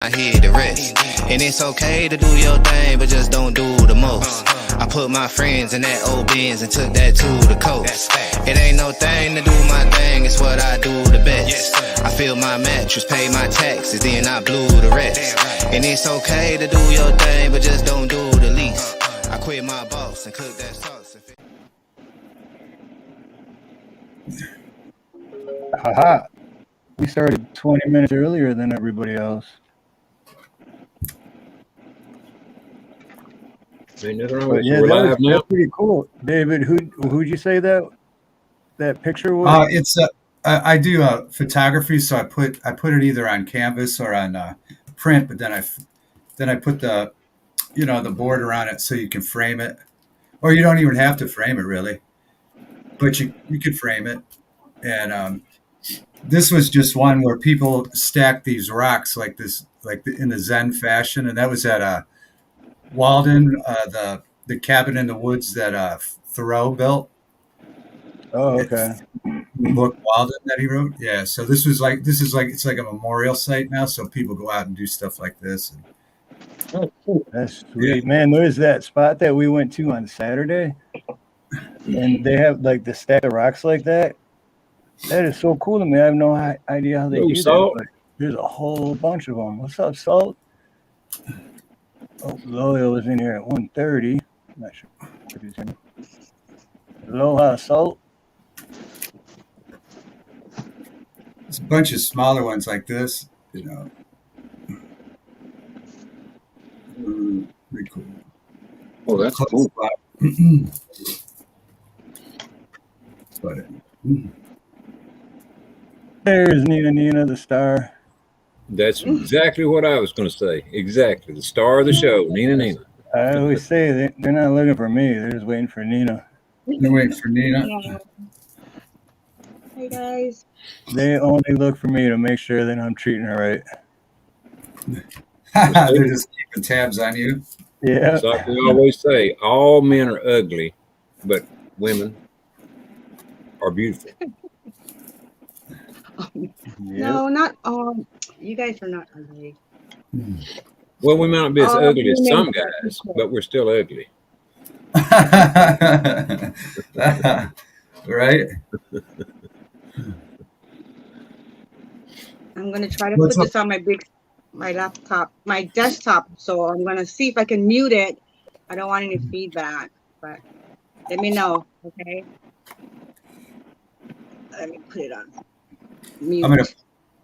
I hear the rest. And it's okay to do your thing, but just don't do the most. I put my friends in that old Benz and took that to the coast. It ain't no thing to do my thing, it's what I do the best. I feel my mattress, pay my taxes, then I blew the rest. And it's okay to do your thing, but just don't do the least. I quit my boss and cook that sauce. Haha. We started 20 minutes earlier than everybody else. Ain't nothing wrong But with yeah, We're live now. that's pretty cool. David, who'd you say that picture was? It's I do photography, so I put it either on canvas or on print, but then I put the the border on it so you can frame it, or you don't even have to frame it really, but you could frame it. And this was just one where people stacked these rocks like this, in the Zen fashion, and that was at Walden, the cabin in the woods that Thoreau built. Oh, okay. The book Walden that he wrote. Yeah. So this is like it's like a memorial site now. So people go out and do stuff like this. That's sweet, man. There's that spot that we went to on Saturday, and they have like the stack of rocks like that. That is so cool to me. I have no idea how they do that. But there's a whole bunch of them. What's up, Salt? Oh, Loyal was in here at 1:30. I'm not sure if he's in. Aloha, Salt. There's a bunch of smaller ones like this. Pretty cool. Oh, that's cool. But There's Nina the star. That's exactly what I was going to say. Exactly. The star of the show, Nina. I always say they're not looking for me. They're just waiting for Nina. They're waiting for Nina. Yeah. Hey, guys. They only look for me to make sure that I'm treating her right. They're just keeping tabs on you. Yeah. It's like we always say, all men are ugly, but women are beautiful. No, not all. You guys are not ugly. Well, we might not be as ugly as some guys, but we're still ugly. Right? I'm gonna try to put this on my laptop, my desktop. So I'm gonna see if I can mute it. I don't want any feedback, but let me know, okay? Let me put it on mute. I'm gonna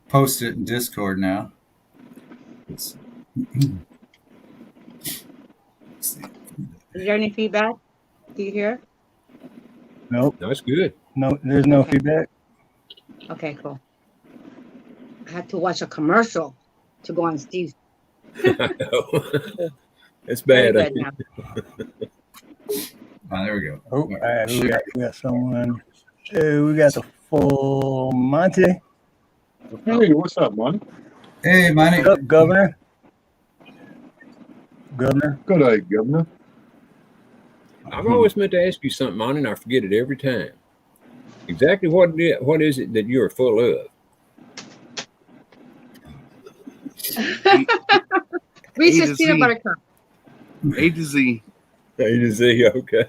post it in Discord now. Is there any feedback? Do you hear? Nope. That's good. No, there's no feedback. Okay, cool. I had to watch a commercial to go on Steve's. It's bad. Very good now. There we go. Oh, all right, we got someone. Hey, we got the full Monty. Hey, what's up, man? Hey, Monty. What's up, Governor? Governor. Good day, Governor. I've always meant to ask you something, Monty, and I forget it every time. Exactly what is it that you're full of? Reese's peanut butter cup. A to Z. A to Z, okay.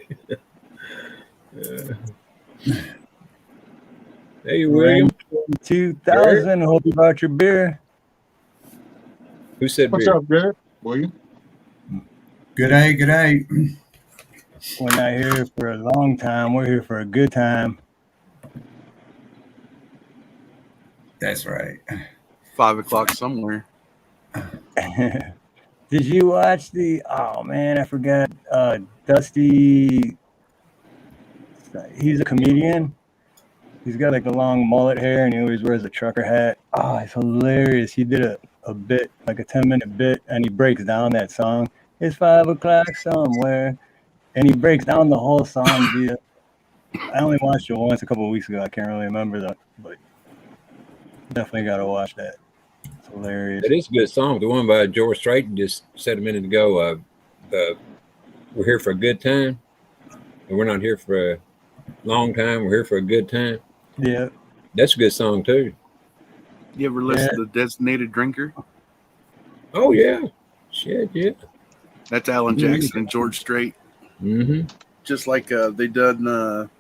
Hey, William. 2000. Hope you brought your beer. Who said What's beer? up, Garrett? William? Good day, good day. We're not here for a long time. We're here for a good time. That's right. 5 o'clock somewhere. Did you watch oh man, I forgot, Dusty, he's a comedian. He's got like a long mullet hair and he always wears a trucker hat. Oh, it's hilarious. He did a bit, like a 10-minute bit, and he breaks down that song. It's 5 o'clock somewhere. And he breaks down the whole song via, I only watched it once a couple of weeks ago. I can't really remember that, but definitely got to watch that. It's hilarious. It is a good song. The one by George Strait just said a minute ago, we're here for a good time. And we're not here for a long time. We're here for a good time. Yeah. That's a good song, too. You ever listen to Designated Drinker? Oh yeah, shit, yeah. That's Alan Jackson and George Strait. Mm-hmm. Just like they done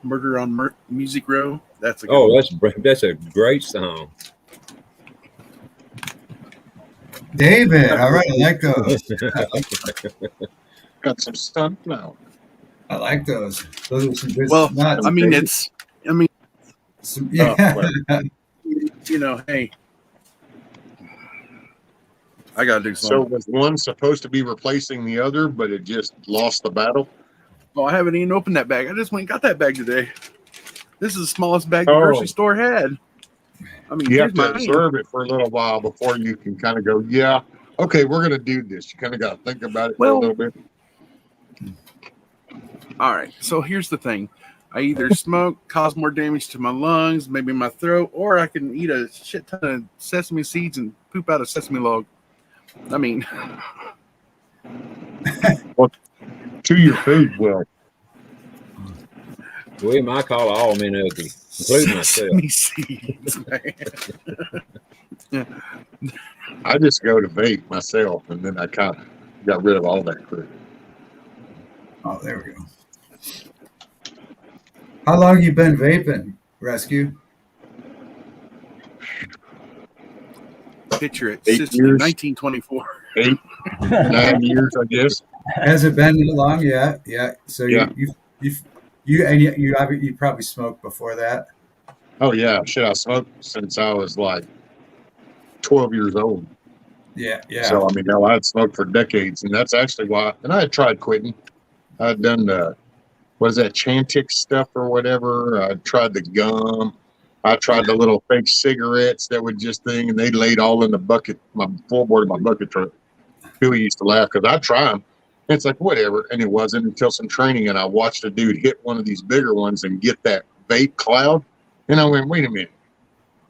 Murder on Music Row. That's a good one. That's a great song. David, all right, I like those. Got some sunflower. I like those. Those are some good Well, nuts. I mean, Yeah. you know, hey, I gotta do So something. was one supposed to be replacing the other, but it just lost the battle? Oh, I haven't even opened that bag. I just went and got that bag today. This is the smallest bag the Oh. grocery store had. I mean, You have here's to my observe it for a little while before you can kind of go, yeah, okay, we're going to do this. You kind of got to think about it for a Well- little bit. All right. So here's the thing. I either smoke, cause more damage to my lungs, maybe my throat, or I can eat a shit ton of sesame seeds and poop out a sesame log. I mean, To your food, well, William, I call all men ugly, including myself. sesame seeds, man. I just go to vape myself, and then I kind of got rid of all that crap. Oh, there we go. How long you been vaping, Rescue? Picture it. 8 Sister, years. 1924. 8, 9 years, I guess. Has it been that long? Yeah, yeah. So Yeah. you probably smoked before that. Oh, yeah. Shit, I smoked since I was like 12 years old. Yeah, yeah. So, I mean, I had smoked for decades, and that's actually why. And I had tried quitting. I had done what is that, Chantix stuff or whatever. I tried the gum. I tried the little fake cigarettes that would just thing, and they laid all in the bucket, my floorboard of my bucket truck. Billy used to laugh because I'd try them. It's like, whatever. And it wasn't until some training, and I watched a dude hit one of these bigger ones and get that vape cloud. And I went, wait a minute.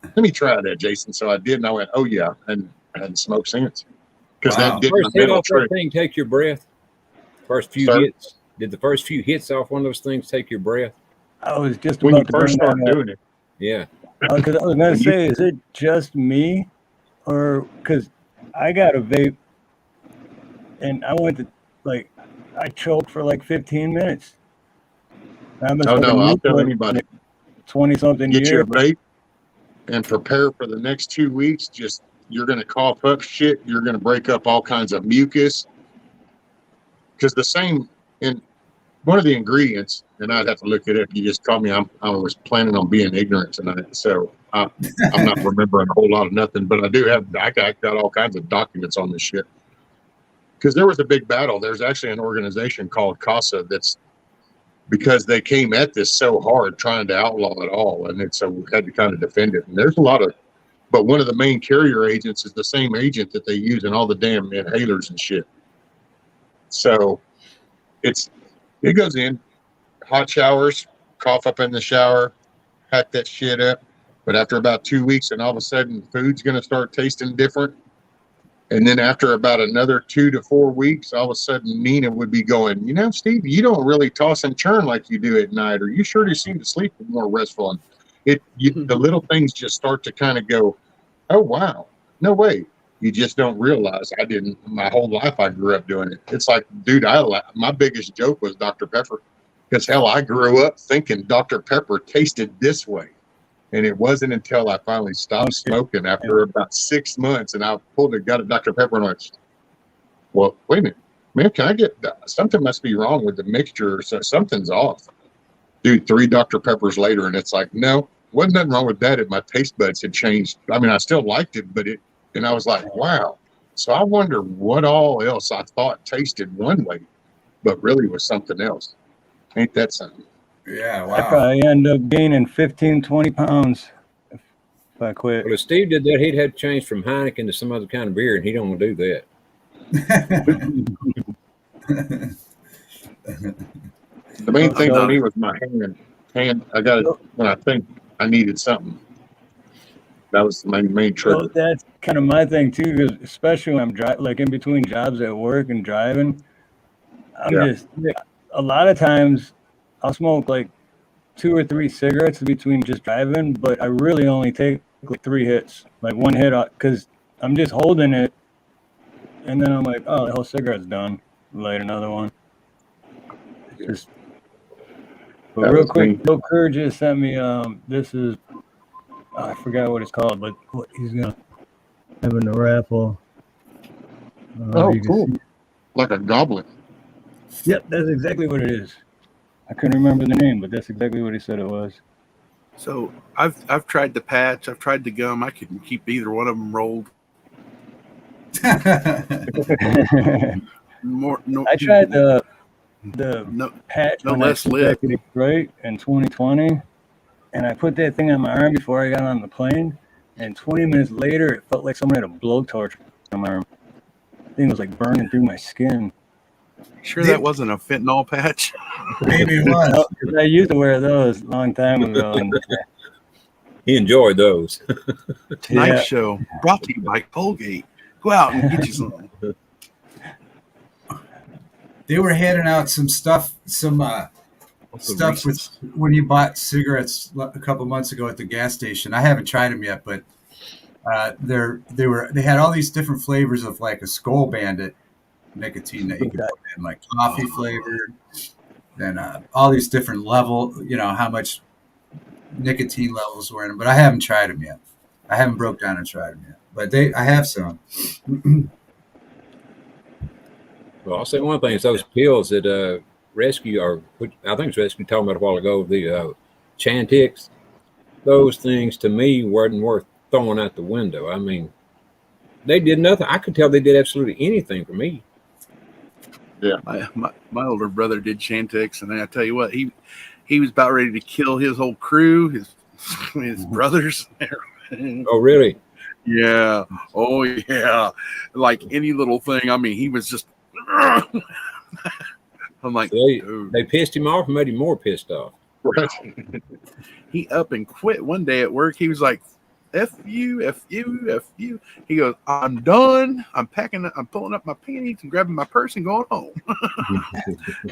Let me try that, Jason. So I did, and I went, oh, yeah. And I hadn't smoked since. Because Wow. that did my First hit mental off trick. that thing, take your breath. First few Sir? hits. Did the first few hits off one of those things take your breath? I was just When you about to first bring start that up. doing it. Yeah. Because I was going to say, is it just me? Or because I got a vape and I went to, like, I choked for like 15 minutes. I've been Oh, no, smoking I'll weed tell for anybody. 20-something Get you a years. vape and prepare for the next 2 weeks. Just, you're going to cough up shit. You're going to break up all kinds of mucus. Because the same, in one of the ingredients, and I'd have to look it up. You just called me. I was planning on being ignorant tonight. So I'm not remembering a whole lot of nothing, but I got all kinds of documents on this shit. Because there was a big battle. There's actually an organization called CASA that's, because they came at this so hard trying to outlaw it all, and so we had to kind of defend it. And there's a lot of, but one of the main carrier agents is the same agent that they use in all the damn inhalers and shit. So it goes in, hot showers, cough up in the shower, hack that shit up. But after about 2 weeks, and all of a sudden food's going to start tasting different. And then after about another 2 to 4 weeks, all of a sudden Nina would be going, you know, Steve, you don't really toss and churn like you do at night, or you sure do seem to sleep more restful. And the little things just start to kind of go, oh, wow, no way. You just don't realize. I didn't. My whole life I grew up doing it. It's like, dude, my biggest joke was Dr. Pepper. Because hell, I grew up thinking Dr. Pepper tasted this way. And it wasn't until I finally stopped smoking after about 6 months, and I got a Dr. Pepper, and I went, well, wait a minute, man, can I get, something must be wrong with the mixture, so something's off. Dude, 3 Dr. Peppers later, and it's like, no, wasn't nothing wrong with that. My taste buds had changed. I mean, I still liked it, and I was like, wow. So I wonder what all else I thought tasted one way, but really was something else. Ain't that something? Yeah, I wow. probably end up gaining 15, 20 pounds if I quit. Well, if Steve did that, he'd have to change from Heineken to some other kind of beer, and he don't want to do that. The main thing for me was my hand. I got it when I think I needed something. That was my main trigger. So that's kind of my thing too, because especially when I'm like in between jobs at work and driving, a lot of times I'll smoke like 2 or 3 cigarettes between just driving, but I really only take like 3 hits, like 1 hit, because I'm just holding it and then I'm like, oh, the whole cigarette's done. Light another one. It's just. But That real was me. quick, Bill Kerr just sent me. This is. I forgot what it's called, but what he's gonna have in the raffle. Oh, You can cool. see. Like a goblet. Yep, that's exactly what it is. I couldn't remember the name, but that's exactly what he said it was. So I've tried the patch, I've tried the gum. I couldn't keep either one of them rolled. I No, tried the no, patch no when I less flew lit. back to Detroit in 2020, and I put that thing on my arm before I got on the plane. And 20 minutes later, it felt like someone had a blowtorch on my arm. The thing was like burning through my skin. Sure, that wasn't a fentanyl patch. Maybe it was. I used to wear those a long time ago. And, He enjoyed those. Tonight's show brought to you by Colgate. Go out and get you some. They were handing out some stuff, stuff with when you bought cigarettes a couple months ago at the gas station. I haven't tried them yet, but they had all these different flavors of like a Skull Bandit nicotine that you could put in, like coffee flavored, and all these different how much nicotine levels were in them. But I haven't tried them yet. I haven't broke down and tried them yet, but I have some. Well, I'll say one thing: it's those pills that Rescue, or I think it's Rescue, talking about a while ago, the Chantix. Those things to me weren't worth throwing out the window. I mean, they did nothing. I could tell they did absolutely anything for me. Yeah, my older brother did Chantix, and I tell you what, he was about ready to kill his whole crew, his brothers. Oh, really? Yeah. Oh, yeah. Like any little thing. I mean, he was just. I'm like, they pissed him off and made him more pissed off. right. He up and quit one day at work. He was like, F you, F you, F you. He goes, I'm done. I'm packing. I'm pulling up my panties and grabbing my purse and going home.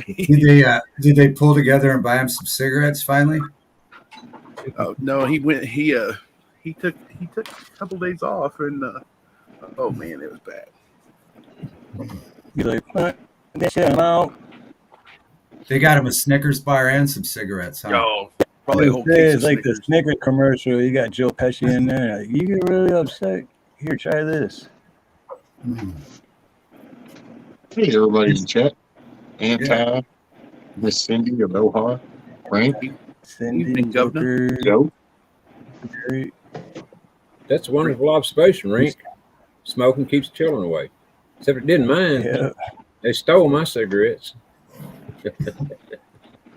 Did they pull together and buy him some cigarettes finally? Oh, no, he went. He took a couple days off, and oh man, it was bad. you're like, what? That shit, I'm out. They got him a Snickers bar and some cigarettes, huh? Oh, probably a whole case of It's like the Snickers. Snickers commercial. You got Joe Pesci in there. Like, you get really upset. Here, try this. Hey, everybody in chat. Anti, Miss Cindy, Aloha, Frank, Cindy, Evening, Governor. Joker, Joe. Gary. That's a wonderful observation, Rink. Smoking keeps the children away. Except it didn't mine. Yeah. They stole my cigarettes.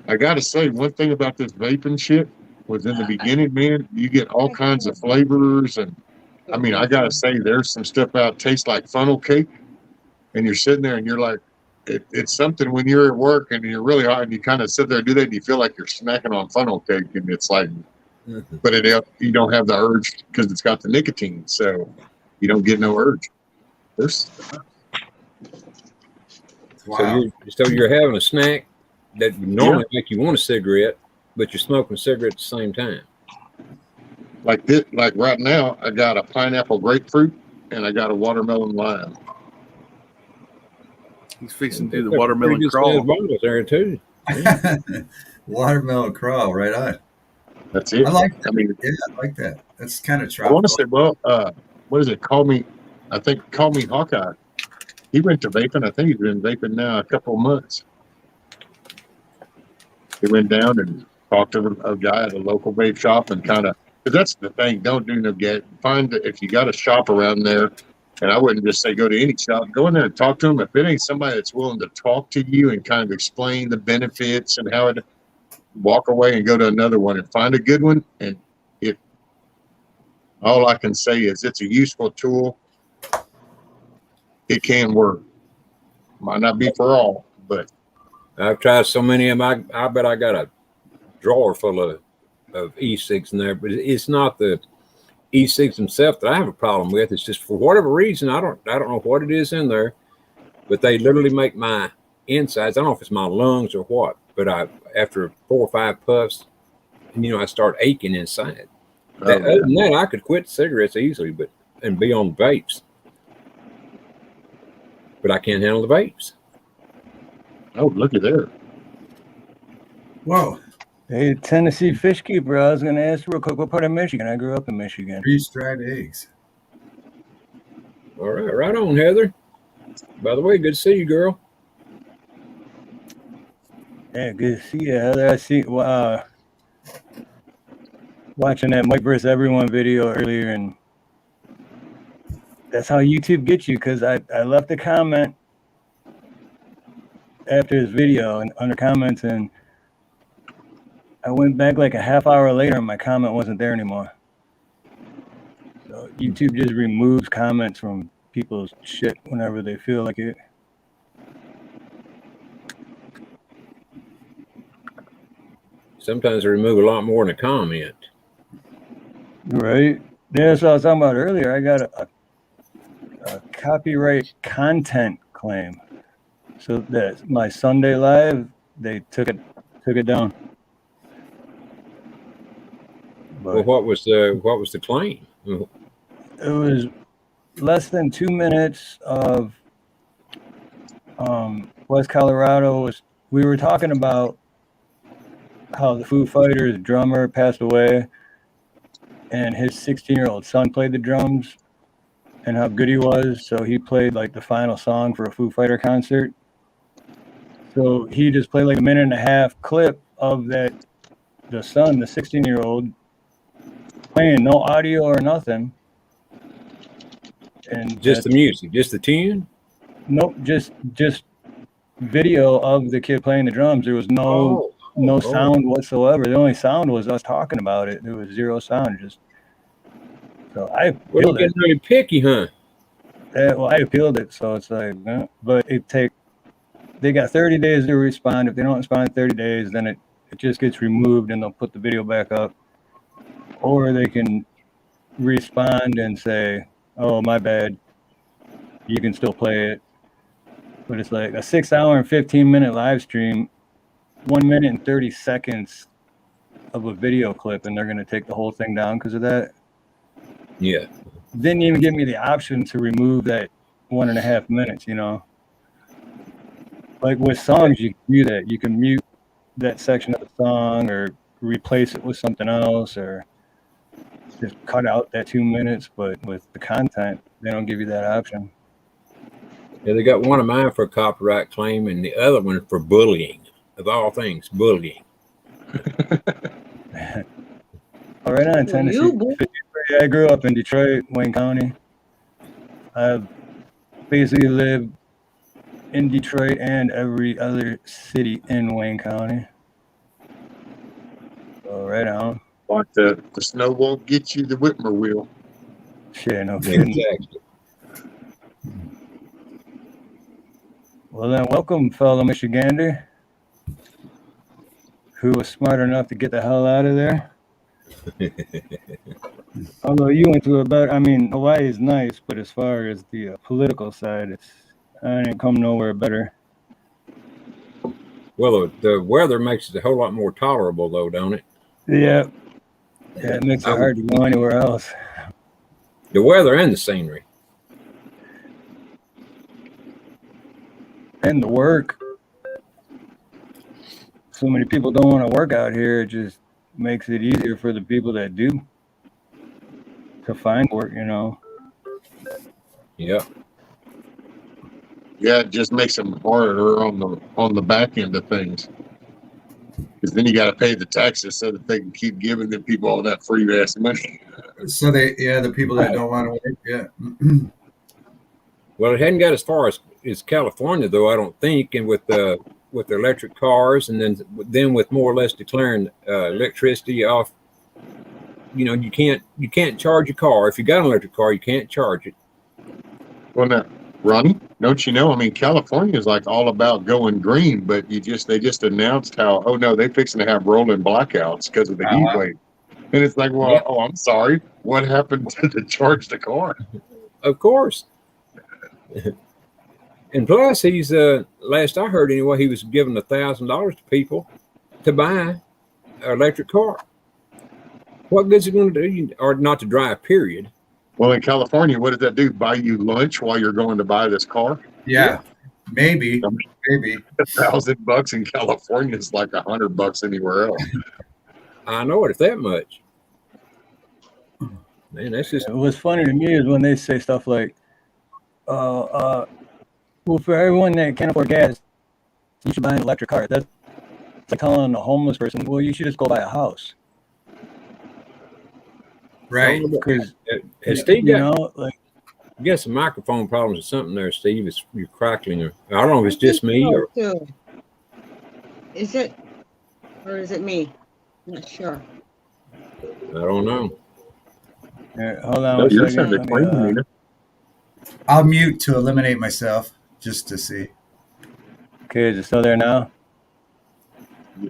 I gotta say, one thing about this vaping shit was in the beginning, man, you get all kinds of flavors, and I mean, I gotta say, there's some stuff out tastes like funnel cake, and you're sitting there and you're like, it's something when you're at work and you're really hot and you kind of sit there and do that, and you feel like you're snacking on funnel cake, and it's like, but you don't have the urge because it's got the nicotine, so you don't get no urge. Wow. So you're having a snack that would normally make you want a cigarette, but you're smoking a cigarette at the same time. Like this, like right now, I got a pineapple grapefruit and I got a watermelon lime. He's fixing to do the watermelon crawl. Bundles there too. Watermelon crawl, right on. That's it. I like that. I mean, Yeah, I like that. That's kind of I tropical. want to say, well, what is it? Call me Hawkeye. He went to vaping. I think he's been vaping now a couple of months. He went down and talked to a guy at a local vape shop and kind of, because that's the thing, don't do no get. Find if you got a shop around there, and I wouldn't just say go to any shop, go in there and talk to them. If it ain't somebody that's willing to talk to you and kind of explain the benefits and how it, walk away and go to another one and find a good one. And all I can say is it's a useful tool. It can work. Might not be for all, but I've tried so many of them. I bet I got a drawer full of e-cigs in there, but it's not the e-cigs themselves that I have a problem with. It's just for whatever reason, I don't know what it is in there, but they literally make my insides. I don't know if it's my lungs or what, but after 4 or 5 puffs, and I start aching inside. Other than that, I could quit cigarettes easily, and be on vapes. but I can't handle the vapes. Oh, look at there. Whoa. Hey, Tennessee fish keeper. I was going to ask real quick, what part of Michigan? I grew up in Michigan. Freeze-dried eggs. All right, right on, Heather. By the way, good to see you, girl. Yeah, good to see you, Heather. I see. Watching that Mike vs. Everyone video earlier, and that's how YouTube gets you, because I left a comment after his video and under comments, and I went back like a half hour later and my comment wasn't there anymore. So YouTube just removes comments from people's shit whenever they feel like it. Sometimes they remove a lot more than a comment. Right. That's what I was talking about earlier. I got a copyright content claim. So that my Sunday live, they took it down. Well, what was the claim? It was less than 2 minutes of West Colorado. We were talking about how the Foo Fighters drummer passed away and his 16-year-old son played the drums and how good he was. So he played like the final song for a Foo Fighter concert. So he just played like a 1.5-minute clip of the son, the 16-year-old, playing no audio or nothing. And Just the music, just the tune? Nope, just video of the kid playing the drums. There was no sound whatsoever. The only sound was us talking about it. There was zero sound. So I appealed Well, you're getting really picky, huh? I appealed it. So it's like, but they got 30 days to respond. If they don't respond in 30 days, then it just gets removed and they'll put the video back up. Or they can respond and say, oh, my bad, you can still play it. But it's like a 6 hour and 15-minute live stream, 1 minute and 30 seconds of a video clip, and they're going to take the whole thing down because of that. Yeah. Didn't even give me the option to remove that 1.5 minutes, Like with songs, you can do that. You can mute that section of the song or replace it with something else or just cut out that 2 minutes. But with the content, they don't give you that option. Yeah, they got one of mine for a copyright claim and the other one for bullying. Of all things, bullying. All right, on Tennessee. I grew up in Detroit, Wayne County. I've basically lived in Detroit and every other city in Wayne County. So right on. Like the snow won't get you, the Whitmer will. Shit, no kidding. Exactly. Well then, welcome, fellow Michigander, who was smart enough to get the hell out of there. Although you went to Hawaii is nice, but as far as the political side, I ain't come nowhere better. Well, the weather makes it a whole lot more tolerable, though, don't it? Yeah, it makes it hard to go anywhere else. The weather and the scenery. And the work. So many people don't want to work out here. It just makes it easier for the people that do to find work, Yeah. Yeah, it just makes them harder on the back end of things. Because then you got to pay the taxes so that they can keep giving the people all that free ass money. So the people that don't want to work, yeah. Well, it hadn't got as far as California, though, I don't think, and with the electric cars, and then with more or less declaring electricity off. You can't charge a car. If you got an electric car, you can't charge it. Well, now, Ronnie, don't you know? California is like all about going green, but they just announced how, oh no, they're fixing to have rolling blackouts because of the heat wave. And it's like, well, oh, I'm sorry. What happened to charge the car? Of course. And plus, he's last I heard anyway, he was giving $1,000 to people to buy an electric car. What good's it going to do? Or not to drive, period. Well, in California, what does that do? Buy you lunch while you're going to buy this car? Yeah, maybe. $1,000 in California is like $100 anywhere else. I know it. It's that much. Man, that's just What's funny to me is when they say stuff like, well, for everyone that can't afford gas, you should buy an electric car. That's like telling a homeless person, well, you should just go buy a house. Right. Because, has Steve you got, know, like, you got some microphone problems or something there, Steve? You're crackling. Or, I don't know if it's just me or. Too. Is it, or is it me? I'm not sure. I don't know. here, hold on No, one you're second. sounding clean, Nina. I'll mute to eliminate myself just to see. Okay, is it still there now?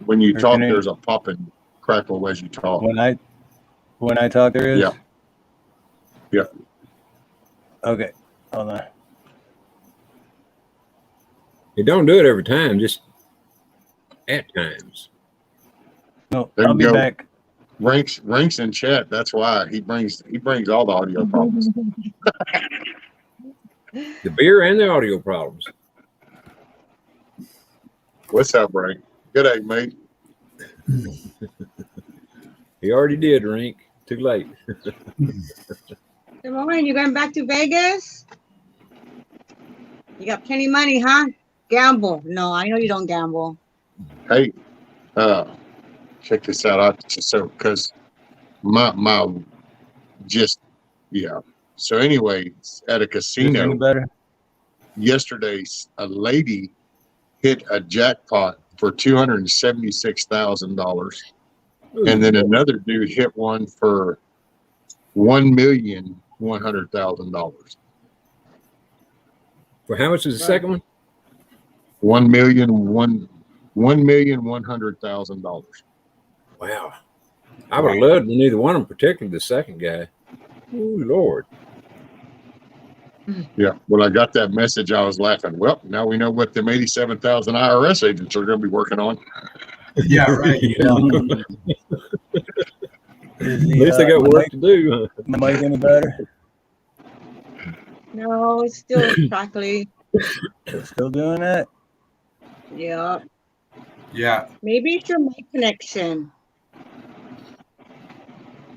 When you Or talk, can it- there's a pop and crackle as you talk. When I talk, there is? Yeah. Yeah. Okay, hold on. You don't do it every time, just at times. No, There I'll you be go. back. Ranks in chat. That's why he brings all the audio problems. The beer and the audio problems. What's up, Rank? Good day, mate. He already did, Rink. Too late. Good morning. You going back to Vegas? You got plenty of money, huh? Gamble. No, I know you don't gamble. Hey, check this out. Because my just yeah. So anyway, at a Is this any casino better? yesterday, a lady hit a jackpot for $276,000, and then another dude hit one for $1,100,000. For how much is the second one? $1,100,000. Wow. I would have loved neither one of them, particularly the second guy. Oh, Lord. Yeah. When I got that message, I was laughing. Well, now we know what them 87,000 IRS agents are going to be working on. Yeah, right. Is At least they got work mic, to do. the mic any better? No, it's still crackly. Still doing that? Yeah. Yeah. Maybe it's your mic connection.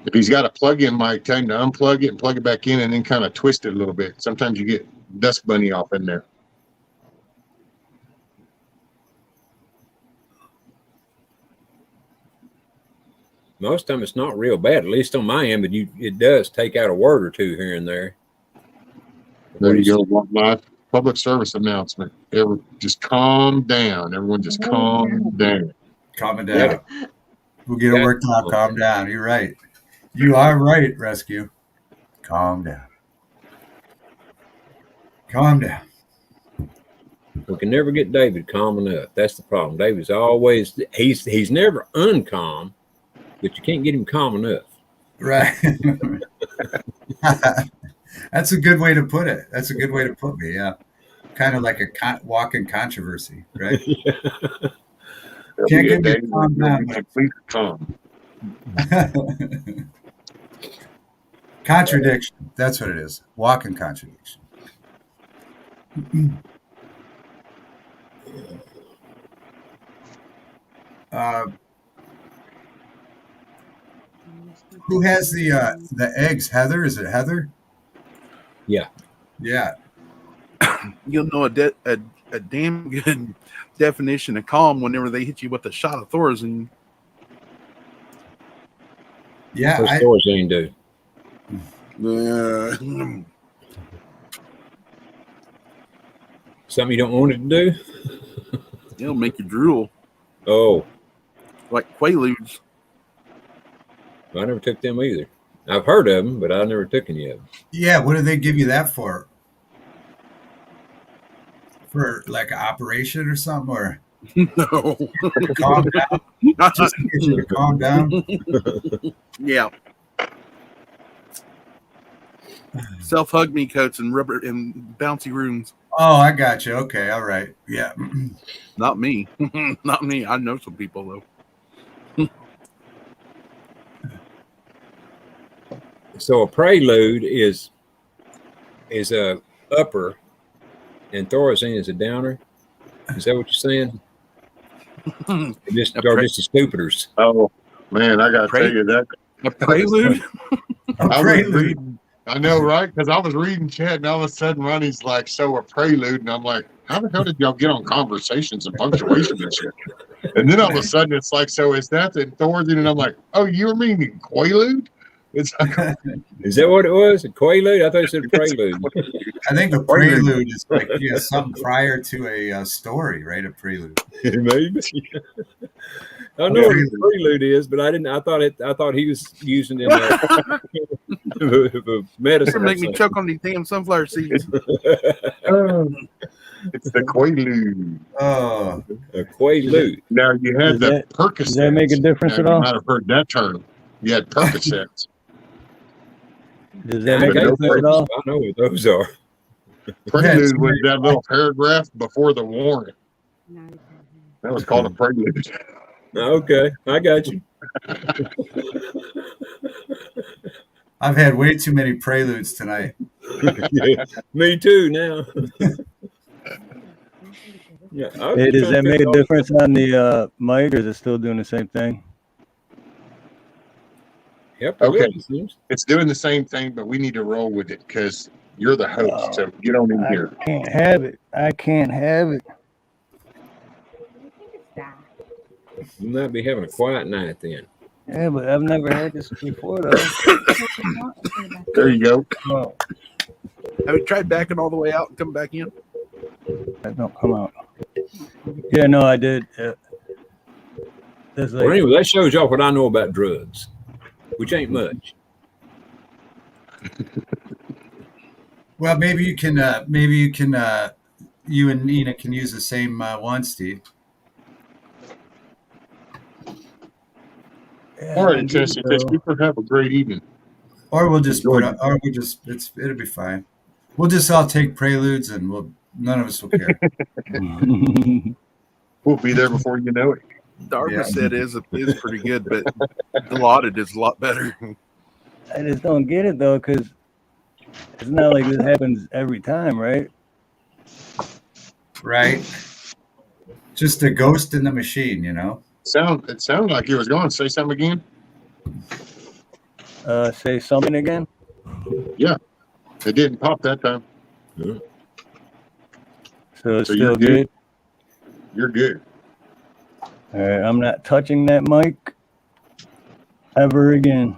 If he's got a plug-in mic, tell him to unplug it and plug it back in and then kind of twist it a little bit. Sometimes you get dust bunny off in there. Most of the time it's not real bad, at least on my end, but it does take out a word or two here and there. There you go. One live public service announcement. Just calm down. Everyone just calm down. Calm down. We'll get it worked out. Calm down. You're right. You are right, Rescue. Calm down. Calm down. We can never get David calm enough. That's the problem. David's always he's never uncalm, but you can't get him calm enough. Right. That's a good way to put it. That's a good way to put me. Yeah. Kind of like a walking controversy, right? Can't get me calm down. Complete calm. Contradiction. That's what it is. Walking contradiction. Who has the eggs? Heather? Is it Heather? Yeah. Yeah. You'll know a damn good definition of calm whenever they hit you with a shot of Thorazine. Yeah. What's Thorazine do? Something you don't want it to do? It'll make you drool. Oh. Like Quaaludes. I never took them either. I've heard of them, but I never took any of them. Yeah. What do they give you that for? For like an operation or something? Or No. calm down? Just to get you to calm down? Yeah. Self-hug me coats and rubber and bouncy rooms. Oh, I got you. Okay. All right. Yeah. Not me. Not me. I know some people though. So a prelude is a upper and Thorazine is a downer. Is that what you're saying? Just A or pre- just the stupiders. Oh man, I gotta tell you that A prelude? A I was prelude. reading. I know, right? Because I was reading chat, and all of a sudden Ronnie's like, "So a prelude," and I'm like, "How the hell did y'all get on conversations and punctuation and shit?" And then all of a sudden it's like, "So is that the Thorazine?" And I'm like, "Oh, you're meaning Quaalude?" It's like, Is that what it was? A quaalude? I thought you said prelude. I think a prelude is like something prior to a story, right? A prelude. Maybe. I know what a prelude is, but I didn't. I thought he was using it in a medicine. Make me choke on these damn sunflower seeds. it's the Quaalude. Oh, A quaalude. Now you had the Percocets. Does that make a difference Now, at you all? might have heard that term. You had Percocets. Does that make a no difference at all? I know what those are. Prelude was that little paragraph before the warning. That was called a prelude. Okay, I got you. I've had way too many preludes tonight. Yeah, me too. Now. Yeah. Hey, does that make a difference on the mic, or is it still doing the same thing? Yep. Okay. It seems. It's doing the same thing, but we need to roll with it because you're the host. So get on in here. I can't have it. I can't have it. You might be having a quiet night then. Yeah, but I've never had this before, though. There you go. Oh, Have you tried backing all the way out and come back in? that don't come out. Yeah, no, I did. That's like, Well, anyway, that shows y'all what I know about drugs, which ain't much. Well, maybe you can. You and Nina can use the same one, Steve. yeah, All right, I do, Tennessee Fish so- Keeper, have a great evening. Or we'll just it'll be fine. We'll just all take preludes, and none of us will care. We'll be there before you know it. Dartmouth said is pretty good, but Dilaudid is a lot better. I just don't get it, though, because it's not like this happens every time, right? Right? Just a ghost in the machine, you know. It sounded like you was going. Say something again. Say something again. It didn't pop that time. So it's So you're still good. You're good. All right, I'm not touching that mic ever again.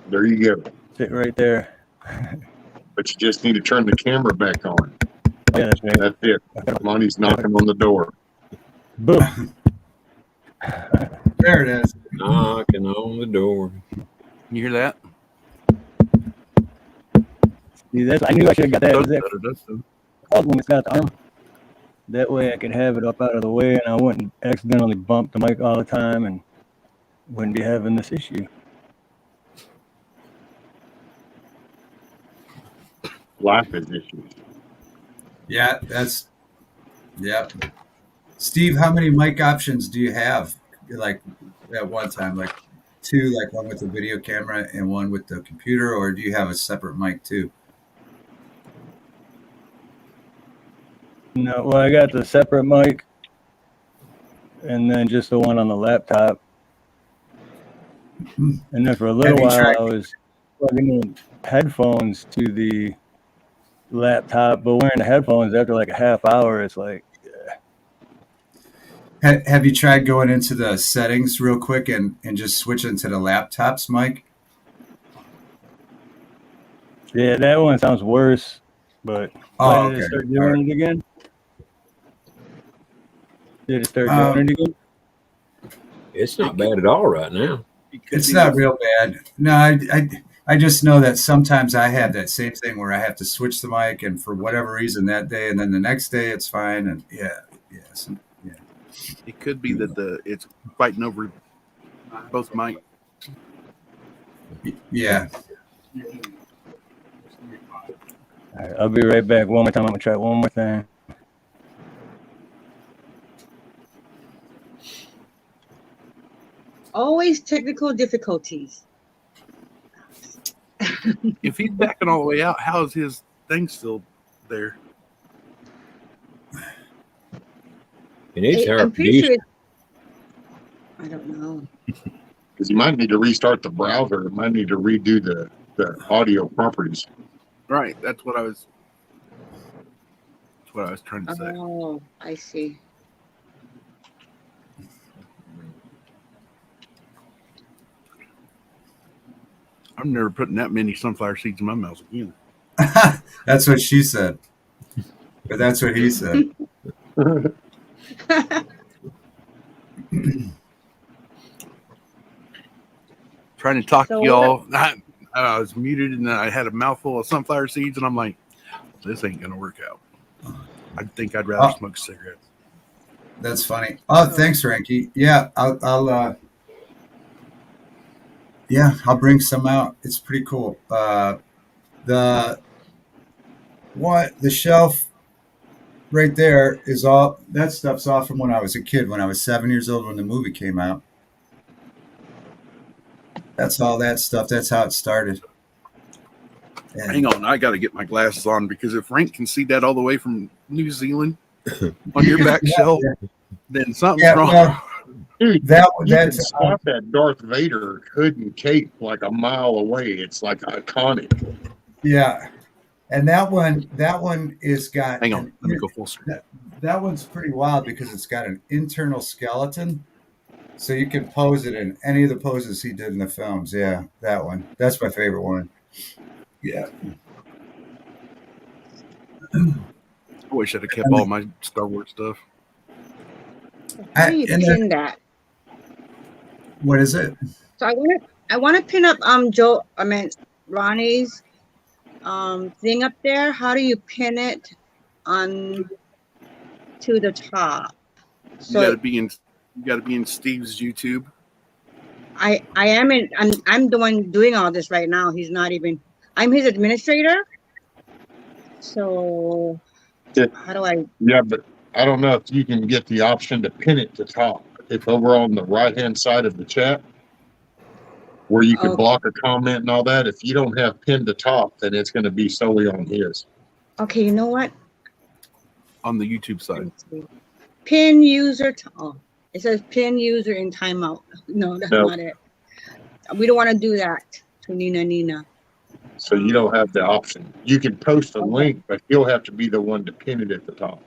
There you go. Sit right there. But you just need to turn the camera back on. Yeah, that's right. That's it. Monty's knocking on the door. Boom. There it is. Knocking on the door. You hear that? See, I knew I should have got that. That's called when it's got the arm. That way I could have it up out of the way and I wouldn't accidentally bump the mic all the time and wouldn't be having this issue. Life is issues. Yeah, Steve, how many mic options do you have? Like at one time, like two, like one with the video camera and one with the computer, or do you have a separate mic too? No, well, I got the separate mic and then just the one on the laptop. And then for a little while, I was plugging in headphones to the laptop, but wearing the headphones after like a half hour, it's like, Have you tried going into the settings real quick and just switching to the laptop's mic? yeah, that one sounds worse. But Oh, did it okay. start All doing right. it again? Did it start doing it again? It's not bad at all right now. It's not real bad. No, I just know that sometimes I have that same thing where I have to switch the mic, and for whatever reason that day, and then the next day it's fine. And yeah. It could be that it's fighting over both mics. Yeah. All right, I'll be right back. One more time. I'm gonna try one more thing. Always technical difficulties. If he's backing all the way out, how is his thing still there? It needs to I'm have pretty sure. produced. I don't know. Because you might need to restart the browser. You might need to redo the audio properties. Right. That's what I was trying to say. Oh, I see. I'm never putting that many sunflower seeds in my mouth again. That's what she said. But that's what he said. Trying to talk So to y'all. I was muted and I had a mouthful of sunflower seeds, and I'm like, this ain't gonna work out. I think I'd rather smoke cigarettes. That's funny. Oh, thanks, Ranky. Yeah, I'll bring some out. It's pretty cool. The shelf right there is all that stuff's off from when I was a kid, when I was 7 years old when the movie came out. That's all that stuff. That's how it started. And Hang on, I got to get my glasses on, because if Rank can see that all the way from New Zealand on your back shelf, then something's wrong. Well, Dude, that's spot that Darth Vader hood and cape like a mile away. It's like iconic. yeah. And that one is got. Hang on, let me go full screen. That one's pretty wild because it's got an internal skeleton, so you can pose it in any of the poses he did in the films. Yeah, that one. That's my favorite one. Yeah. I wish I'd have kept all my Star Wars stuff. how do you pin that? What is it? So I want to pin up Ronnie's thing up there. How do you pin it on to the top? So You got to be in Steve's YouTube. I'm the one doing all this right now. He's not even. I'm his administrator. So how do I? Yeah, but I don't know if you can get the option to pin it to top. It's over on the right-hand side of the chat where you can block a comment and all that. If you don't have pinned to top, then it's going to be solely on his. Okay, you know what? On the YouTube side. Pin user. It says pin user in timeout. No, that's not it. We don't want to do that to Nina. So you don't have the option. You can post a link, but you'll have to be the one to pin it at the top.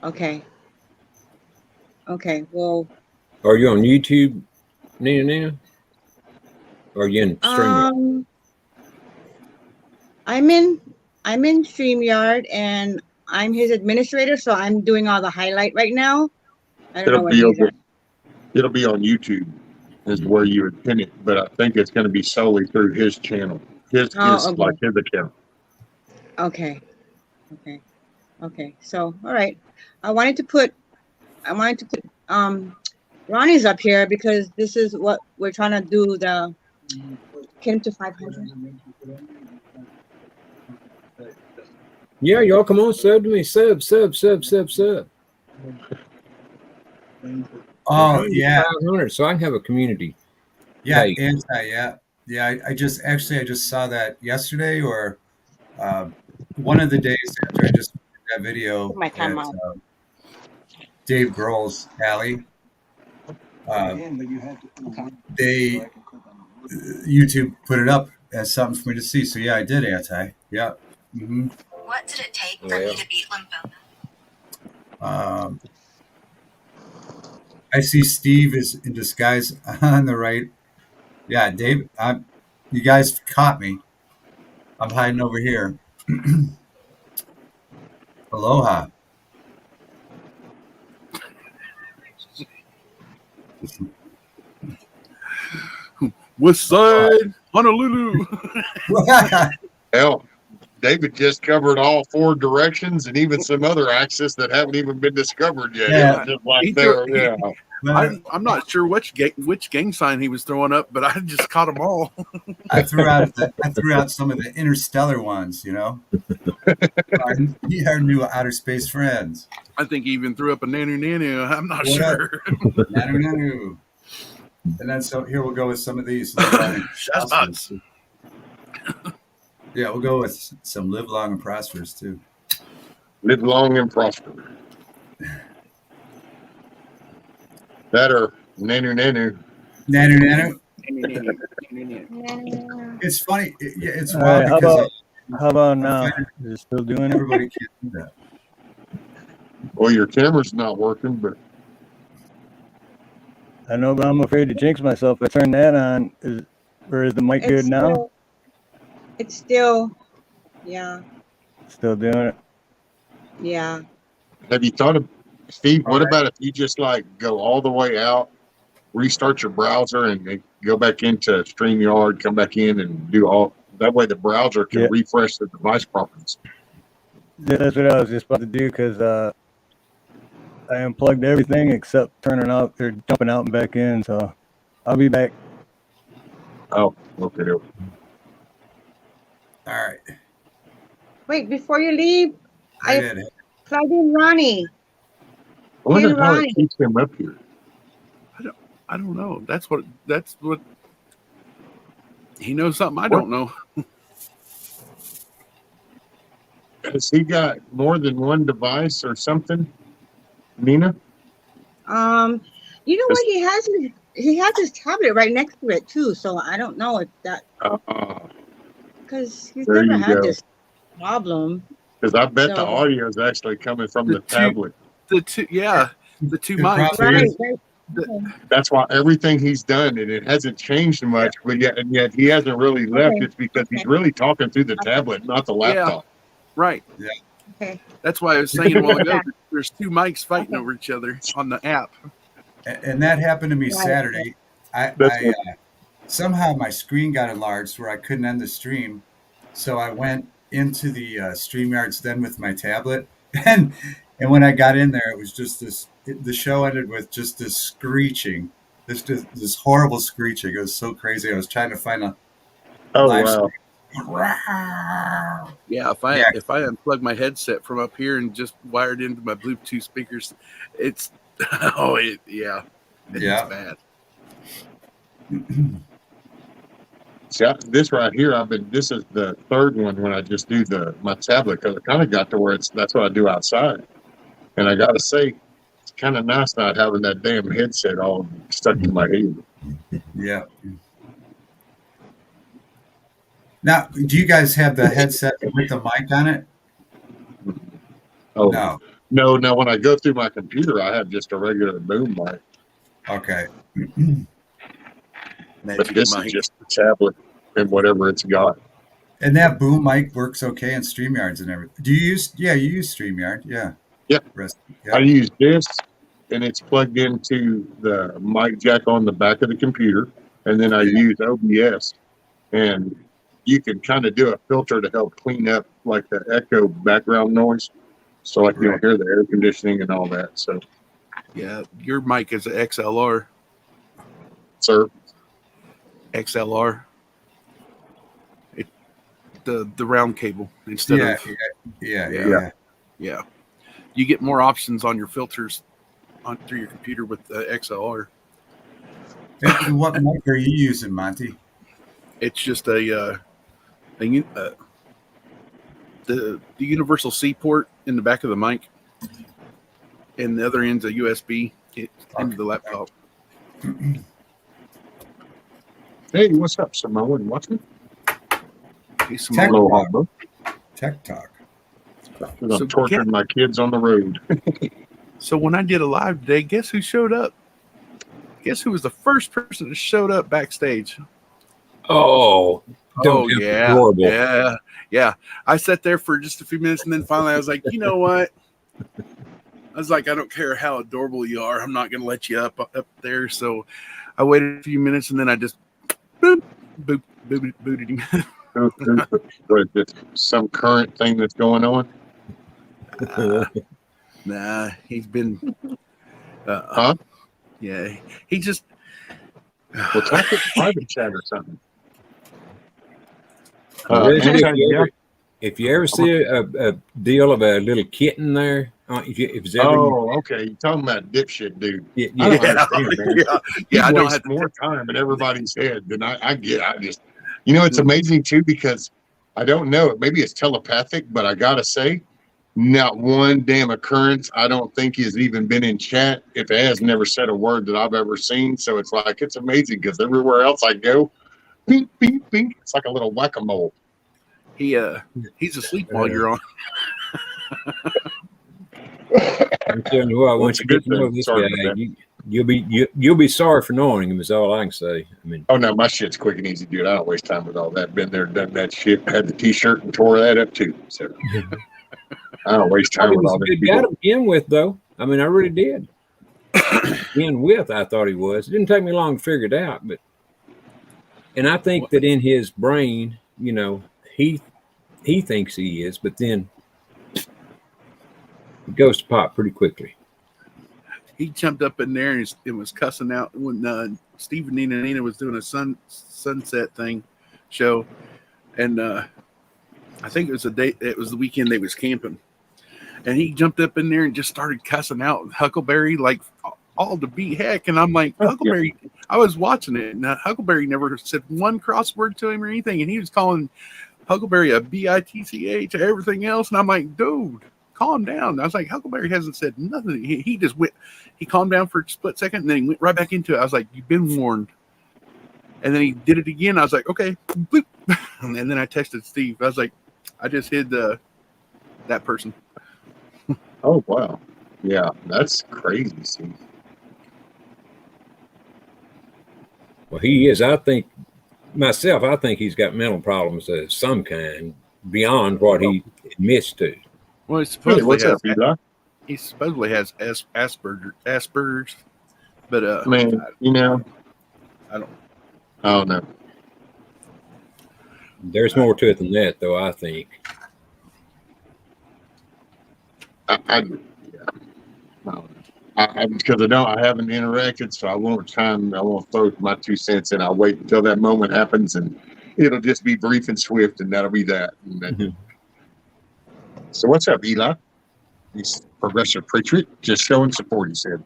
Okay. Okay. Well. Are you on YouTube, Nina? Or are you in StreamYard? I'm in StreamYard and I'm his administrator, so I'm doing all the highlight right now. I don't know where he's at. It'll be on YouTube is where you would pin it, but I think it's going to be solely through his channel. Like his account. Okay. So all right. I wanted to put Ronnie's up here because this is what we're trying to do, the get him to 500. Yeah, y'all come on, sub to me. Sub. Oh, yeah. 500, so I can have a community. Yeah, Hey. Yeah, I just saw that yesterday or one of the days after I just made that video at Dave Grohl's alley. YouTube put it up as something for me to see. So yeah, I did anti. Yeah. Mm-hmm. What did it take for me to beat lymphoma? I see Steve is in disguise on the right. Yeah, Dave, you guys caught me. I'm hiding over here. Aloha. West Side, Honolulu. Hell, David just covered all 4 directions and even some other axes that haven't even been discovered yet. Yeah. Just like there, yeah. I'm not sure which gang sign he was throwing up, but I just caught them all. I threw out some of the interstellar ones, you know. our new outer space friends. I think he even threw up a nanu. I'm not sure. Nanu. And then so here we'll go with some of these. Yeah, we'll go with some live long and prosperous too. Live long and prosper. That or nanu nanu. Nanu. Yeah. It's funny. It's All wild right, because how about I'm now? finding Is it still doing it? everybody can't do that. Well, your camera's not working, but I know, but I'm afraid to jinx myself. I turn that on. Is the mic good now? It's still, yeah, Still doing it. yeah. have you thought of, Steve, All what right. about if you just like go all the way out, restart your browser and go back into StreamYard, come back in and do all, that way the browser can Yeah. refresh the device properties. That's what I was just about to do because I unplugged everything except turning out or jumping out and back in. So I'll be back. Oh, okay. All right. Wait, before you leave, I I did it. plugged in Ronnie. I wonder Pin how it Ronnie. keeps him up here. I don't know. That's what he knows something I don't know. Has he got more than one device or something, Nina? You know what? He has his tablet right next to it too. So I don't know if that because he's There never you had go. this problem. Because I bet the So audio is actually coming from The the two- tablet. The two It mics. probably right, is. right. That's why everything he's done, and it hasn't changed much, but yet he hasn't really left. Okay. It's because he's Okay. really talking through the tablet, not the laptop. Right. Okay. That's why I was saying a while ago. Yeah. There's two mics fighting Okay. over each other on the app. And that happened to me Right. Saturday. I That's what, somehow my screen got enlarged where I couldn't end the stream, so I went into the StreamYards then with my tablet, and when I got in there, it was just this. The show ended with just this screeching, this horrible screeching. It was so crazy. I was trying to find a oh live wow. stream. Yeah, if I unplug my headset from up here and just wired into my Bluetooth speakers, it's it's Yeah. bad. See, this right here, this is the third one when I just do my tablet, because I kind of got to where that's what I do outside. And I got to say, it's kind of nice not having that damn headset all stuck to my head. Yeah. Now, do you guys have the headset with the mic on it? Oh, No. no, when I go through my computer, I have just a regular boom mic. Okay. But this is just the tablet and whatever it's got. And that boom mic works okay in StreamYards and everything. You use StreamYard, yeah. Yep. Yeah. I use this, and it's plugged into the mic jack on the back of the computer, and then I use OBS, and you can kind of do a filter to help clean up like the echo background noise, so like you don't hear the air conditioning and all that. So, Yeah, your mic is an XLR. sir, XLR. The round cable instead of yeah. You get more options on your filters through your computer with the XLR. And what mic are you using, Monty? It's just the universal C port in the back of the mic, and the other end's a USB into the laptop. hey, what's up, Samoan? What's it? Hey, Tech Samoa. Aloha, bro. Tech Talk. I'm torturing my kids on the road. So when I did a live today, guess who showed up? Guess who was the first person that showed up backstage? Oh, adorable. Yeah. I sat there for just a few minutes, and then finally I was like, you know what? I was like, I don't care how adorable you are. I'm not going to let you up there. So I waited a few minutes, and then I just booted him. What is this, some current thing that's going on? Nah, he's been. Huh? Yeah, he just. Well, talk to private chat or something. If you ever see a deal of a little kitten there, if it's ever, okay. You're talking about dipshit, dude. yeah, I don't understand, man. Yeah, I He don't wastes have to. more time in everybody's head than I get. It's amazing too, because I don't know. Maybe it's telepathic, but I gotta say, Not one damn occurrence I don't think has even been in chat. If it has, never said a word that I've ever seen. So it's like, it's amazing because everywhere else I go, bing, bing, bing. It's like a little whack-a-mole. He's asleep while you're on. I'm telling you what, Well, once it's a you get good to know thing. this Sorry guy, about that. you'll be sorry for knowing him. Is all I can say. I mean, Oh no, my shit's quick and easy, dude. I don't waste time with all that. Been there, done that shit. Had the T-shirt and tore that up too. So I don't waste I time mean, with he's all a that. good guy to begin with, though. I mean, I really did. Begin with, I thought he was. It didn't take me long to figure it out, but and I think that in his brain, you know, he thinks he is, but then it goes to pop pretty quickly. He jumped up in there and was cussing out when Steve and Nina was doing a sunset thing show, and I think it was the weekend they was camping, and he jumped up in there and just started cussing out Huckleberry like all to beat heck, and I'm like, Huckleberry. I was watching it, and Huckleberry never said one crossword to him or anything, and he was calling Huckleberry a bitch, everything else, and I'm like, dude, calm down. I was like, Huckleberry hasn't said nothing. He just went, he calmed down for a split second, and then he went right back into it. I was like, you've been warned. And then he did it again. I was like, okay, bloop. And then I texted Steve. I was like, I just hid that person. Oh wow, yeah, that's crazy. Steve. Well, he is. I think myself. I think he's got mental problems of some kind beyond what he admits to. Well, he Hey, supposedly what's has up, Eli? Asperger's, but Man, you know, I don't. I don't know. There's more to it than that, though. I think. Because I haven't interacted, so I won't throw my 2 cents in. I'll wait until that moment happens, and it'll just be brief and swift, and that'll be that. And then, So what's up, Eli? He's Progressive Patriot, just showing support, he said.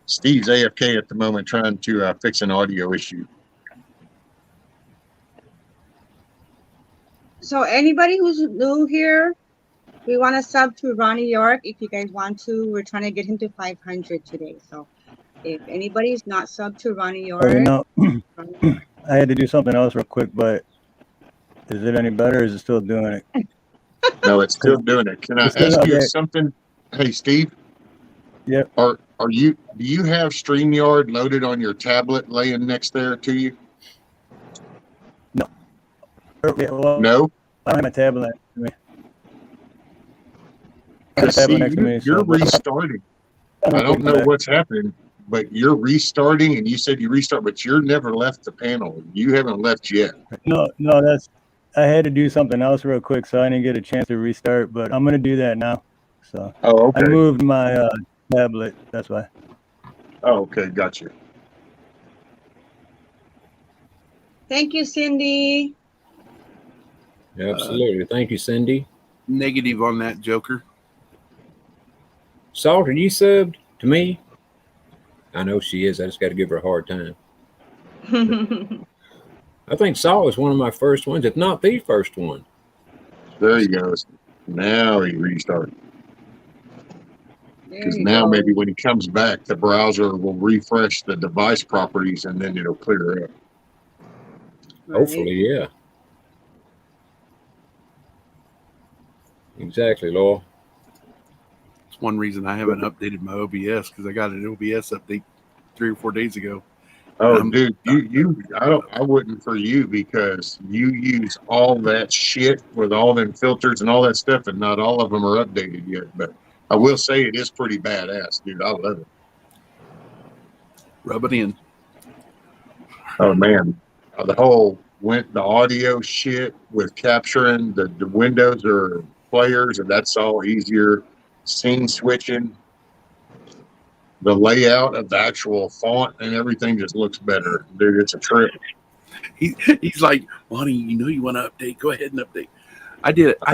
Steve's AFK at the moment trying to fix an audio issue. So anybody who's new here, we want to sub to Ronnie York. If you guys want to, we're trying to get him to 500 today. So if anybody's not sub to Ronnie York, You know, I had to do something else real quick, but is it any better or is it still doing it? No, it's still doing it. Can I ask you something? Hey, Steve? Yep. Do you have StreamYard loaded on your tablet laying next there to you? No. Well, No? I don't have my tablet next to me. See, you're restarting. I don't know what's happening, but you're restarting, and you said you restart, but you're never left the panel. You haven't left yet. No, I had to do something else real quick, so I didn't get a chance to restart, but I'm going to do that now. So okay. I moved my tablet, that's why. Oh, okay, gotcha. Thank you, Cindy. Absolutely. Thank you, Cindy. Negative on that, Joker. Salt, are you subbed to me? I know she is. I just got to give her a hard time. I think Salt was one of my first ones, if not the first one. There he goes. Now he restarted. Because now maybe when he comes back, the browser will refresh the device properties and then it'll clear up. Right. Hopefully, yeah. Exactly, Laura. It's one reason I haven't updated my OBS, because I got an OBS update 3 or 4 days ago. Oh, dude, I wouldn't for you, because you use all that shit with all them filters and all that stuff, and not all of them are updated yet. But I will say it is pretty badass, dude. I love it. Rub it in. Oh man, the audio shit with capturing the windows or players, and that's all easier. Scene switching, the layout of the actual font and everything just looks better, dude. It's a trip. He's like, Lonnie, you want to update? Go ahead and update. I did it. I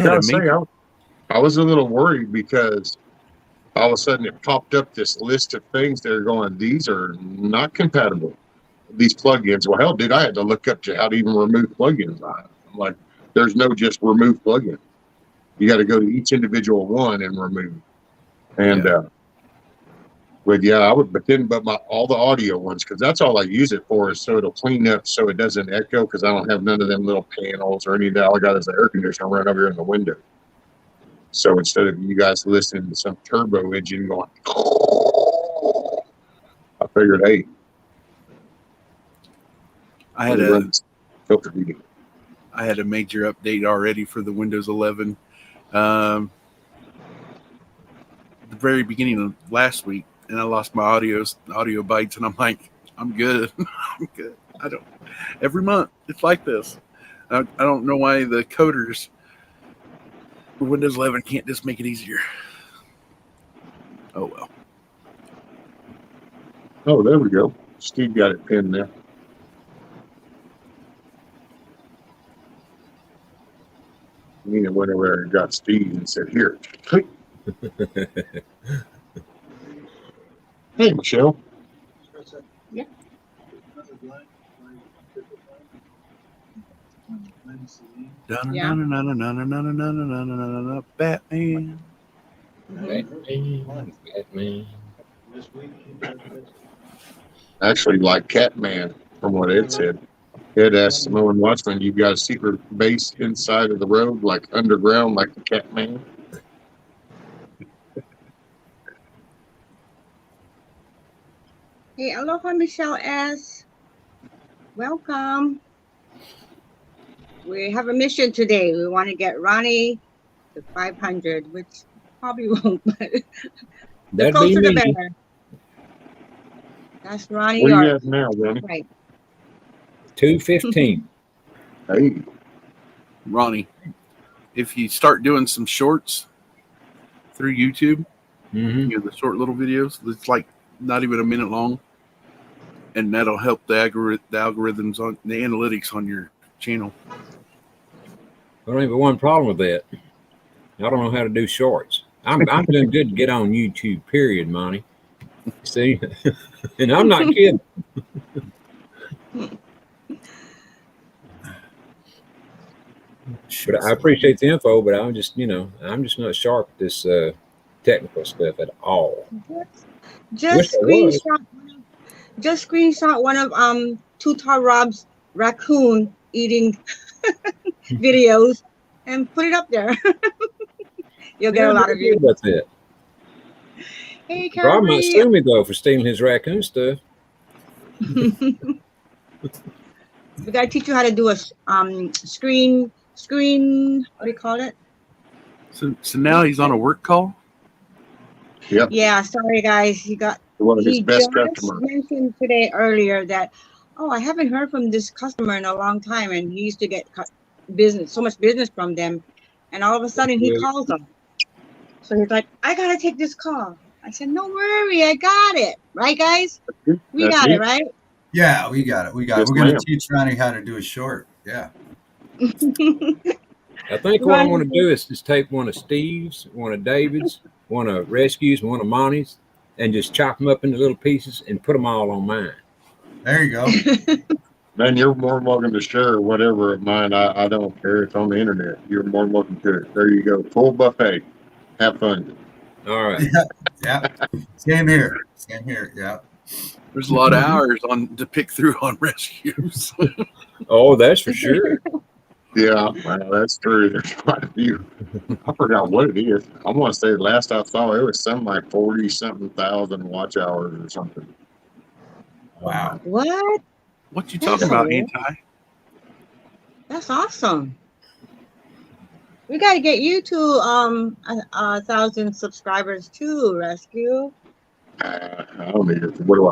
was a little worried because all of a sudden it popped up this list of things that are going, these are not compatible. These plugins. Well, hell, dude, I had to look up to how to even remove plugins. I'm like, there's no just remove plugin. You got to go to each individual one and remove. And but yeah, I would. But all the audio ones, because that's all I use it for, is so it'll clean up so it doesn't echo. Because I don't have none of them little panels or any of that. All I got is the air conditioner right over here in the window. So instead of you guys listening to some turbo engine going, I figured, hey, I had filter heating. I had a major update already for the Windows 11. The very beginning of last week, and I lost my audio bytes, and I'm like, I'm good. I'm good. Every month it's like this. I don't know why the coders for Windows 11 can't just make it easier. Oh well. Oh, there we go. Steve got it pinned there. Nina went over there and got Steve and said, "Here, click." Hey, Michelle. Yeah. Batman. Batman. Actually, like Catman, from what Ed said. Ed asked Samoan Watchman, "You got a secret base inside of the road, like underground, like the Catman?" Hey, aloha, Michelle S. Welcome. We have a mission today. We want to get Ronnie to 500, which probably won't, but the That'd be closer the me. better. That's Ronnie Where you York. at now, Ronnie? Right. 215. Hey, Ronnie, if you start doing some shorts through YouTube, Mm-hmm. you know, the short little videos, it's like not even a minute long, and that'll help the algorithms on the analytics on your channel. I don't have one problem with that. I don't know how to do shorts. I'm doing good to get on YouTube, period, Monty. See? And I'm not kidding. But I appreciate the info, but I'm just not sharp at this technical stuff at all. Just Wish I was. screenshot one of Tutar Rob's raccoon eating videos and put it up there. You'll get a lot of views. That's it. Hey, Rob might Carrie. sue me though for stealing his raccoon stuff. We gotta teach you how to do a screen. What do you call it? So now he's on a work call. yep, Yeah, sorry guys. He one of his best just customers. mentioned today earlier that, oh, I haven't heard from this customer in a long time, and he used to get so much business from them, and all of a sudden he calls them. So he's like, I gotta take this call. I said, no worry, I got it. Right, guys? We That's got it. it, right? Yeah, we got it. Yes, We're going ma'am. to teach Ronnie how to do a short. Yeah. I think what I want to do is just take one of Steve's, one of David's, one of Rescue's, one of Monty's, and just chop them up into little pieces and put them all on mine. There you go. Man, you're more than welcome to share whatever of mine. I don't care. It's on the internet. You're more than welcome to it. There you go. Full buffet. Have fun. All right. Yeah. Same here. Yeah. There's a lot of hours to pick through on rescues. Oh, that's for sure. Yeah, well, that's true. There's quite a few. I forgot what it is. I want to say the last I saw it was something like 40-something thousand watch hours or something. Wow. What? What you talking about, Anti? That's awesome. We got to get you to 1,000 subscribers too, Rescue. I don't need it. What do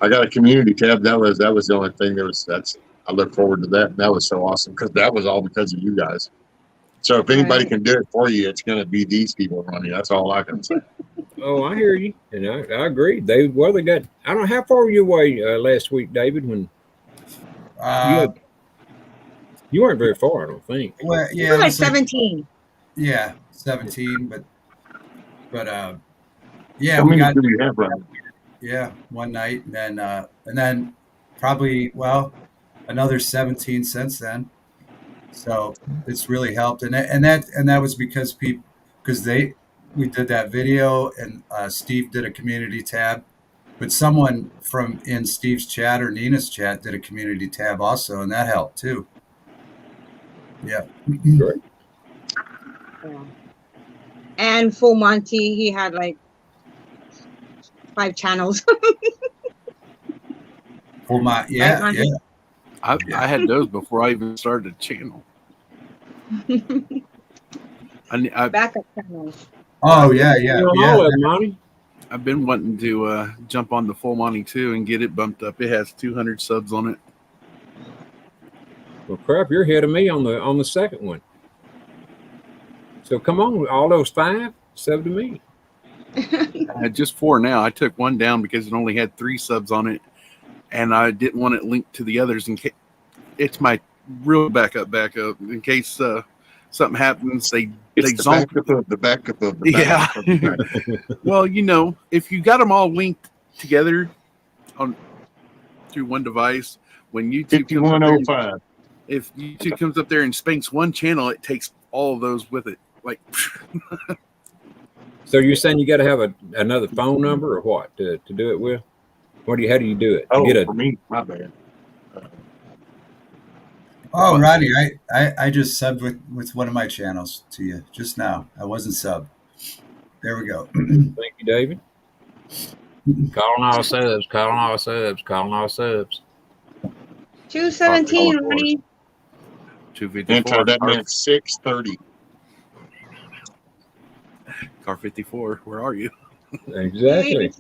I got a community tab. That was the only thing I look forward to that. That was so awesome because that was all because of you guys. So if anybody Right. can do it for you, it's going to be these people, Ronnie. That's all I can say. Oh, I hear you, and I agree. They got. I don't know how far were you away last week, David. When you weren't very far, I don't think. Well, You yeah, were it like was like- 17. yeah, 17, but yeah, How we many got do we have, Ronnie? one night, and then probably another 17 since then. So it's really helped, and that was because we did that video, and Steve did a community tab, but someone from in Steve's chat or Nina's chat did a community tab also, and that helped too. Yeah. Great. Yeah. And Full Monty, he had like 5 channels. For my Right, yeah. Monty? I had those before I even started a channel. Backup channels. Oh yeah. All of them, Monty. I've been wanting to jump on the Full Monty too and get it bumped up. It has 200 subs on it. Well, crap, you're ahead of me on the second one. So come on, all those 5, sub to me. I had just 4 now. I took one down because it only had 3 subs on it, and I didn't want it linked to the others in case it's my real backup in case something happens. They Backup of the backup of the backup of the backup. Well, if you got them all linked together through one device, when YouTube 5105. if YouTube comes up there and spanks one channel, it takes all of those with it. Like, So you're saying you got to have another phone number or what to do it with? How do you do it? Oh, for me, my bad. Oh, Ronnie, I just subbed with one of my channels to you just now. I wasn't subbed. There we go. Thank you, David. Calling all subs. 217, Ronnie. 254. Enter that meant 630. Car 54. Where are you? Exactly.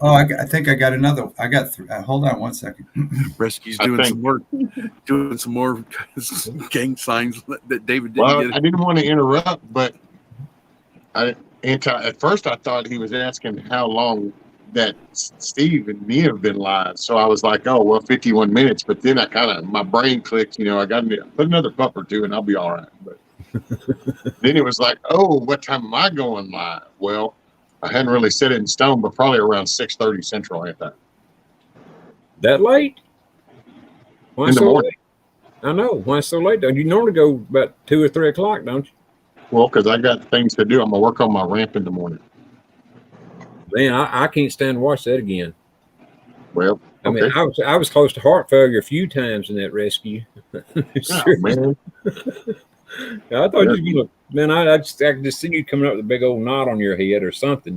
Oh, I think I got another. I got hold on one second. Rescue's doing some more gang signs that David didn't Well, get. I didn't want to interrupt, but at first I thought he was asking how long that Steve and me have been live. So I was like, oh, well, 51 minutes. But then my brain clicked, I got to put another pup or 2 and I'll be all right. But then it was like, oh, what time am I going live? Well, I hadn't really set it in stone, but probably around 6:30 Central, I thought. That late? Why In the so morning. late? I know. Why so late? Don't you normally go about 2 or 3 o'clock, don't you? Well, because I got things to do. I'm going to work on my ramp in the morning. Man, I can't stand to watch that again. Well, I mean, I was close to heart failure a few times in that rescue. Sure. Man. I thought you were gonna, man. I could just see you coming up with a big old knot on your head or something,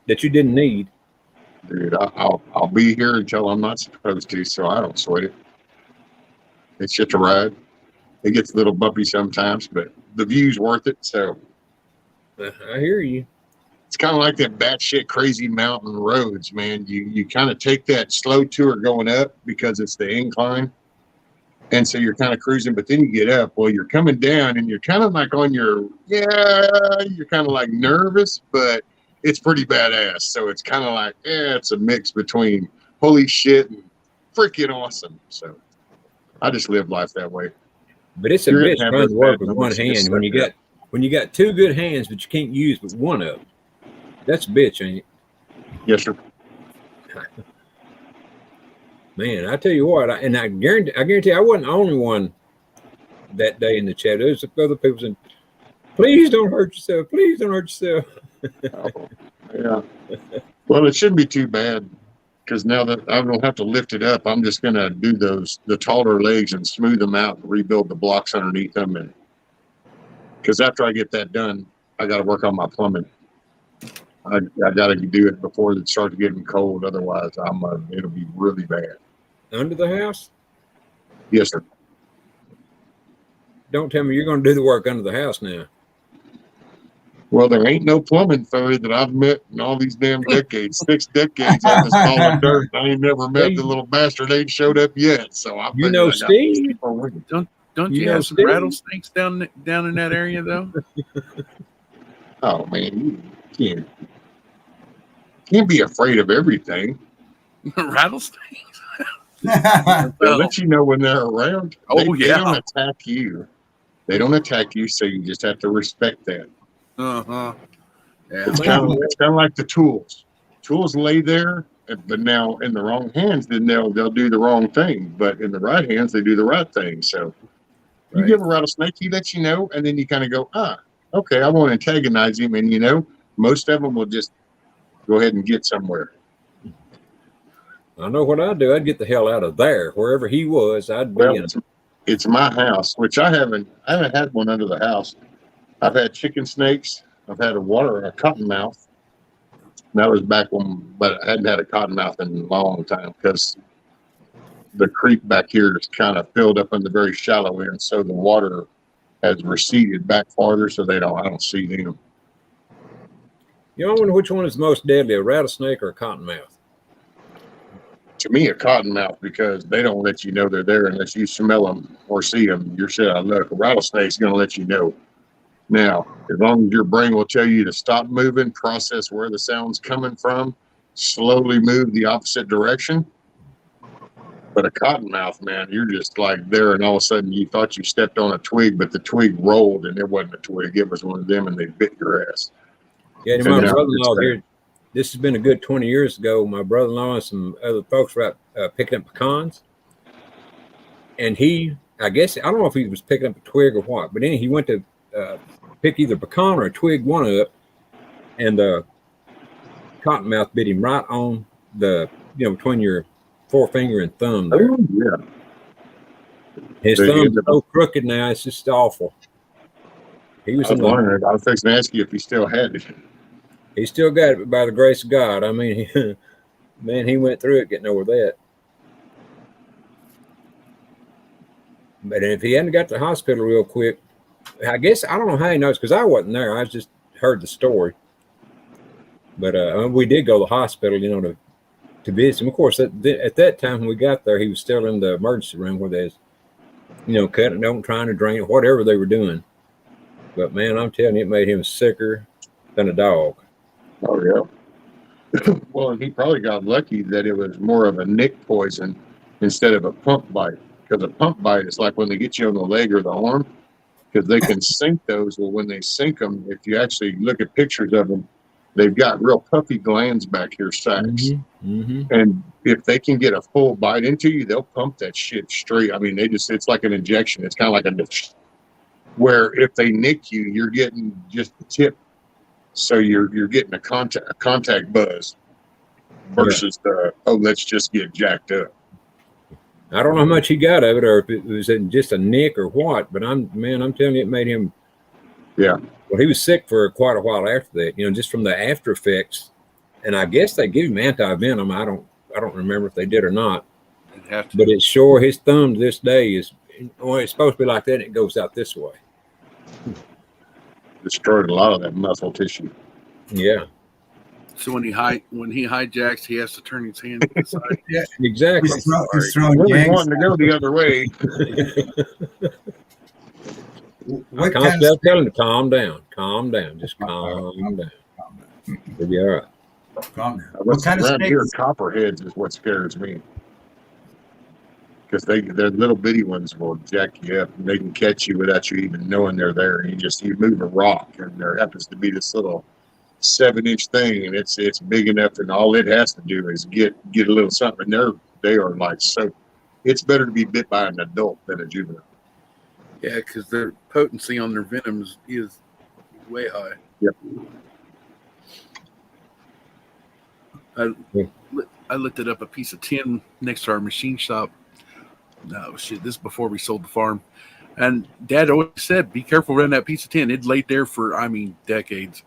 that you didn't need. Dude, I'll be here until I'm not supposed to, so I don't sweat it. It's just a ride. It gets a little bumpy sometimes, but the view's worth it. So I hear you. it's kind of like that batshit crazy mountain roads, man. You kind of take that slow tour going up because it's the incline. And so you're kind of cruising, but then you get up. Well, you're coming down and you're kind of like you're kind of like nervous, but it's pretty badass. So it's kind of like, it's a mix between holy shit and freaking awesome. So I just live life that way. But it's a bitch trying to work with one hand when you got 2 good hands, but you can't use but one of them. That's a bitch, ain't it? Yes, sir. Man, I tell you what, I guarantee I wasn't the only one that day in the chat. There's other people saying, please don't hurt yourself. Please don't hurt yourself. Oh, yeah. Well, it shouldn't be too bad because now that I don't have to lift it up, I'm just going to do the taller legs and smooth them out and rebuild the blocks underneath them. And because after I get that done, I got to work on my plumbing. I got to do it before it starts getting cold. Otherwise, it'll be really bad. Under the house? Yes, sir. Don't tell me you're going to do the work under the house now. Well, there ain't no plumbing fairy that I've met in all these damn decades. 6 decades on this ball of dirt. I ain't never met the little bastard. Ain't showed up yet. So I Steve. Don't you have some rattlesnakes down in that area though? Oh man, you can't be afraid of everything. Rattlesnakes. They'll let you know when they're around. They don't attack you. They don't attack you, so you just have to respect that. Yeah. It's kind of like the tools. Tools lay there but now in the wrong hands, then they'll do the wrong thing. But in the right hands, they do the right thing. So you Right. give a rattlesnake, he lets you know, and then you kind of go, okay, I won't antagonize him. And most of them will just go ahead and get somewhere. I know what I'd do. I'd get the hell out of there, wherever he was. I'd be Well, in. it's my house, which I haven't had one under the house. I've had chicken snakes. I've had a cottonmouth. That was back when, but I hadn't had a cottonmouth in a long time because the creek back here is kind of filled up in the very shallow end, so the water has receded back farther, so I don't see them. You know, I wonder which one is most deadly, a rattlesnake or a cottonmouth? To me, a cottonmouth, because they don't let you know they're there unless you smell them or see them. You're shit out of luck. A rattlesnake's going to let you know. Now, as long as your brain will tell you to stop moving, process where the sound's coming from, slowly move the opposite direction. But a cottonmouth, man, you're just like there, and all of a sudden you thought you stepped on a twig, but the twig rolled, and it wasn't a twig. It was one of them, and they bit your ass. Yeah, and my brother-in-law here, this has been a good 20 years ago. My brother-in-law and some other folks were out picking up pecans. And I guess, I don't know if he was picking up a twig or what, but then he went to pick either pecan or a twig one up, and the cottonmouth bit him right on the, between your forefinger and thumb there. Oh, yeah. His thumb's so crooked now, it's just awful. He was I was fixing to ask you if he still had it. He still got it, but by the grace of God. I mean, man, he went through it getting over that. But if he hadn't got to the hospital real quick, I guess, I don't know how he knows, because I wasn't there. I just heard the story. But we did go to the hospital, to visit him. Of course, at that time when we got there, he was still in the emergency room where they was, cutting it open, trying to drain it, whatever they were doing. But, man, I'm telling you, it made him sicker than a dog. Oh, yeah. Well, and he probably got lucky that it was more of a nick poison instead of a pump bite. Because a pump bite is like when they get you on the leg or the arm, because they can sink those. Well, when they sink them, if you actually look at pictures of them, they've got real puffy glands back here, sacks. Mm-hmm. Mm-hmm. And if they can get a full bite into you, they'll pump that shit straight. I mean, it's like an injection. It's kind of like where if they nick you, you're getting just the tip. So you're getting a contact buzz versus let's just get jacked up. I don't know how much he got of it, or if it was just a nick or what, but I'm telling you, it made him. Yeah. Well, he was sick for quite a while after that, just from the after effects. And I guess they give him anti-venom. I don't remember if they did or not. Have to. But it's sure his thumb to this day is, it's supposed to be like that, and it goes out this way. Destroyed a lot of that muscle tissue. Yeah. So when he hijacks, he has to turn his hand to the side. Yeah, Exactly. he's throwing Really gangs. wanting to go the other way. What I kind can't of tell him to calm down, just calm down. It'll be all right. calm down. What kind of Around here, snakes? copperheads is what scares me. Because they're little bitty ones will jack you up, and they can catch you without you even knowing they're there. And you move a rock, and there happens to be this little 7-inch thing, and it's big enough, and all it has to do is get a little something. And they are like, so it's better to be bit by an adult than a juvenile. Yeah, because their potency on their venoms is way high. Yep. I lifted up a piece of tin next to our machine shop. No shit, this is before we sold the farm. And Dad always said, be careful around that piece of tin. It laid there for, decades.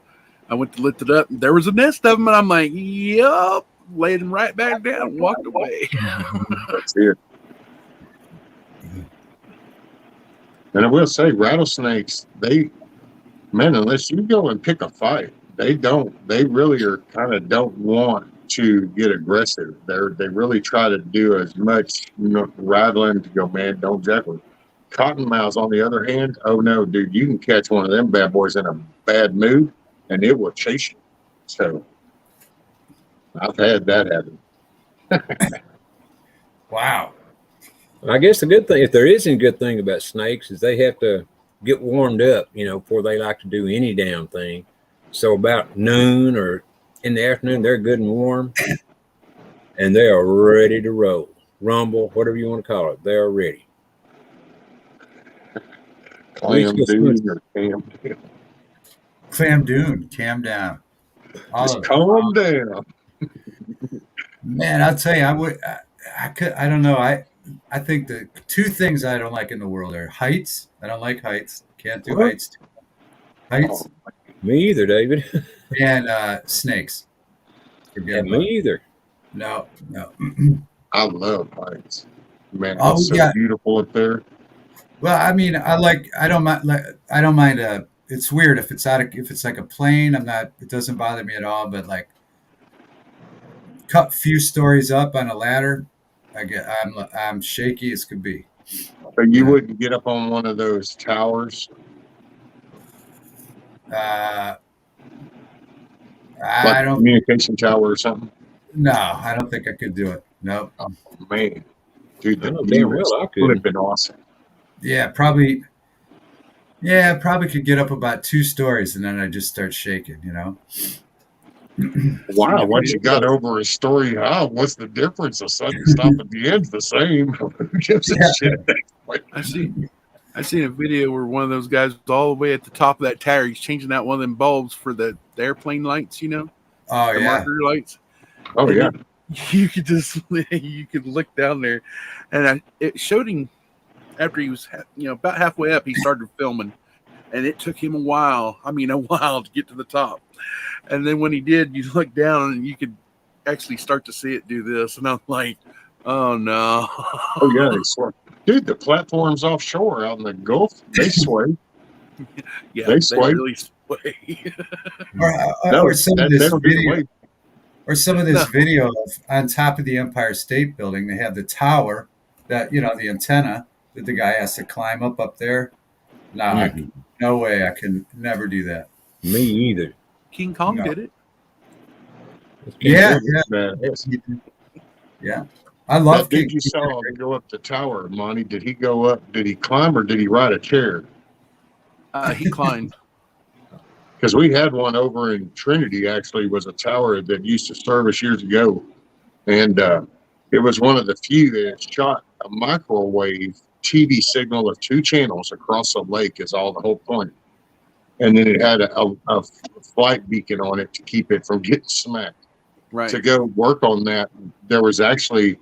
I went to lift it up, and there was a nest of them, and I'm like, yup, laid them right back down and walked away. That's it. And I will say, rattlesnakes, unless you go and pick a fight, they really are kind of don't want to get aggressive. They really try to do as much rattling to go, man, don't jack with. Cottonmouths, on the other hand, oh no, dude, you can catch one of them bad boys in a bad mood, and it will chase you. So I've had that happen. Wow. I guess the good thing, if there is any good thing about snakes, is they have to get warmed up, before they like to do any damn thing. So about noon or in the afternoon, they're good and warm. and they are ready to roll. Rumble, whatever you want to call it, they are ready. Clam dude or cam. Clam Dune, cam down. All Just of it. calm down. Man, I'll tell you, I could, I don't know. I think the two things I don't like in the world are heights. I don't like heights. Can't do What? heights. Heights Me either, David. and snakes. Forget And about me it. either. No, no. I love heights. Man, Oh, it's so yeah. beautiful up there. Well, I mean, I don't mind. I don't mind. It's weird if it's if it's like a plane. It doesn't bother me at all. But like, cut few stories up on a ladder, I'm shaky as could be. But you Yeah. wouldn't get up on one of those towers, I like a don't. communication tower or something. No, I don't think I could do it. No. Man, dude, I the know view damn is well I couldn't. flipping awesome. Yeah, probably. Yeah, probably could get up about 2 stories and then I just start shaking. Wow, once you got over a story high, what's the difference? The sudden stop at the end's the same. Who gives a Yeah. shit? I seen a video where one of those guys was all the way at the top of that tower. He's changing out one of them bulbs for the airplane lights, Oh the yeah. marker lights. Oh And yeah, you could just you could look down there, and it showed him after he was about halfway up. He started filming, and it took him a while. I mean, a while to get to the top. And then when he did, you look down and you could actually start to see it do this. And I'm like, oh no. oh yeah. They sway. Dude, the platforms offshore out in the Gulf, they sway. Yeah, They sway. really sway. Or some of they this don't do the video. way. Or some of this No. video of on top of the Empire State Building, they have the tower that the antenna that the guy has to climb up there. No, no way, I can never do that. Me either. King Kong No. did it. Yeah, Yeah. I love That dude King. you saw go up the tower, Monty, did he go up? Did he climb or did he ride a chair? He climbed. Because we had one over in Trinity, actually, was a tower that used to service years ago. And it was one of the few that shot a microwave TV signal of 2 channels across a lake is all the whole point. And then it had a flight beacon on it to keep it from getting smacked. Right. To go work on that, there was actually,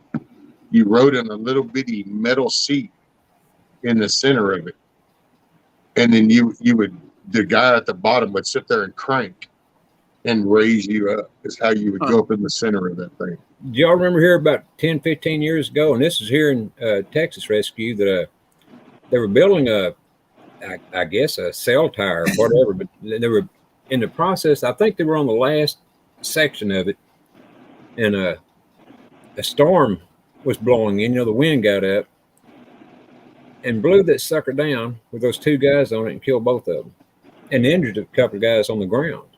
you rode in a little bitty metal seat in the center of it. And then the guy at the bottom would sit there and crank and raise you up is how you would go up in the center of that thing. Do y'all remember here about 10, 15 years ago, and this is here in Texas Rescue, that they were building I guess a cell tower or whatever, but they were in the process. I think they were on the last section of it, and a storm was blowing in. The wind got up and blew that sucker down with those 2 guys on it and killed both of them, and injured a couple of guys on the ground.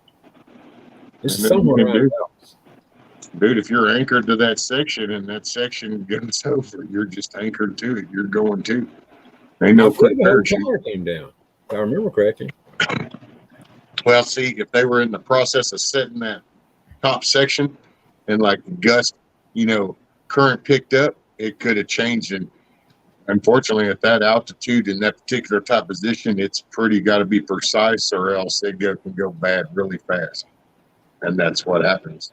This is somewhere around the house. Dude, if you're anchored to that section and that section goes over, you're just anchored to it. You're going to. Ain't no quick the whole parachute. tower came down, if I remember correctly. Well, see, if they were in the process of setting that top section and like gust, current picked up, it could have changed. And unfortunately, at that altitude in that particular type position, it's pretty got to be precise, or else it can go bad really fast. And that's what happens.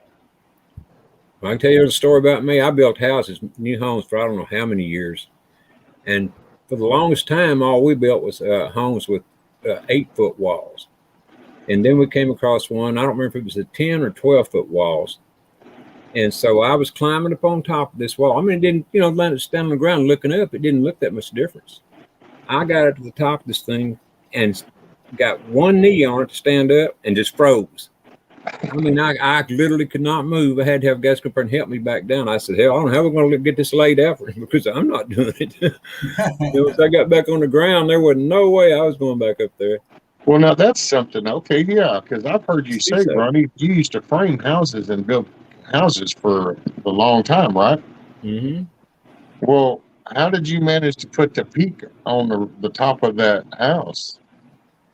I can tell you a story about me. I built houses, new homes, for I don't know how many years. And for the longest time, all we built was homes with 8-foot walls. And then we came across one, I don't remember if it was a 10 or 12-foot walls. And so I was climbing up on top of this wall. I mean, it didn't, land it stand on the ground looking up. It didn't look that much difference. I got up to the top of this thing and got one knee on it to stand up and just froze. I mean, I literally could not move. I had to have guys come up and help me back down. I said, hell, I don't know how we're going to get this laid out for him, because I'm not doing it. Once I got back on the ground, there wasn't no way I was going back up there. Well, now that's something. Okay, yeah, because I've heard you say, Ronnie, you used to frame houses and build houses for a long time, right? Mm-hmm. Well, how did you manage to put the peak on the top of that house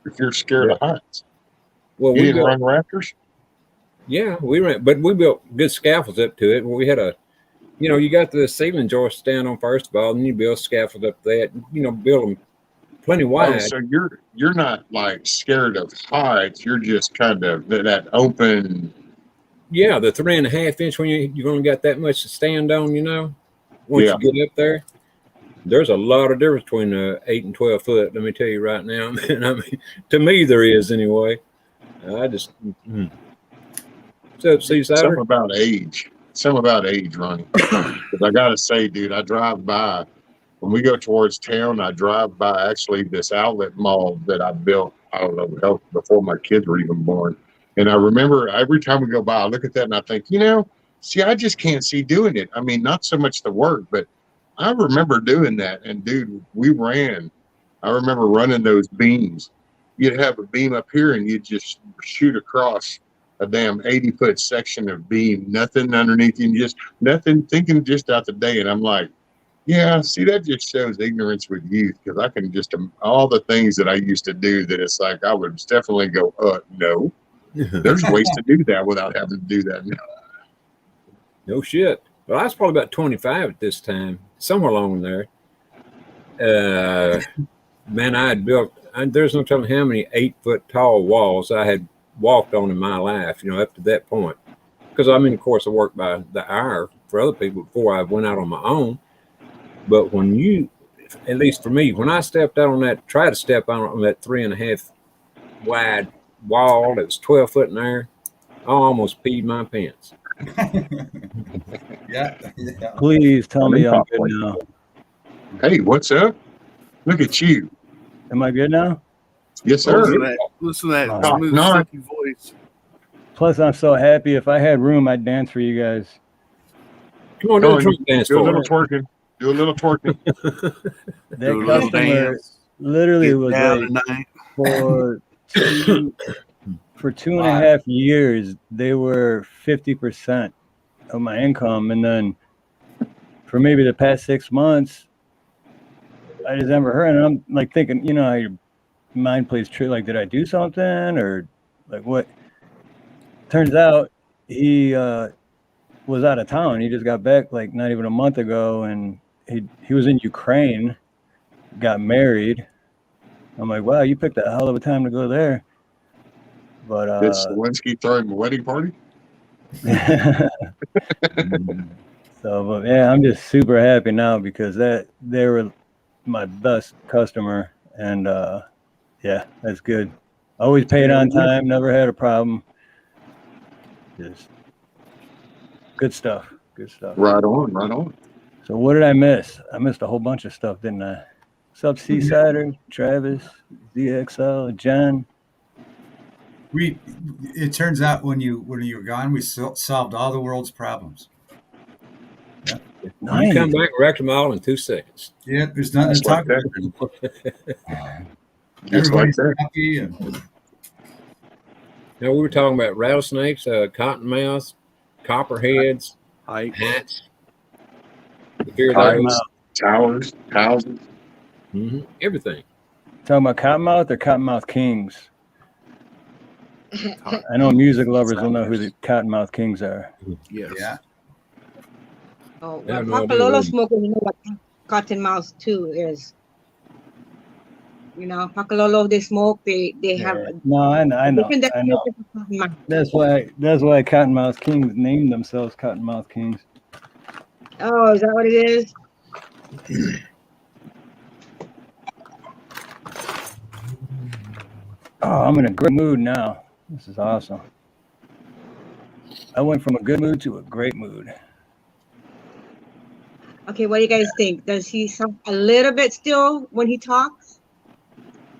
if you're scared of heights? Well, you didn't run rafters? Yeah, we ran, but we built good scaffolds up to it. We had You got the ceiling joist stand on first of all, and you build scaffold up that. Build them plenty Oh, wide. so you're not like scared of heights. You're just kind of that open. Yeah, the 3.5 inch when you've only got that much to stand on. Once Yeah. you get up there, there's a lot of difference between 8 and 12 foot. Let me tell you right now. To me, there is anyway. I just. What's up, Seasider? Something about age, Ronnie. Because I gotta say, dude, I drive by when we go towards town. I drive by actually this outlet mall that I built. I don't know, hell, before my kids were even born. And I remember every time we go by, I look at that and I think, see, I just can't see doing it. I mean, not so much the work, but I remember doing that. And dude, I remember running those beams. You'd have a beam up here and you'd just shoot across a damn 80-foot section of beam, nothing underneath you, and just nothing, thinking just out the day. And I'm like, yeah, see, that just shows ignorance with youth, because I can just, all the things that I used to do that it's like, I would definitely go, no, there's ways to do that without having to do that. No shit. Well, I was probably about 25 at this time, somewhere along there. Man, I had built, there's no telling how many 8-foot tall walls I had walked on in my life, up to that point. Because of course, I worked by the hour for other people before I went out on my own. But when at least for me, when I stepped out on that, tried to step out on that 3.5 wide wall that was 12 foot in there, I almost peed my pants. Yeah. Please tell me I'm good now. Hey, what's up? Look at you. Am I good now? Yes, sir. Listen to that Oh, smooth, no. silky voice. Plus, I'm so happy. If I had room, I'd dance for you guys. Come on, do a drunk dance Do a for little us. twerking. Do a little twerking. That Do a little customer dance. literally Get was down like, tonight. for 2.5 years, they were 50% of my income. And then for maybe the past 6 months, I just never heard. And I'm like thinking, how your mind plays trick. Like, did I do something or like what? Turns out he was out of town. He just got back like not even a month ago, and he was in Ukraine, got married. I'm like, wow, you picked a hell of a time to go there. But Did Zelensky throw him a wedding party? but yeah, I'm just super happy now because they were my best customer, and yeah, that's good. Always paid on time, never had a problem. Just good stuff. Good stuff. Right on, right on. So what did I miss? I missed a whole bunch of stuff, didn't I? What's up, Seasider, Travis, ZXL, Jen? It turns out when you were gone, we solved all the world's problems. Yeah. You Nice. come back and wrecked them all in 2 seconds. Yeah, there's nothing to Just like talk about. Just like Everybody's that. happy. And Now, we were talking about rattlesnakes, cottonmouths, copperheads, Height. hats. The fear of Heights, those. towers, houses. Everything. Talking about cottonmouth or cottonmouth kings? I know music lovers will know who the cottonmouth kings are. Yes. yeah, Oh, I have no well, idea Papalolo what- smoker, you know what cottonmouth too is. Pakalolo, they smoke. They have a No, I know. different I know. definition of cottonmouth. That's why cottonmouth kings named themselves cottonmouth kings. Oh, is that what it is? Oh, I'm in a great mood now. This is awesome. I went from a good mood to a great mood. Okay, what do you guys think? Does he sound a little bit still when he talks?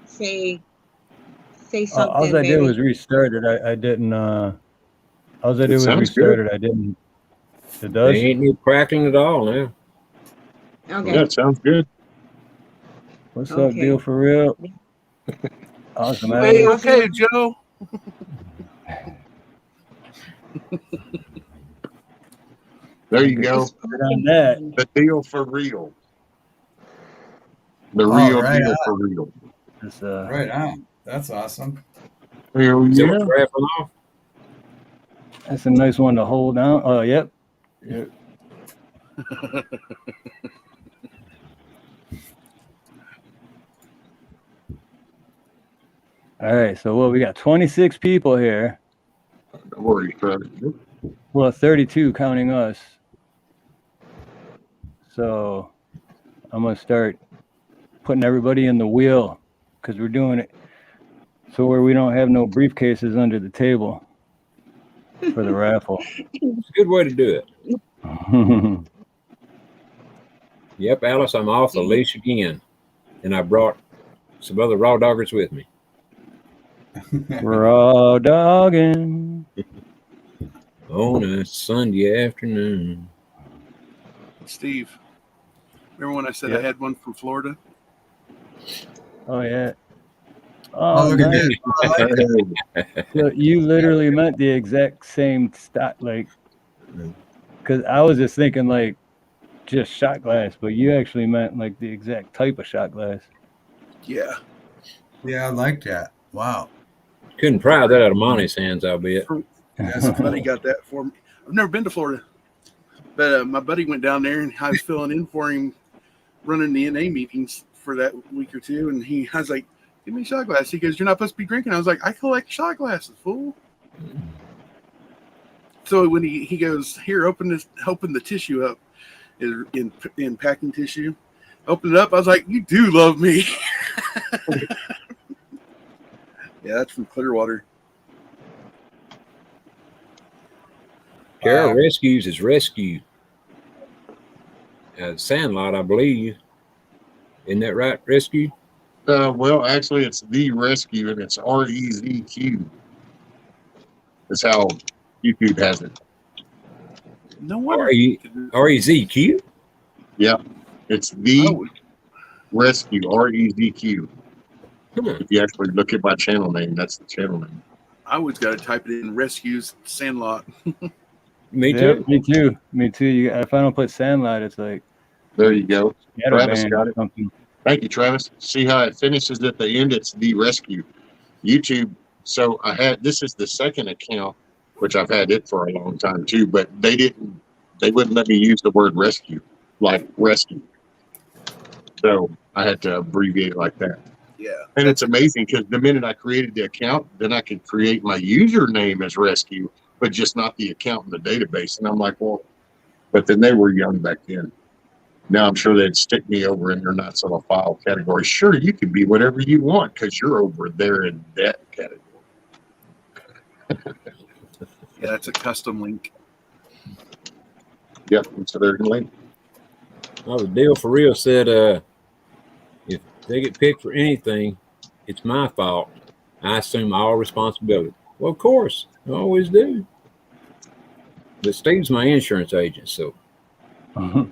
Say something. All I did maybe. was restart it. I didn't. All I did was sounds restart good. it. I didn't. It There does. ain't no crackling at all now. Okay. Yeah, it sounds good. What's up, Okay. deal for real? Awesome. Hey, Alex. okay, Joe. There you go. On that. The deal for real. The Oh, real right deal on. for real. It's, right on. That's awesome. Hell Is that yeah. what's rattling off? that's a nice one to hold down. Oh, yep. All right, so what we got 26 people here. Don't worry, Travis. Well, 32 counting us. So I'm gonna start putting everybody in the wheel because we're doing it so where we don't have no briefcases under the table for the raffle. It's a good way to do it. Yep, Alice, I'm off the leash again. And I brought some other raw doggers with me. Raw dogging. On a Sunday afternoon. Steve, remember when I said I Yep. had one from Florida? Oh yeah. Oh, look at nice. this. I like it. So you literally meant the exact same style, like, because I was just thinking like just shot glass, but you actually meant like the exact type of shot glass. Yeah. Yeah, I like that. Wow. Couldn't pry that out of Monty's hands, albeit. Yeah, somebody got that for me. I've never been to Florida, but my buddy went down there and I was filling in for him, running the NA meetings for that week or two. And I was like, "Give me a shot glass." He goes, "You're not supposed to be drinking." I was like, "I collect shot glasses, fool." So when he goes, "Here, open the tissue up," in packing tissue. Open it up. I was like, "You do love me." Yeah, that's from Clearwater. Carol Rescues is rescue. Sandlot, I believe. Isn't that right, rescue? Well, actually, it's the rescue, and it's REZQ. That's how YouTube has it. No wonder. REZQ? Yeah, it's the rescue, REZQ. If you actually look at my channel name, that's the channel name. I always got to type it in rescues Sandlot. Me Yeah, too. me too. Me too. If I don't put Sandlot, it's like There you go. Travis band got or it. something. Thank you, Travis. See how it finishes at the end? It's the rescue. YouTube. So this is the second account, which I've had it for a long time too, but they wouldn't let me use the word rescue, like rescue. So I had to abbreviate it like that. Yeah. And it's amazing because the minute I created the account, then I could create my username as rescue, but just not the account in the database. And I'm like, well, but then they were young back then. Now I'm sure they'd stick me over in their not so file category. Sure, you can be whatever you want because you're over there in that category. Yeah, that's a custom link. Yep, so there's a link. Well, the deal for real said, if they get picked for anything, it's my fault. I assume all responsibility. Well, of course, I always do. But Steve's my insurance agent, so. Nah,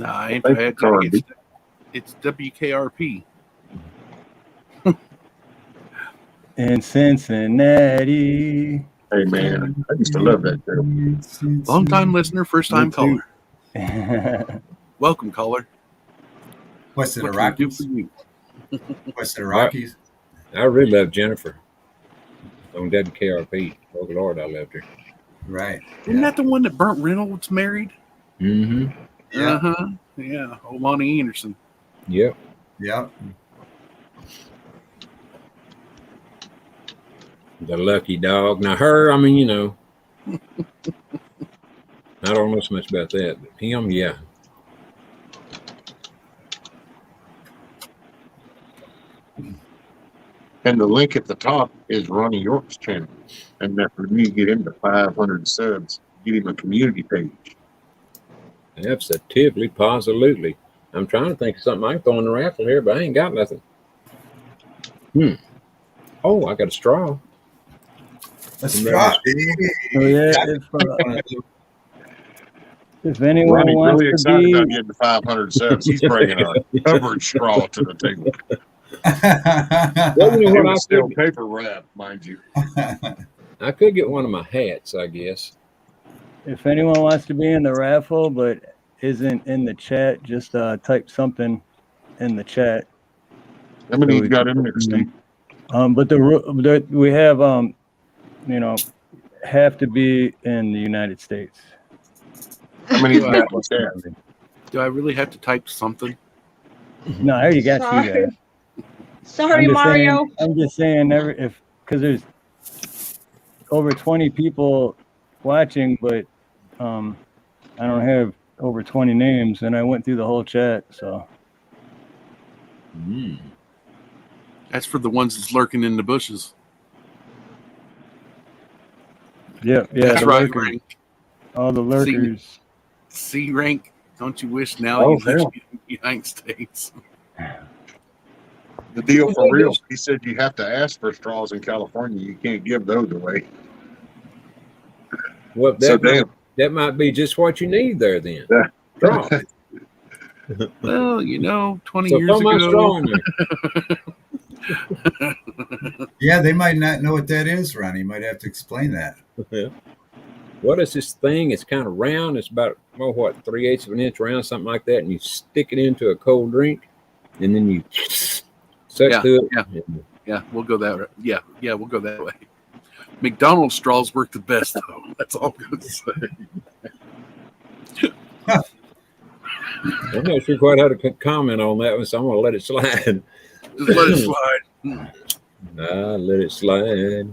I ain't Thank you, had Carl. it's WKRP. In Cincinnati. Hey, man, I used to love that show. Long time listener, first time Me too. caller. Welcome, caller. West of the What can I do Rockies. for you? West of the Rockies. I really love Jennifer on WKRP. Oh, Lord, I loved her. Right. Isn't that the one that Burt Reynolds married? Mm-hmm. Yeah. Uh-huh. Yeah. Old Lonnie Anderson. Yep. Yep. The lucky dog. Now, her, I mean, you know, I don't know so much about that, but him, yeah. And the link at the top is Ronnie York's channel. And that for me, get him to 500 subs, get him a community page. Absolutely, positively. I'm trying to think of something I can throw in the raffle here, but I ain't got nothing. Oh, I got a straw. Let's try. So yeah, if anyone Ronnie's wants really to excited be, about getting to 500 subs. He's bringing a covered straw to the table. Well, you know It what? was still paper wrap, mind you. I could get one of my hats, I guess. if anyone wants to be in the raffle but isn't in the chat, just type something in the chat. How many So you we got can in there, put them Steve? But we have you know, have to be in the United States. How many you got? What's that? Do I really have to type something? No, I already got you Sorry. there. Sorry, Mario. I'm just saying, because there's over 20 people watching, but I don't have over 20 names, and I went through the whole chat, so. That's for the ones that's lurking in the bushes. Yeah, That's the right, lurkers, Rank. all the lurkers. C rank. Don't you wish now Oh, you lived in the United States? The deal for real. He said you have to ask for straws in California. You can't give those away. Well, So damn. that might be just what you need there then. Yeah. Straw. Well, 20 So years throw my ago. straw in there. Yeah, they might not know what that is, Ronnie. You might have to explain that. What is this thing? It's kind of round. It's about 3/8 of an inch round, something like that. And you stick it into a cold drink, and then you suck through it. Yeah, we'll go that way. Yeah, we'll go that way. McDonald's straws work the best, though. That's all I'm going to say. I'm not sure quite how to comment on that one, so I'm going to let it slide. Just let it slide. Let it slide.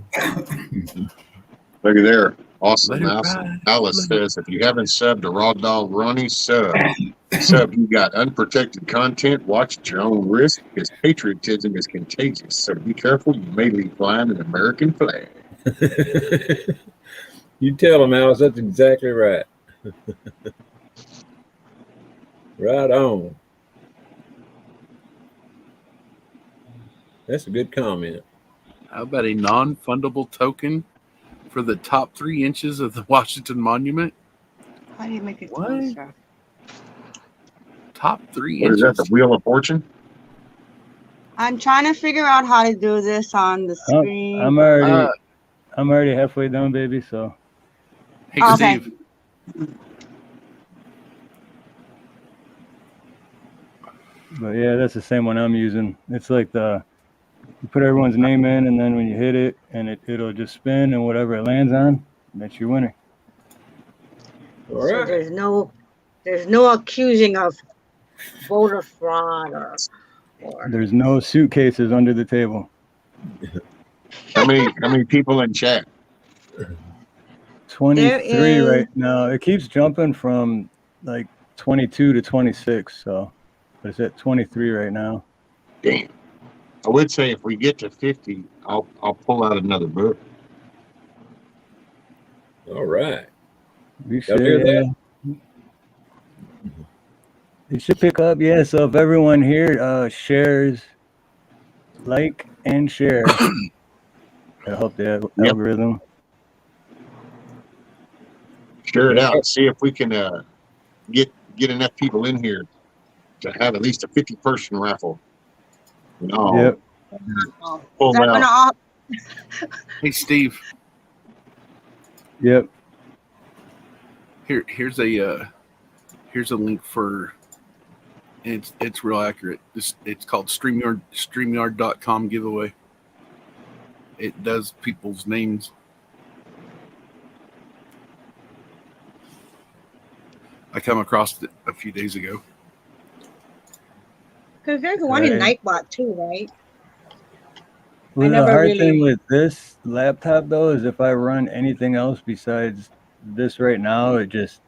Look at there. Awesome. Let it Awesome. ride. Alice says, if you haven't subbed to Raw Dog Ronnie, sub. You got unprotected content. Watch at your own risk. His patriotism is contagious. So be careful. You may leave flying an American flag. You tell him, Alice. That's exactly right. Right on. That's a good comment. How about a non-fundable token for the top 3 inches of the Washington Monument? How do you make it What? closer? Top 3 What is inches. that? The Wheel of Fortune? I'm trying to figure out how to do this on the screen. I'm already halfway done, baby. So. Hey, Okay. Steve. But yeah, that's the same one I'm using. It's like you put everyone's name in, and then when you hit it, and it'll just spin, and whatever it lands on, that's your winner. All So right. there's no accusing of voter fraud or There's no suitcases under the table. How many people in chat? 23 right now. It keeps jumping from like 22 to 26, so but it's at 23 right now. Damn. I would say if we get to 50, I'll pull out another book. All right. We Y'all hear that? It should pick up, yeah. So if everyone here shares, like, and share, it'll help the algorithm. Share it out. See if we can get enough people in here to have at least a 50-person raffle. No. Yep. Pull out. Hey, Steve. Yep. Here's a link for. It's real accurate. It's called StreamYard.com giveaway. It does people's names. I come across it a few days ago. Because there's one in Nightbot too, right? Well, the hard thing with this laptop though is if I run anything else besides this right now, it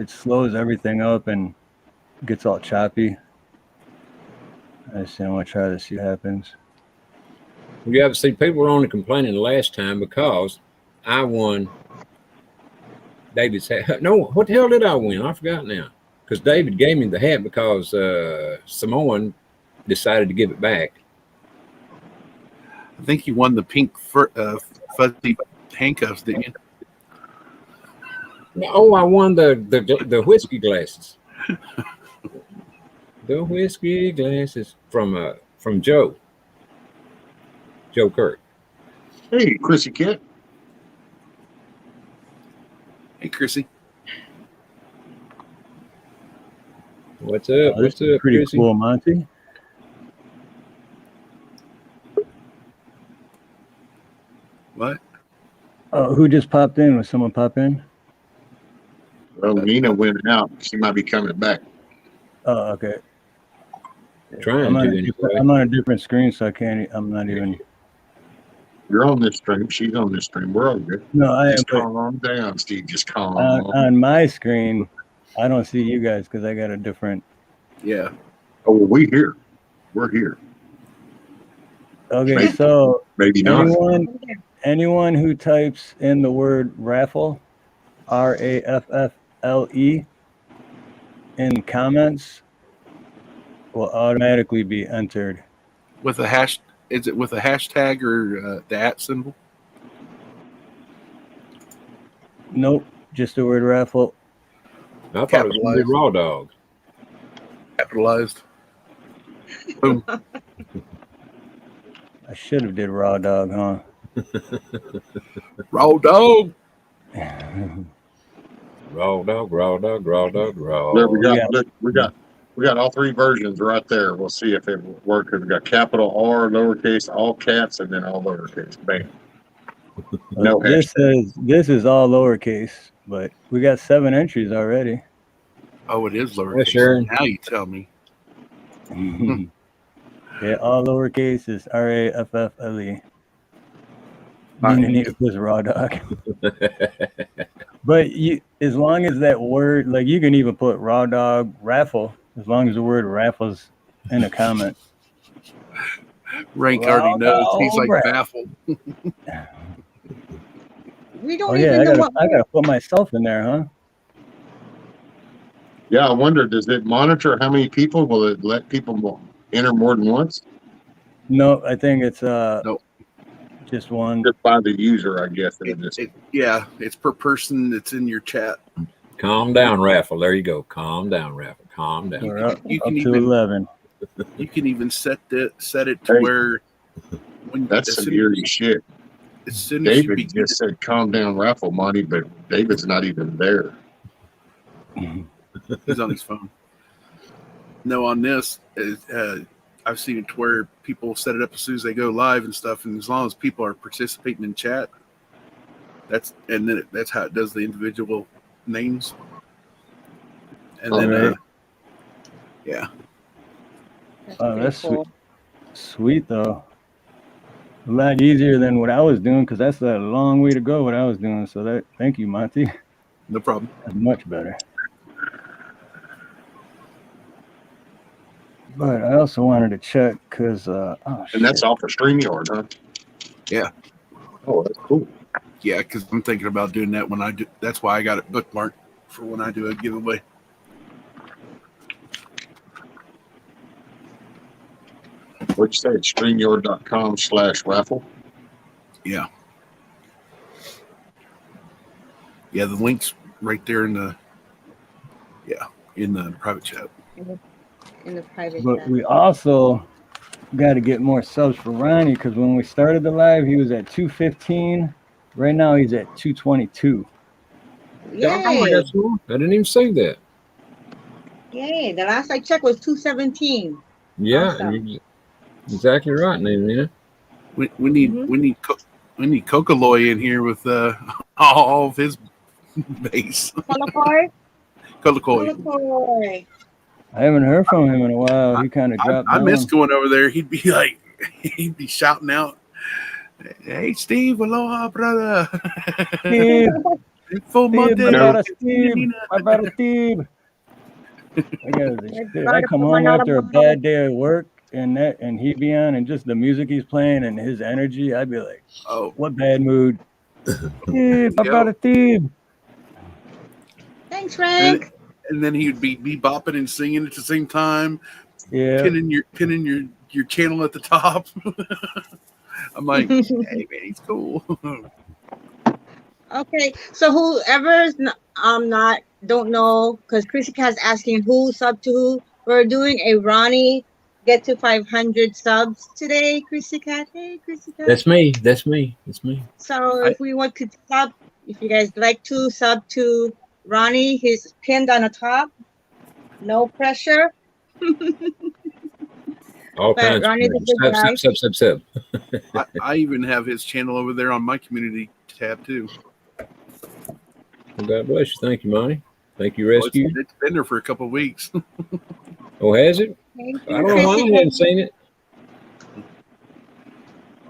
slows everything up and gets all choppy. I just want to try to see what happens. You have to see people were only complaining last time because I won David's hat. No, what the hell did I win? I forgot now. Because David gave me the hat because Samoan decided to give it back. I think you won the pink fuzzy handcuffs, didn't you? No, I won the whiskey glasses. The whiskey glasses from Joe Kirk. Hey, Chrissy Kit. Hey, Chrissy. What's up? What's up, pretty Chrissy? cool, Monty. What? Who just popped in? Was someone pop in? Well, Nina went out. She might be coming back. Oh, okay. Trying I'm to on, anyway. I'm on a different screen, so I can't. I'm not even. You're on this stream. She's on this stream. We're all good. No, I am. Just But calm down, Steve. Just calm. on my screen, I don't see you guys because I got a different. Yeah. Oh, well, we here. We're here. Okay, Maybe- so Maybe not. anyone who types in the word raffle, RAFFLE, in comments will automatically be entered. With a hash, is it with a hashtag or the @ symbol? Nope, just the word raffle. I thought it was going to be Raw Dog. Capitalized. Boom. I should have did raw dog, huh? Raw dog. Raw Dog, Raw Dog, Raw Dog, Raw. Look, Yeah. we got all three versions right there. We'll see if it works. We got capital R, lowercase, all caps, and then all lowercase. Bam. No this is all lowercase, but we got 7 entries already. Oh, it is Yeah, lowercase. sure. Now you tell me. Yeah, all lowercase is RAFFLE. Right. You need to put raw dog. But you, as long as that word, like you can even put raw dog raffle, as long as the word raffles in a comment. Rank already knows. He's like Raw. baffled. We don't Oh even yeah, know what. I gotta put myself in there, huh? Yeah, I wonder, does it monitor how many people? Will it let people enter more than once? No, I think it's Nope. just one. Just by the user, I guess. It'll just Yeah, it's per person that's in your chat. Calm down, Raffle. There you go. Calm down, Raffle. Calm down. We're up You to can even 11. you can even set it to Hey. where when that's as some soon eerie shit. as soon as you David begin, just said, "Calm down, raffle money," but David's not even there. he's on his phone. No, on this, I've seen it to where people set it up as soon as they go live and stuff, and as long as people are participating in chat, that's how it does the individual names. And then, Alright. yeah, Oh, that's pretty cool. Sweet though. A lot easier than what I was doing because that's a long way to go what I was doing. So that thank you, Monty. no problem. That's much better. But I also wanted to check because And that's all for StreamYard, huh? Yeah. Oh, that's cool. Yeah, because I'm thinking about doing that when I do. That's why I got it bookmarked for when I do a giveaway. What'd you say? It's StreamYard.com/raffle. Yeah. Yeah, the link's right there in the private chat. In the private but chat. we also got to get more subs for Ronnie because when we started the live, he was at 215. Right now he's at 222. Doggone, I Yay! got some more. I didn't even say that. Yay! The last I checked was 217. Yeah, Awesome. you're exactly right, Nina. We need Mhm. we need Kokoloy in here with all of his base. Colorboy? Kokoloy. Colorboy. I haven't heard from him in a while. He kind of dropped I down. miss going over there. He'd be like, he'd be shouting out, "Hey Steve, aloha, brother! Steve, Full Steve, Monday, my No. brother Steve, my brother Steve. I come home after a bad day at work and he'd be on and just the music he's playing and his energy, I'd be like, Oh, what bad mood? Steve, my Yo. brother Steve. Thanks, Frank. and then he'd be bopping and singing at the same time, Yeah. pinning your channel at the top. I'm like, hey man, he's cool. Okay, so whoever's don't know, because Chrissy Cat's asking who sub to who. We're doing a Ronnie get to 500 subs today, Chrissy Cat. Hey, Chrissy Cat. That's me. That's me. That's me. So if we want to sub, if you guys like to sub to Ronnie, he's pinned on the top. No pressure. All But kinds Ronnie's a good guy. sub. I even have his channel over there on my community tab too. Well, God bless you. Thank you, Monty. Think you Well, rescued? it's been there for a couple of weeks. Oh, has it? Thank I you, don't know why I Chrissy. hadn't seen it.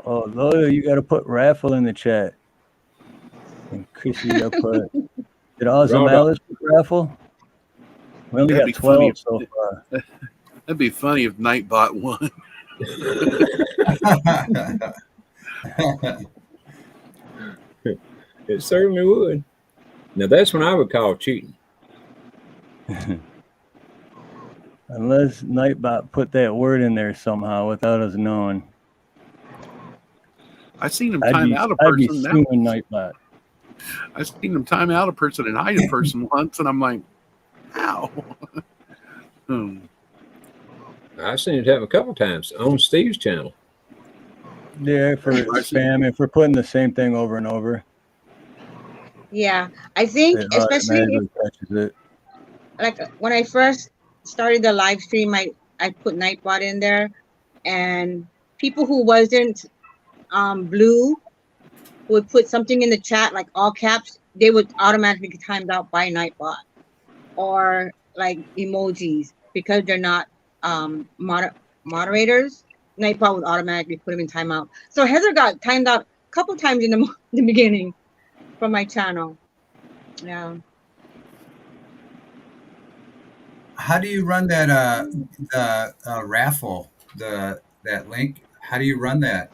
Oh, Lola, you got to put raffle in the chat. And Chrissy, you put. Did Awesome Raw Alice put raffle? We only That'd got be funny 12 so far. That'd be funny if Nightbot won. It certainly would. Now that's when I would call cheating. Unless Nightbot put that word in there somehow without us knowing. I seen him I'd time be out a person. suing Nightbot. I seen him time out a person and hide a person once, and I'm like, how? I've seen it happen a couple times on Steve's channel. Yeah, for spam and for putting the same thing over and over. Yeah, I think It especially automatically catches it. like when I first started the live stream, I put Nightbot in there, and people who wasn't blue would put something in the chat like all caps, they would automatically get timed out by Nightbot, or like emojis because they're not moderators. Nightbot would automatically put them in timeout. So Heather got timed out a couple times in the beginning from my channel. Yeah. How do you run that the raffle, that link? How do you run that?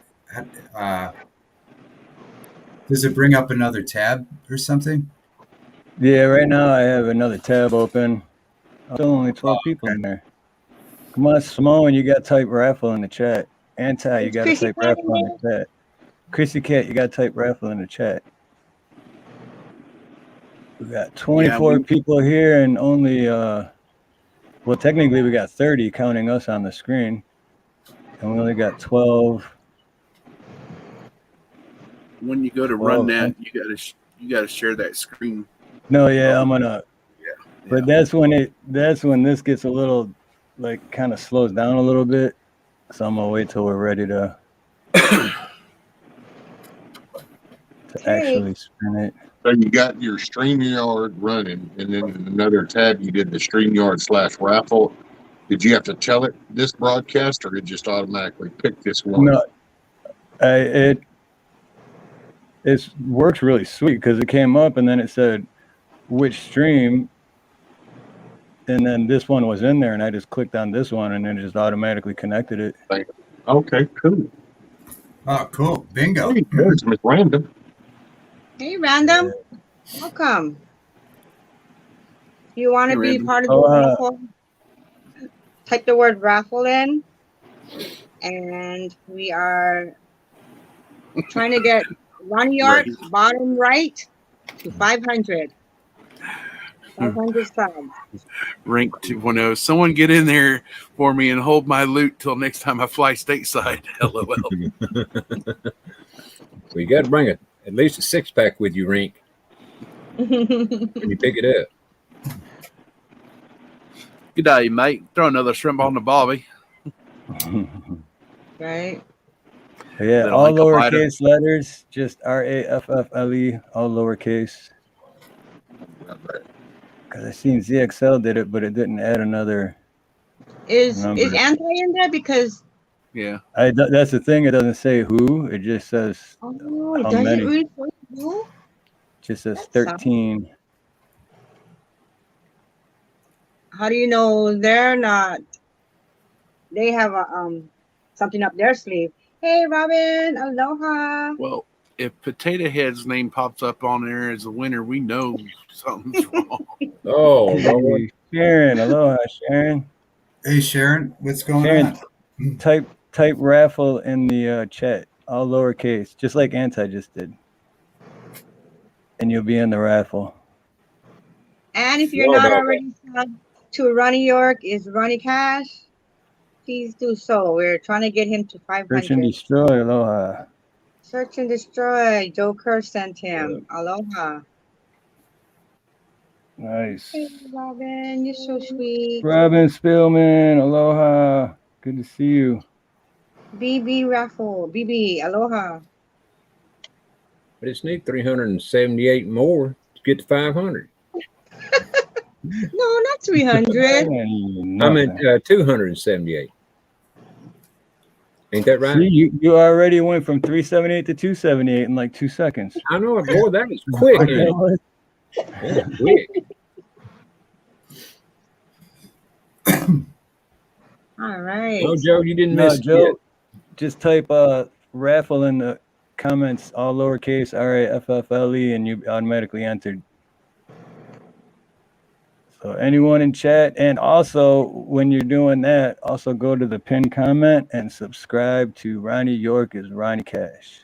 Does it bring up another tab or something? Yeah, right now I have another tab open. Still only 12 people in there. Come on, Simone, you got to type raffle in the chat. Anti, you got to type raffle in the chat. Chrissy Cat, you got to type raffle in the chat. We got 24 people here and only, well, technically we got 30 counting us on the screen. And we only got 12. When you go to run that, you gotta share that screen. No, yeah, I'm gonna. Yeah. But that's when this gets a little, like, kind of slows down a little bit. So I'm gonna wait till we're ready to actually spin it. So you got your StreamYard running, and then in another tab you did the StreamYard/raffle. Did you have to tell it this broadcast, or did it just automatically pick this one? No, it works really sweet because it came up and then it said which stream, and then this one was in there, and I just clicked on this one, and then it just automatically connected it. Okay, cool. Oh, cool. Bingo. Hey, there's Miss Random. Hey, Random. Welcome. You want to be part of the raffle? Type the word raffle in, and we are trying to get Ronnie York bottom right to 500. 500 subs. Rank 2.0. Someone get in there for me and hold my loot till next time I fly stateside. LOL. So you got to bring at least a 6-pack with you, Rink, when you pick it up. Good day, mate. Throw another shrimp on the bobby. Right. Yeah, all lowercase letters, just RAFFLE, all lowercase. Because I seen ZXL did it, but it didn't add another. Is Anti in there? Because that's the thing. It doesn't say who. It just says how many. It really say who? Just says 13. How do you know they're not? They have a something up their sleeve. Hey, Robin, aloha. Well, if Potato Head's name pops up on there as a winner, we know something's wrong. Oh, hey, Sharon, aloha, Sharon. Hey, Sharon, what's going on? Type raffle in the chat, all lowercase, just like Anti just did, and you'll be in the raffle. And if you're not already subbed to Ronnie York, is Ronnie Cash? Please do so. We're trying to get him to 500. Search and destroy, aloha. Search and destroy. Joe Kerr sent him. Aloha. Nice. Hey, Robin, you're so sweet. Robin Spillman, aloha. Good to see you. BB Raffle. BB, aloha. I just need 378 more to get to 500. No, not 300. I meant 278. Ain't that right? See, you already went from 378 to 278 in like 2 seconds. I know it, boy. That is quick. Like Ain't that it? was- That's quick. All right. No, Joe, you didn't No, miss it yet. Joe, just type raffle in the comments, all lowercase RAFFLE, and you automatically entered. So anyone in chat, and also when you're doing that, also go to the pinned comment and subscribe to Ronnie York is Ronnie Cash.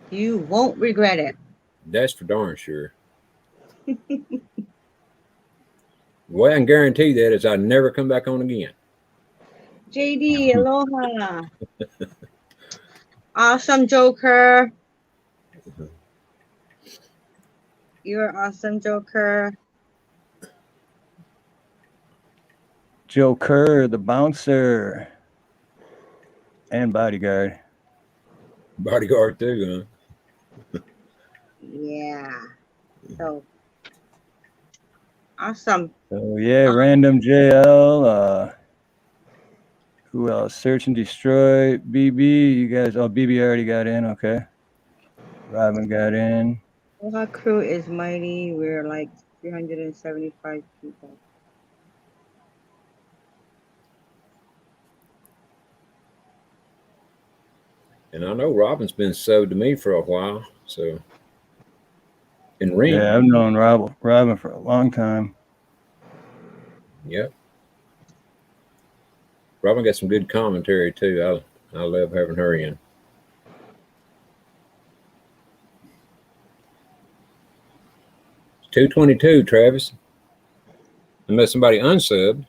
You won't regret it. That's for darn sure. What I can guarantee that is I never come back on again. JD, aloha. Awesome Joker. You're awesome Joker. Joe Kerr, the bouncer, and bodyguard. Bodyguard too, huh? Yeah. So awesome. So yeah, Random JL. Who else? Search and Destroy. BB, you guys. Oh, BB already got in. Okay. Robin got in. Our crew is mighty. We're like 375 people. And I know Robin's been subbed to me for a while, so. And Ring. Yeah, I've known Robin for a long time. Yep. Robin got some good commentary too. I love having her in. It's 222, Travis. Unless somebody unsubbed.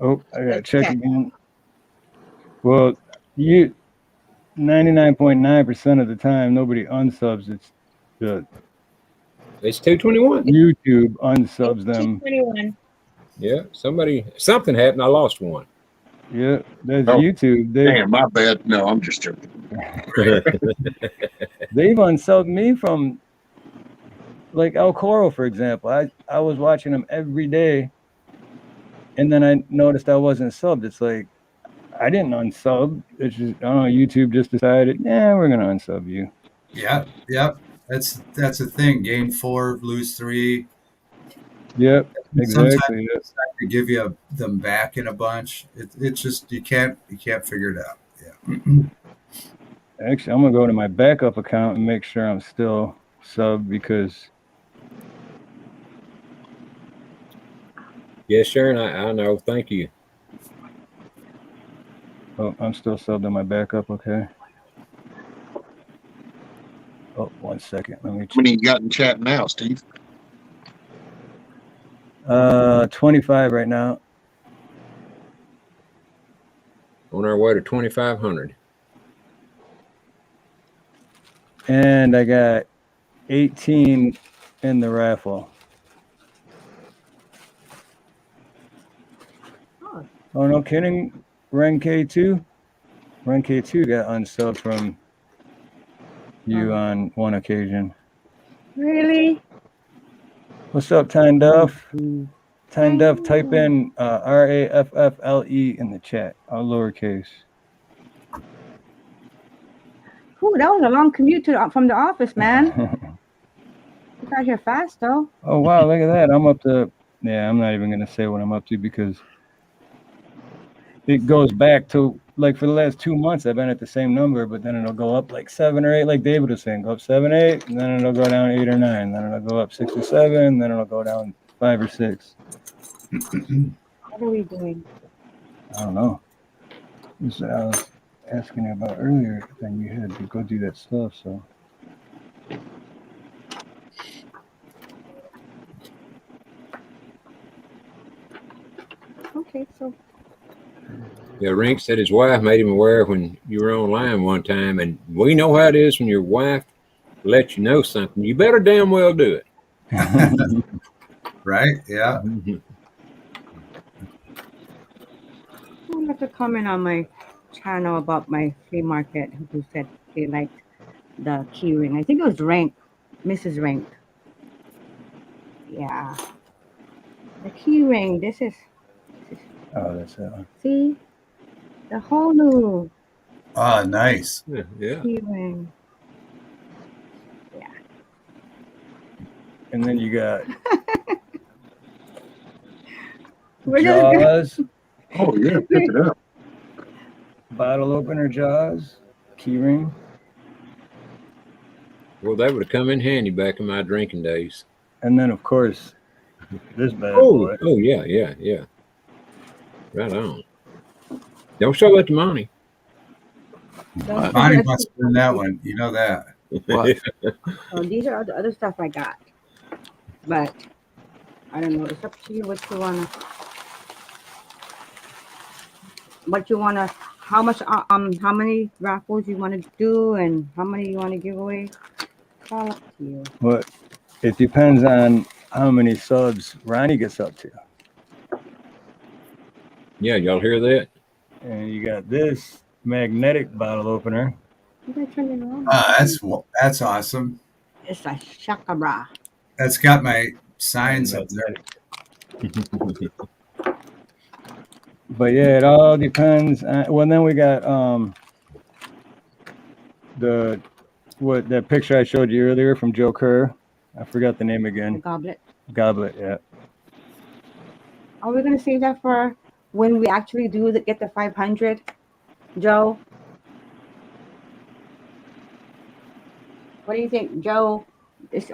Oh, I gotta check again. Well, you 99.9% of the time nobody unsubs. It's the It's 221. YouTube unsubs them. 221. Yeah, something happened. I lost one. Yeah, that's Oh, YouTube. Damn, my bad. No, I'm just joking. They've unsubbed me from like El Coro, for example. I was watching him every day, and then I noticed I wasn't subbed. It's like I didn't unsub. It's just I don't know. YouTube just decided, yeah, we're gonna unsub you. Yep. That's the thing. Game 4, lose 3. Yep, Sometimes exactly. Yep. they give you them back in a bunch. It's just you can't figure it out. Yeah. Actually, I'm gonna go to my backup account and make sure I'm still subbed because. Yes, Sharon, I know. Thank you. Oh, I'm still subbed on my backup. Okay. Oh, 1 second. Let me check. How many you got in chat now, Steve? 25 right now. On our way to 2,500. And I got 18 in the raffle. Oh, no kidding. Ren K2 got unsubbed from you on one occasion. Really? What's up, Time Duff? Time Duff, type in RAFFLE in the chat, all lowercase. Ooh, that was a long commute from the office, man. You got here fast, though. Oh, wow, look at that. I'm up to, yeah, I'm not even going to say what I'm up to because it goes back to, like, for the last 2 months, I've been at the same number, but then it'll go up like 7 or 8, like David was saying, go up 7, 8, and then it'll go down 8 or 9, then it'll go up 6 or 7, then it'll go down 5 or 6. What are we doing? I don't know. This I was asking you about earlier, then you had to go do that stuff, so. Okay, so. Yeah, Rink said his wife made him aware when you were online one time, and we know how it is when your wife lets you know something. You better damn well do it. Right? Yeah. Who left a comment on my channel about my flea market who said they liked the key ring? I think it was Rank, Mrs. Rank. Yeah. The key ring. This is Oh, that's that one. see the whole new Oh, nice. Yeah. key ring. And then you got We're just gonna- Jaws, Oh yeah, pick it up. bottle opener Jaws, keyring. Well, that would have come in handy back in my drinking days. And then, of course, this bad Oh, boy. oh yeah, yeah, yeah. Right on. Don't show that to Monty. Don't Bonnie forget- must have been that one. You know that. Oh, these are the other stuff I got. But I don't know. It's up to you what you wanna. How much? How many raffles you wanna do, and how many you wanna give away? It's all up to you. But it depends on how many subs Ronnie gets up to. Yeah, y'all hear that? And you got this magnetic bottle opener. You gotta turn it around. That's awesome. It's a shakabra. That's got my signs up there. But yeah, it all depends. Well, then we got that picture I showed you earlier from Joe Kerr. I forgot the name The again. goblet. Goblet, yeah. Are we gonna save that for when we actually get the 500, Joe? What do you think, Joe? It's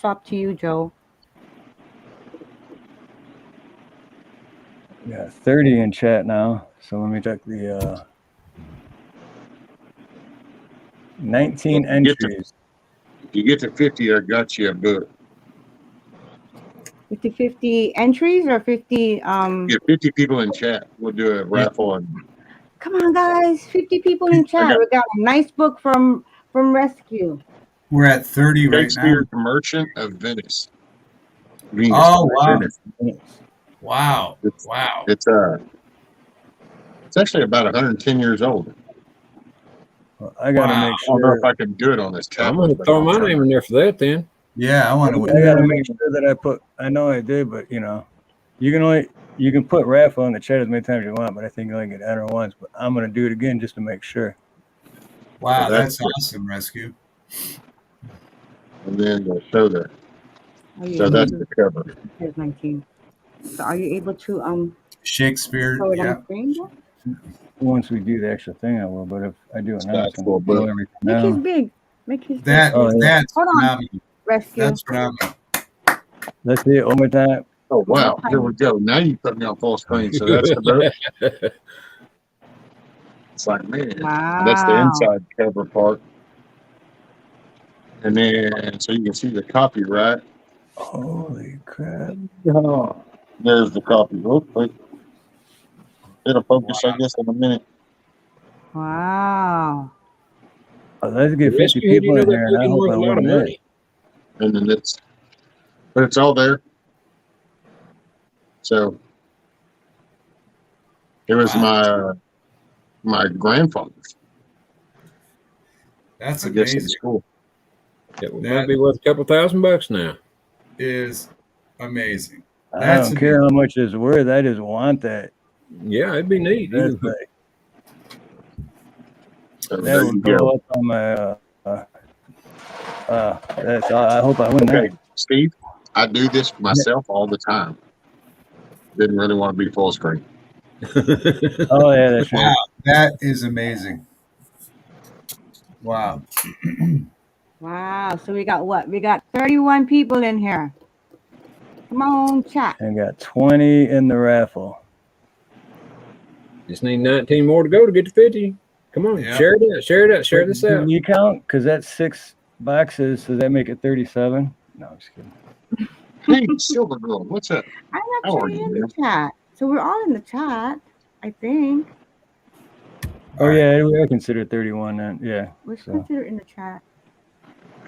up to you, Joe. Yeah, 30 in chat now. So let me check the 19 Well, get to- entries. If you get to 50, I got you a book. 50 entries or 50 Get 50 people in chat. We'll do a raffle. And Come on, guys! 50 people in chat. We got a nice book from Rescue. We're at 30 right now. Shakespeare, the Merchant of Venice. Venus, Oh, wow. Venice. Wow. It's- Wow. It's actually about 110 years old. Well, I gotta Wow. make I don't know sure. if I can do it on this I'm tablet. going to but throw I'll my try. name in there for that then. Yeah, I want I to. gotta make sure that I put. I know I did, but you can put raffle in the chat as many times as you want, but I think you only get enter once. But I'm gonna do it again just to make sure. Wow, So that's that's awesome, Rescue. And then the soda. Are you So able that's to? the cover. There's 19. So are you able to Shakespeare. show it on Yeah. the screen? Joe? Once we do the extra thing, I will. But if I do it now, it's Actual gonna blow book. everything Make his down. big. Make his That Oh, yeah. that's Hold on. phenomenal. Rescue. That's phenomenal. Let's see it one more time. Oh, wow. Here we go. Now you put me on full screen. So that's the book. It's like, man, that's the Wow. inside cover part. And then, so you can see the copyright. Holy crap! There's the copy. Oh, wait. It'll focus, I guess, in a minute. Wow. Oh, let's get 50 Rescue, you people know in that here, and I book hope worth I a lot of win this. money. And then but it's all there. So it was my grandfather's. That's I guess in amazing. school. It might be worth a couple $1,000 now. Is amazing. I That's don't care how much it's worth. I just want that. Yeah, it'd be neat. That's like, So that there would you go go. up on my. That's. I hope I win Okay, that. Steve, I do this myself all the time. Didn't really want to be full screen. Oh yeah, that's wow. right. That is amazing. Wow. Wow. So we got what? We got 31 people in here. Come on, chat. And got 20 in the raffle. Just need 19 more to go to get to 50. Come on, Yeah. share it out, share it out, share this Do out. you count? Because that's 6 boxes. So that make it 37. No, I'm just kidding. Hey, Silver Girl, what's up? I'm How are actually you, in man? the chat. So we're all in the chat, I think. Oh yeah, I consider 31 then. Yeah. We're So considered in the chat.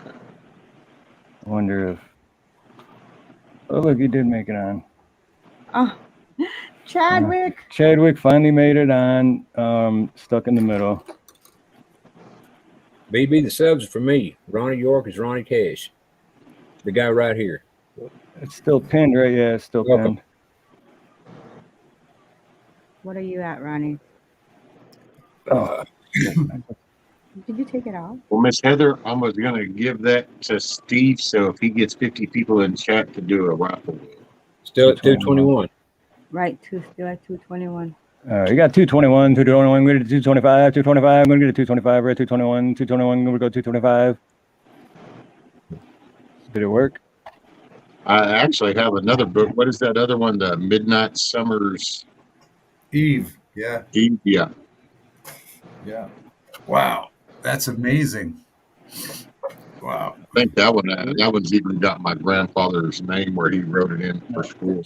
I wonder if. Oh look, you did make it on. Oh, Chadwick. Chadwick finally made it on. Stuck in the middle. BB, the subs are for me. Ronnie York is Ronnie Cash. The guy right here. It's still pinned, right? Yeah, it's still Welcome. pinned. What are you at, Ronnie? Uh, Did you take it off? Well, Miss Heather, I was going to give that to Steve. So if he gets 50 people in chat to do a raffle. still at 221. Right, still at 221. You got 221, 221. I'm going to 225, 225. I'm going to get a 225. We're at 221, 221. I'm going to go 225. Did it work? I actually have another book. What is that other one? The Midnight Summers Eve. Yeah. Eve? Yeah. Yeah. Wow. That's amazing. Wow. I think that one's even got my grandfather's name where he wrote it in for school.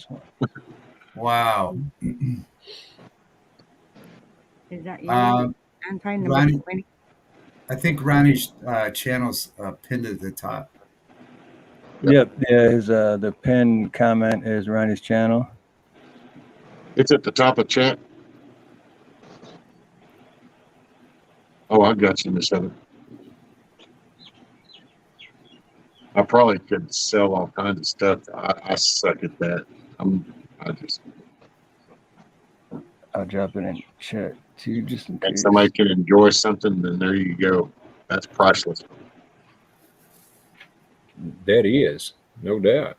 Wow. Is that you? Um, I'm trying to Ronnie- 20. I think Ronnie's channel's pinned at the top. Yep. Yeah. His the pin comment is Ronnie's channel. It's at the top of chat. Oh, I got you, Miss Heather. I probably could sell all kinds of stuff. I suck at that. I'll drop it in chat too, just in And case. somebody can enjoy something, then there you go. That's priceless. That is, no doubt.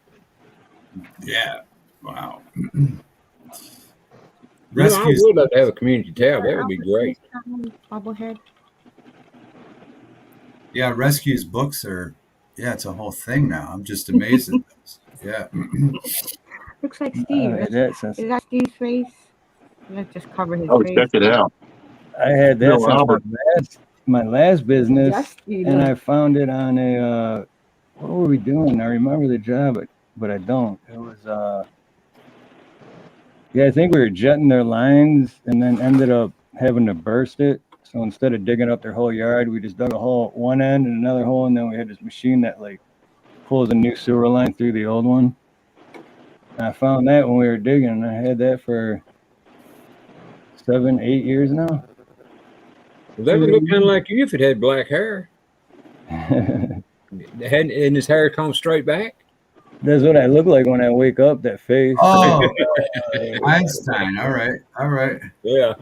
Yeah. Wow. I Rescues. would like to have a community tab. That would be great. Bobblehead. Yeah, Rescues books are. Yeah, it's a whole thing now. I'm just amazed at this. Yeah. Looks like Steve. Is that Steve's face? Let's just cover his Oh, face. check it out. I had that No, since Albert. my last business, Dusty, and look. I found it on a. What were we doing? I remember the job, but I don't. It was yeah, I think we were jetting their lines, and then ended up having to burst it. So instead of digging up their whole yard, we just dug a hole at one end and another hole, and then we had this machine that like pulls a new sewer line through the old one. And I found that when we were digging, and I had that for 7, 8 years now. Well, that would look kind of like you if it had black hair. And his hair comes straight back. That's what I look like when I wake up. That face. Oh, Einstein. All right. All right. Yeah,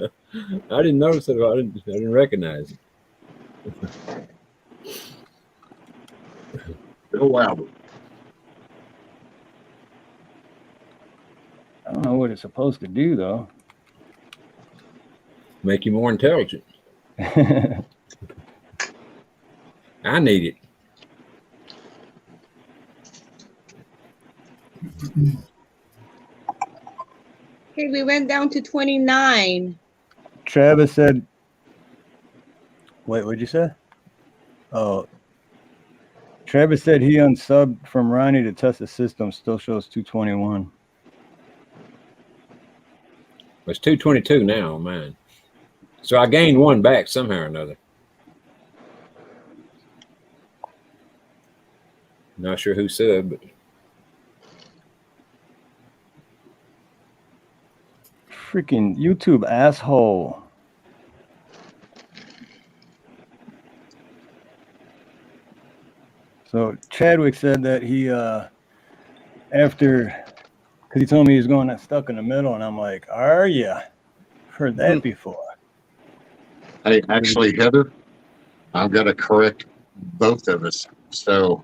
I didn't notice it. I didn't recognize it. Bill Albert. I don't know what it's supposed to do though. Make you more intelligent. I need it. Okay, we went down to 29. Travis said, wait, what'd you say? Oh, Travis said he unsubbed from Ronnie to test the system, still shows 221. It's 222 now on mine. So I gained one back somehow or another. Not sure who subbed, but Freaking YouTube asshole. So Chadwick said that he after, because he told me he was going stuck in the middle, and I'm like, are ya? Heard that before. Hey, actually, Heather, I've got to correct both of us. So,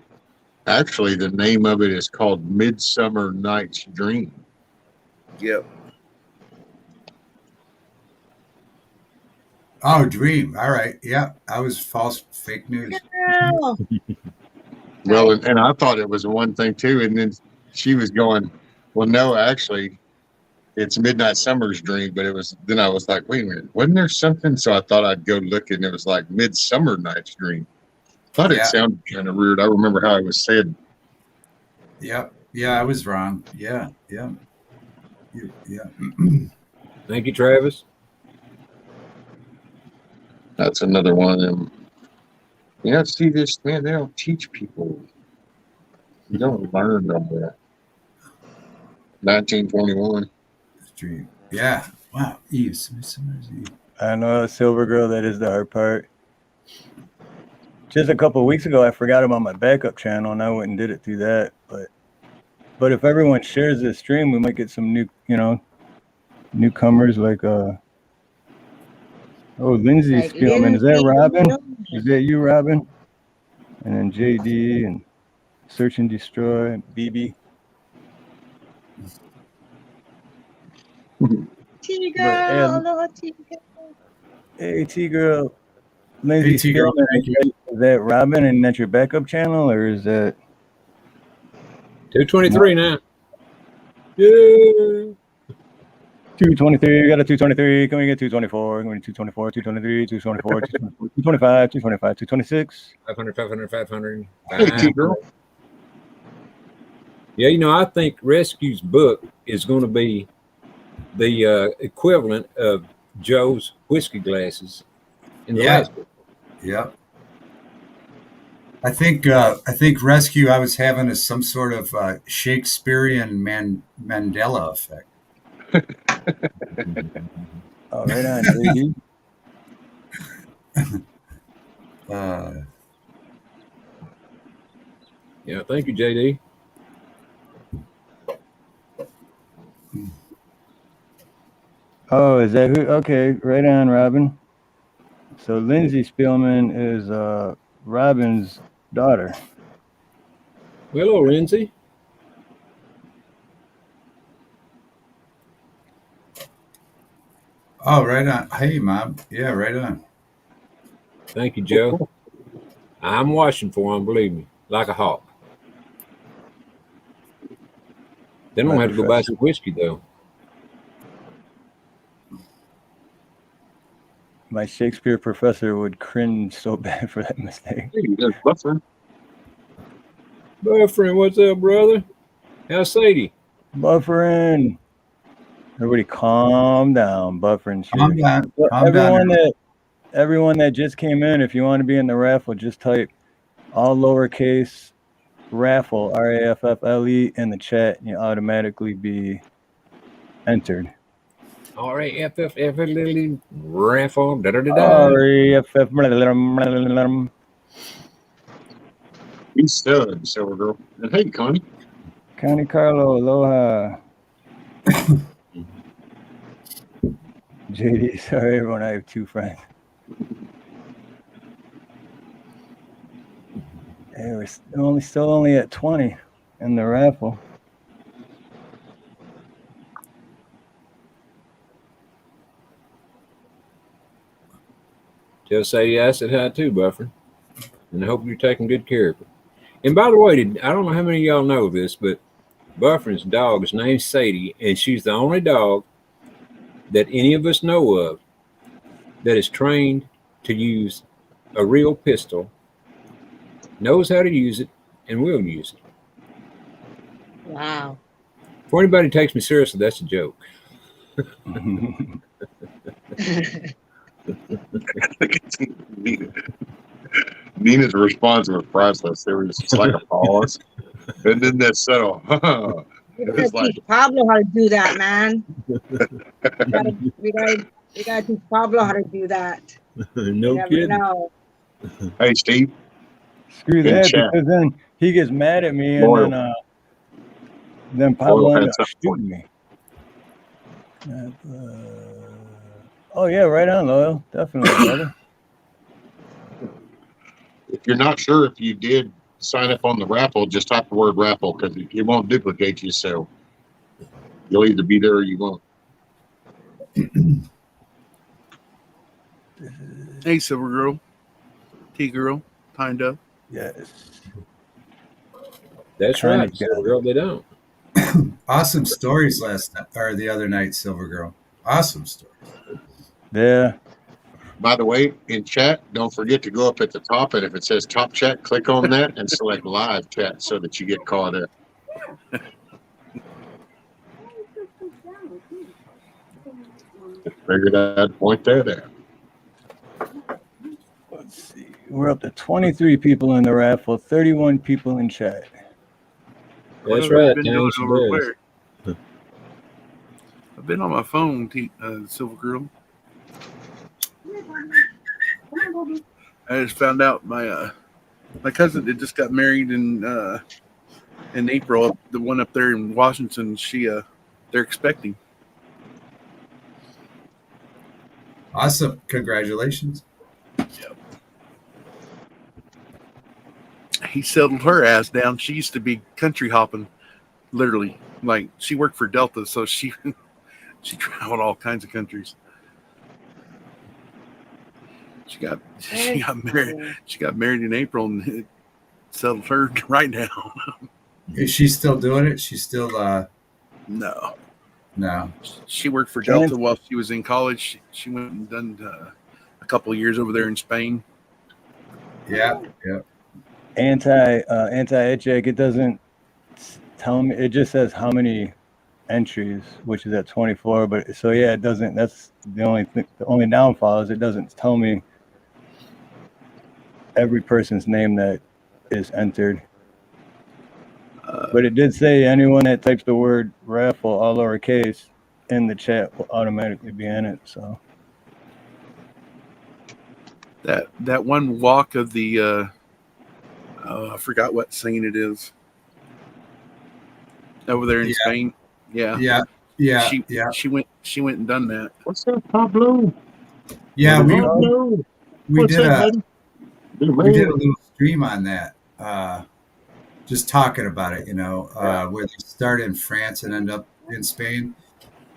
actually, the name of it is called Midsummer Night's Dream. Yep. Oh, Dream. All right. Yeah, I was false, fake news. Oh, Well, and I thought it was one thing too, and then she was going, "Well, no, actually, it's Midnight Summer's Dream." But it was then I was like, "Wait a minute, wasn't there something?" So I thought I'd go look, and it was like Midsummer Night's Dream. Thought it Yeah. sounded kind of weird. I remember how it was said. Yep. Yeah, I was wrong. Yeah. Yeah. Yeah. thank you, Travis. That's another one of them. You know, see this man. They don't teach people. You don't learn on that. 1921. Dream. Yeah. Wow. Eve. Midsummer's Eve. I know, Silver Girl, that is the hard part. Just a couple of weeks ago, I forgot about my backup channel, and I went and did it through that. But if everyone shares this stream, we might get some new, newcomers like Lindsay Like Spielman. Is that Lindsay. Robin? Is that you, Robin? And then JD and Search and Destroy, BB. T But girl, aloha T girl. hey, T girl, Lindsay T girl, Spielman. thank you. Is that Robin and that's your backup channel, or is that 223 now. Yeah. 223? We got a 223. Can we get 224? Can we get 224, 223, 224, 225, 225, 226? 500, 500, 500. Hey, T girl. Yeah, I think Rescue's book is going to be the equivalent of Joe's whiskey glasses in the last book. Yep. I think Rescue I was having is some sort of Shakespearean Mandela effect. Oh, right on, JD. Yeah, thank you, JD. Oh, is that who? Okay, right on, Robin. So Lindsay Spielman is Robin's daughter. Hello, Lindsay. Oh, right on. Hey, Mom. Yeah, right on. Thank you, Joe. I'm watching for him, believe me, like a hawk. Then I'm going to have to go buy some whiskey, though. My Shakespeare professor would cringe so bad for that mistake. Hey, there's Buffering. Buffering, what's up, brother? How's Sadie? Buffering. Everybody calm down. Buffering. Calm down. Well, Calm down. everyone that just came in, if you want to be in the raffle, just type all lowercase raffle, RAFFLE, in the chat, and you automatically be entered. RAFFLE raffle. RAFF. He's stud, Silver Girl. And hey, Connie. Connie Carlo, aloha. JD, sorry everyone, I have two friends. Hey, we're still only at 20 in the raffle. Tell Sadie I said hi too, Buffering. And I hope you're taking good care of her. And by the way, I don't know how many of y'all know this, but Buffering's dog is named Sadie, and she's the only dog that any of us know of that is trained to use a real pistol, knows how to use it, and will use it. Wow. For anybody who takes me seriously, that's a joke. Nina's response was priceless. There was just like a pause, and then that settle. We gotta teach Pablo how to do that, man. we gotta teach Pablo how to do that. No kidding. Know. Hey, Steve. Screw that, because then he gets mad at me, and then Pablo ends up shooting me. Oh yeah, right on, Loyal. Definitely, brother. If you're not sure if you did sign up on the raffle, just type the word raffle because it won't duplicate you. So you'll either be there or you won't. Hey, Silver Girl, T Girl, Timed Up. Yes. That's right, Silver Girl. They don't. Awesome stories the other night, Silver Girl. Awesome stories. Yeah. By the way, in chat, don't forget to go up at the top, and if it says top chat, click on that and select live chat so that you get caught up. Figured I'd point that out. Let's see. We're up to 23 people in the raffle, 31 people in chat. That's right. I've been on my phone, Silver Girl. I just found out my cousin that just got married in April. The one up there in Washington, they're expecting. Awesome. Congratulations. He settled her ass down. She used to be country hopping, literally. Like she worked for Delta, so she traveled all kinds of countries. She got married. She got married in April, and it settled her right down. Is she still doing it? She's still No, no. she worked for Delta while she was in college. She went and done a couple of years over there in Spain. Yeah, yeah. Anti-itch-egg, it doesn't tell me. It just says how many entries, which is at 24. But so yeah, it doesn't. That's the only thing. The only downfall is it doesn't tell me every person's name that is entered. But it did say anyone that types the word raffle all lowercase in the chat will automatically be in it. So that one walk of the I forgot what scene it is over there in Spain. Yeah. She went and done that. What's up, Pablo? Yeah, we What's did up, we did a little stream on that. Just talking about it, where they start in France and end up in Spain.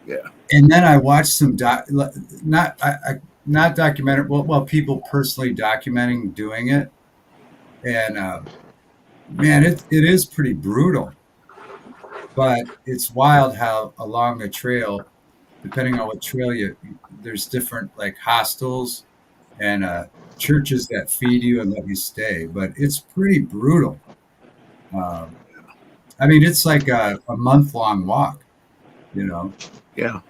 Yeah. And then I watched some not documentary, well, people personally documenting doing it. And man, it is pretty brutal. But it's wild how along the trail, depending on what trail there's different like hostels and churches that feed you and let you stay. But it's pretty brutal. I mean, it's like a month-long walk, Yeah.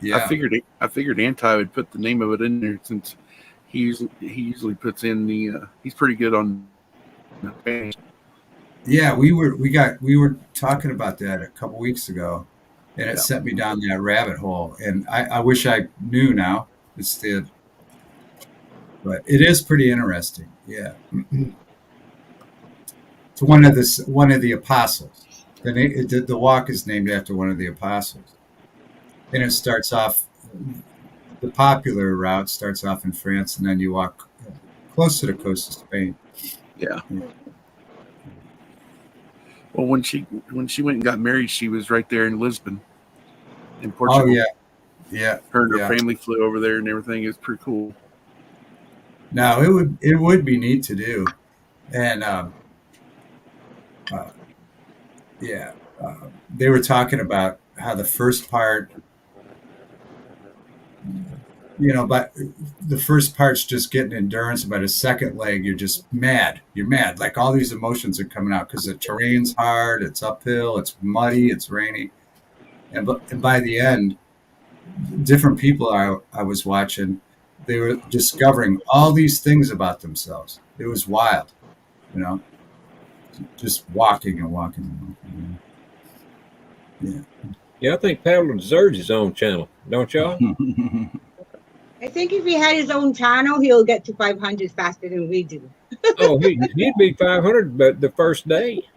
Yeah. I figured Anti would put the name of it in there since he usually puts in the he's pretty good on the page. Yeah, we were talking about that a couple weeks ago, and it sent me down that rabbit hole. And I wish I knew now instead, but it is pretty interesting. Yeah, it's one of the apostles. The walk is named after one of the apostles, and it starts off. The popular route starts off in France, and then you walk close to the coast of Spain. Yeah. Well, when she went and got married, she was right there in Lisbon, in Portugal. Oh yeah. Her and her family flew over there and everything. It was pretty cool. No, it would be neat to do, and they were talking about how the first part, but the first part's just getting endurance. By the second leg, you're just mad. You're mad. Like all these emotions are coming out because the terrain's hard. It's uphill. It's muddy. It's rainy. And by the end, different people I was watching, they were discovering all these things about themselves. It was wild, just walking and walking and walking. Yeah. Yeah, I think Pablo deserves his own channel, don't y'all? I think if he had his own channel, he'll get to 500 faster than we do. Oh, he'd be 500, but the first day.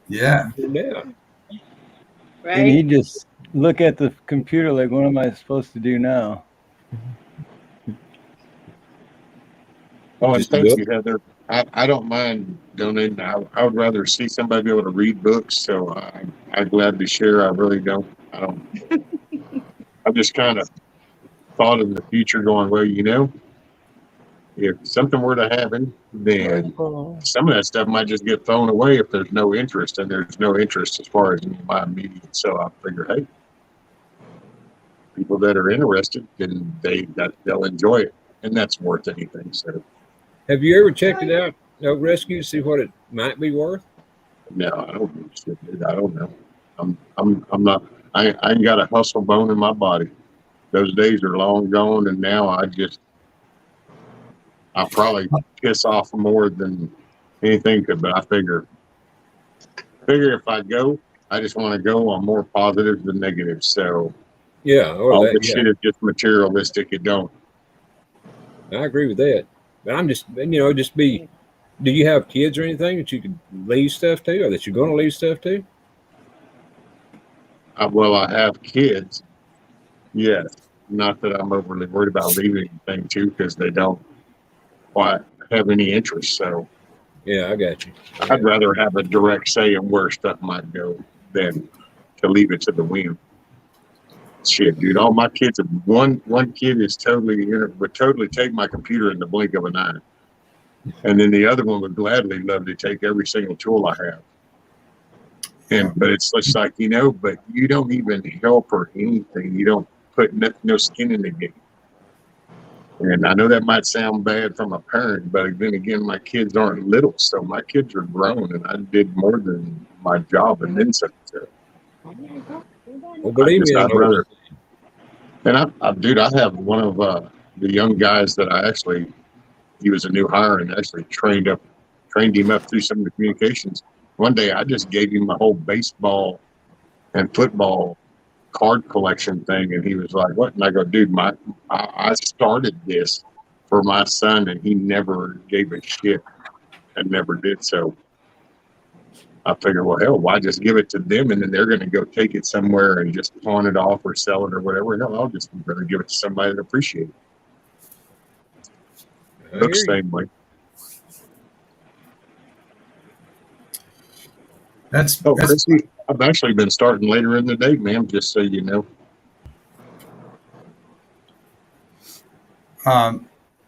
Yeah. Right? And he just look at the computer like, what am I supposed to do now? Oh, and thank you, Heather. I don't mind donating. I would rather see somebody be able to read books, so I'd gladly share. I really don't. I don't. I just kind of thought of the future going, well, if something were to happen, then some of that stuff might just get thrown away if there's no interest, and there's no interest as far as my immediate. So I figure, hey, people that are interested, then they'll enjoy it, and that's worth anything. So, have you ever checked it out, Rescue, to see what it might be worth? No, I don't know. I'm not. I ain't got a hustle bone in my body. Those days are long gone, and now I'll probably piss off more than anything could. But I figure if I go, I just want to go on more positive than negative. So all this shit is just materialistic. It don't. I agree with that. But I'm just, do you have kids or anything that you could leave stuff to, or that you're going to leave stuff to? Well, I have kids. Yes. not that I'm overly worried about leaving anything too, because they don't quite have any interest. So Yeah, I got you. I'd rather have a direct say in where stuff might go than to leave it to the whim. Shit, dude, all my kids have one kid is would totally take my computer in the blink of an eye. And then the other one would gladly love to take every single tool I have. But it's just like, but you don't even help or anything. You don't put no skin in the game. And I know that might sound bad from a parent, but then again, my kids aren't little, so my kids are grown, and I did more than my job and then some. Well, believe me, I'd rather. And I have one of the young guys that he was a new hire and actually trained him up through some of the communications. One day, I just gave him a whole baseball and football card collection thing, and he was like, "What?" And I go, "Dude, I started this for my son, and he never gave a shit and never did." So I figured, well, hell, why just give it to them, and then they're going to go take it somewhere and just pawn it off or sell it or whatever. No, I'll just rather give it to somebody that appreciates it. Looks the same way. That's Chrissy, I've actually been starting later in the day, ma'am, just so you know.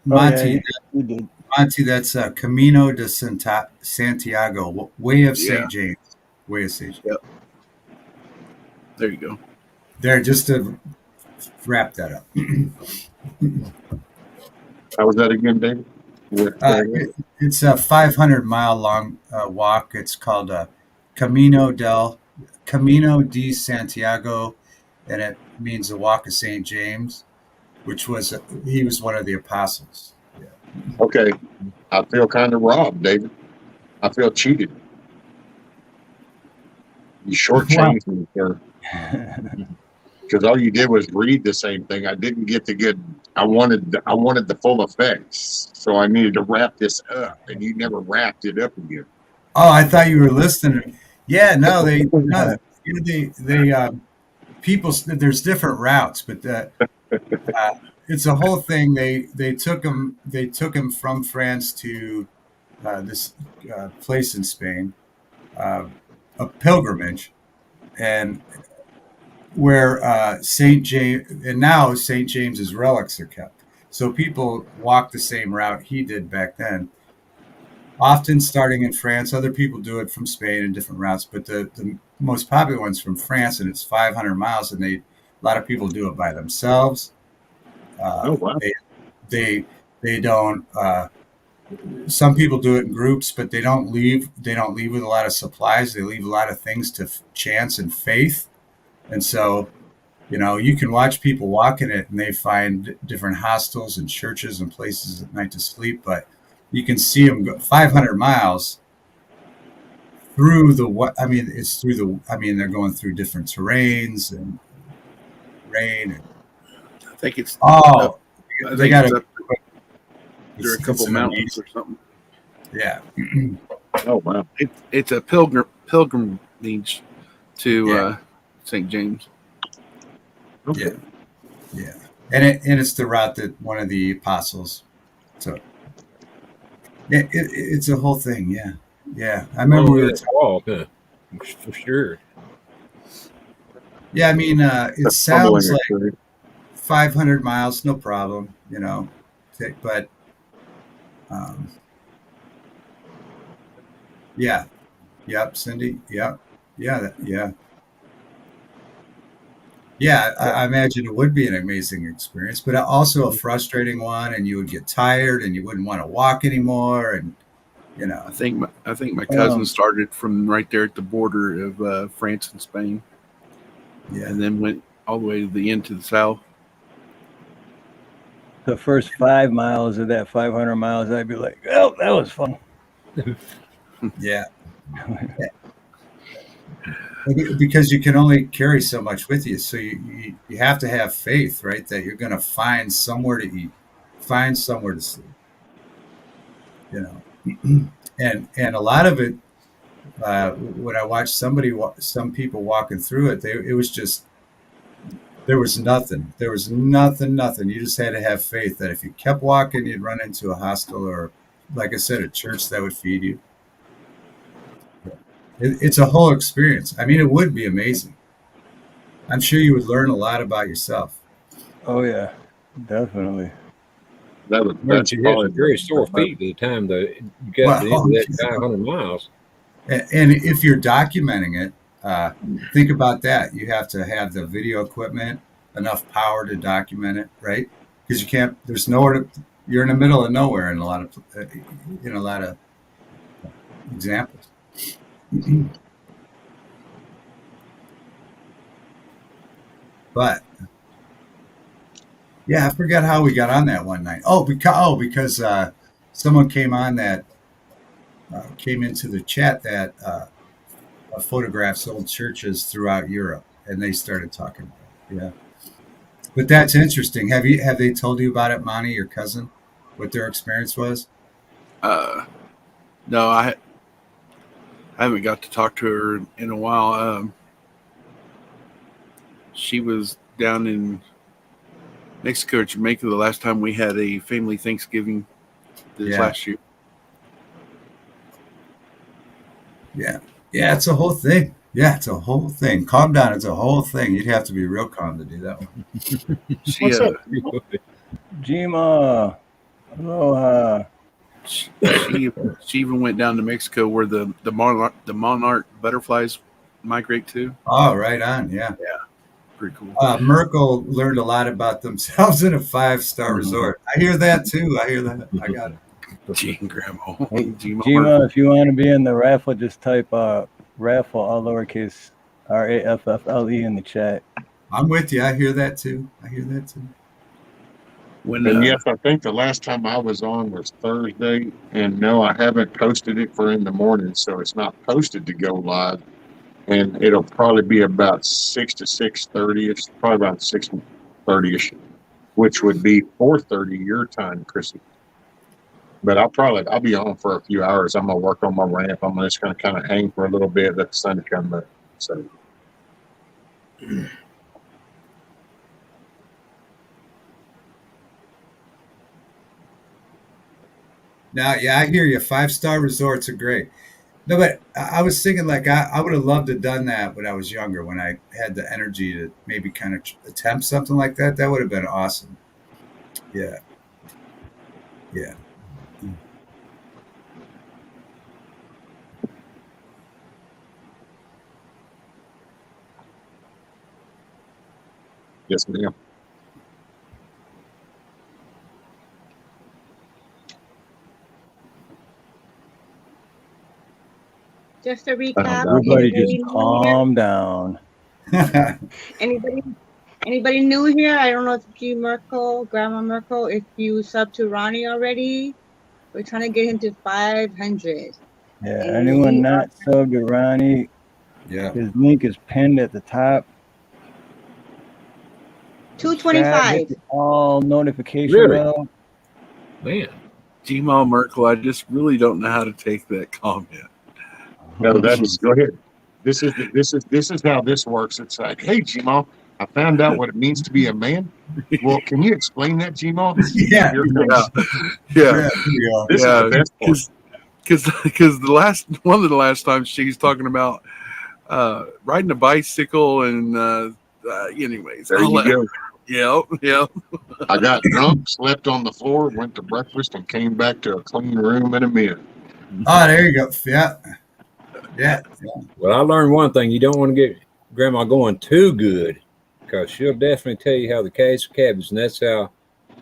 Monty, you did. Monty, that's Camino de Santiago, Way of St. James. Way of St. James. Yep. There you go. There, just to wrap that up. How was that again, David? It's a 500-mile long walk. It's called Camino de Santiago, and it means the Walk of St. James, he was one of the apostles. Yeah. Okay, I feel kind of robbed, David. I feel cheated. You shortchanged me, sir. Because all you did was read the same thing. I didn't get the good. I wanted the full effects, so I needed to wrap this up, and you never wrapped it up again. Oh, I thought you were listening. Yeah, no, people. There's different routes, but it's a whole thing. They took him from France to this place in Spain, a pilgrimage, and where St. James, and now St. James's relics are kept. So people walk the same route he did back then, often starting in France. Other people do it from Spain in different routes, but the most popular one's from France, and it's 500 miles, and a lot of people do it by themselves. Oh, wow. They don't. Some people do it in groups, but they don't leave with a lot of supplies. They leave a lot of things to chance and faith. And so, you can watch people walking it, and they find different hostels and churches and places at night to sleep. But you can see them go 500 miles through they're going through different terrains and rain. And, I think it's. They got there are a couple mountains or something. Yeah. Oh, wow. It's a pilgrimage to St. James. Okay. Yeah. And it's the route that one of the apostles took. It's a whole thing. Yeah. Yeah. I remember we were for sure. Yeah. I mean, it sounds like 500 miles, no problem, but, yeah. Yep. Cindy. Yep. Yeah. Yeah. Yeah, I imagine it would be an amazing experience, but also a frustrating one, and you would get tired, and you wouldn't want to walk anymore, and I think my cousin started from right there at the border of France and Spain, and then went all the way to the end to the south. The first 5 miles of that 500 miles, I'd be like, "Oh, that was fun." Yeah. Because you can only carry so much with you, so you have to have faith, right? That you're going to find somewhere to eat, find somewhere to sleep, and a lot of it. When I watched some people walking through it, it was just There was nothing. There was nothing. You just had to have faith that if you kept walking, you'd run into a hostel or, like I said, a church that would feed you. It's a whole experience. I mean, it would be amazing. I'm sure you would learn a lot about yourself. Oh yeah, definitely. That's You had probably some very sore feet at the time that you got to the end Well, of that 500 miles. and if you're documenting it, think about that. You have to have the video equipment, enough power to document it, right? Because you can't. There's nowhere to. You're in the middle of nowhere in a lot of examples. But yeah, I forgot how we got on that one night. Because someone came on that came into the chat that photographs old churches throughout Europe, and they started talking about it. Yeah, but that's interesting. Have they told you about it, Monty, your cousin, what their experience was? No, I haven't got to talk to her in a while. She was down in Mexico or Jamaica the last time we had a family Thanksgiving last year. Yeah, it's a whole thing. Yeah, it's a whole thing. Calm down. It's a whole thing. You'd have to be real calm to do that one. What's up? Jima, aloha. She even went down to Mexico where the monarch butterflies migrate to. Oh, right on. Yeah. Pretty cool. Merkel learned a lot about themselves in a 5-star resort. I hear that too. I got it. Gene Grandma. Hey, Jima, if you want to be in the raffle, just type raffle, all lowercase, RAFFLE in the chat. I'm with you. I hear that too. And yes, I think the last time I was on was Thursday, and no, I haven't posted it for in the morning, so it's not posted to go live. And it'll probably be about 6 to 6:30. It's probably about 6:30ish, which would be 4:30 your time, Chrissy. But I'll be on for a few hours. I'm gonna work on my ramp. I'm just gonna kind of hang for a little bit, let the sun come up. So. Now, yeah, I hear you. 5-star resorts are great. No, but I was thinking like I would have loved to have done that when I was younger, when I had the energy to maybe kind of attempt something like that. That would have been awesome. Yeah. Yes, ma'am. Just to recap, Everybody just calm down. Anybody new here? I don't know if G Merkel, Grandma Merkel, if you sub to Ronnie already. We're trying to get him to 500. Yeah, anyone not subbed to Ronnie, his link is pinned at the top. 225. All notification bell. Man. Gmail Merkel, I just really don't know how to take that comment. No, go ahead. This is how this works. It's like, hey, Gmail, I found out what it means to be a man. Well, can you explain that, Gmail? Yeah. Because one of the last times she's talking about riding a bicycle and anyways. There you go. Yeah. I got drunk, slept on the floor, went to breakfast, and came back to a clean room in a minute. Oh, there you go. Yeah. Well, I learned one thing. You don't want to get Grandma going too good, because she'll definitely tell you how the case of cabbage, and that's how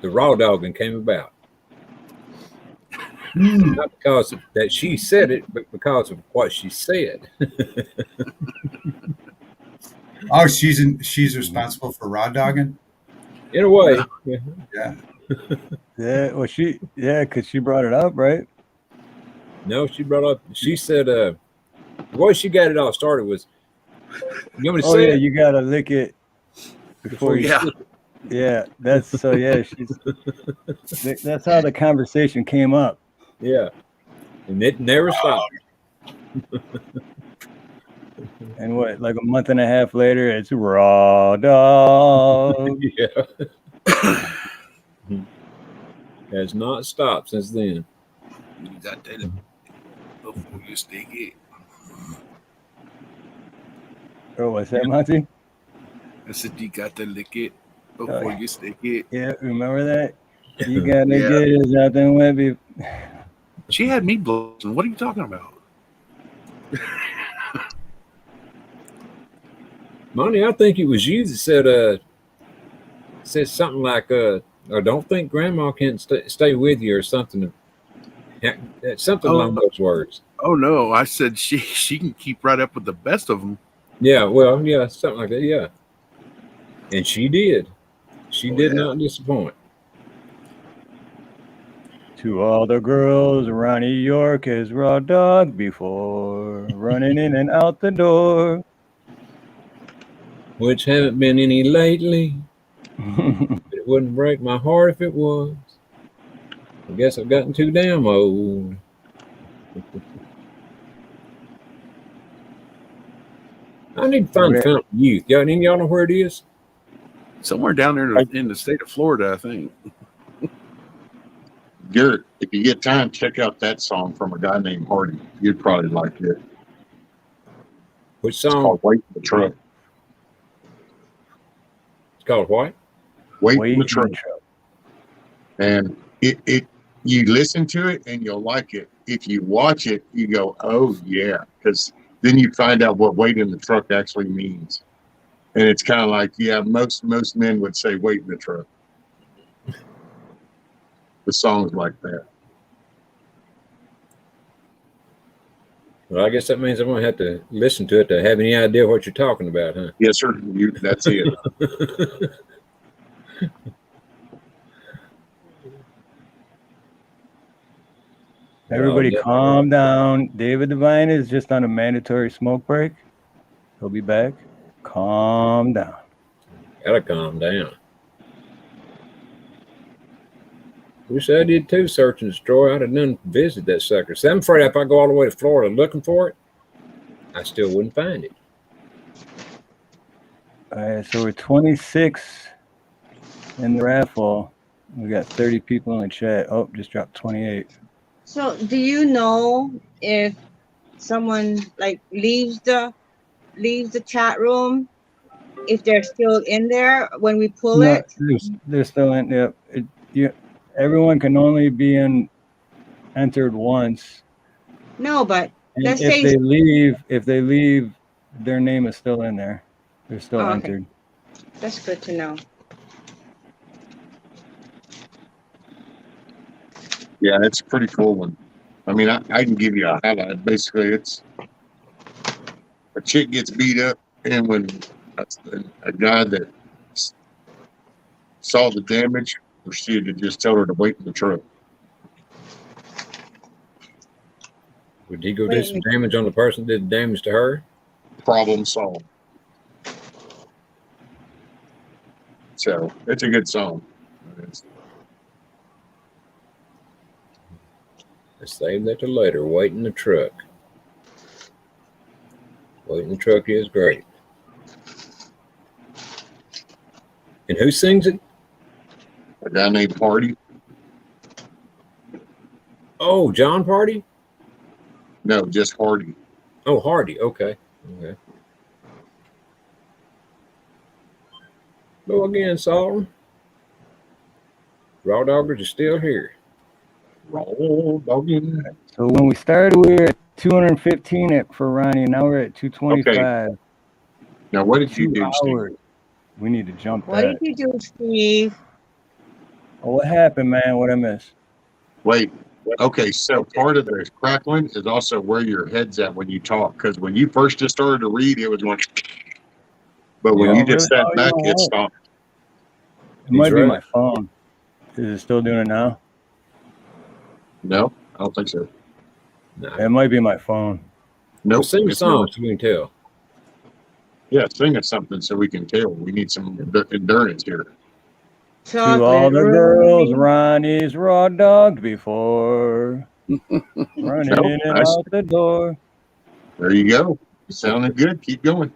the RawDawgin came about. Not because of that she said it, but because of what she said. Oh, she's responsible for RawDawgin? In a way. Yeah. Yeah, well, because she brought it up, right? No, she said, the way she got it all started was, you want me to say it? You got to lick it before you. Yeah, that's so, that's how the conversation came up. Yeah. And it never stopped. And what, like a month and a half later, it's raw dog. Yeah. Has not stopped since then. You got that before you stick it. Oh, what's that, Monty? I said you got to lick it before you stick it. Yeah, remember that? You gotta Yeah. get it, nothing with you. She had me blushing. What are you talking about? Monty, I think it was you that said something like or don't think grandma can stay with you or something. Something along those words. Oh no, I said she can keep right up with the best of them. Yeah, well, yeah, something like that. Yeah, and she did. She did not disappoint. To all the girls, Ronnie York has raw dog before, running in and out the door. Which haven't been any lately. But it wouldn't break my heart if it was. I guess I've gotten too damn old. I need to find Fountain Youth. Y'all know where it is? Somewhere down there in the state of Florida, I think. Garrett, if you get time, check out that song from a guy named Hardy. You'd probably like it. Which song? It's called Wait in the Truck. It's called what? Wait in the Truck. And you listen to it and you'll like it. If you watch it, you go, oh yeah, because then you find out what wait in the truck actually means. And it's kind of like, yeah, most men would say wait in the truck. The song's like that. Well, I guess that means I'm going to have to listen to it to have any idea what you're talking about, huh? Yes, sir. That's it. Everybody calm down. David Devine is just on a mandatory smoke break. He'll be back. Calm down. Gotta calm down. Wish I did too, search and destroy. I'd have done visit that sucker. So I'm afraid if I go all the way to Florida looking for it, I still wouldn't find it. All right, so we're 26 in the raffle. We got 30 people in the chat. Oh, just dropped 28. So do you know if someone like leaves the chat room, if they're still in there when we pull it? They're still in. Yeah, everyone can only be entered once. No, but let's if say they leave, their name is still in there. They're still entered. That's good to know. Yeah, it's a pretty cool one. I mean, I can give you a highlight. Basically, it's a chick gets beat up, and when a guy that saw the damage proceeded to just tell her to wait in the truck. Would he go do some damage on the person that did damage to her? Problem solved. So it's a good song. Let's save that to later. Wait in the truck. Wait in the truck is great. And who sings it? A guy named Party. Oh, John Party? No, just Hardy. Oh, Hardy. Okay. Go again, Solomon. Raw Doggers are still here. RawDawgin. So when we started, we were at 215 for Ronnie. Now we're at 225. Okay. Now, what did you do, Steve? We need to jump What that. did you do, Steve? Oh, what happened, man? What'd I miss? Wait. Okay, so part of the crackling is also where your head's at when you talk. Because when you first just started to read, it was going. But when you just sat back, it stopped. It might be my phone. Is it still doing it now? No, I don't think so. No. It might be my phone. Nope. Well, sing a song so we can tell. Yeah, sing us something so we can tell. We need some endurance here. To all the girls, Ronnie's raw dogged before. Running in and out the door. There you go. You sounding good. Keep going.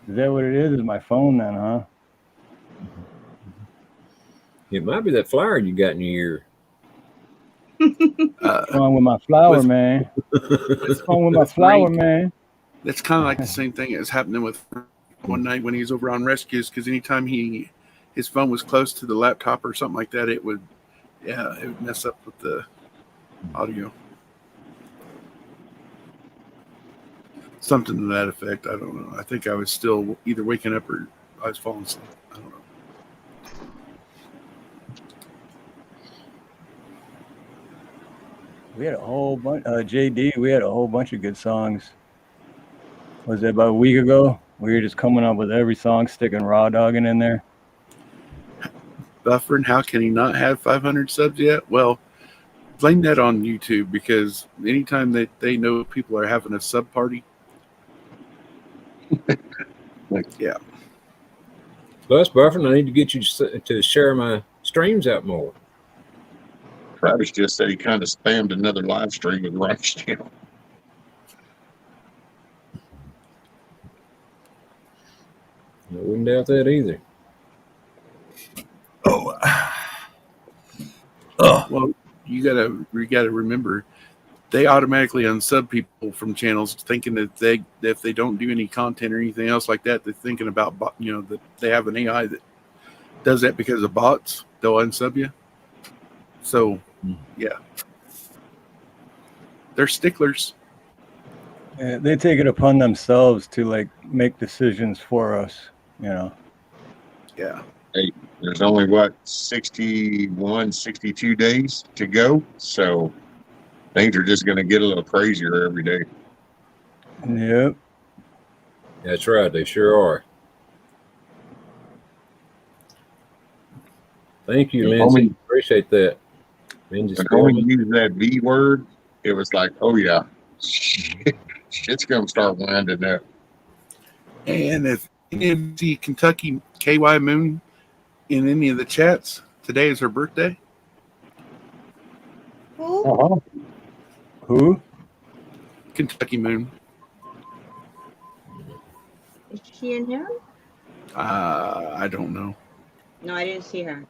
Is that what it is? Is my phone then, huh? It might be that flower you got in your ear. What's wrong with my flower, with- man? What's wrong with my with flower, Frank. man? That's kind of like the same thing as happening with one night when he was over on rescues, because anytime his phone was close to the laptop or something like that, it would mess up with the audio. Something to that effect. I don't know. I think I was still either waking up or I was falling asleep. I don't know. We had a whole bunch. JD, we had a whole bunch of good songs. Was it about a week ago? We were just coming up with every song, sticking RawDawgin in there. Buffering, how can he not have 500 subs yet? Well, blame that on YouTube, because anytime that they know people are having a sub party, yeah. Plus, Buffering, I need to get you to share my streams out more. Travis just said he kind of spammed another live stream with Ronnie's channel. I wouldn't doubt that either. Well, you gotta remember, they automatically unsub people from channels, thinking that if they don't do any content or anything else like that, they're thinking about that they have an AI that does that because of bots. They'll unsub you. So, yeah, they're sticklers. They take it upon themselves to like make decisions for us, you know. Yeah. Hey, there's only 61, 62 days to go. So things are just going to get a little crazier every day. Yep. That's right. They sure are. Thank you, Lindsay. Appreciate that. But when you use that V word, it was like, oh yeah, shit's gonna start winding up. And if any of the Kentucky KY Moon in any of the chats, today is her birthday. Who? Who? Kentucky Moon. Is she in here? I don't know. No, I didn't see her.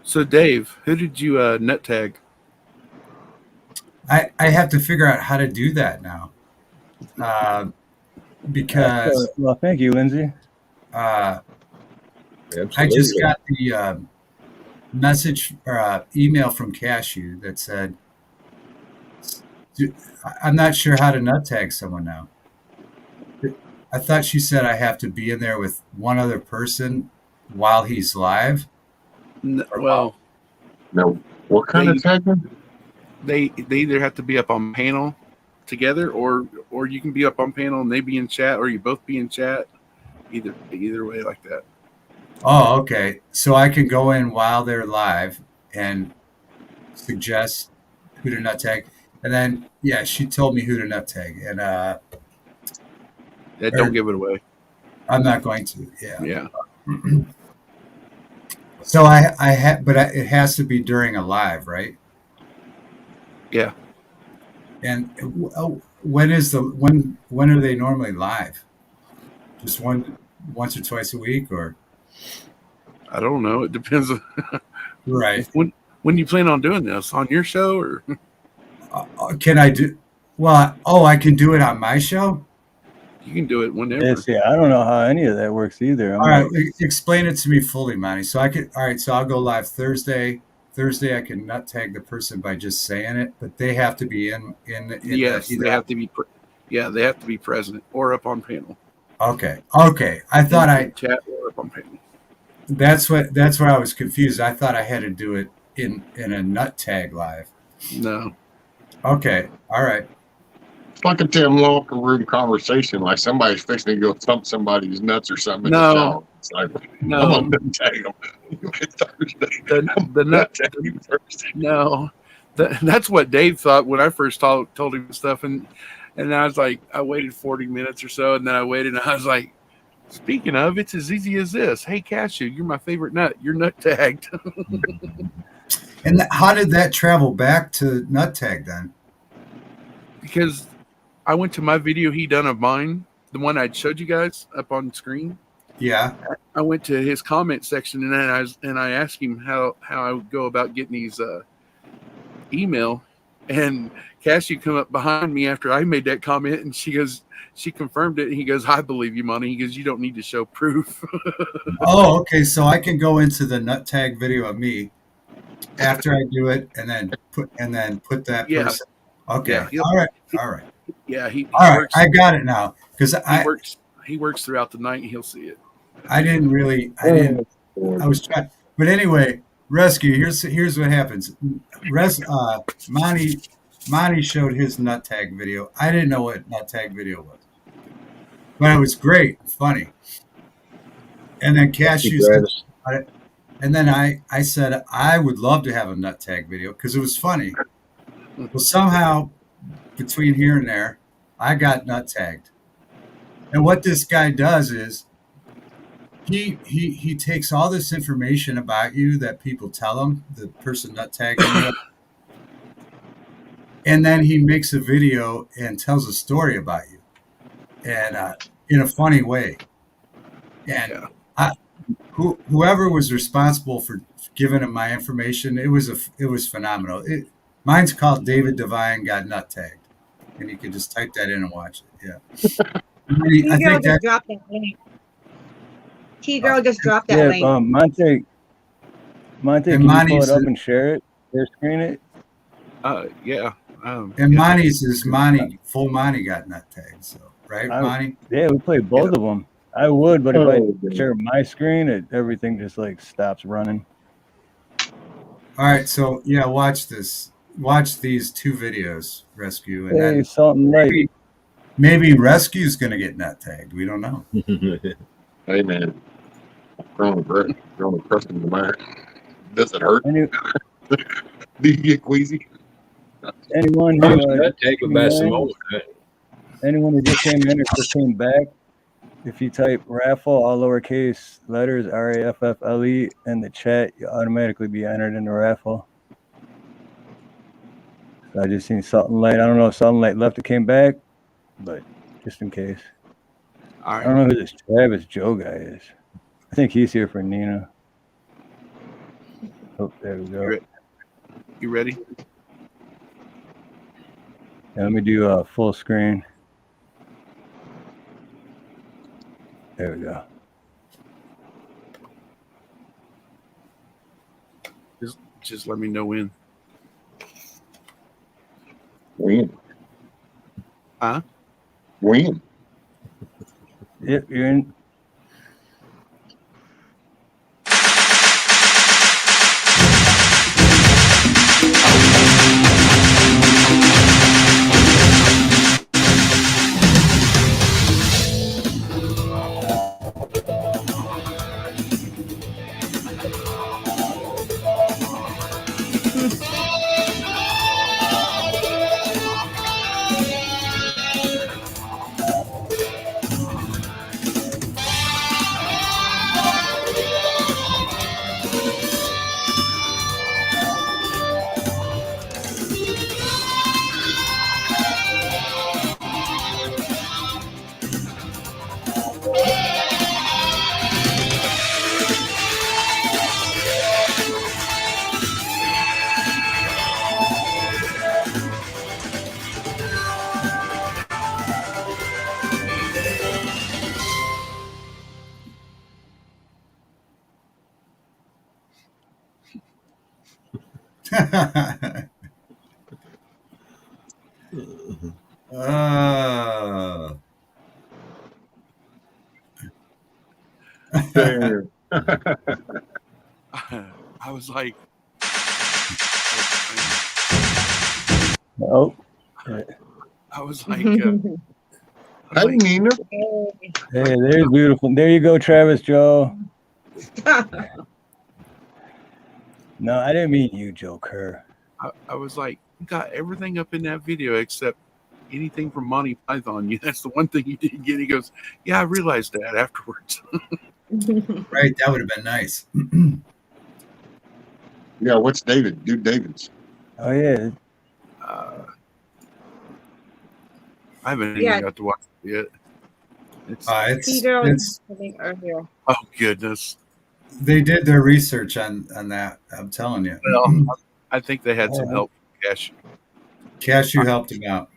So, Dave, who did you nut tag? I have to figure out how to do that now. Because well, thank you, Lindsay. I just got the message or email from Cashew that said, I'm not sure how to nut tag someone now. I thought she said I have to be in there with one other person while he's live. Well, no. What kind of tagging? They either have to be up on panel together, or you can be up on panel and they be in chat, or you both be in chat. Either way, like that. Oh, okay. So I can go in while they're live and suggest who to nut tag, and then she told me who to nut tag, and don't give it away. I'm not going to. Yeah. So but it has to be during a live, right? Yeah. And when are they normally live? Just once or twice a week, or? I don't know. It depends. Right. When you plan on doing this, on your show, or can I do? Well, I can do it on my show. You can do it whenever. Yes, I don't know how any of that works either. All right, explain it to me fully, Monty. So I could. All right, so I'll go live Thursday. Thursday, I can nut tag the person by just saying it, but they have to be in yes, they have to be. They have to be present or up on panel. Okay. I thought I chat or up on panel. That's where I was confused. I thought I had to do it in a nut tag live. No. Okay. All right. It's like a damn locker room conversation, like somebody's fixing to go thump somebody's nuts or something. No. In the shower. It's like, no. I'm gonna tag them. The nut tag Thursday. No. That's what Dave thought when I first told him stuff, and I was like, I waited 40 minutes or so, and then I waited, and I was like, speaking of, it's as easy as this. Hey, Cashew, you're my favorite nut. You're nut tagged. And how did that travel back to nut tag then? Because I went to my video he done of mine, the one I showed you guys up on screen. Yeah. I went to his comment section and I asked him how I would go about getting these email, and Cassie come up behind me after I made that comment, and she confirmed it. And he goes, "I believe you, Monty." He goes, "You don't need to show proof." Oh, okay. So I can go into the nut tag video of me after I do it, and then put that Yeah. person. Okay. Yeah. All right. All right. Yeah. He All right. works. I got it now because He works throughout the night, and he'll see it. I was trying, but anyway, rescue. Here's what happens. Monty showed his nut tag video. I didn't know what nut tag video was, but it was great, funny. And then Cashew said, and then I said I would love to have a nut tag video because it was funny. Well, somehow between here and there, I got nut tagged. And what this guy does is he takes all this information about you that people tell him, the person nut tagging you, and then he makes a video and tells a story about you, and in a funny way. And whoever was responsible for giving him my information, it was phenomenal. Mine's called David Devine Got Nut Tagged, and you can just type that in and watch it. Yeah. I think that dropped that link. T-Girl just dropped that link. Monte, can you pull it up and share it? Share screen it? Yeah. And Monty's is full Monty got nut tagged. So right, Monty? Yeah, we played both of them. I would, but if I share my screen, everything just like stops running. All right, so yeah, watch this. Watch these two videos, Rescue, and hey, then something like maybe Rescue's gonna get nut tagged. We don't know. Hey man, growing crust in the mind. Does it hurt? Do you get queasy? Anyone who just came in or just came back, if you type raffle, all lowercase letters, RAFFLE, in the chat, you'll automatically be entered in the raffle. So I just seen Something Light. I don't know if Something Light left or came back, but just in case. All right. I don't know who this Travis Joe guy is. I think he's here for Nina. Oh, there we go. You ready? Yeah, let me do full screen. There we go. Just let me know when. When? Huh? When? Yep, you're in. I was like, Oh. I was like, hey, Nina. Hey, there's beautiful. There you go, Travis Joe. No, I didn't mean you, Joe Kerr. I was like, you got everything up in that video except anything from Monty Python. That's the one thing you didn't get. He goes, yeah, I realized that afterwards. Right, that would have been nice. Yeah, what's David? Do David's. Oh, yeah. I haven't Yeah. even got to watch it yet. Peter was It's I think earlier. Oh goodness. they did their research on that. I'm telling you. Well, I think they had some help from Cash. Cashew helped him out.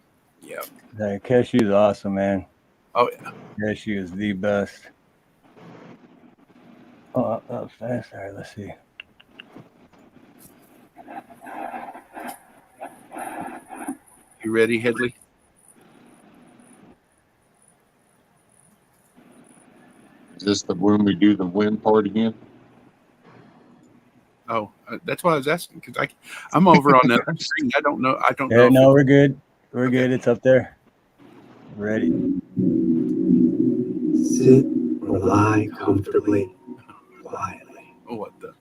Yeah. Yeah, Cashew's awesome, man. Oh yeah. Cashew is the best. Oh, that was fast. All right, let's see. You ready, Headley? Is this the when we do the win part again? Oh, that's why I was asking because I'm over on the screen. I don't know. I don't know. Yeah, if no, it- we're good. We're good. It's up there. Ready. Sit or lie comfortably, quietly. Oh, what the?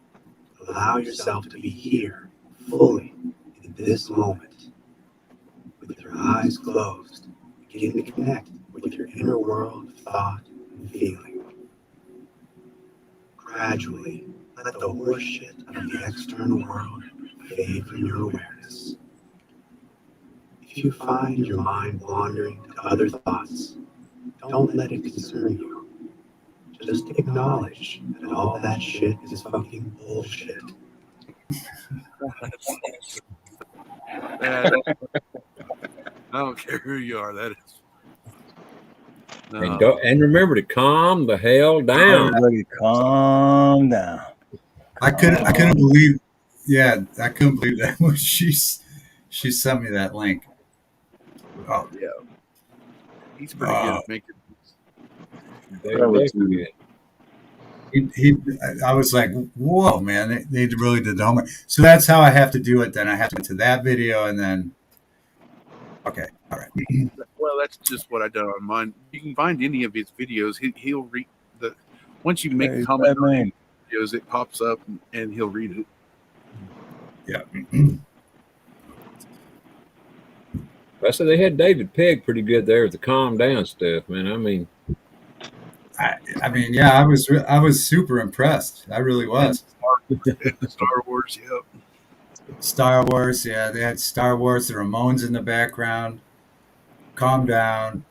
Allow yourself to be here, fully, in this moment. With your eyes closed, begin to connect with your inner world of thought and feeling. Gradually, let the horseshit of the external world fade from your awareness. If you find your mind wandering to other thoughts, don't let it concern you. Just acknowledge that all that shit is fucking bullshit. I don't care who you are. That is. No. And remember to calm the hell down. Everybody calm down. I couldn't believe. Yeah, I couldn't believe that when she sent me that link. Oh Yeah. He's pretty good at making. I was like, whoa, man, they really did the homework. So that's how I have to do it. Then I have to go to that video and then. Okay, all right. Well, that's just what I done on mine. You can find any of his videos. He'll read the. Once you make a comment on any videos, it pops up and he'll read it. Yeah. I said they had David Pegg pretty good there with the calm down stuff, man. I mean, yeah, I was super impressed. I really was. Star Wars, yep. Star Wars, yeah, they had Star Wars, the Ramones in the background. Calm down.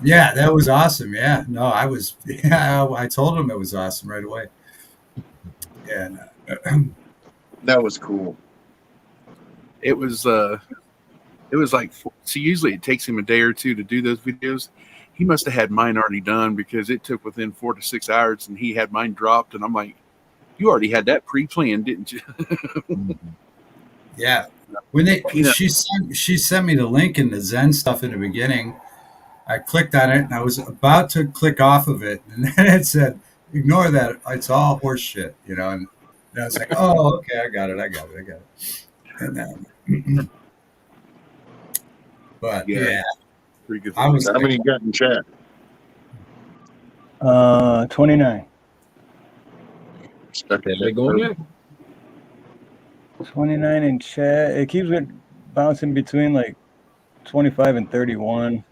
Yeah, that was awesome. Yeah, no, I told him it was awesome right away. Yeah, that was cool. It was like, so usually it takes him a day or two to do those videos. He must have had mine already done because it took within 4 to 6 hours and he had mine dropped. And I'm like, you already had that pre-planned, didn't you? Yeah. When she sent me the link and the Zen stuff in the beginning, I clicked on it and I was about to click off of it. And then it said, ignore that. It's all horse shit, and I was like, oh, okay, I got it. And then, but yeah. Pretty good. How many you got in chat? 29. they going up? 29 in chat. It keeps bouncing between like 25 and 31.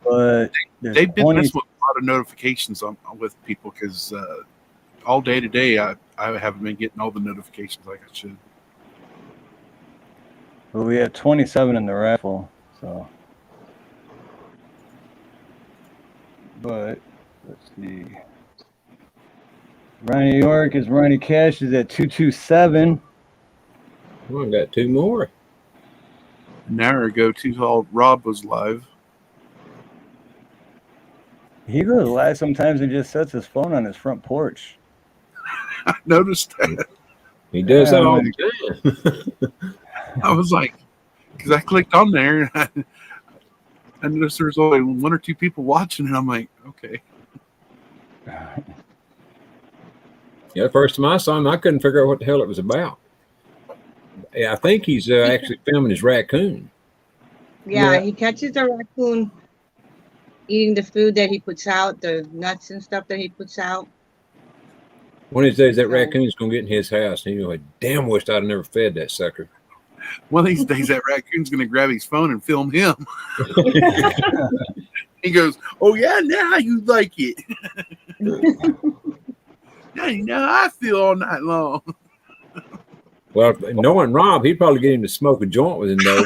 But they've been messing with a lot of notifications with people because all day today I haven't been getting all the notifications like I should. Well, we have 27 in the raffle, so. But let's see. Ronnie York is Ronnie Cash is at 227. Well, I got 2 more. An hour ago, Rob was live. He goes live sometimes and just sets his phone on his front porch. I noticed that. He does that all the time. I was like, because I clicked on there and I noticed there was only 1 or 2 people watching, and I'm like, okay. Yeah, the first time I saw him, I couldn't figure out what the hell it was about. Yeah, I think he's actually filming his raccoon. Yeah, he catches the raccoon eating the food that he puts out, the nuts and stuff that he puts out. One of these days, that raccoon's going to get in his house. And I damn wished I'd never fed that sucker. One of these days, that raccoon's going to grab his phone and film him. He goes, oh, yeah, now you like it. Now you know how I feel all night long. Well, knowing Rob, he'd probably get him to smoke a joint with him, though.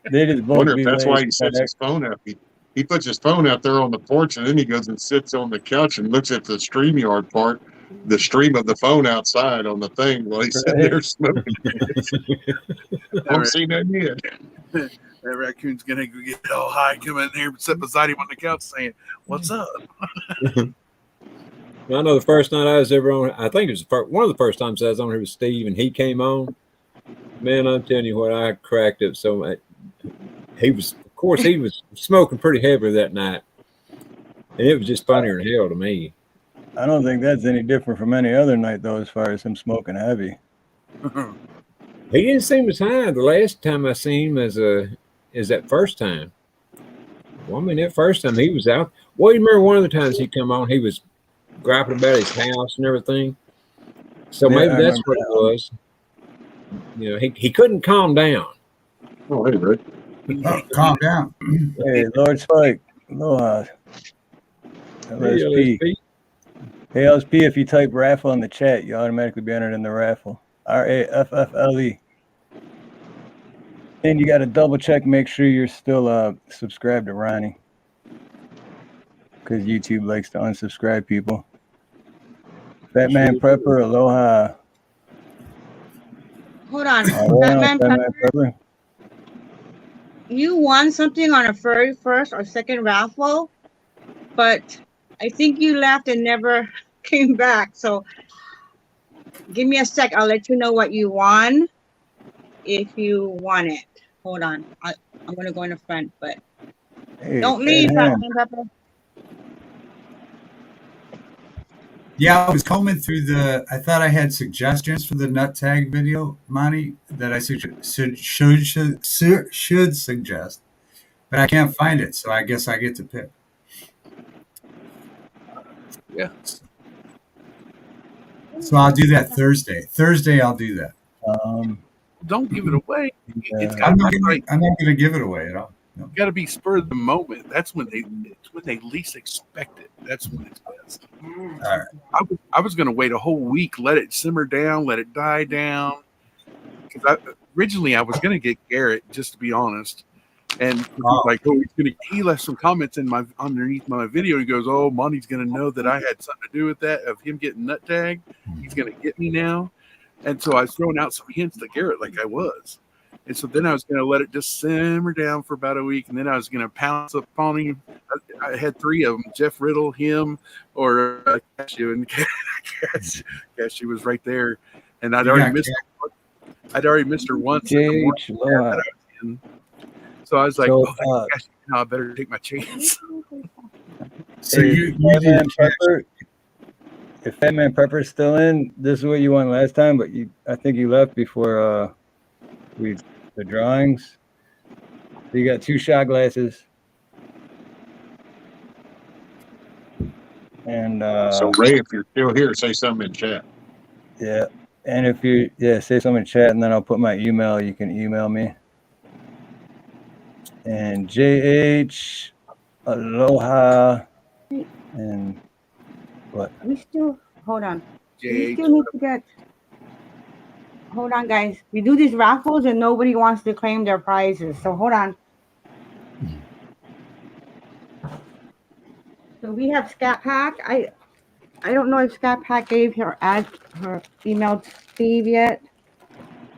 They just I both wonder if be that's laid why he sets back. his phone up. He puts his phone out there on the porch, and then he goes and sits on the couch and looks at the StreamYard part, the stream of the phone outside on the thing while he's sitting there smoking. I've seen that yet. That raccoon's gonna go get all high, come in there, sit beside him on the couch, saying, "What's up?" I know the first night I was ever on, I think it was one of the first times I was on here with Steve, and he came on. Man, I'm telling you what, I cracked up so much. He was smoking pretty heavy that night, and it was just funnier than hell to me. I don't think that's any different from any other night, though, as far as him smoking heavy. He didn't seem as high the last time I seen him as that first time. Well, I mean, that first time he was out. Well, you remember one of the times he come on, he was griping about his house and everything. So Yeah, maybe I that's remember what that it was. You know, he couldn't calm down. Oh, hey, Rick. Oh, calm down. Hey, Lord Spike. Aloha. LSP. LSP. Hey, LSP, if you type raffle in the chat, you automatically be entered in the raffle. RAFFLE. And you got to double check, make sure you're still subscribed to Ronnie. Because YouTube likes to unsubscribe people. Fat Man Prepper, aloha. Hold on. Fat Man Prepper. You won something on a very first or second raffle, but I think you left and never came back. So give me a sec. I'll let you know what you won if you won it. Hold on. I'm going to go in the front, but Hey, don't leave, Fat Man Prepper. Yeah, I was combing through I thought I had suggestions for the nut tag video, Monty, that I should suggest, but I can't find it, so I guess I get to pick. Yeah. So I'll do that Thursday. I'll do that. Don't give it away. It's I'm got not going to give it away at all. No. got to be spur of the moment. That's when they least expect it. That's when it's best. All right. I was going to wait a whole week, let it simmer down, let it die down. Because originally I was going to get Garrett, just to be honest, and he left some comments underneath my video. He goes, "Oh, Monty's going to know that I had something to do with that of him getting nut tagged. He's going to get me now." And so I was throwing out some hints to Garrett, like I was. And so then I was going to let it just simmer down for about a week, and then I was going to pounce upon him. I had three of them: Jeff Riddle, him, or Cashew, and Cashew was right there, and I'd already missed her once. So I was like, I better take my chance. So if Fat Man Prepper's still in, this is what you won last time, but I think you left before the drawings. So you got 2 shot glasses. And so Ray, if you're still here, say something in chat. Yeah. And if say something in chat, and then I'll put my email. You can email me. And JH, aloha, and what? We still, hold on. We JH. still need to get, hold on, guys. We do these raffles and nobody wants to claim their prizes. So hold on. So we have Scat Pack. I don't know if Scat Pack gave her email to Steve yet.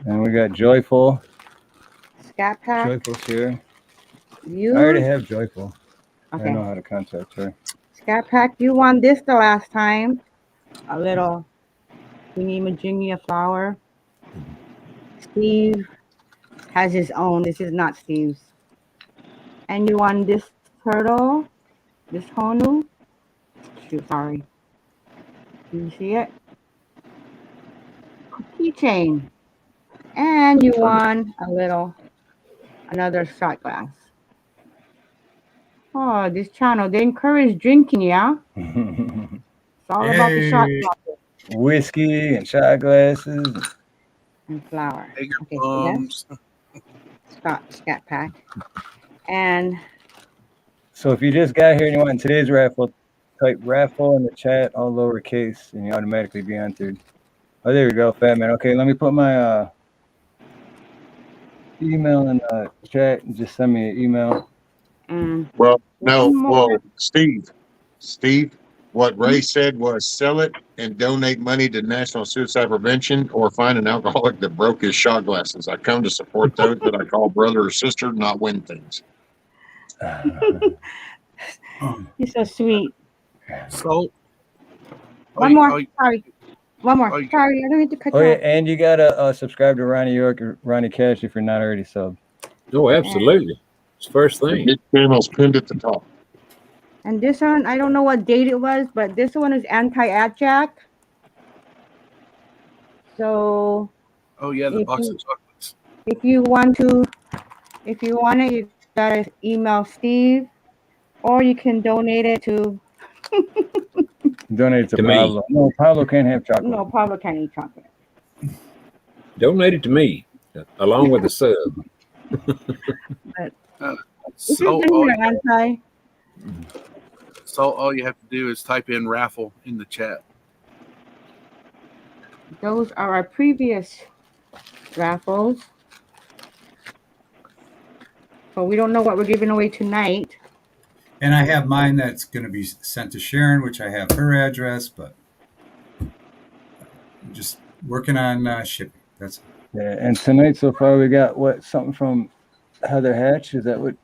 And we got Joyful. Scat Pack. Joyful's here. I already have Joyful. Okay. I know how to contact her. Scat Pack, you won this the last time. A little thingy-majingy flower. Steve has his own. This is not Steve's. And you won this turtle. This Honu. Shoot, sorry. Do you see it? Keychain. And you won another shot glass. Oh, this channel, they encourage drinking, yeah? It's all about the shot glasses. Whiskey and shot glasses. And flour. Okay, Bombs. so Scat Pack. And So if you just got here and you want today's raffle, type raffle in the chat, all lowercase, and you automatically be entered. Oh, there we go, Fat Man. Okay, let me put my email in the chat and just send me an email. Well, no, One more. well, Steve, what Ray said was sell it and donate money to National Suicide Prevention or find an alcoholic that broke his shot glasses. I come to support those that I call brother or sister, not win things. You're so sweet. So, One more. Sorry. One more. oh, you- Sorry, I don't need to cut Oh you yeah, off. and you gotta subscribe to Ronnie York or Ronnie Cash if you're not already subbed. Oh, absolutely. It's the first thing. His channel's pinned at the top. And this one, I don't know what date it was, but this one is anti-adjack. So oh yeah, the if box you- of chocolates. if you want it, you gotta email Steve, or you can donate it to. Donate it to To me. Pablo. No, Pablo can't have chocolate. No, Pablo can't eat chocolate. Donate it to me, along with the sub. If you're doing your anti, So all you have to do is type in raffle in the chat. those are our previous raffles. But we don't know what we're giving away tonight. And I have mine that's going to be sent to Sharon, which I have her address, but I'm just working on shipping. That's Yeah, and tonight so far we got something from Heather Hatch. Is that what?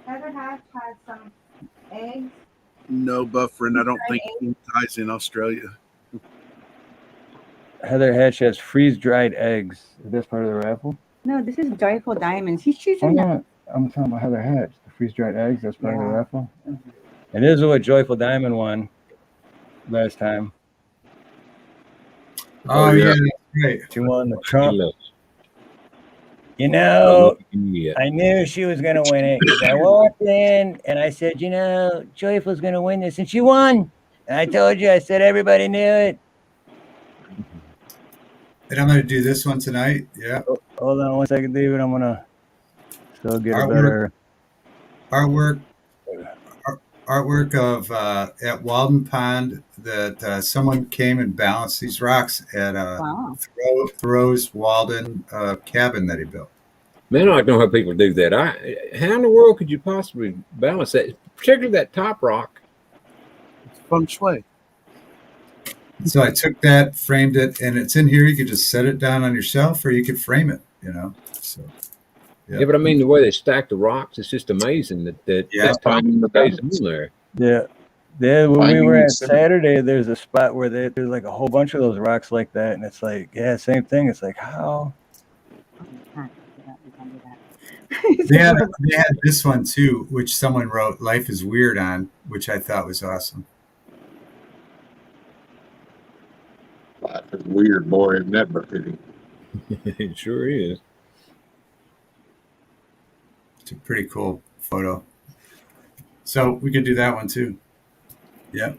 Heather has some eggs. No buffering. I don't think he ties in Australia. Heather Hatch has freeze dried eggs. Is this part of the raffle? No, this is Joyful Diamonds. He's Oh choosing that. no, I'm talking about Heather Hatch. The freeze dried eggs. That's part of the Yeah. raffle. And this is what Joyful Diamond won last time. oh yeah, that's great. She won the Trump. Look, You know, yeah. I knew she was going to win it. 'Cause I walked in and I said, you know, Joyful's going to win this. And she won. And I told you, I said, everybody knew it. And I'm going to do this one tonight. Yeah, Hold on one second, David. I'm going to still get a Artwork. better. artwork of at Walden Pond that someone came and balanced these rocks at Wow. Thoreau's Walden cabin that he built. Man, I don't know how people do that. How in the world could you possibly balance that? Particularly that top rock. It's feng shui. So I took that, framed it, and it's in here. You could just set it down on your shelf, or you could frame it. You know. So Yeah, but I mean the way they stack the rocks, it's just amazing that Yeah. that top stays in there. Yeah. Yeah, when we Finding were the at center. Saturday, there's a spot where there's like a whole bunch of those rocks like that. And it's like, yeah, same thing. It's like, how? they had this one too, which someone wrote "Life is Weird" on, which I thought was awesome. Life is weird, boy, isn't that befitting? It sure is. It's a pretty cool photo. So we could do that one too. Yeah.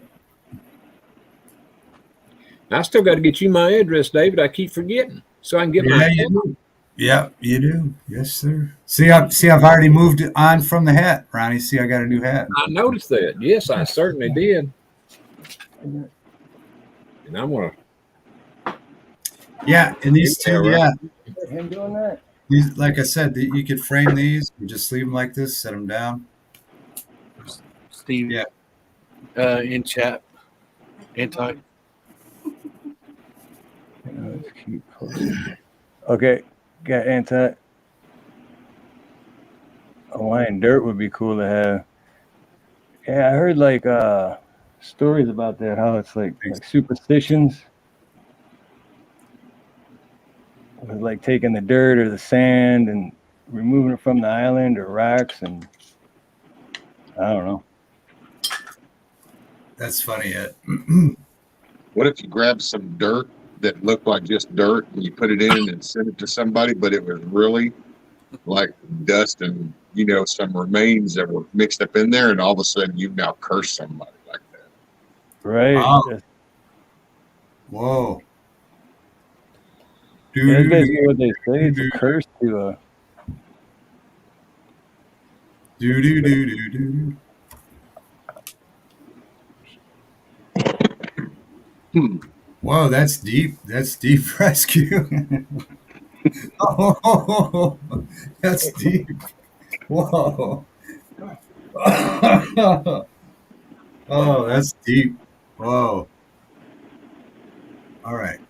I still got to get you my address, David. I keep forgetting, so I can get Yeah, my. you do. Yeah, you do. Yes, sir. See, I've already moved on from the hat, Ronnie. See, I got a new hat. I noticed that. Yes, I certainly did. And I'm gonna. Yeah, and these two, yeah. Him doing that? These, like I said, you could frame these. You just leave them like this, set them down. Steve. Yeah. In chat. Anti. Let's keep posting. Okay, got anti. Hawaiian dirt would be cool to have. Yeah, I heard like stories about that, how it's like superstitions. With like taking the dirt or the sand and removing it from the island or rocks, and I don't know. That's funny. What if you grab some dirt that looked like just dirt and you put it in and sent it to somebody, but it was really like dust and, you know, some remains that were mixed up in there, and all of a sudden you've now cursed somebody like that. Right. Oh. Whoa. That's basically what they say. It's a curse to Do do do do do. Whoa, that's deep. That's deep rescue. Oh, that's deep. Whoa. Oh, that's deep. Whoa. All right.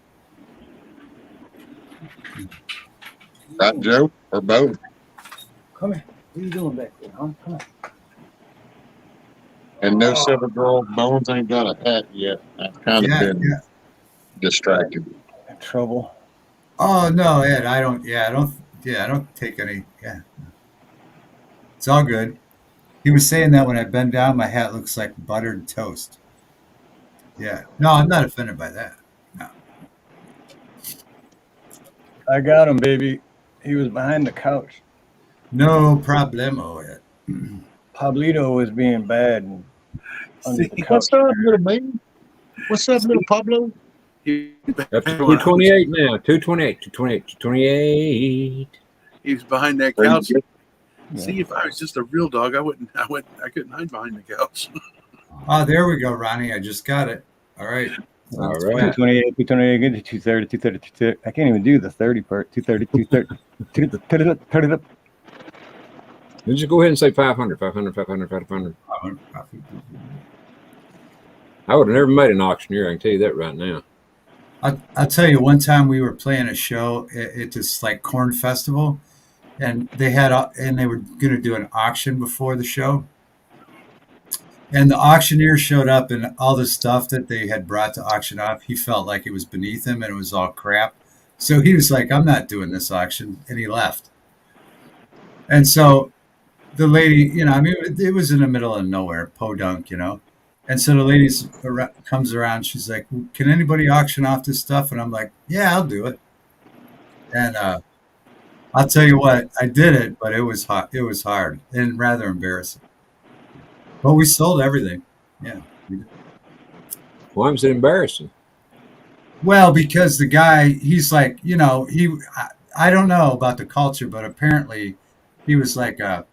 Right, Joe? Or both? Come here. What are you doing back there, huh? Come on. And no silver girl bones ain't got a hat yet. I've kind of Yeah, been yeah. distracted. Trouble. Oh no, Ed, I don't. I don't take any. Yeah, it's all good. He was saying that when I bend down, my hat looks like buttered toast. Yeah. No, I'm not offended by that. No. I got him, baby. He was behind the couch. No problemo, Ed. Pablito was being bad and under the See, couch. What's up, little man? What's up, little Pablo? he, Up to 228 now. 228, 228, 228. he was behind that Are you couch. good? See, if I was just a real dog, I couldn't hide behind the couch. Oh, there we go, Ronnie. I just got it. All right. All Sounds right. 228, 228, 230, 230, 230. I can't even do the 30 part. 230, 230. Turn it up. Let's just go ahead and say 500, 500, 500, 500. I would have never made an auctioneer. I can tell you that right now. I'll tell you, one time we were playing a show at this like corn festival, and they were going to do an auction before the show. And the auctioneer showed up, and all the stuff that they had brought to auction off, he felt like it was beneath him and it was all crap. So he was like, I'm not doing this auction. And he left. And so the lady, I mean, it was in the middle of nowhere, podunk, And so the lady comes around. She's like, can anybody auction off this stuff? And I'm like, yeah, I'll do it. And I'll tell you what, I did it, but it was hard. It was hard and rather embarrassing. But we sold everything. Yeah. Why was it embarrassing? Well, because the guy, he's like, I don't know about the culture, but apparently he was like a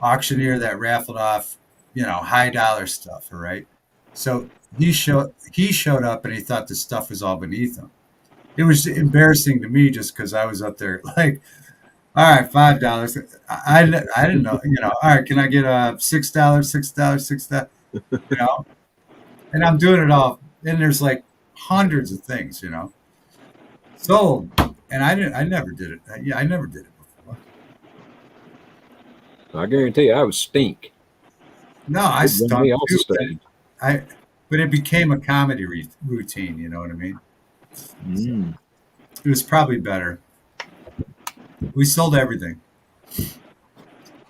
auctioneer that raffled off, high dollar stuff, right? So he showed up and he thought the stuff was all beneath him. It was embarrassing to me just because I was up there like, all right, $5. I didn't know, all right, can I get $6, $6, $6? And I'm doing it all. And there's like hundreds of things, sold. And I never did it. Yeah, I never did it before. I guarantee you, I would stink. No, I stunk off too. stage. But it became a comedy routine. You know what I mean? Mm. It was probably better. We sold everything.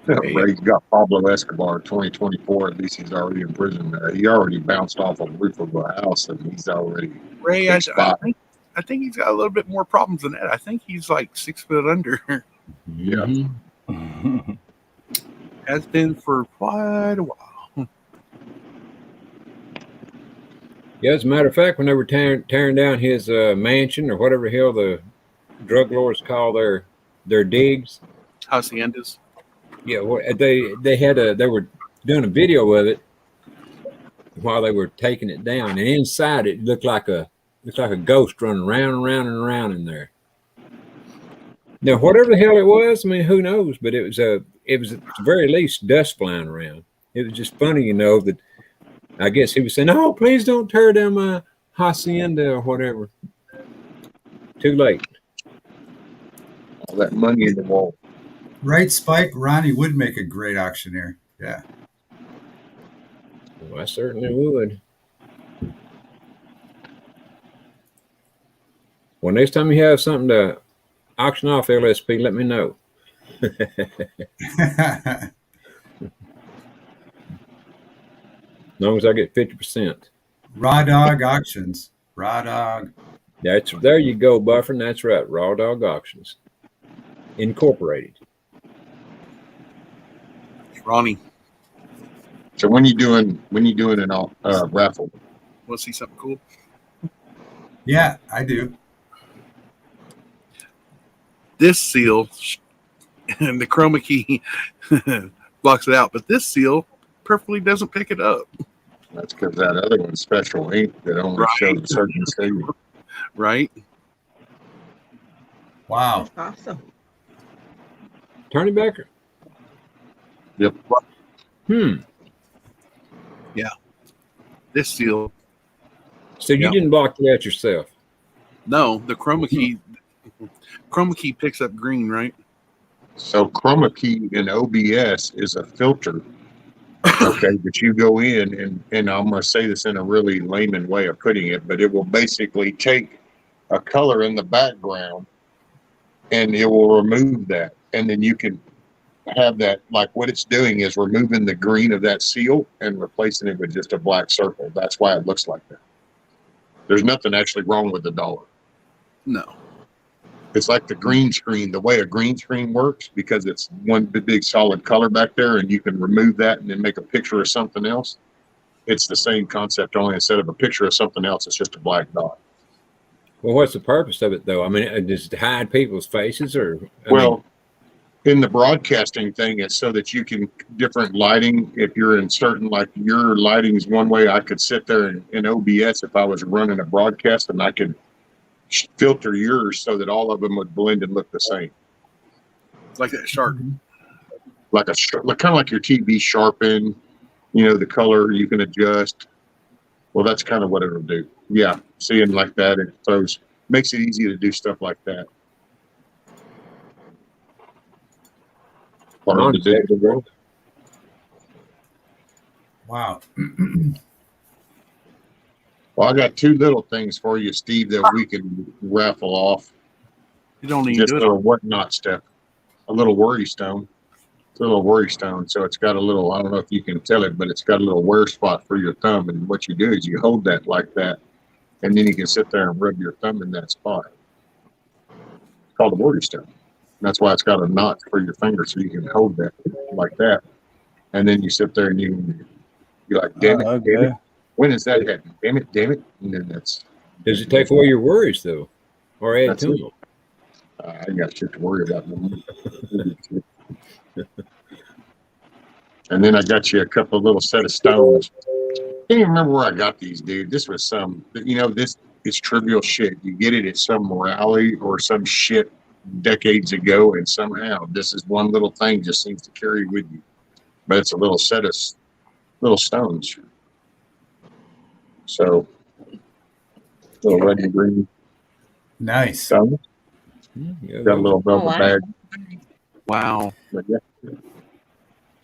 Ray's got Pablo Escobar 2024. At least he's already in prison. He already bounced off a roof of a house, and he's already Ray, I think he's got a little bit more problems than that. I think he's like 6 foot under. Yeah. Has been for quite a while. Yeah, as a matter of fact, when they were tearing down his mansion or whatever the hell the drug lords call their digs, Haciendas. yeah, they were doing a video of it while they were taking it down, and inside it looked like a ghost running round and round and around in there. Now, whatever the hell it was, I mean, who knows? But it was at the very least dust flying around. It was just funny, that I guess he was saying, "Oh, please don't tear down my hacienda or whatever." Too late. All that money in the wall. Right, Spike? Ronnie would make a great auctioneer. Yeah. Well, I certainly would. Well, next time you have something to auction off, LSP, let me know. As long as I get 50%. Raw Dog Auctions. Raw Dog. There you go, Buffer. That's right. Raw Dog Auctions Incorporated. Ronnie, So when you doing an raffle? want to see something cool? Yeah, I do. This seal, and the chroma key blocks it out, but this seal perfectly doesn't pick it up. That's because that other one's special ink that only shows a certain state. Right? Wow. That's awesome. Turn it back. Yep. This seal. So you Yep. didn't block it out yourself. No, the chroma key picks up green, right? So chroma key in OBS is a filter. Okay, but you go in and I'm going to say this in a really layman way of putting it, but it will basically take a color in the background and it will remove that. And then you can have that, like what it's doing is removing the green of that seal and replacing it with just a black circle. That's why it looks like that. There's nothing actually wrong with the dollar. No. It's like the green screen, the way a green screen works, because it's one big solid color back there and you can remove that and then make a picture of something else. It's the same concept, only instead of a picture of something else, it's just a black dot. Well, what's the purpose of it, though? I mean, just to hide people's faces, or in the broadcasting thing, it's so that you can different lighting. If you're in certain, like your lighting is one way, I could sit there in OBS if I was running a broadcast, and I could filter yours so that all of them would blend and look the same. It's like that shark. Like kind of like your TV sharpen, you know, the color you can adjust. Well, that's kind of what it'll do. Yeah, seeing like that, it makes it easy to do stuff like that. Wow. Well, I got two little things for you, Steve, that we can raffle off. You don't need just to a do little it. whatnot stuff. A little worry stone. It's a little worry stone. So it's got a little, I don't know if you can tell it, but it's got a little wear spot for your thumb. And what you do is you hold that like that, and then you can sit there and rub your thumb in that spot. It's called a worry stone. That's why it's got a knot for your finger, so you can hold that like that. And then you sit there and you're like, damn it, okay. damn it. When is that happening? Damn it, damn it. And then that's. Does it take away your worries, though? Or add to them? I got shit to worry about. And then I got you a couple of little set of stones. Can't even remember where I got these, dude. This was some, you know, this is trivial shit. You get it at some rally or some shit decades ago, and somehow this is one little thing just seems to carry with you. But it's a little set of little stones. So, little red and green. Nice. Stones. Got a little velvet bag. Wow. But yeah. So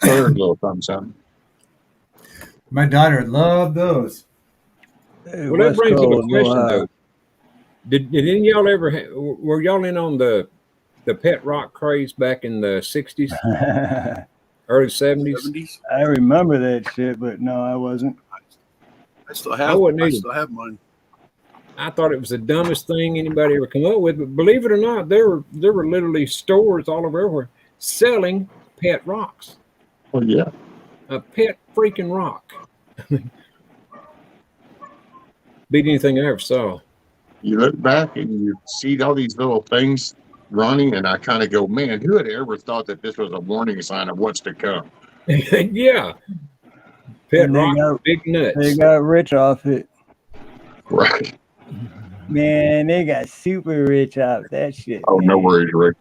there's a little thumbs up. My daughter loved those. Hey, Well, that West brings up a Coast, question, though. Did any of y'all ever were y'all in on the pet rock craze back in the 60s, early 70s? I remember that shit, but no, I wasn't. I still I have. wouldn't I either. still have mine. I thought it was the dumbest thing anybody ever come up with, but believe it or not, there were literally stores all over everywhere selling pet rocks. Oh yeah. A pet freaking rock. Beat anything I ever saw. You look back and you see all these little things, Ronnie, and I kind of go, man, who had ever thought that this was a warning sign of what's to come? Yeah. Pet And they rock, got- big nuts. They got rich off it. Right. Man, they got super rich off that shit. Oh, no man. worries, Rick.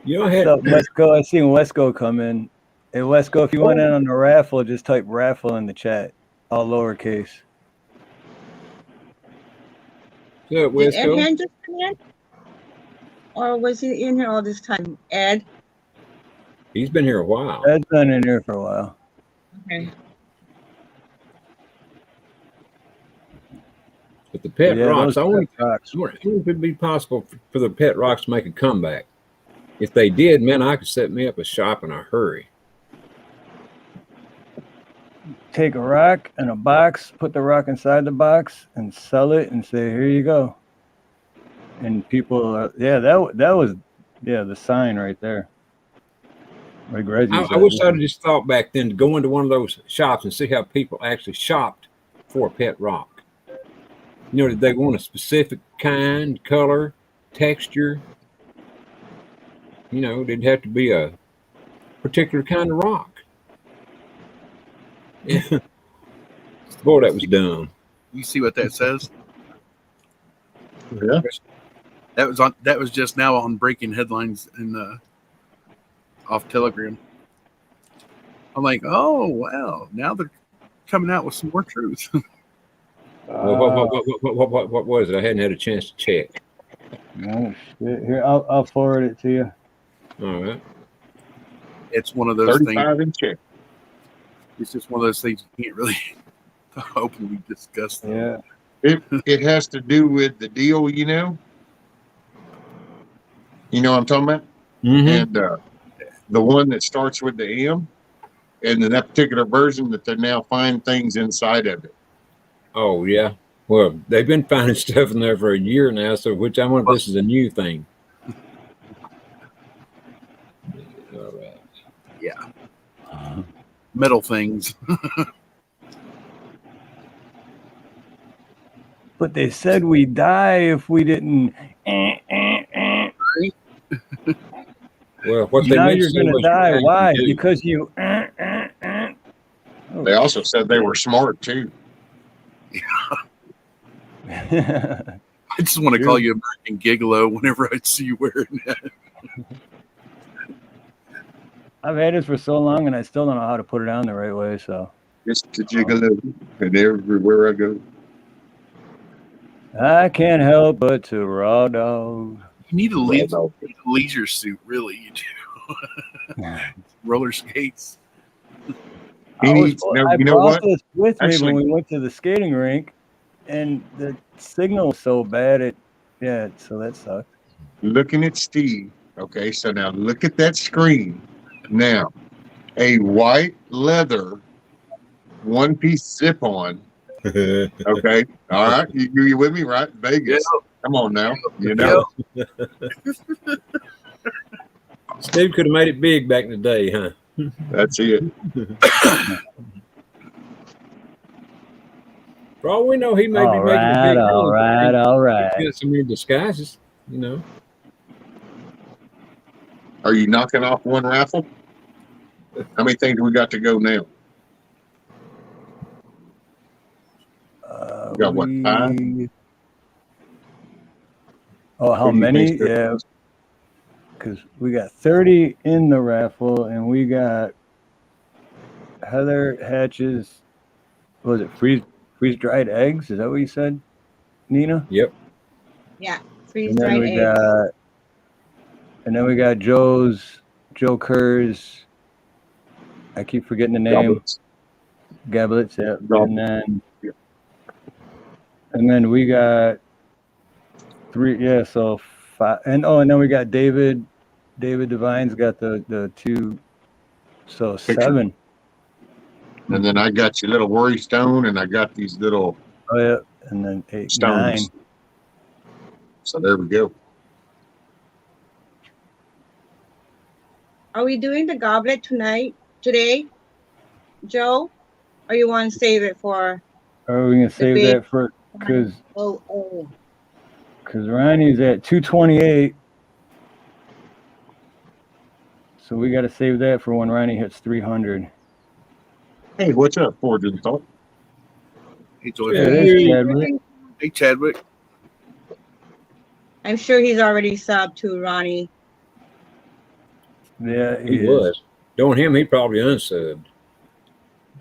You know, I had So Wesco, I seen Wesco come in. Hey Wesco, if you went in on the raffle, just type raffle in the chat, all lowercase. What's up, Did Ed Wesco? Hand just come in? Or was he in here all this time? Ed? He's been here a while. Ed's been in here for a while. Okay. But the pet Yeah, rocks, those I wonder pet rocks. if it would be possible for the pet rocks to make a comeback. If they did, man, I could set me up a shop in a hurry. Take a rock and a box, put the rock inside the box, and sell it, and say, "Here you go." And people, are, yeah, that was, yeah, the sign right there. Like Reggie I said. wish I'd have just thought back then to go into one of those shops and see how people actually shopped for a pet rock. You know, did they want a specific kind, color, texture? You know, did it have to be a particular kind of rock? Yeah. Boy, that was dumb. You see what that says? Yeah. That was just now on breaking headlines and off Telegram. I'm like, oh wow, now they're coming out with some more truth. What was it? I hadn't had a chance to check. No shit. Here, I'll forward it to you. All right. It's one of those things. 35 and check. It's just one of those things you can't really openly discuss. Yeah. It has to do with the deal, you know. You know what I'm talking about? Mm-hmm. And the one that starts with the M, and in that particular version, that they now find things inside of it. Oh yeah. Well, they've been finding stuff in there for a year now. So, which I wonder if this is a new thing. All right. Yeah. Metal things. But they said we die if we didn't. Well, what they Now meant you're to say gonna was die. Why? do. Because you. They also said they were smart too. I just want to call you American Gigolo whenever I see you wearing that. I've had this for so long, and I still don't know how to put it on the right way. So Just to jiggle it, and everywhere I go. I can't help but to raw dog. You need a leisure suit, really. You do. Roller skates. I brought what? this with me Actually, when we went to the skating rink, and the signal was so bad. So that sucked. looking at Steve. Okay, so now look at that screen. Now, a white leather one-piece zip-on. Okay, all right, you with me, right? Vegas. Yeah. Come on now, you know. Steve could have made it big back in the day, huh? That's it. For all we know, he may be making a big All right. He's got so many disguises, you know. Are you knocking off one raffle? How many things we got to go now? We got what, 5? Oh, how What do you many? think, Steve? Yeah, because we got 30 in the raffle, and we got Heather Hatch's. Was it freeze dried eggs? Is that what you said, Nina? Yep. Yeah, freeze And then dried we eggs. got Joe Kerr's. I keep forgetting the name. Gablets, yeah. And then we got 3. Yeah, so 5. And then we got David Devine's got the 2. So 7. And then I got your little worry stone, and I got these little and then 8, stones. 9. So there we go. Are we doing the goblet today, Joe? Or you want to save it for? Are we gonna save that for because Ronnie's at 228, so we got to save that for when Ronnie hits 300. Hey, what's up, Fortune Thought? Hey, Joy. Hey, Chadwick. I'm sure he's already subbed to Ronnie. Yeah, he was. Knowing him, he probably unsubbed.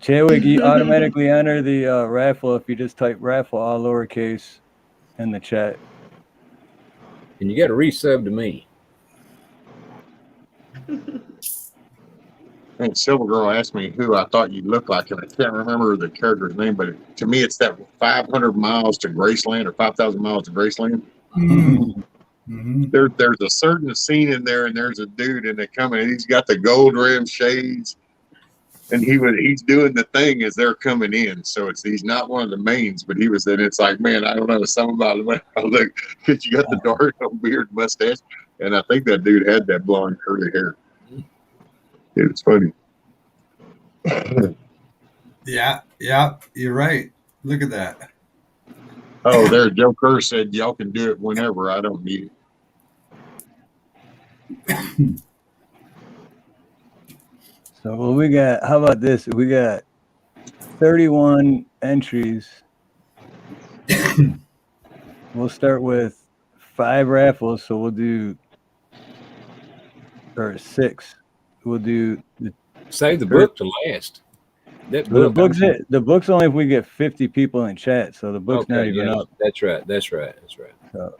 Chadwick, you automatically enter the raffle if you just type raffle all lowercase in the chat. And you got to resub to me. And Silver Girl asked me who I thought you looked like, and I can't remember the character's name, but to me, it's that 500 miles to Graceland or 5,000 miles to Graceland. Mm-hmm. There's a certain scene in there, and there's a dude in it coming, and he's got the gold rim shades, and he's doing the thing as they're coming in. So he's not one of the mains, but he was in. It's like, man, I don't know, something about it. I look, because you got the dark beard, mustache, and I think that dude had that blonde curly hair. It was funny. Yeah, you're right. Look at that. Oh, there, Joe Kerr said y'all can do it whenever. I don't need it. So what we got? How about this? We got 31 entries. we'll start with 5 raffles. So we'll do, or 6. We'll do the Save the book to last. That Well, book. the book's only if we get 50 people in chat, so the book's not even up. That's right. So,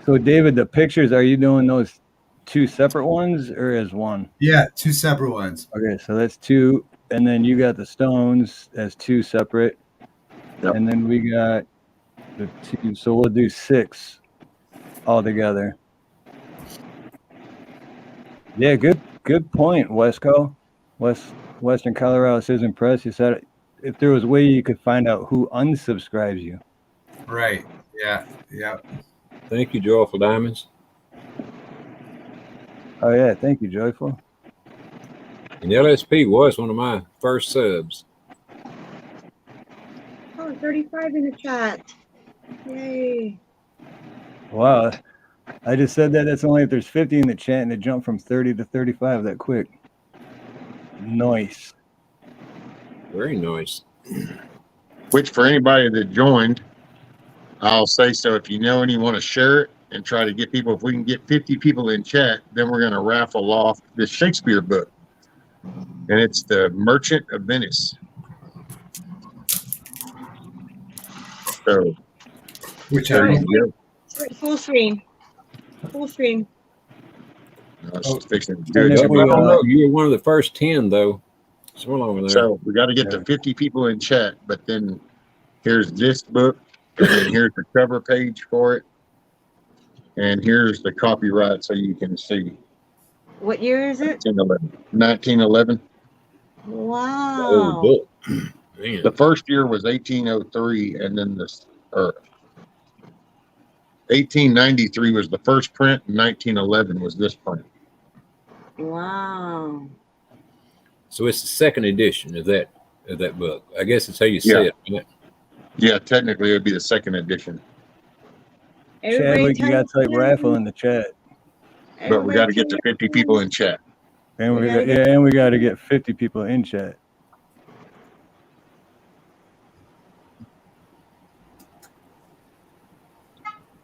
so David, the pictures, are you doing those 2 separate ones or as one? Yeah, 2 separate ones. Okay, so that's 2, and then you got the stones as 2 separate, and then we got the 2. So we'll do 6 all together. Yeah, good point, Western Colorado Citizen Press. You said if there was a way you could find out who unsubscribes you. Right. Yeah. Thank you, Joyful Diamonds. Oh yeah, thank you, Joyful. And LSP was one of my first subs. Oh, 35 in the chat. Yay. Wow. I just said that that's only if there's 50 in the chat, and it jumped from 30 to 35 that quick. Nice. Very nice. Which for anybody that joined, I'll say so. If you know and you want to share it and try to get people, if we can get 50 people in chat, then we're going to raffle off this Shakespeare book. And it's The Merchant of Venice. So, Which there you go. Full screen. Full screen. I was fixing to do And it. then we, You were one of the first 10, though. So long there. So we got to get to 50 people in chat, but then here's this book, and then here's the cover page for it, and here's the copyright so you can see. What year is it? 1911. Wow. Oh, book. Man. The first year was 1803, and then 1893 was the first print, and 1911 was this print. Wow. So it's the second edition of that book. I guess it's how you say it. Right? Yeah, technically it would be the second edition. Chadwick, you got to type raffle in the chat. But we got to get to 50 people in chat. And we got to get 50 people in chat.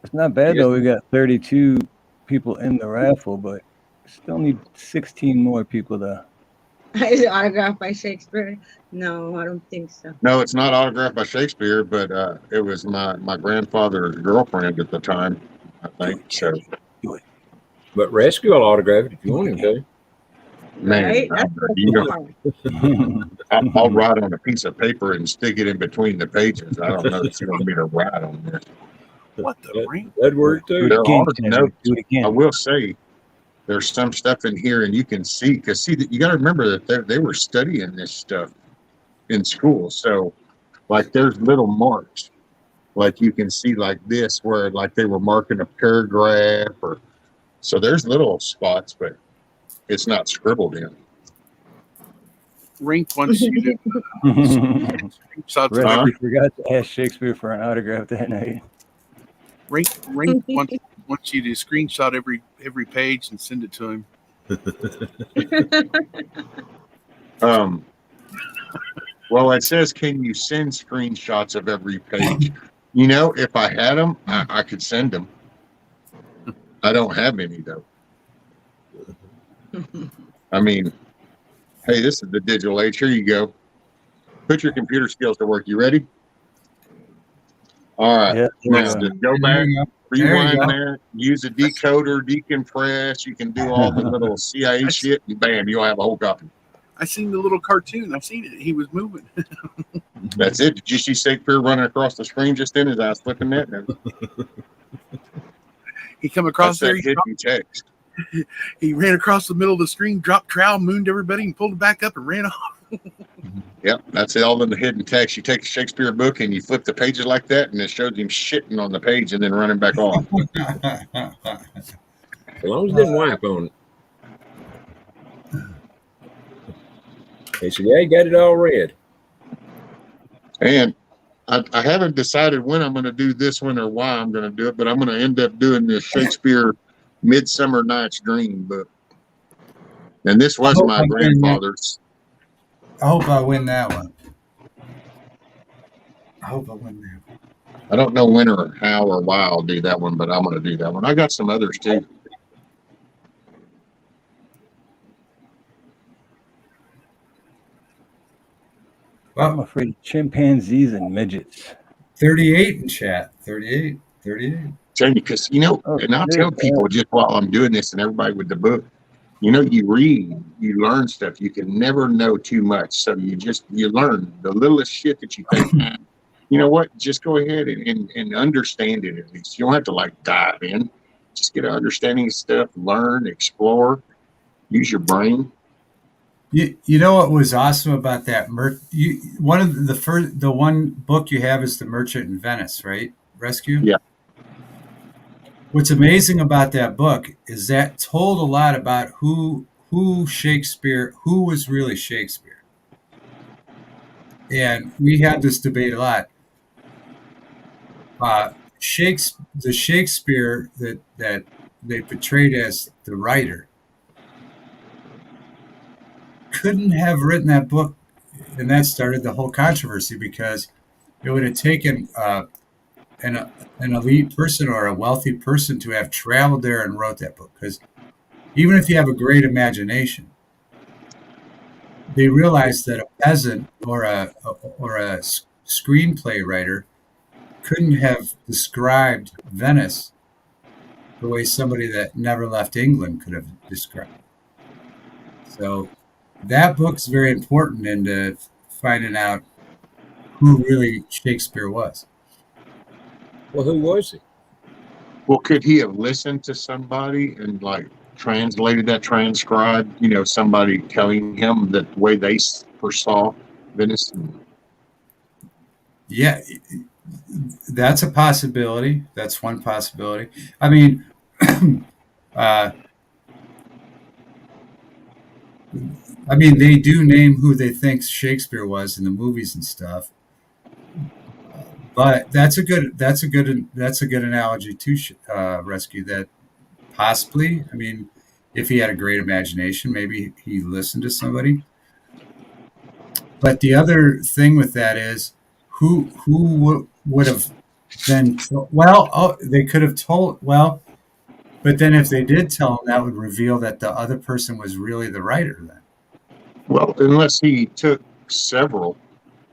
It's not bad though. We got 32 people in the raffle, but still need 16 more people to. Is it autographed by Shakespeare? No, I don't think so. No, it's not autographed by Shakespeare, but it was my grandfather's girlfriend at the time, I think. So, but Rescue will autograph it if you want him to. Man, Right? I'll write on a piece of paper and stick it in between the pages. I don't know if you want me to write on this. What the ring? That'd work too. There are notes. Do it again. I will say there's some stuff in here, and you can see because you got to remember that they were studying this stuff in school. So, like, there's little marks, like you can see like this, where like they were marking a paragraph, or so there's little spots, but it's not scribbled in. Rink wants you to screenshots of Reggie forgot to ask Shakespeare for an autograph that night. Rink wants you to screenshot every page and send it to him. Well, it says, can you send screenshots of every page? You know, if I had them, I could send them. I don't have any though. I mean, hey, this is the digital age. Here you go. Put your computer skills to work. You ready? All right. Yeah, Now just go back, rewind go. there, use a decoder, decompress. You can do all the little CIA shit, and bam, you'll have a whole copy. I seen the little cartoon. I've seen it. He was moving. That's it. Did you see Shakespeare running across the screen just then as I was flipping that? He come across there. Hidden text. He ran across the middle of the screen, dropped trowel, mooned everybody, and pulled it back up and ran off. Yep, that's it. All in the hidden text. You take a Shakespeare book and you flip the pages like that, and it shows him shitting on the page and then running back off. As long as it didn't wipe on it. He said, yeah, you got it all read. And I haven't decided when I'm going to do this one or why I'm going to do it, but I'm going to end up doing this Shakespeare Midsummer Night's Dream book. And this was my grandfather's. I hope I win that one. I hope I win there. I don't know when or how or why I'll do that one, but I'm going to do that one. I got some others too. I'm afraid of chimpanzees and midgets. 38 in chat. 38. 38. Tell you, because, you know, Oh, and I'll there- tell people just while I'm doing this and everybody with the book, you know, you read, you learn stuff. You can never know too much. So you learn the littlest shit that you think, you know what, just go ahead and understand it at least. You don't have to like dive in. Just get an understanding of stuff, learn, explore, use your brain. You know what was awesome about that? One of the one book you have is The Merchant in Venice, right? Rescue? Yeah. What's amazing about that book is that told a lot about who was really Shakespeare. And we had this debate a lot. The Shakespeare that they portrayed as the writer couldn't have written that book, and that started the whole controversy because it would have taken an elite person or a wealthy person to have traveled there and wrote that book. Because even if you have a great imagination, they realized that a peasant or a screenplay writer couldn't have described Venice the way somebody that never left England could have described. So that book's very important into finding out who really Shakespeare was. Well, who was he? Well, could he have listened to somebody and like translated that, transcribed, you know, somebody telling him the way they foresaw Venice? Yeah, that's a possibility. That's one possibility. I mean, they do name who they think Shakespeare was in the movies and stuff. But that's a good analogy to Rescue. That possibly, I mean, if he had a great imagination, maybe he listened to somebody. But the other thing with that is, who would have then? They could have told. Well, but then if they did tell him, that would reveal that the other person was really the writer. Then, Well, unless he took several.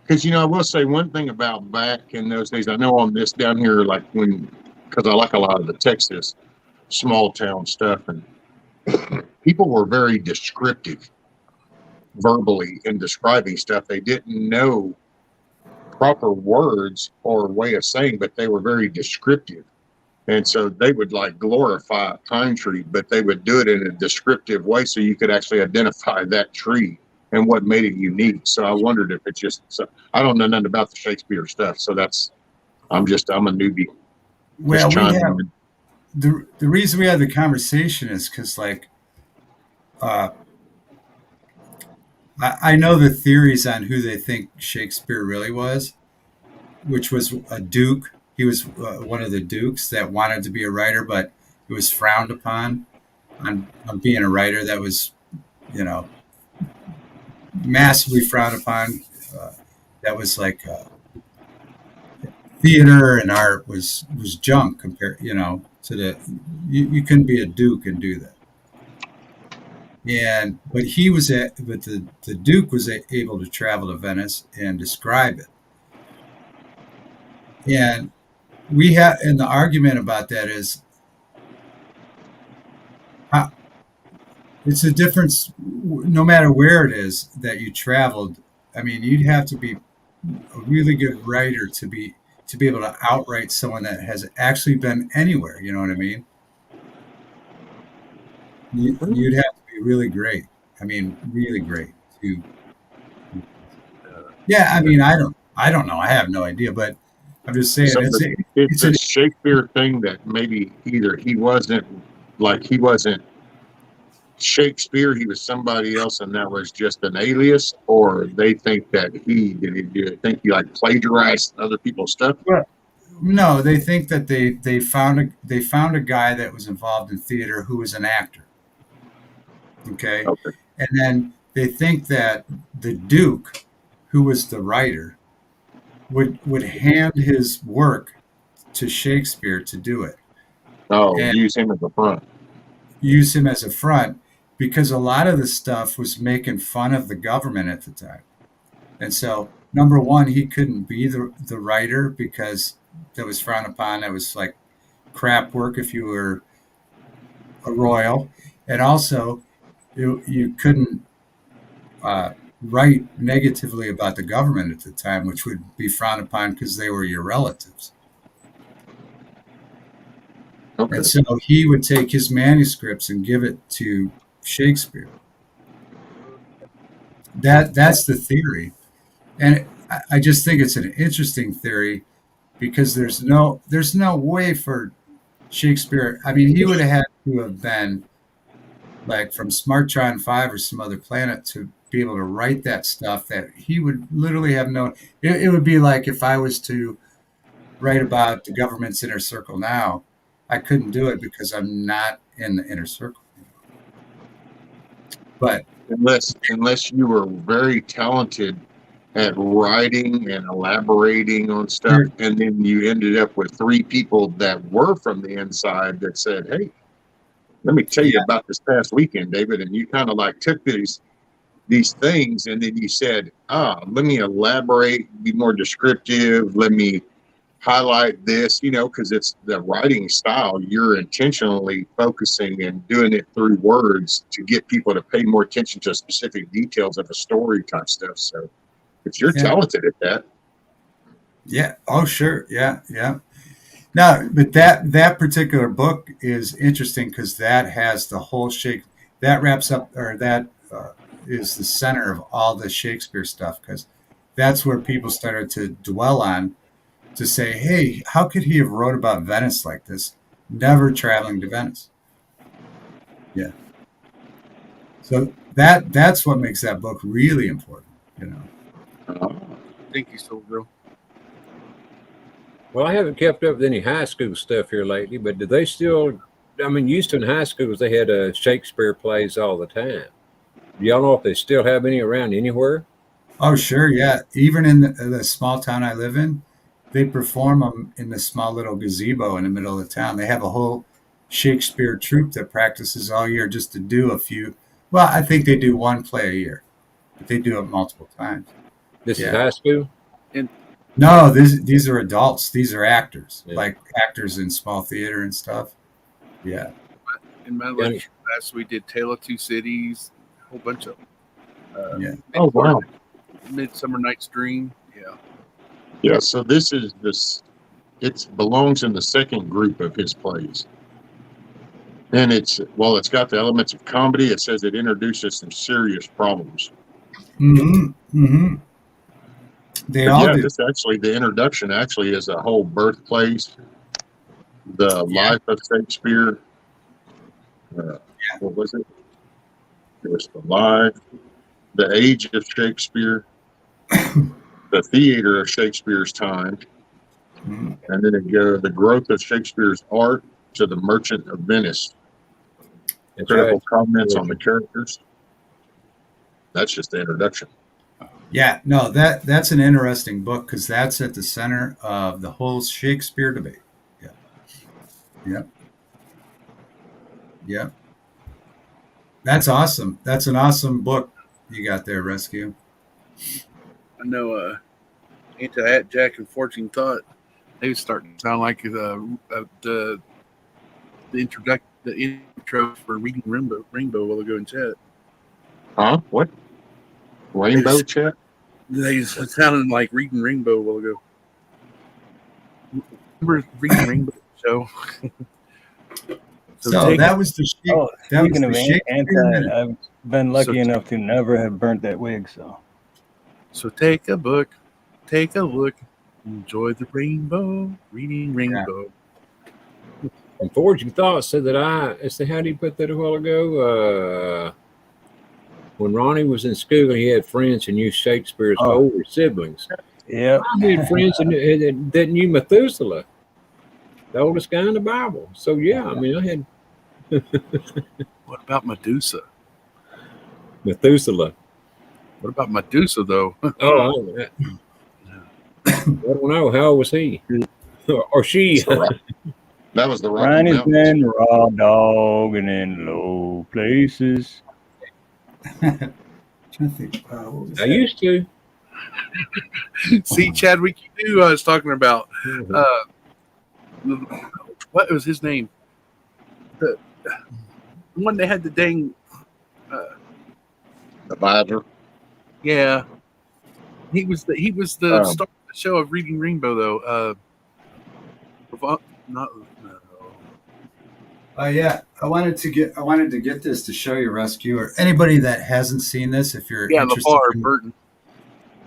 Because, you know, I will say one thing about back in those days, I know on this down here, like because I like a lot of the Texas small town stuff, and people were very descriptive verbally in describing stuff. They didn't know proper words or way of saying, but they were very descriptive. And so they would like glorify a pine tree, but they would do it in a descriptive way so you could actually identify that tree and what made it unique. So I wondered if it's just, I don't know nothing about the Shakespeare stuff. So I'm a newbie. well, the reason we had the conversation is because I know the theories on who they think Shakespeare really was, which was a duke. He was one of the dukes that wanted to be a writer, but it was frowned upon on being a writer. That was, you know, massively frowned upon. That was like theater and art was junk compared, you know, to you couldn't be a duke and do that. But the Duke was able to travel to Venice and describe it. And the argument about that is, it's a difference, no matter where it is that you traveled. I mean, you'd have to be a really good writer to be able to outright someone that has actually been anywhere. You know what I mean? You'd have to be really great. I mean, really great to. Yeah, I mean, I don't know. I have no idea, but I'm just saying it's a Shakespeare thing that maybe either he wasn't Shakespeare, he was somebody else, and that was just an alias, or they think that he like plagiarized other people's stuff. Well, no, they think that they found a guy that was involved in theater who was an actor. Okay. And then they think that the Duke, who was the writer, would hand his work to Shakespeare to do it. Oh, And use him as a front. use him as a front, because a lot of the stuff was making fun of the government at the time. And so, number one, he couldn't be the writer because that was frowned upon. That was like crap work if you were a royal. And also, you couldn't write negatively about the government at the time, which would be frowned upon because they were your relatives. Okay. And so he would take his manuscripts and give it to Shakespeare. That's the theory. And I just think it's an interesting theory because there's no way for Shakespeare. I mean, he would have had to have been like from Smartron 5 or some other planet to be able to write that stuff that he would literally have known. It would be like if I was to write about the government's inner circle now, I couldn't do it because I'm not in the inner circle. But unless you were very talented at writing and elaborating on stuff, and then you ended up with 3 people that were from the inside that said, "Hey, let me tell you about this past weekend, David," and you kind of like took these things and then you said, let me elaborate, be more descriptive, let me highlight this, because it's the writing style. You're intentionally focusing and doing it through words to get people to pay more attention to specific details of a story type stuff. So if you're talented at that. Yeah. Oh, sure. Yeah. Yeah. No, but that particular book is interesting because that has the whole that wraps up, or that is the center of all the Shakespeare stuff, because that's where people started to dwell on to say, hey, how could he have wrote about Venice like this, never traveling to Venice? Yeah. So that's what makes that book really important, Thank you, Soul Girl. Well, I haven't kept up with any high school stuff here lately, but do they still? I mean, used to in high schools they had Shakespeare plays all the time. Do y'all know if they still have any around anywhere? Oh, sure, yeah. Even in the small town I live in, they perform them in the small little gazebo in the middle of the town. They have a whole Shakespeare troupe that practices all year just to do a few. Well, I think they do one play a year, but they do it multiple times. This is high school? No, these are adults. These are actors, like actors in small theater and stuff. Yeah. In my lecture class, we did Tale of Two Cities, a whole bunch of them. Oh, wow. Midsummer Night's Dream. Yeah. Yeah. So it belongs in the second group of his plays. And it's got the elements of comedy. It says it introduces some serious problems. Mm-hmm. Mm-hmm. They all do. The introduction actually is a whole birthplace, the life of Shakespeare. What was it? It was the life, the age of Shakespeare, the theater of Shakespeare's time, and then the growth of Shakespeare's art to the Merchant of Venice. Critical comments on the characters. That's just the introduction. Yeah, no, that's an interesting book because that's at the center of the whole Shakespeare debate. Yeah. Yep. Yep. That's awesome. That's an awesome book you got there, Rescue. I know Anti-Hat Jack and Fortune Thought, they was starting to sound like the intro for Reading Rainbow a while ago in chat. Huh? What? Rainbow chat? They sounded like Reading Rainbow a while ago. Remember Reading Rainbow show? So that was the speaking of anti, I've been lucky enough to never have burnt that wig. So take a book, take a look, enjoy the rainbow, Reading Rainbow. And Forging Thought said that how do you put that a while ago? When Ronnie was in school, he had friends who knew Shakespeare's older siblings. Yeah, I had friends that knew Methuselah, the oldest guy in the Bible. So yeah, I mean, I had. What about Medusa? Methuselah. What about Medusa though? Oh, I don't know. How old was he? Or she? So that was the Rocky Ronnie's Mountains. been raw dogging in low places. Trying to think. What was I that? used to. See, Chadwick, you knew I was talking about. What was his name? The one that had the dang. The Badger. Yeah, he was the star of the show of Reading Rainbow, though. No. Yeah, I wanted to get this to show you, Rescuer. Anybody that hasn't seen this, if you're Yeah, interested, LeVar Burton.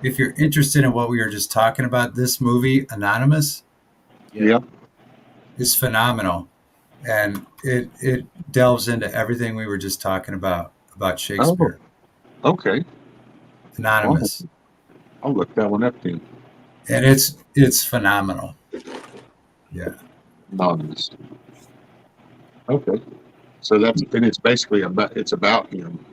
if you're interested in what we were just talking about, this movie Anonymous Yep. is phenomenal, and it delves into everything we were just talking about Shakespeare. Okay. Anonymous, I'll look that one up then. and it's phenomenal. Yeah. Anonymous. Okay. So it's basically about him.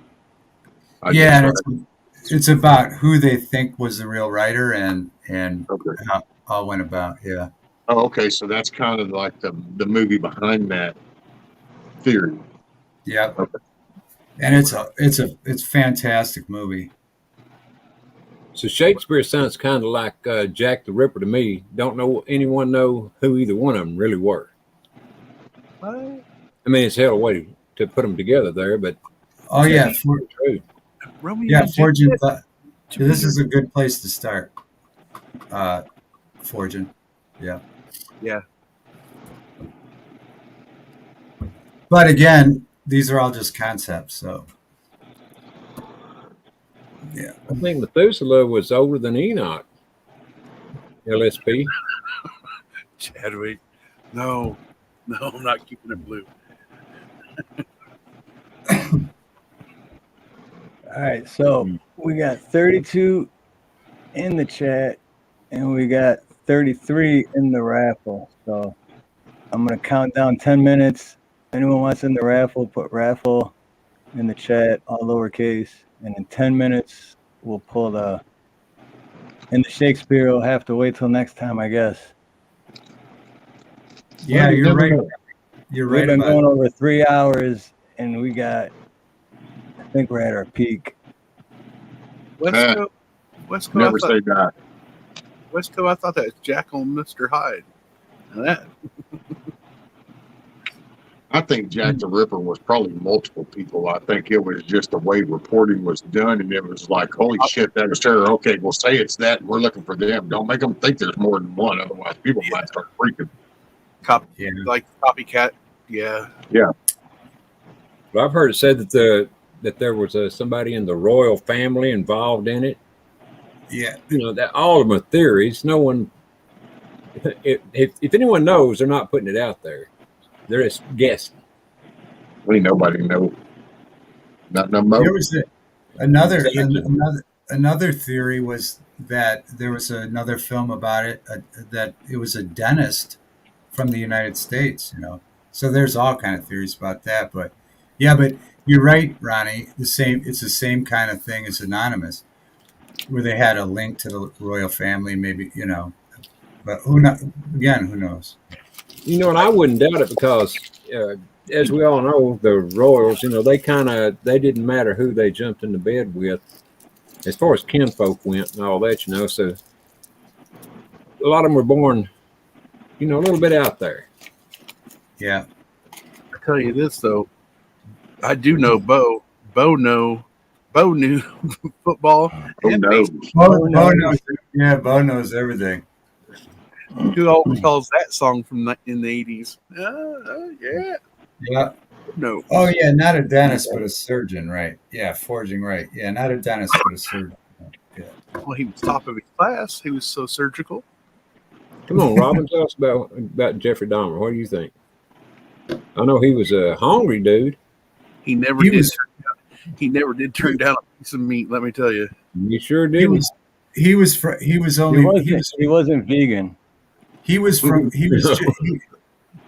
I Yeah, guess, and it's about who they think was the real writer and Okay. how all went about. Yeah. Oh, okay. So that's kind of like the movie behind that theory. Yeah. Okay. And it's a fantastic movie. So Shakespeare sounds kind of like Jack the Ripper to me. Don't know anyone know who either one of them really were. What? I mean, it's hell a way to put them together there, but Oh yeah, true. Romeo yeah. and Fortune. Juliet. This is a good place to start. Fortune. Yeah. Yeah. But again, these are all just concepts. So. Yeah. I think Methuselah was older than Enoch. LSP. Chadwick. No, I'm not keeping it blue. All right, so we got 32 in the chat, and we got 33 in the raffle. So I'm gonna count down 10 minutes. Anyone wants in the raffle, put raffle in the chat, all lowercase, and in 10 minutes we'll pull the. In the Shakespeare, we'll have to wait till next time, I guess. Yeah, you're right. You're We've right been about going over 3 hours, and we got. I think we're at our peak. Westco. Never say die. Westco. I thought that was Jackal and Mr. Hyde. Now that. I think Jack the Ripper was probably multiple people. I think it was just the way reporting was done, and it was like, holy shit, that was terror. Okay, we'll say it's that. We're looking for them. Don't make them think there's more than one. Otherwise, people might start freaking. Like copycat. Yeah. Yeah. But I've heard it said that there was somebody in the royal family involved in it. Yeah. You know, that all of them are theories. No one, if anyone knows, they're not putting it out there. They're just guessing. Ain't nobody know. Not no more. There was another theory was that there was another film about it that it was a dentist from the United States. You know, so there's all kind of theories about that. But yeah, but you're right, Ronnie. It's the same kind of thing as Anonymous, where they had a link to the royal family, maybe, you know. But who knows? You know, and I wouldn't doubt it because, as we all know, the royals, you know, they didn't matter who they jumped into bed with, as far as kinfolk went and all that, you know. So a lot of them were born, you know, a little bit out there. Yeah. I tell you this though, I do know Bo. Bo knew football. Who knows? Bo knows everything. Who always calls that song from in the 80s? Yeah. Yeah. No. Oh yeah, not a dentist but a surgeon, right? Yeah, forging, right? Yeah, not a dentist but a surgeon. Yeah. Well, he was top of his class. He was so surgical. Come on, Robin, tell us about Jeffrey Dahmer. What do you think? I know he was a hungry dude. He never did turn down a piece of meat. Let me tell you. You sure did. He wasn't vegan.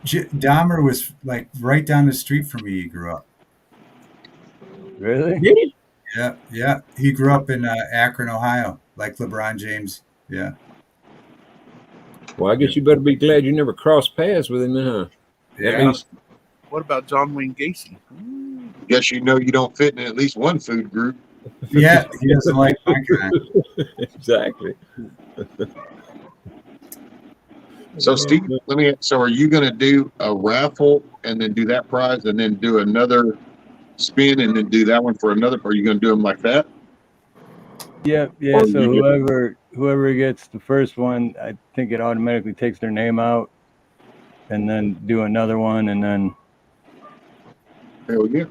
Dahmer was like right down the street from me. He grew up. Really? Did he? Yeah. He grew up in Akron, Ohio, like LeBron James. Yeah. Well, I guess you better be glad you never crossed paths with him, huh? At Yeah. least, What about John Wayne Gacy? Guess you know you don't fit in at least one food group. Yeah, he doesn't like my kind. exactly. So Steve, so are you going to do a raffle and then do that prize and then do another spin and then do that one for another? Or are you going to do them like that? Yeah. Or So you just- whoever gets the first one, I think it automatically takes their name out, and then do another one, and then Hell yeah.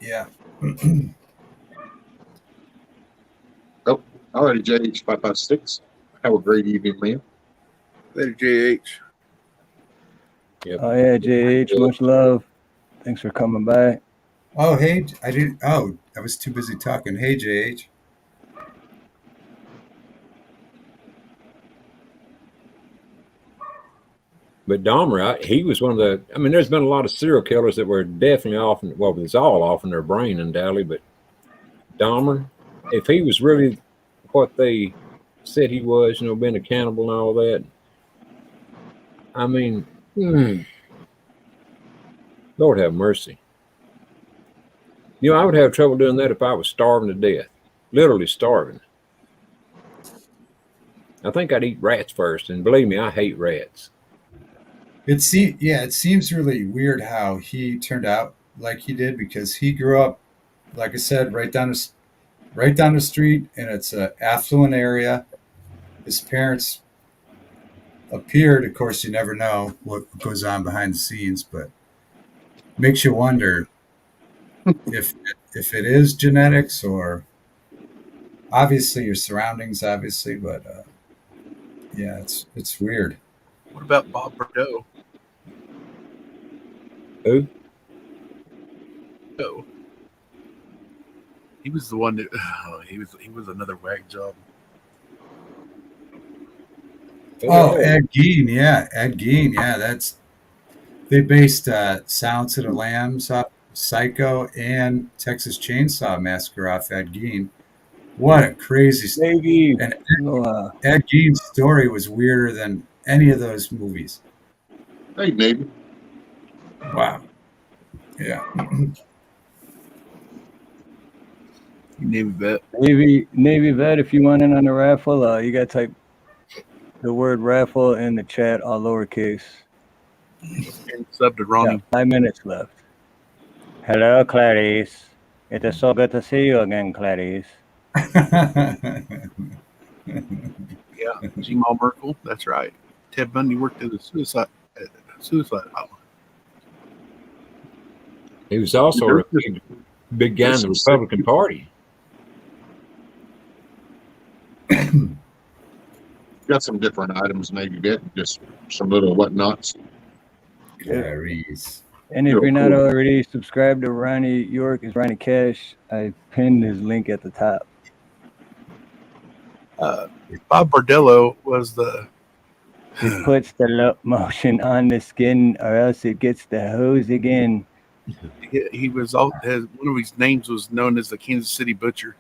Yeah. Oh, all righty, JH556. Have a great evening, man. Later, JH. Yep. oh yeah, JH, much love. Thanks for coming by. Oh, hey, I didn't. Oh, I was too busy talking. Hey, JH. But Dahmer, he was one of the. I mean, there's been a lot of serial killers that were definitely off. Well, it's all off in their brain, undoubtedly. But Dahmer, if he was really what they said he was, being a cannibal and all that. I mean, Lord have mercy. I would have trouble doing that if I was starving to death, literally starving. I think I'd eat rats first, and believe me, I hate rats. It seems really weird how he turned out like he did, because he grew up, like I said, right down the street, and it's an affluent area. His parents appeared, of course, you never know what goes on behind the scenes, but makes you wonder if it is genetics or obviously your surroundings, obviously, but yeah, it's weird. What about Bob Bordeaux? Who? Oh, he was the one that he was another whack job. Oh, Ed Gein, yeah, they based Silence of the Lambs off Psycho and Texas Chainsaw Massacre off Ed Gein. What a crazy story. Maybe. And Ed Gein's story was weirder than any of those movies. Hey, Navy. Wow. Yeah. Navy vet. Navy vet. If you want in on the raffle, you got to type the word raffle in the chat, all lowercase. And sub to Ronnie. Yeah, 5 minutes left. Hello, Clarice. It is so good to see you again, Clarice. Yeah, G-Mal Merkel. That's right. Ted Bundy worked at the suicide hotline. He was also a big guy in the Republican Party. Got some different items, maybe just some little whatnots. Clarice. And if you're not already subscribed to Ronnie York, is Ronnie Cash. I pinned his link at the top. Bob Bordello was the. It puts the lotion on the skin, or else it gets the hose again. He was one of his names was known as the Kansas City Butcher.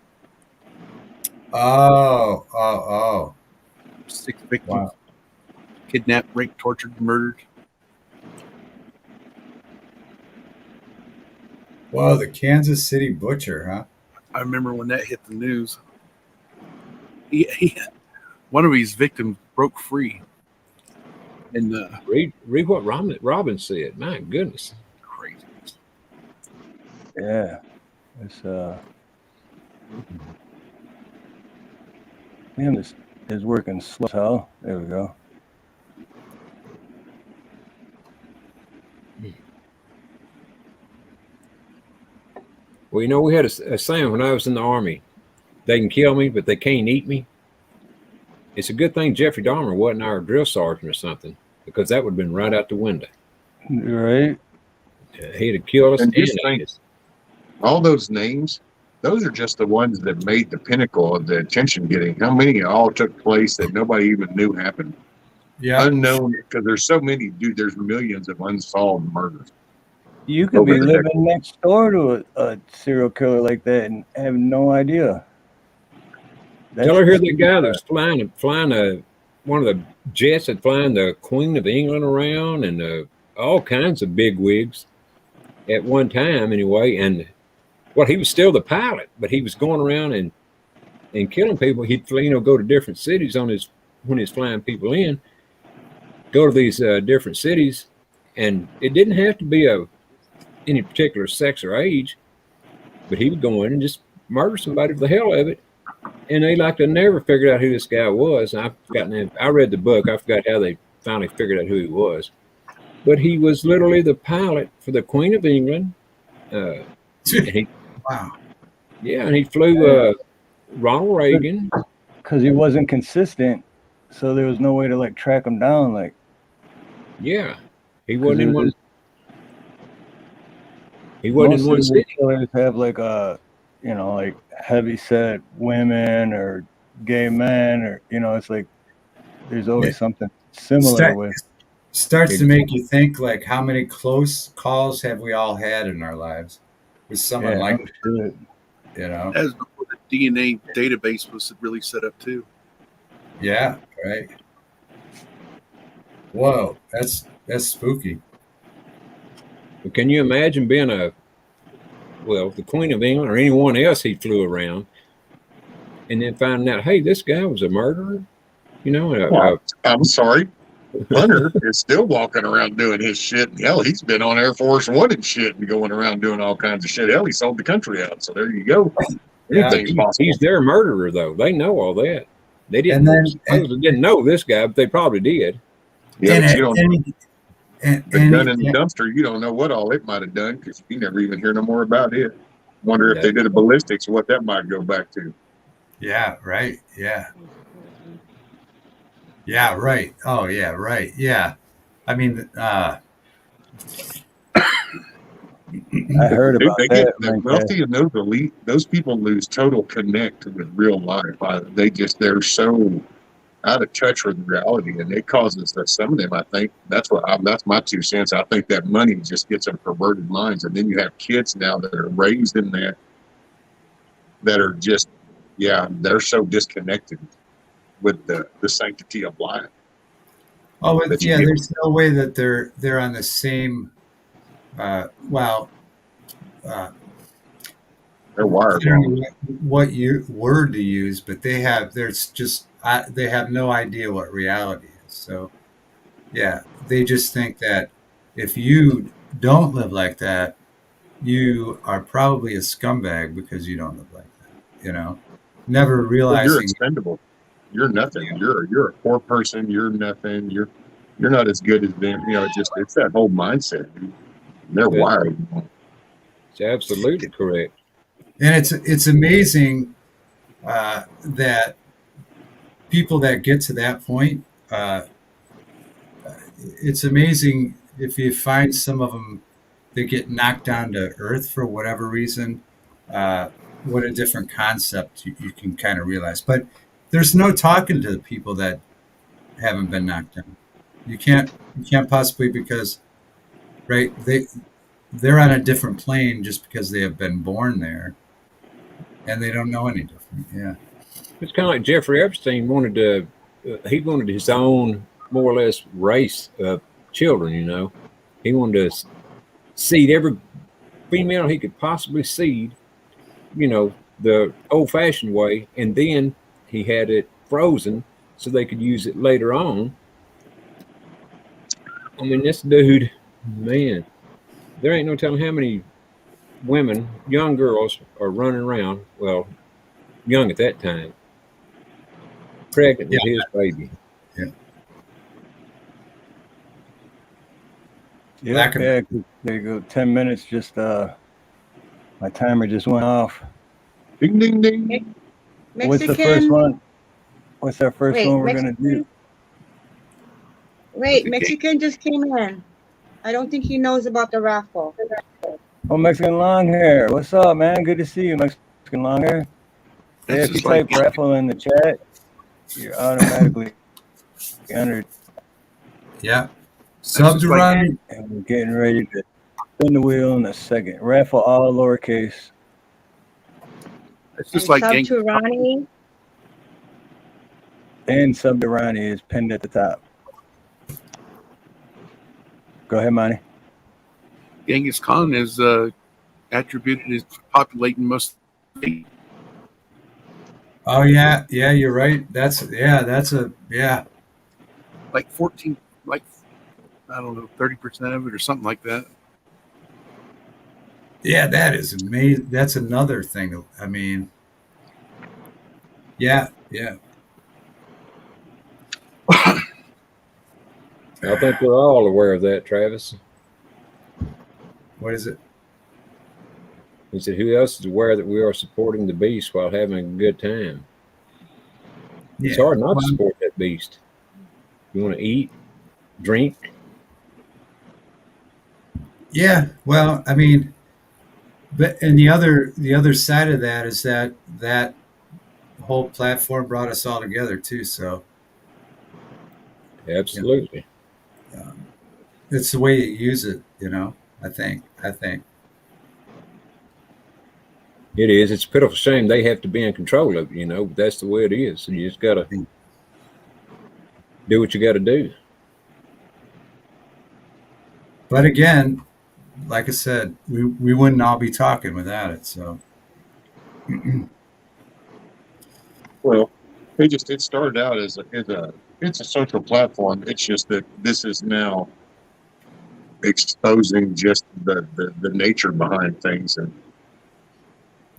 Oh. 6 victims. Wow. Kidnapped, raped, tortured, murdered. Wow, the Kansas City Butcher, huh? I remember when that hit the news. One of his victims broke free. And read what Robin said. My goodness. Crazy. Yeah. It's man, this is working slow as hell. There we go. Well, we had a saying when I was in the Army. They can kill me, but they can't eat me. It's a good thing Jeffrey Dahmer wasn't our drill sergeant or something, because that would have been right out the window. Right. He'd have killed us. And just think, all those names, those are just the ones that made the pinnacle of the attention getting. How many all took place that nobody even knew happened? Yeah. Unknown, because there's so many, dude, there's millions of unsolved murders. You could be living next door to a serial killer like that and have no idea. Tell her here that guy that's flying one of the jets that flying the Queen of England around and all kinds of big wigs at one time anyway. And well, he was still the pilot, but he was going around and killing people. He'd go to different cities when he's flying people in, go to these different cities, and it didn't have to be any particular sex or age, but he would go in and just murder somebody for the hell of it. And they never figured out who this guy was. And I read the book. I forgot how they finally figured out who he was. But he was literally the pilot for the Queen of England. Wow. Yeah, and he flew Ronald Reagan. Because he wasn't consistent, so there was no way to track him down. Yeah, he wasn't in one. He wasn't in one city. Killers have heavy set women or gay men, or it's there's always something similar with. Starts to make you think how many close calls have we all had in our lives with someone that. As before the DNA database was really set up too. Yeah, right. Whoa, that's spooky. But can you imagine being the Queen of England or anyone else he flew around, and then finding out, hey, this guy was a murderer? I'm sorry. Hunter is still walking around doing his shit. Hell, he's been on Air Force One and shit and going around doing all kinds of shit. Hell, he sold the country out. So there you go. Yeah, he's their murderer, though. They know all that. They didn't. They didn't know this guy, but they probably did. Yeah, the gun in the dumpster, you don't know what all it might have done because you never even hear no more about it. Wonder if they did a ballistics, what that might go back to. Yeah, right. Yeah. Yeah, right. Oh, yeah, right. Yeah. I mean, I heard about that. The wealthy and those elite, those people lose total connect with real life. They're so out of touch with reality, and it causes that some of them, I think, that's my 2 cents. I think that money just gets them perverted minds, and then you have kids now that are raised in that are just, they're so disconnected with the sanctity of life. Oh, there's no way that they're on the same. They're wired. I don't know what word to use, but they have no idea what reality is. So, they just think that if you don't live like that, you are probably a scumbag because you don't live like that. Never realizing you're expendable. You're nothing. You're a poor person. You're nothing. You're not as good as them. It's that whole mindset. They're wired. It's absolutely correct. And it's amazing that people that get to that point, it's amazing if you find some of them that get knocked down to earth for whatever reason, what a different concept you can kind of realize. But there's no talking to the people that haven't been knocked down. You can't possibly, because they're on a different plane just because they have been born there, and they don't know any different. Yeah, it's kind of like Jeffrey Epstein wanted his own more or less race of children. He wanted to seed every female he could possibly seed, the old-fashioned way, and then he had it frozen so they could use it later on. I mean, this dude, man, there ain't no telling how many women, young girls, are running around, young at that time, pregnant with his baby. Yeah. Yeah, there you go. 10 minutes, just my timer just went off. Ding, ding, ding. Mexican. What's the first one? What's our first one we're going to do? Wait, Mexican just came in. I don't think he knows about the raffle. Oh, Mexican long hair. What's up, man? Good to see you, Mexican long hair. Yeah, if you type raffle in the chat, you're automatically entered. Yeah. Sub to Ronnie. And we're getting ready to spin the wheel in a second. Raffle all lowercase. It's just like sub to Ronnie. And sub to Ronnie is pinned at the top. Go ahead, Monty. Genghis Khan is attributed as populating most. Oh yeah, you're right. That's Like 14, like I don't know, 30% of it or something like that. Yeah, that is amazing. That's another thing. I mean, yeah. I think we're all aware of that, Travis. What is it? He said, who else is aware that we are supporting the beast while having a good time? It's hard not to support that beast. You want to eat, drink. Yeah, well, I mean, but and the other side of that is that whole platform brought us all together too. So Absolutely. it's the way you use it, you know. I think. It is. It's a pitiful shame they have to be in control of it, you know, but that's the way it is. So you just got to do what you got to do. But again, like I said, we wouldn't all be talking without it. So Well, it started out as it's a social platform. It's just that this is now exposing just the nature behind things. And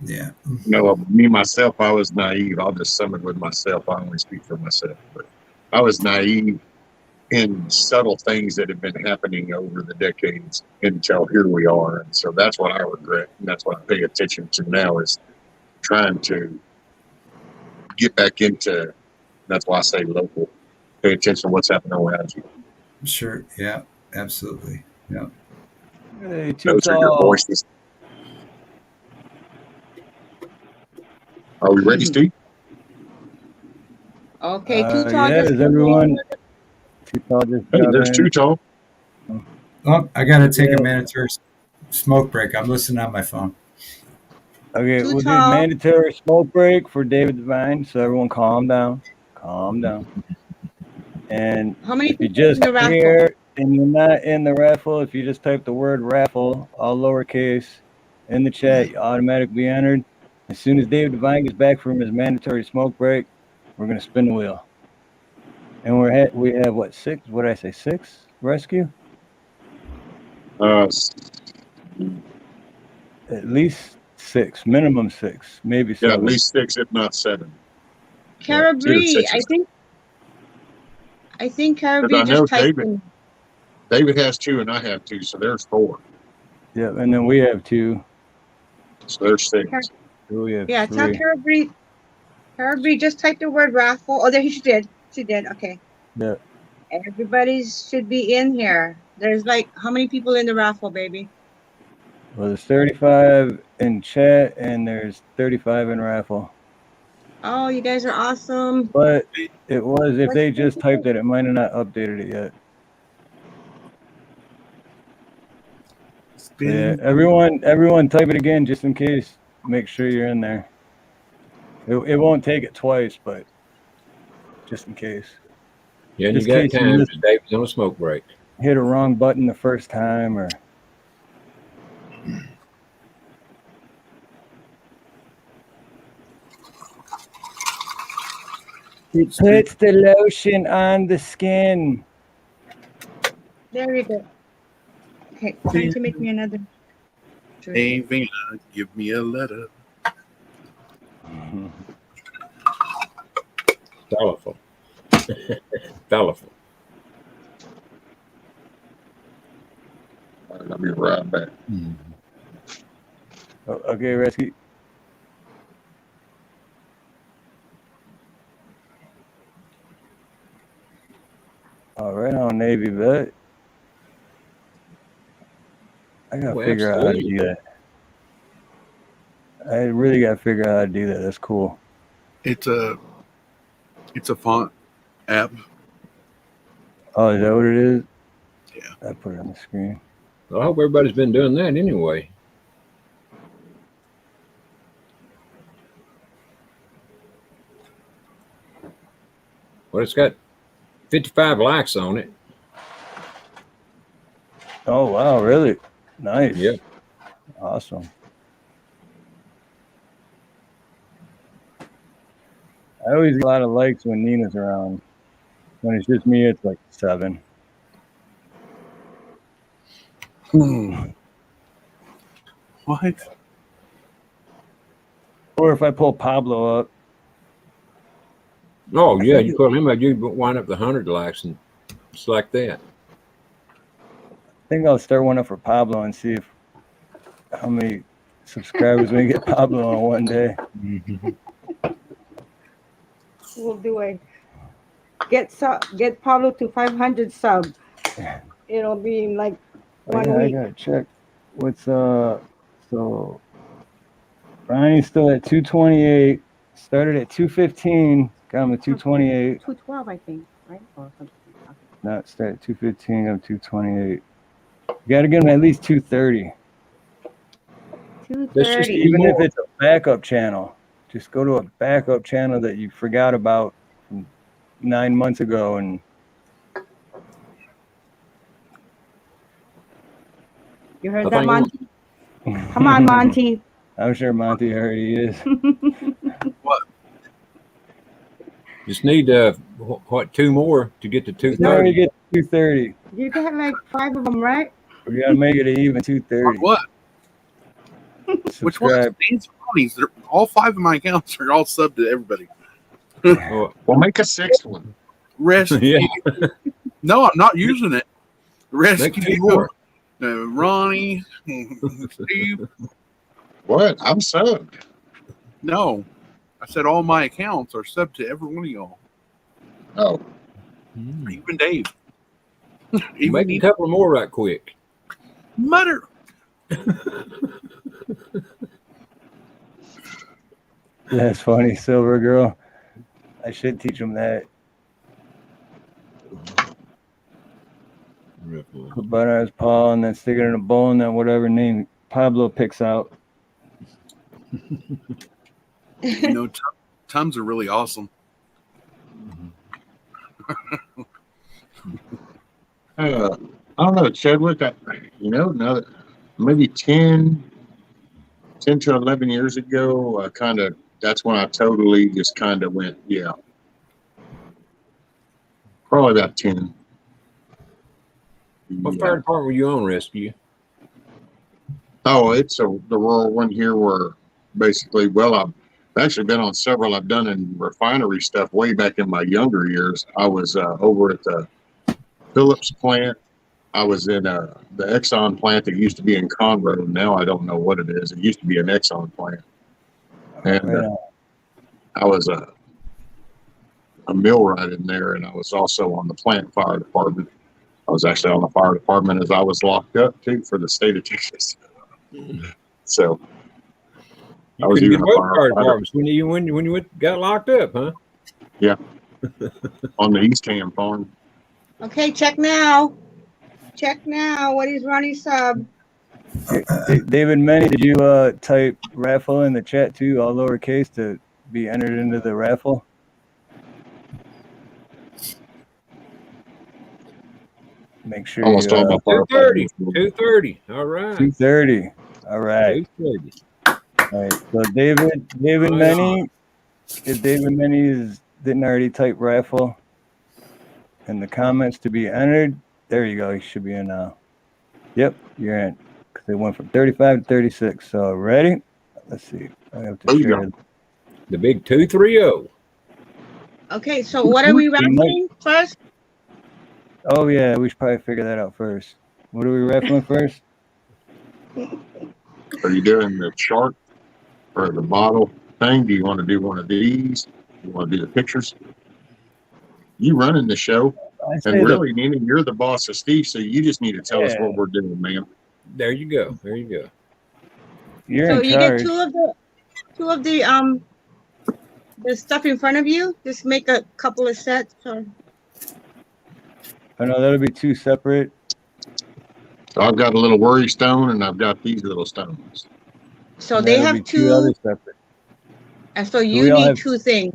yeah, you know, me myself, I was naive. I'll just sum it with myself. I only speak for myself, but I was naive in subtle things that have been happening over the decades until here we are. And so that's what I regret, and that's what I pay attention to now is trying to get back into. That's why I say local. Pay attention to what's happening around you. sure, yeah, absolutely, yeah. Hey, Those are your voices. Are we ready, Steve? Okay, Too Tall. Yeah, is everyone? Too Tall just Hey, got there's in. Too Tall. Oh, I got to take a mandatory smoke break. I'm listening on my phone. Okay, Too we'll do Tall. mandatory smoke break for David Devine. So everyone, calm down. And How many if you people in just the raffle? here and you're not in the raffle, if you just type the word raffle, all lowercase, in the chat, you automatically entered. As soon as David Devine gets back from his mandatory smoke break, we're gonna spin the wheel. And we have what, 6? What did I say? 6 rescue? At least 6, minimum 6, maybe 7. Yeah, at least 6, if not 7. Cara Yeah, 2 to Bree, 6. I think Cara Because Bree I know just typed in. David has 2 and I have 2, so there's 4. Yeah, and then we have 2. So there's 6. So we have Yeah, tell 3. Cara Bree. Cara Bree just typed the word raffle. Oh, there she did. She did. Okay. Yeah. Everybody should be in here. There's like how many people in the raffle, baby? Well, there's 35 in chat and there's 35 in raffle. Oh, you guys are awesome. But it was, if they just typed it, it might have not updated it yet. Yeah, everyone type it again just in case. Make sure you're in there. It won't take it twice, but just in case. Yeah, and Just you got in case time. you David's on a smoke break. hit a wrong button the first time or. It puts the lotion on the skin. There you go. Okay, trying to make me another. Hey, Vina, give me a letter. Powerful. Powerful. I'll be right back. Okay, Rescue. All right, on Navy vet. I gotta figure out how to do that. I really gotta figure out how to do that. That's cool. It's a font app. Oh, is that what it is? Yeah. I put it on the screen. Well, I hope everybody's been doing that anyway. Well, it's got 55 likes on it. Oh wow, really? Nice. Yep. Awesome. I always get a lot of likes when Nina's around. When it's just me, it's like 7. What? Or if I pull Pablo up. Oh yeah, you pull him up, you wind up the 100 likes, and it's like that. I think I'll start one up for Pablo and see how many subscribers we can get Pablo on one day. We'll do it. Get Pablo to 500 subs. It'll be in like Oh, 1 yeah, I week. gotta check. What's so Ronnie's still at 228. Started at 215. Got him at 228. 212, I think, right? Or something. Not start at 215. I'm 228. You gotta get him at least 230. 230. Even if it's a backup channel, just go to a backup channel that you forgot about from 9 months ago and. You heard that, Monty? Come on, Monty. I'm sure Monty already is. What? Just need 2 more to get to 230. You get 230. You got like 5 of them, right? We gotta make it even 230. What? Which ones? These Ronnies. They're all 5 of my accounts are all subbed to everybody. Well, make a 6th one. Rescue. Yeah. No, I'm not using it. Make Rescue 2 more. Ronnie, Steve. What? I'm subbed. No, I said all my accounts are subbed to every one of y'all. Oh, even Dave. Make a couple more right quick. Mutter. That's funny, Silver Girl. I should teach him that. Put butter on his paw and then stick it in a bowl and then whatever name Pablo picks out. You know, Tums are really awesome. I don't know, Chadwick. Maybe 10 to 11 years ago, that's when I totally just kind of went, yeah. Probably about 10. What fire department were you on, Rescue? Oh, it's the rural one here where basically, I've actually been on several. I've done in refinery stuff way back in my younger years. I was over at the Phillips plant. I was in the Exxon plant that used to be in Conroe. Now I don't know what it is. It used to be an Exxon plant. And I was a millwright in there, and I was also on the plant fire department. I was actually on the fire department as I was locked up too for the state of Texas. So I was even fire departments when you got locked up, huh? Yeah, on the East Ham farm. Okay, check now. What is Ronnie's sub? David Manny, did you type raffle in the chat too, all lowercase, to be entered into the raffle? Make sure almost you, all my 230. 230. All right. 230. All right. 230. All right. So David Manny, if David Manny didn't already type raffle in the comments to be entered, there you go. You should be in now. Yep, you're in. Because they went from 35 to 36. So ready? Let's see. I have to share the big 230. Okay, so what are we raffling first? Oh yeah, we should probably figure that out first. What are we raffling first? Are you doing the chart or the bottle thing? Do you want to do one of these? You want to do the pictures? You running the show. And really, Nina, you're the boss of Steve, so you just need to tell us what we're doing, ma'am. There you go. You're so in you charge. get two of the stuff in front of you. Just make a couple of sets. Or... Oh no, that'll be 2 separate. So I've got a little worry stone, and I've got these little stones. So they have 2 other separate. And so you need 2 things.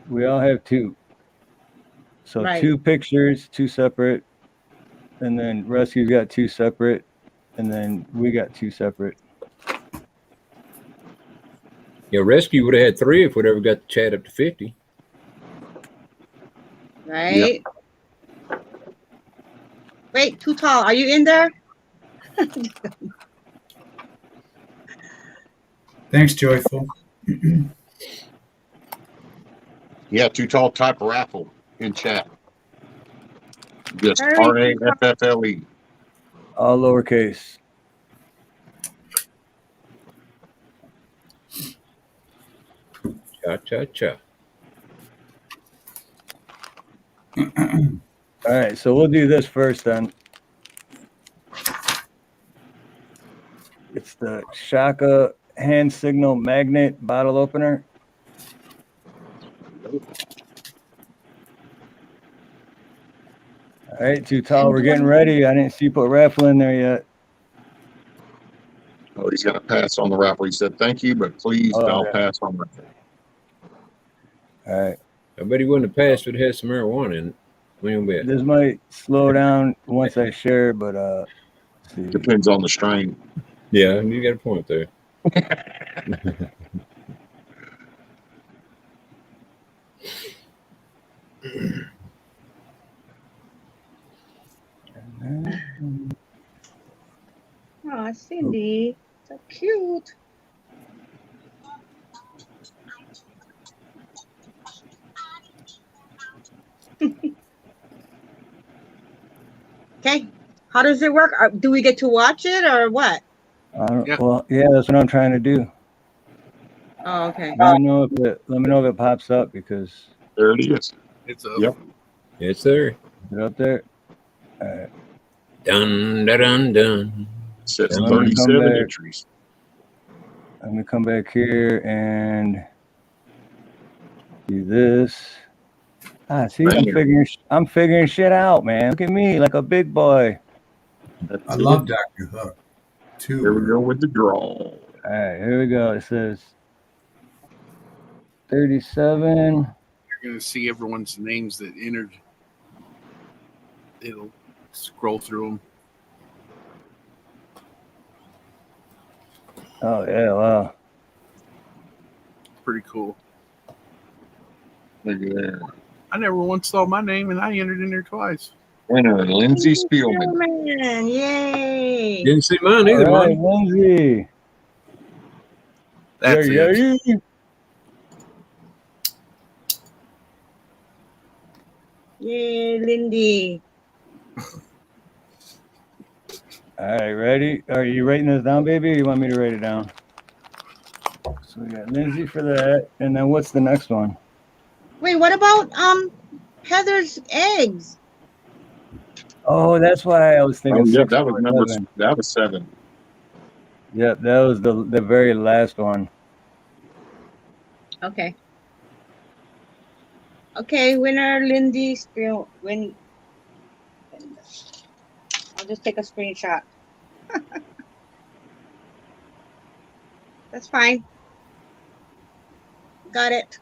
We all have 2. So Right. 2 pictures, 2 separate, and then Rescue got 2 separate, and then we got 2 separate. Yeah, Rescue would have had 3 if we'd ever got the chat up to 50. Right. Wait, Too Tall, are you in there? Thanks, Joyful. Yeah, Too Tall type raffle in chat. Just Hurry. RAFFLE. All lowercase. Cha cha cha. All right, so we'll do this first then. It's the Shaka hand signal magnet bottle opener. All right, Too Tall, we're getting ready. I didn't see you put raffle in there yet. Oh, he's gonna pass on the raffle. He said, "Thank you, but please don't pass on the raffle." All right. I bet he wouldn't have passed if it had some marijuana in it. We don't bet. This might slow down once I share, but let's see. Depends on the strain. Yeah, you got a point there. Oh, Cindy, so cute. Okay, how does it work? Do we get to watch it or what? Well, yeah, that's what I'm trying to do. Oh, okay. Let me know if it pops up because there it is. It's up. Yep. It's there. Is it up there? All right. Dun dun dun dun. Says So let me 37 come back. entries. I'm gonna come back here and do this. See, I'm figuring shit out, man. Look at me, like a big boy. I love Dr. Hook, too. Here we go with the draw. All right, here we go. It says 37. You're gonna see everyone's names that entered. It'll scroll through them. Oh yeah, wow. Pretty cool. Look at there. I never once saw my name, and I entered in there twice. Winner, Lindsay Spielman. Man, yay! Didn't see mine either, All right, Lonnie. Lindsay. That's it. Yay, Lindy. All right, ready? Are you writing this down, baby, or you want me to write it down? So we got Lindsay for that, and then what's the next one? Wait, what about Heather's eggs? Oh, that's why I was thinking. Oh, yeah, 6 that was or number 7. that was 7. Yep, that was the very last one. Okay. Okay, winner Lindy Spiel. I'll just take a screenshot. That's fine. Got it.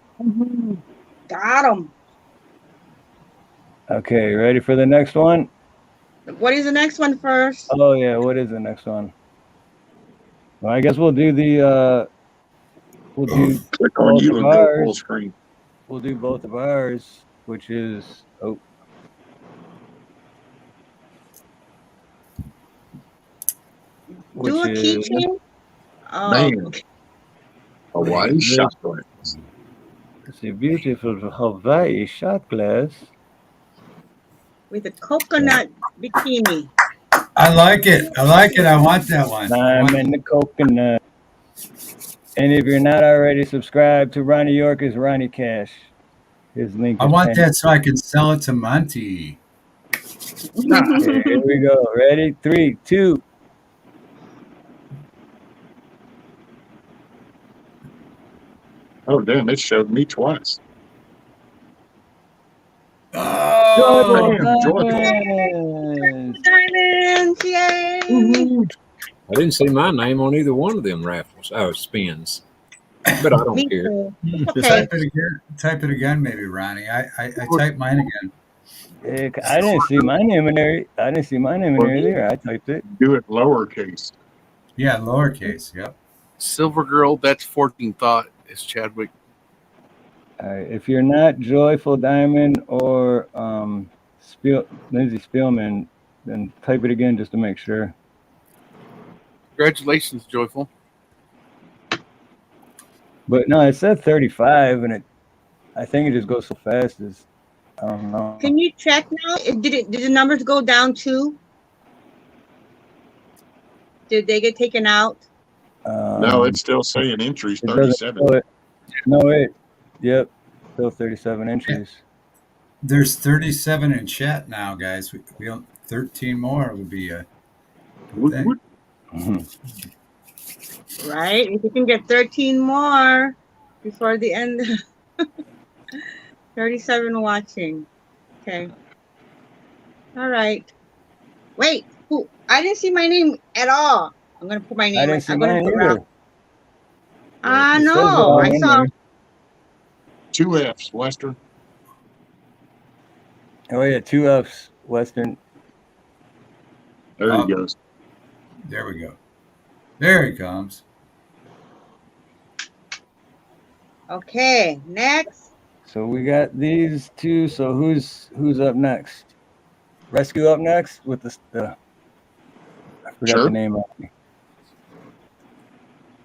Got him. Okay, ready for the next one? What is the next one first? Oh yeah, what is the next one? Well, I guess we'll do the we'll do Click on both you of and go full ours. screen. We'll do both of ours, which is Do a keychain? Oh, Man. Hawaii shot glass. It's a beautiful Hawaii shot glass. with a coconut bikini. I like it. I like it. I want that one. Lime and the coconut. And if you're not already subscribed to Ronnie York, is Ronnie Cash. His link. I is want pinned. that so I can sell it to Monty. Okay, here we go. Ready? 3, 2. Oh, damn, it showed me twice. Oh, damn, joyful. Diamonds, yay! I didn't see my name on either one of them raffles. Oh, spins. But I Me don't care. too. Okay. Type it again, maybe, Ronnie. I typed mine again. I didn't see my name in there. I didn't see my name in there either. I typed it. Do it lowercase. Yeah, lowercase. Yep. Silver Girl, that's 14 Thought, is Chadwick. All right. If you're not Joyful Diamond or Lindsay Spielman, then type it again just to make sure. Congratulations, Joyful. But no, it said 35, and I think it just goes so fast. I don't know. Can you check now? Did the numbers go down too? Did they get taken out? No, it's still saying entries it doesn't 37. show it. No, yep, still 37 entries. There's 37 in chat now, guys. We don't 13 more would be a good thing. Right? If you can get 13 more before the end. 37 watching. Okay. All right. Wait. Who? I didn't see my name at all. I'm gonna put my name. I didn't see I'm gonna mine put either. no. I saw. 2 F's, Western. Oh yeah, 2 F's, Western. There he goes. There we go. There he comes. Okay. Next. So we got these two. So who's up next? Rescue up next with the I forgot the name of it.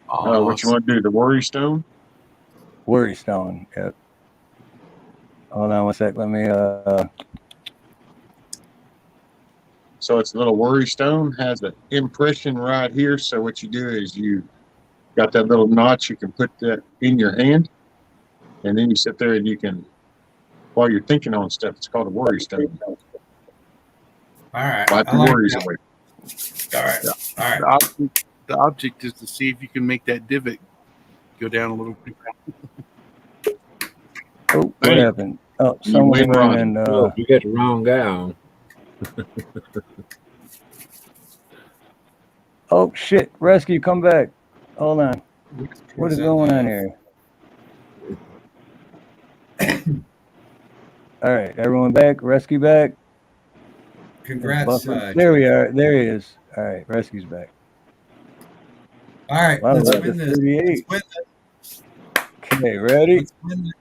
What you want to do? The Worry Stone? Worry Stone. Yep. Hold on one sec. Let me So it's a little Worry Stone, has an impression right here. So what you do is you got that little notch, you can put that in your hand, and then you sit there and you can, while you're thinking on stuff, it's called a Worry Stone. All right. Wipe the worries away. All right. Yeah. All right. The object is to see if you can make that divot go down a little bit. Oh, what happened? Oh, someone went and you got the wrong guy on. Oh shit! Rescue, come back! Hold on. What is going on here? All right, everyone back. Rescue back. Congrats. There we are. There he is. All right, Rescue's back. All right, Wow, let's that's win a this. 38. Let's win this. Okay, ready? Let's win this.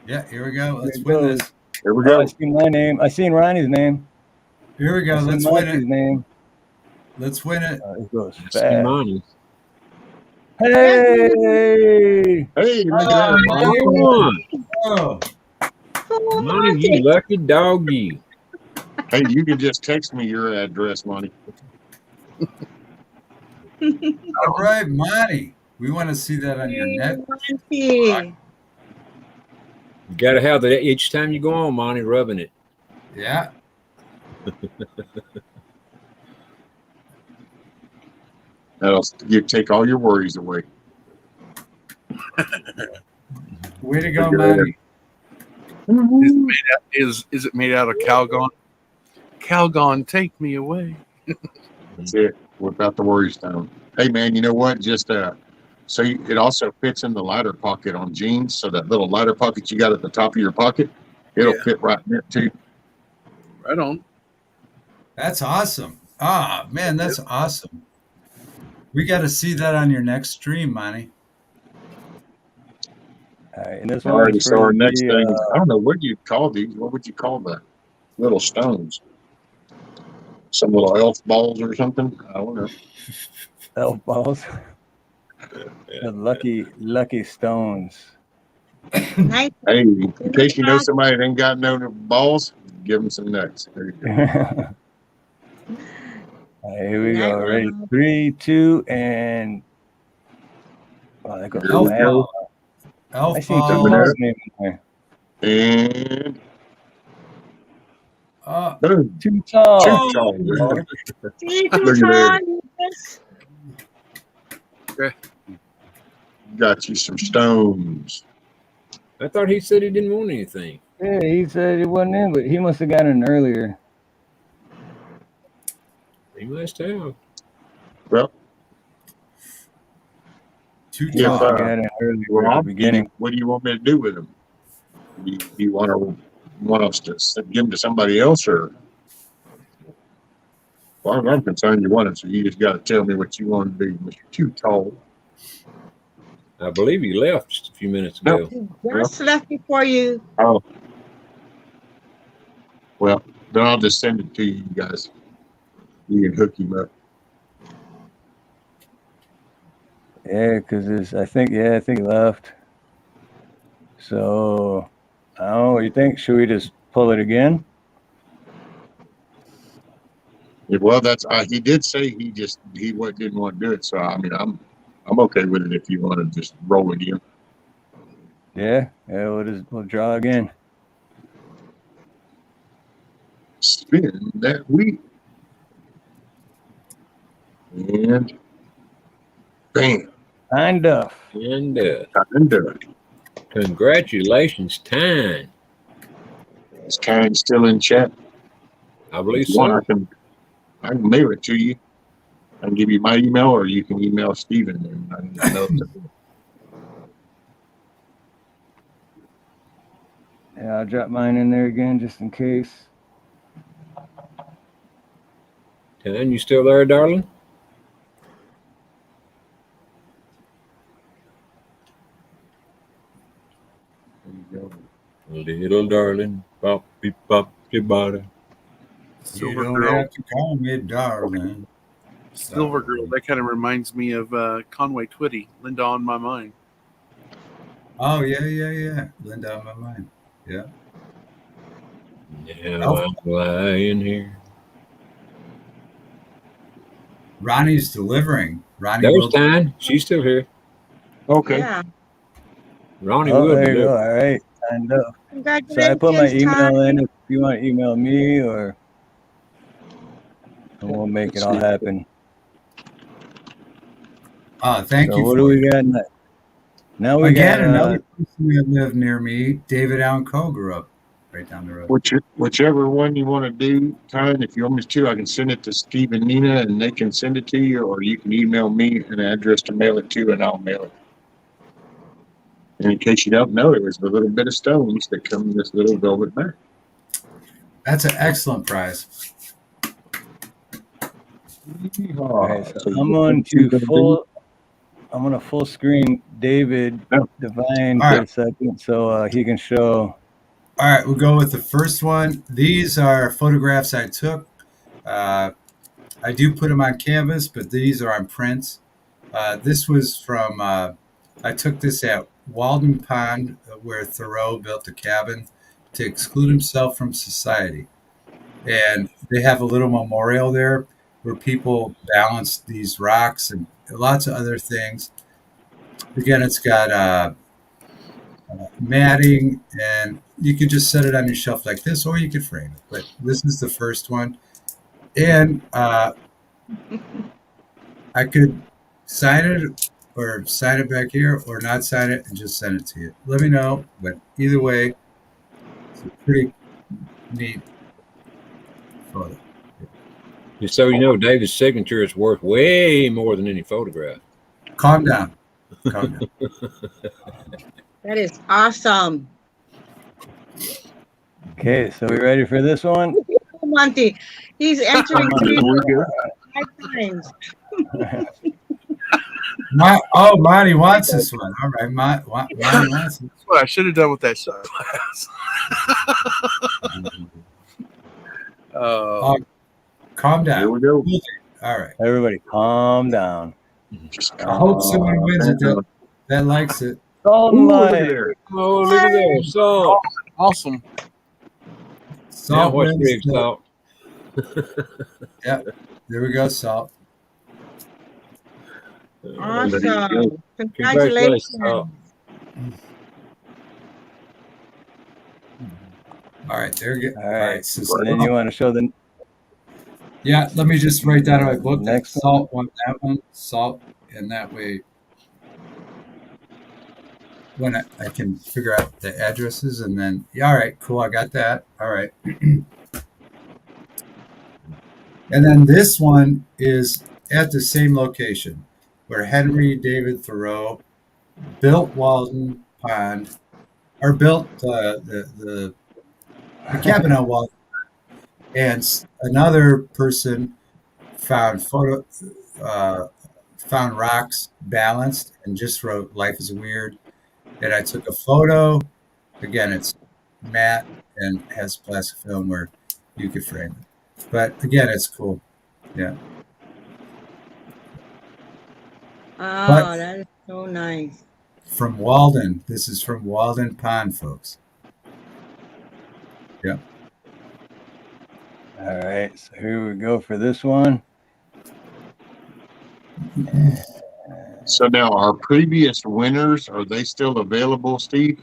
Yeah, here we go. Let's Here win goes. this. Here we Oh, go. I seen my name. I seen Ronnie's name. Here we go. I seen Let's win Monty's it. name. Let's win it. It goes See fast. money. Hey! Hey, look at that. Oh, Money, you lucky doggy. Hey, you can just text me your address, Money. all right, Monty. We want to see that on your net. Monty. You gotta have that each time you go on, Monty, rubbing it. Yeah. That'll you take all your worries away. Way to go, Monty. Is it made out of Calgon? Calgon, take me away. That's it. Without the Worry Stone. Hey, man, you know what? Just so it also fits in the lighter pocket on jeans. So that little lighter pocket you got at the top of your pocket, it'll fit right in it too. Right on. That's awesome. Ah, man, that's awesome. We got to see that on your next stream, Monty. All right, and this All one right, is so our for next the, thing, I don't know, what do you call these? What would you call the little stones? Some little elf balls or something? I don't know. elf balls. The lucky stones. Nice. Hey, in case you know somebody that ain't got no balls, give them some nuts. There you go. All right, here we go. Ready? 3, 2, and wow, that goes Elf fast. ball. Elf I seen balls. Tom's name in there. And Too boom. tall. Too tall. See, Look at that. yes. Okay. Got you some stones. I thought he said he didn't want anything. Yeah, he said it wasn't in, but he must have gotten in earlier. He must have. Well, Too Yeah, tall. He got in earlier well, at the beginning. what do you want me to do with them? Do you want to want us to give them to somebody else, or? As far as I'm concerned, you want it, so you just got to tell me what you want to do, Mr. Too Tall. I believe you left just a few minutes No. ago. Just left before you. Oh. Well, then I'll just send it to you guys. You can hook him up. Yeah, because I think he left. So, I don't know. What do you think? Should we just pull it again? Yeah, well, that's he did say he didn't want to do it. So I mean, I'm okay with it if you want to just roll again. Yeah, we'll draw again. Spin that wheel. And bam. Kind of. And congratulations, Tyne. Is Karen still in chat? I believe If you want, so. I can mail it to you. I can give you my email, or you can email Steven. And I can mail it to him. Yeah, I'll drop mine in there again just in case. Tyne, you still there, darling? There you go. Little darling, pop your body. You Silver don't Girl. have to call me darling. Silver Girl. That kind of reminds me of Conway Twitty, Linda on My Mind. Oh, yeah. Linda on my mind. Yeah. Now I'm lying here. Ronnie's delivering. Ronnie There's will. Tyne. She's still here. Okay. Yeah. Ronnie Oh, will there you deliver. go. All right. Kind of. So I Congratulations, put my email in Ty. if you want to email me, and we'll make it all happen. Thank So you. what do we got next? Now we Again, got another person that lived near me, David Allen Coe, grew up right down the road. Whichever one you want to do, Tyne, if you want me to, I can send it to Steve and Nina, and they can send it to you, or you can email me an address to mail it to, and I'll mail it. And in case you don't know, it was the little bit of stones that come in this little velvet bag. That's an excellent prize. All right, so I'm going to full screen David Divine for a second so he can show. All right, we'll go with the first one. These are photographs I took. I do put them on canvas, but these are on prints. This was from, I took this at Walden Pond, where Thoreau built a cabin to exclude himself from society. And they have a little memorial there where people balance these rocks and lots of other things. Again, it's got matting, and you could just set it on your shelf like this, or you could frame it. But this is the first one. And I could sign it or sign it back here or not sign it and just send it to you. Let me know. But either way, it's a pretty neat photo. Just so you know, David's signature is worth way more than any photograph. Calm down. Calm down. That is awesome. Okay, so we ready for this one? Monty, he's entering 5 times. Monty wants this one. All right, Monty wants it. That's what I should have done with that shot glass. Calm down. Here we go. All right. Everybody, calm down. I hope someone wins it that likes it. Salt and light. Oh, look at there. Salt. Awesome. Salt what's wins big, Salt? Yeah, there we go, Salt. Awesome. Congratulations. Salt. All right, there you go. All right, so then you want to show the. Yeah, let me just write down in my book. Next Salt one, that one, Salt, and that way when I can figure out the addresses, and then all right, cool, I got that. All right. And then this one is at the same location where Henry David Thoreau built Walden Pond, or built the the cabin on Walden. And another person found found rocks balanced and just wrote "Life is weird." And I took a photo. Again, it's matte and has plastic film where you could frame it. But again, it's cool. Yeah. Oh, But that is so nice. from Walden, this is from Walden Pond, folks. Yeah. All right, so here we go for this one. So now, our previous winners, are they still available, Steve?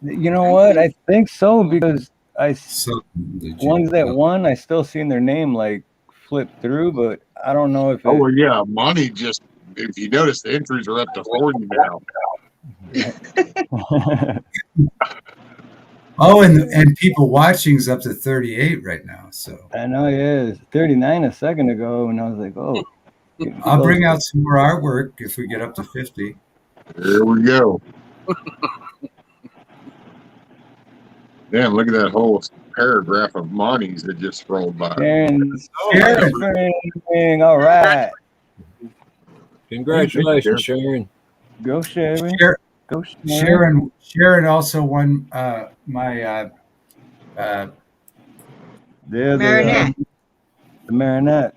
You know what? I think so because So ones that won, I still seen their name like flip through, but I don't know if Oh, it. well, yeah. Monty just, if you notice, the entries are up to 40 now. Oh, and people watching's up to 38 right now. So I know, yeah, it's 39 a second ago, and I was like, oh. I'll bring out some more artwork if we get up to 50. There we go. Damn, look at that whole paragraph of Monty's that just scrolled by. Sharon. All right. Congratulations, Sharon. Go, Sharon. Go, Sharon. Sharon also won my Marinette. The Marinette.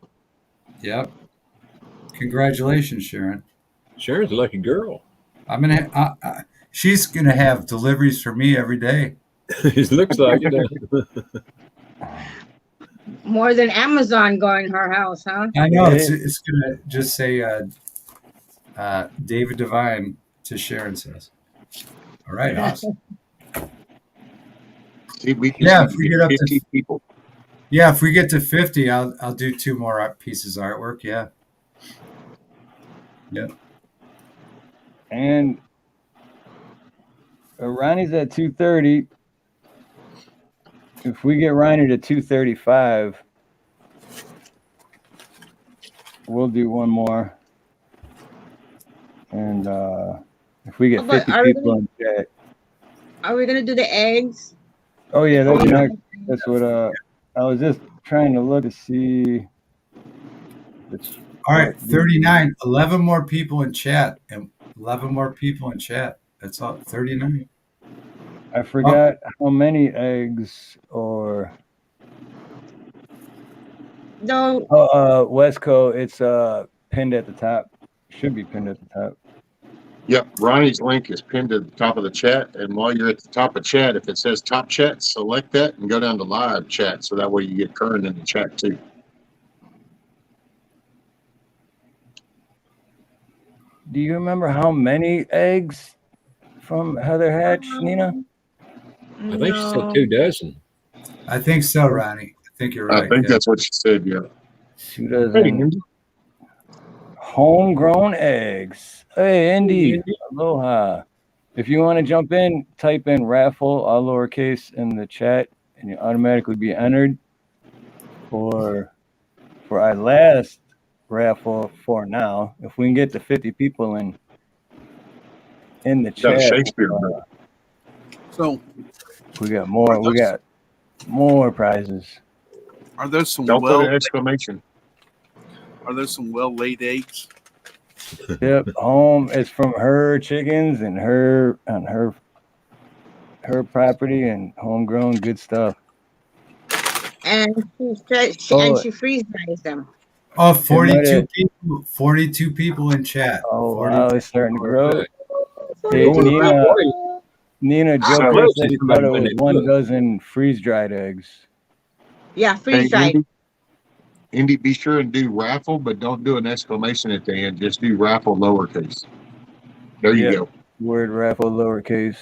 Yep. Congratulations, Sharon. Sharon's a lucky girl. I'm gonna. She's gonna have deliveries for me every day. It looks like it. More than Amazon going her house, huh? I know it's gonna just say David Devine to Sharon says. All right, awesome. See, we If we get up 50 to people. Yeah, if we get to 50, I'll do 2 more pieces of artwork. Yeah. Yep. And Ronnie's at 230. If we get Ronnie to 235, we'll do one more. And if we get 50 people in chat. Are we gonna do the eggs? Oh yeah, that's what I was just trying to look to see. All right, 39. 11 more people in chat. And 11 more people in chat. That's all. 39. I forgot how many eggs or No. Westco, it's pinned at the top. Should be pinned at the top. Yep, Ronnie's link is pinned at the top of the chat. And while you're at the top of chat, if it says top chat, select that and go down to live chat. So that way you get current in the chat too. Do you remember how many eggs from Heather Hatch, Nina? I think she said 2 dozen. I think so, Ronnie. I think you're right. I think that's what she said, yeah. 2 dozen homegrown eggs. Hey, Indy. Aloha. If you want to jump in, type in raffle, all lowercase, in the chat, and you automatically be entered for our last raffle for now. If we can get to 50 people in the chat. Shakespeare. So we got more. We got more prizes. Are those some Don't put an exclamation. Are those some well-laid eggs? Yep, home. It's from her chickens and her property and homegrown good stuff. And she freeze dries them. Oh, 42 people. 42 people in chat. Oh, 42. wow, it's starting to grow. Hey, Nina Joker said he thought it was 1 dozen freeze-dried eggs. Yeah, freeze dried. Indy, be sure and do raffle, but don't do an exclamation at the end. Just do raffle lowercase. There you go. Word raffle lowercase.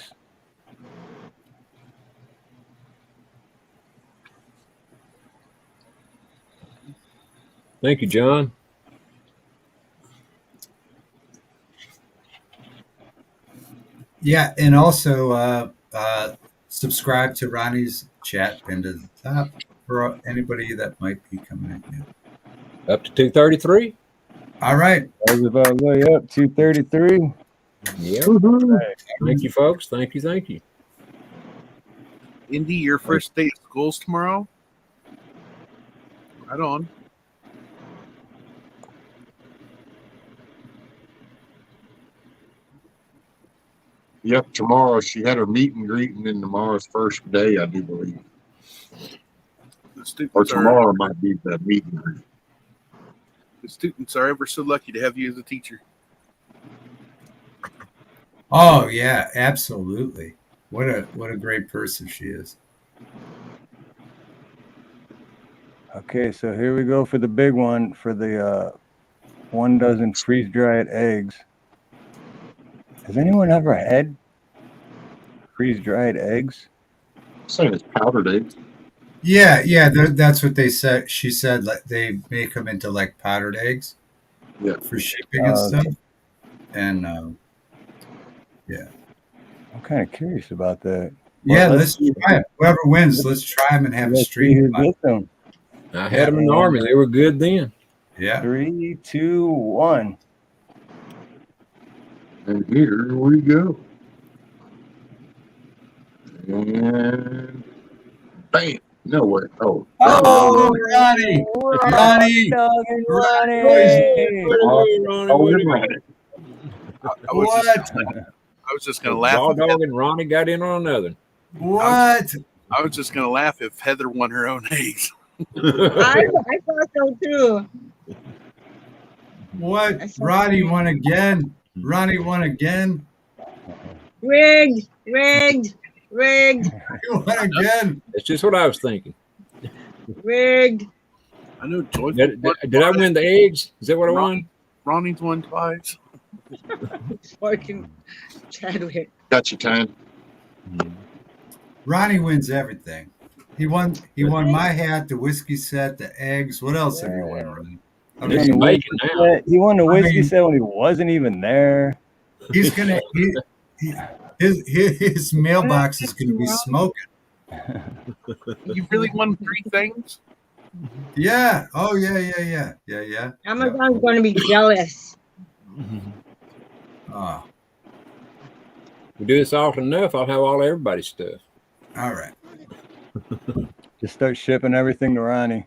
Thank you, John. Yeah, and also subscribe to Ronnie's chat pinned at the top for anybody that might be coming in. Up to 233. All right. That was about way up, 233. Yeah. Right. Thank you, folks. Thank you. Indy, your first day of school's tomorrow? Right on. Yep, tomorrow she had her meet and greet, and then tomorrow's first day, I do believe. Or tomorrow might be the meet and greet. The students are ever so lucky to have you as a teacher. Oh yeah, absolutely. What a great person she is. Okay, so here we go for the big one for the 1 dozen freeze-dried eggs. Has anyone ever had freeze-dried eggs? Saying it's powdered eggs. Yeah, that's what they said. She said like they make them into like powdered eggs. Yeah, for shipping and stuff. And yeah, I'm kind of curious about that. Yeah, let's try it. Whoever wins, let's try them and have a stream. I had them in the Army. They were good then. Yeah. 3, 2, 1. And here we go. And bam. No way. Oh. Oh, Ronnie. Ronnie. Ronnie. What? I was just going to laugh. RawDawgin Ronnie got in on another. What? I was just going to laugh if Heather won her own eggs. I thought so too. What? Ronnie won again. Ronnie won again. Rigged. You won again. That's just what I was thinking. Rigged. I know Joyful. Did I win the eggs? Is that what I won? Ronnie's won twice. Fucking Chadwick. Got you, time. Ronnie wins everything. He won my hat, the whiskey set, the eggs. What else have you won, Ronnie? He won the whiskey set when he wasn't even there. He's gonna his mailbox is gonna be smoking. You really won 3 things? Yeah. Oh yeah. Amazon's going to be jealous. Oh. We do this often enough, I'll have all everybody's stuff. All right. Just start shipping everything to Ronnie.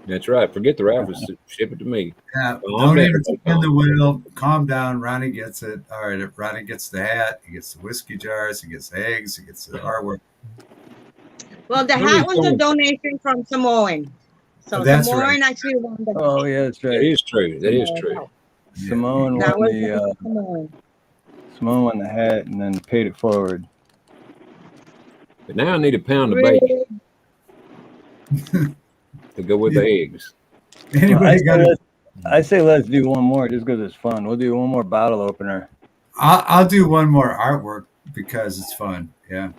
That's right. Forget the raffles. Ship it to me. Yeah, don't even spin the wheel. Calm down. Ronnie gets it. All right. Ronnie gets the hat. He gets the whiskey jars. He gets the eggs. He gets the artwork. Well, the hat was a donation from Samoan. So That's Samoan right. actually won the Oh yeah, that's right. That is true. That is true. Simone That won was Samoan. Simone won the hat and then paid it forward. But now I need a pound of bacon to go with the eggs. I say let's do one more just because it's fun. We'll do one more bottle opener. I'll do one more artwork because it's fun. Yeah.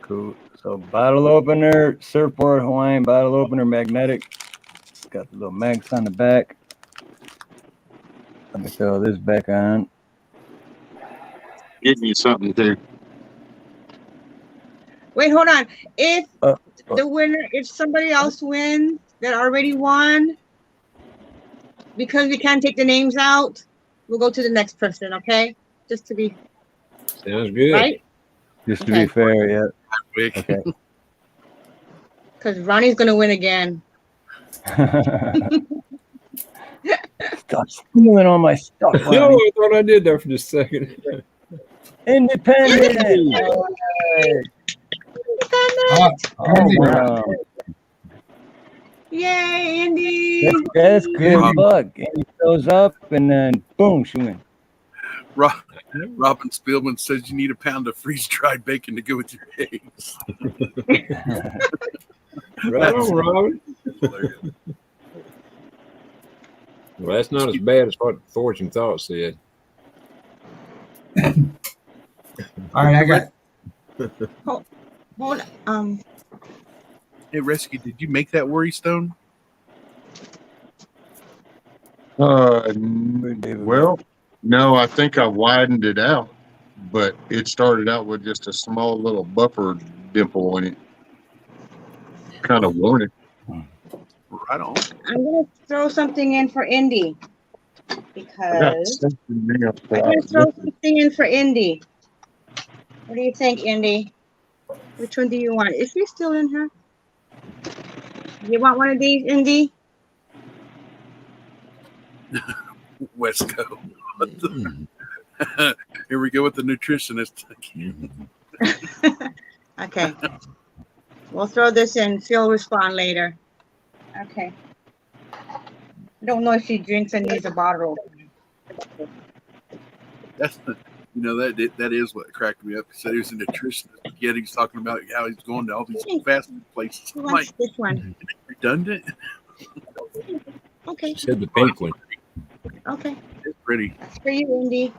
Cool. So bottle opener, surfboard Hawaiian bottle opener, magnetic. It's got the little mags on the back. Let me throw this back on. Give me something there. Wait, hold on. If the winner, if somebody else wins that already won, because we can't take the names out, we'll go to the next person, okay? Just to be Sounds good. right. Just to be fair, yeah. Okay. Because Ronnie's gonna win again. Stop stealing all my stuff. No, I thought I did that for just a second. Independent. Wow. Yay, Andy! That's good luck. Andy shows up and then boom, she wins. Robin Spielman says you need a pound of freeze-dried bacon to go with your eggs. Right on, Robin. Well, that's not as bad as what Fortune Thought said. All right, I got. Hold on. Hey, Rescue, did you make that worry stone? Well, no, I think I widened it out, but it started out with just a small little buffer dimple in it. Kind of worn it. Right on. I'm gonna throw something in for Indy because I'm gonna throw something in for Indy. What do you think, Indy? Which one do you want? Is she still in here? You want one of these, Indy? Wesco. Here we go with the nutritionist. Okay. We'll throw this in. She'll respond later. Okay. I don't know if she drinks and needs a bottle. That's that is what cracked me up. He said he was a nutritionist, yet he's talking about how he's going to all these fast food places. Who I'm wants like, this one? redundant. Okay. She said the pink one. Okay. It's pretty. That's for you, Indy.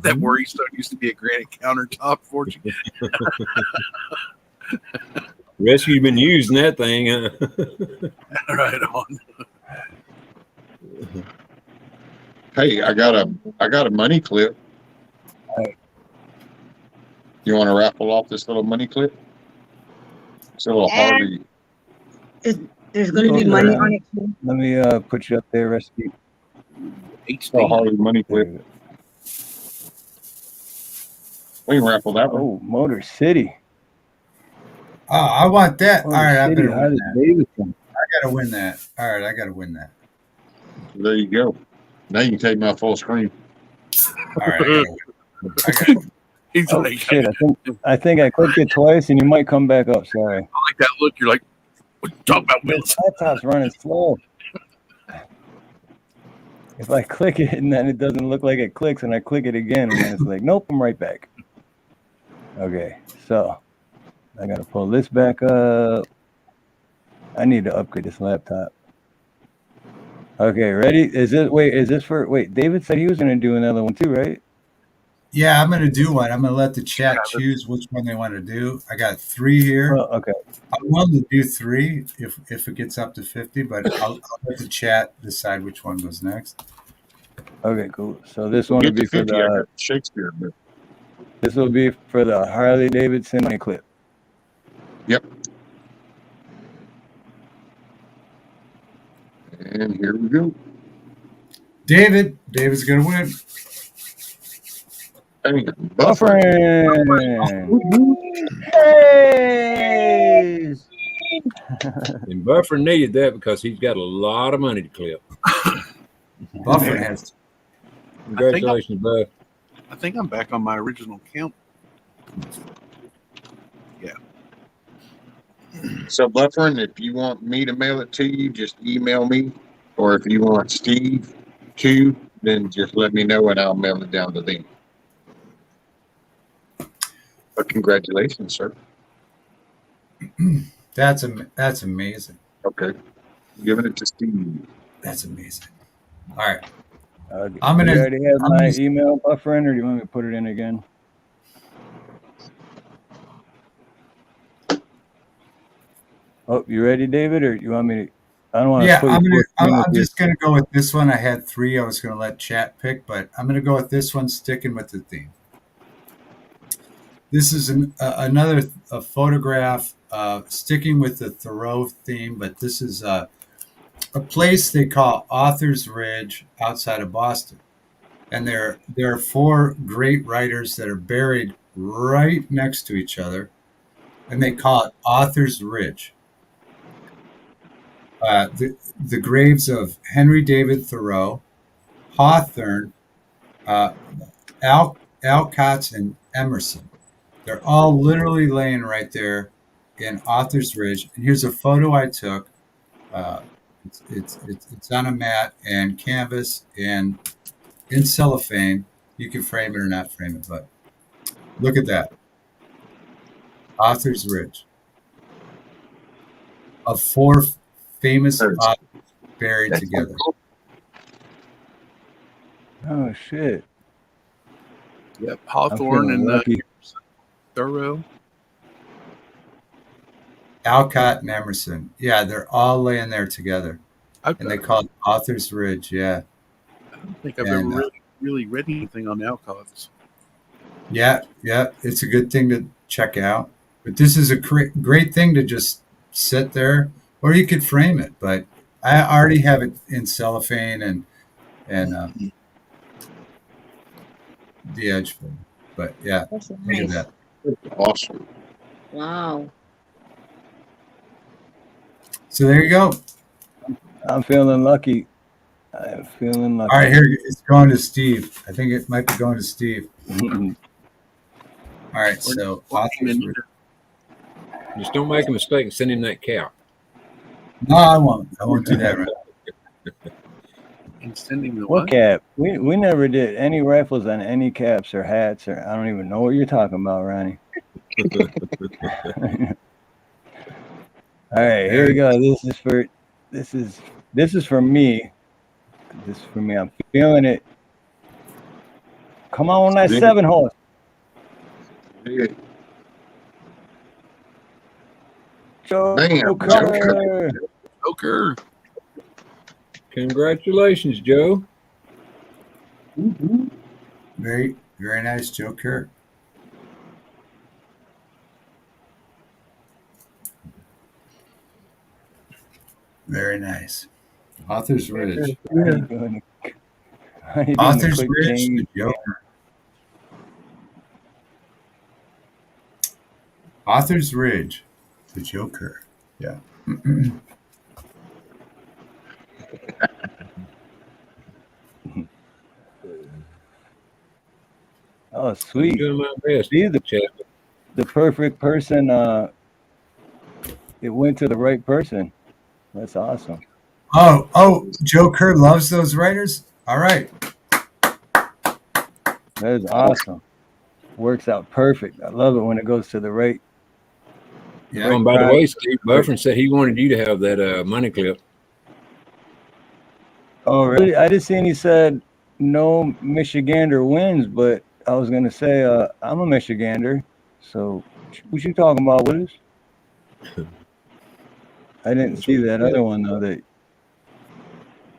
That worry stone used to be a granite countertop for you. Rescue's been using that thing. Right on. Hey, I got a money clip. You want to raffle off this little money clip? It's a little Harley. There's going to be money on it too. Let me put you up there, Recipe. It's a Harley money clip. We can raffle that one. Oh, Motor City. Oh, I want that. Motor All right, I City, better win Harley that. Davidson. I gotta win that. All right, I gotta win that. There you go. Now you can take my full screen. All right, I gotta win. He's Oh, like, shit, I think I clicked it twice and you might come back up. Sorry. I like that look. You're like, what you talking about, Will? This laptop's running slow. If I click it and then it doesn't look like it clicks and I click it again and then it's like, nope, I'm right back. Okay, so I gotta pull this back up. I need to upgrade this laptop. Okay, ready? Is this for David said he was gonna do another one too, right? Yeah, I'm gonna do one. I'm gonna let the chat choose which one they want to do. I got 3 here. Oh, okay. I'm willing to do 3 if it gets up to 50, but I'll let the chat decide which one goes next. Okay, cool. So this one will Get be to for 50, I the got Shakespeare. But this will be for the Harley Davidson money clip. yep. And here we go. David's gonna win. Hey, Buffering. Hey! And Buffer needed that because he's got a lot of money to clip. Buffer has. Congratulations, Buff. I think I'm back on my original count. Yeah. So, Buffering, if you want me to mail it to you, just email me. Or if you want Steve to, then just let me know and I'll mail it down to them. But congratulations, sir. That's amazing. Okay. Giving it to Steve. That's amazing. All right. Okay. I'm gonna. You already have my email Buffering, or do you want me to put it in again? Oh, you ready, David, or you want me to? I don't want to. Yeah, put I'm just gonna go with this one. I had 3. I was gonna let chat pick, but I'm gonna go with this one, sticking with the theme. This is another photograph, sticking with the Thoreau theme, but this is a place they call Author's Ridge outside of Boston, and there are 4 great writers that are buried right next to each other, and they call it Author's Ridge. The graves of Henry David Thoreau, Hawthorne, Alcott, and Emerson. They're all literally laying right there in Author's Ridge. And here's a photo I took. It's on a mat and canvas and in cellophane. You can frame it or not frame it, but look at that. Author's Ridge. Of 4 famous authors buried together. Oh shit! Yep, Hawthorne and Thoreau. Alcott and Emerson. Yeah, they're all laying there together. And they call it Author's Ridge. Yeah. I don't think I've ever really read anything on Alcott's. Yeah. It's a good thing to check out. But this is a great thing to just sit there, or you could frame it. But I already have it in cellophane and the edge. But yeah, That's look at nice. that. Awesome. Wow. So there you go. I'm feeling lucky. I'm feeling lucky. All right, here it's going to Steve. I think it might be going to Steve. All right, so authors. Just don't make a mistake and send him that cap. No, I won't. I won't do that right. And sending the What cap? We never did any raffles on any caps or hats, or I don't even know what you're talking about, Ronnie. All right, here we go. This is for me. This is for me. I'm feeling it. Come on, that 7 horse. Joker. Joker. Congratulations, Joe. Very, very nice, Joker. Very nice. Author's Ridge. Author's Ridge, the Joker. Author's Ridge, the Joker. Yeah. Oh, sweet. I'm doing my best. See, the perfect person. It went to the right person. That's awesome. Oh, Joker loves those writers. All right. That is awesome. Works out perfect. I love it when it goes to the right. Yeah. And by the way, Steve Buffrin said he wanted you to have that money clip. Oh, really? I just seen he said no Michigander wins, but I was gonna say I'm a Michigander. So what you talking about, Willis? I didn't see that other one though. That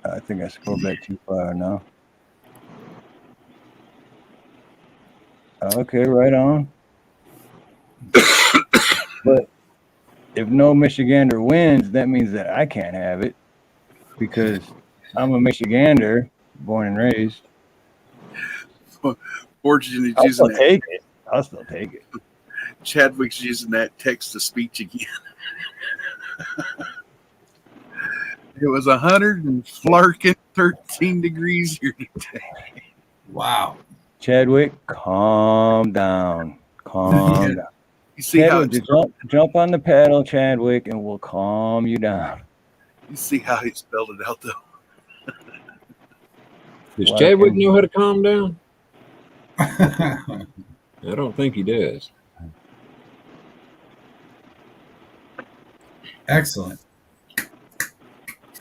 I think I scrolled back too far now. Okay, right on. But if no Michigander wins, that means that I can't have it because I'm a Michigander, born and raised. Fortune is I'll using still that. take it. I'll still take it. Chadwick's using that text to speech again. It was 113 degrees here today. Wow. Chadwick, calm down. Calm down. You see Chadwick, how jump on the paddle, Chadwick, and we'll calm you down. You see how he spelled it out, though. Does Chadwick know how to calm down? I don't think he does. Excellent.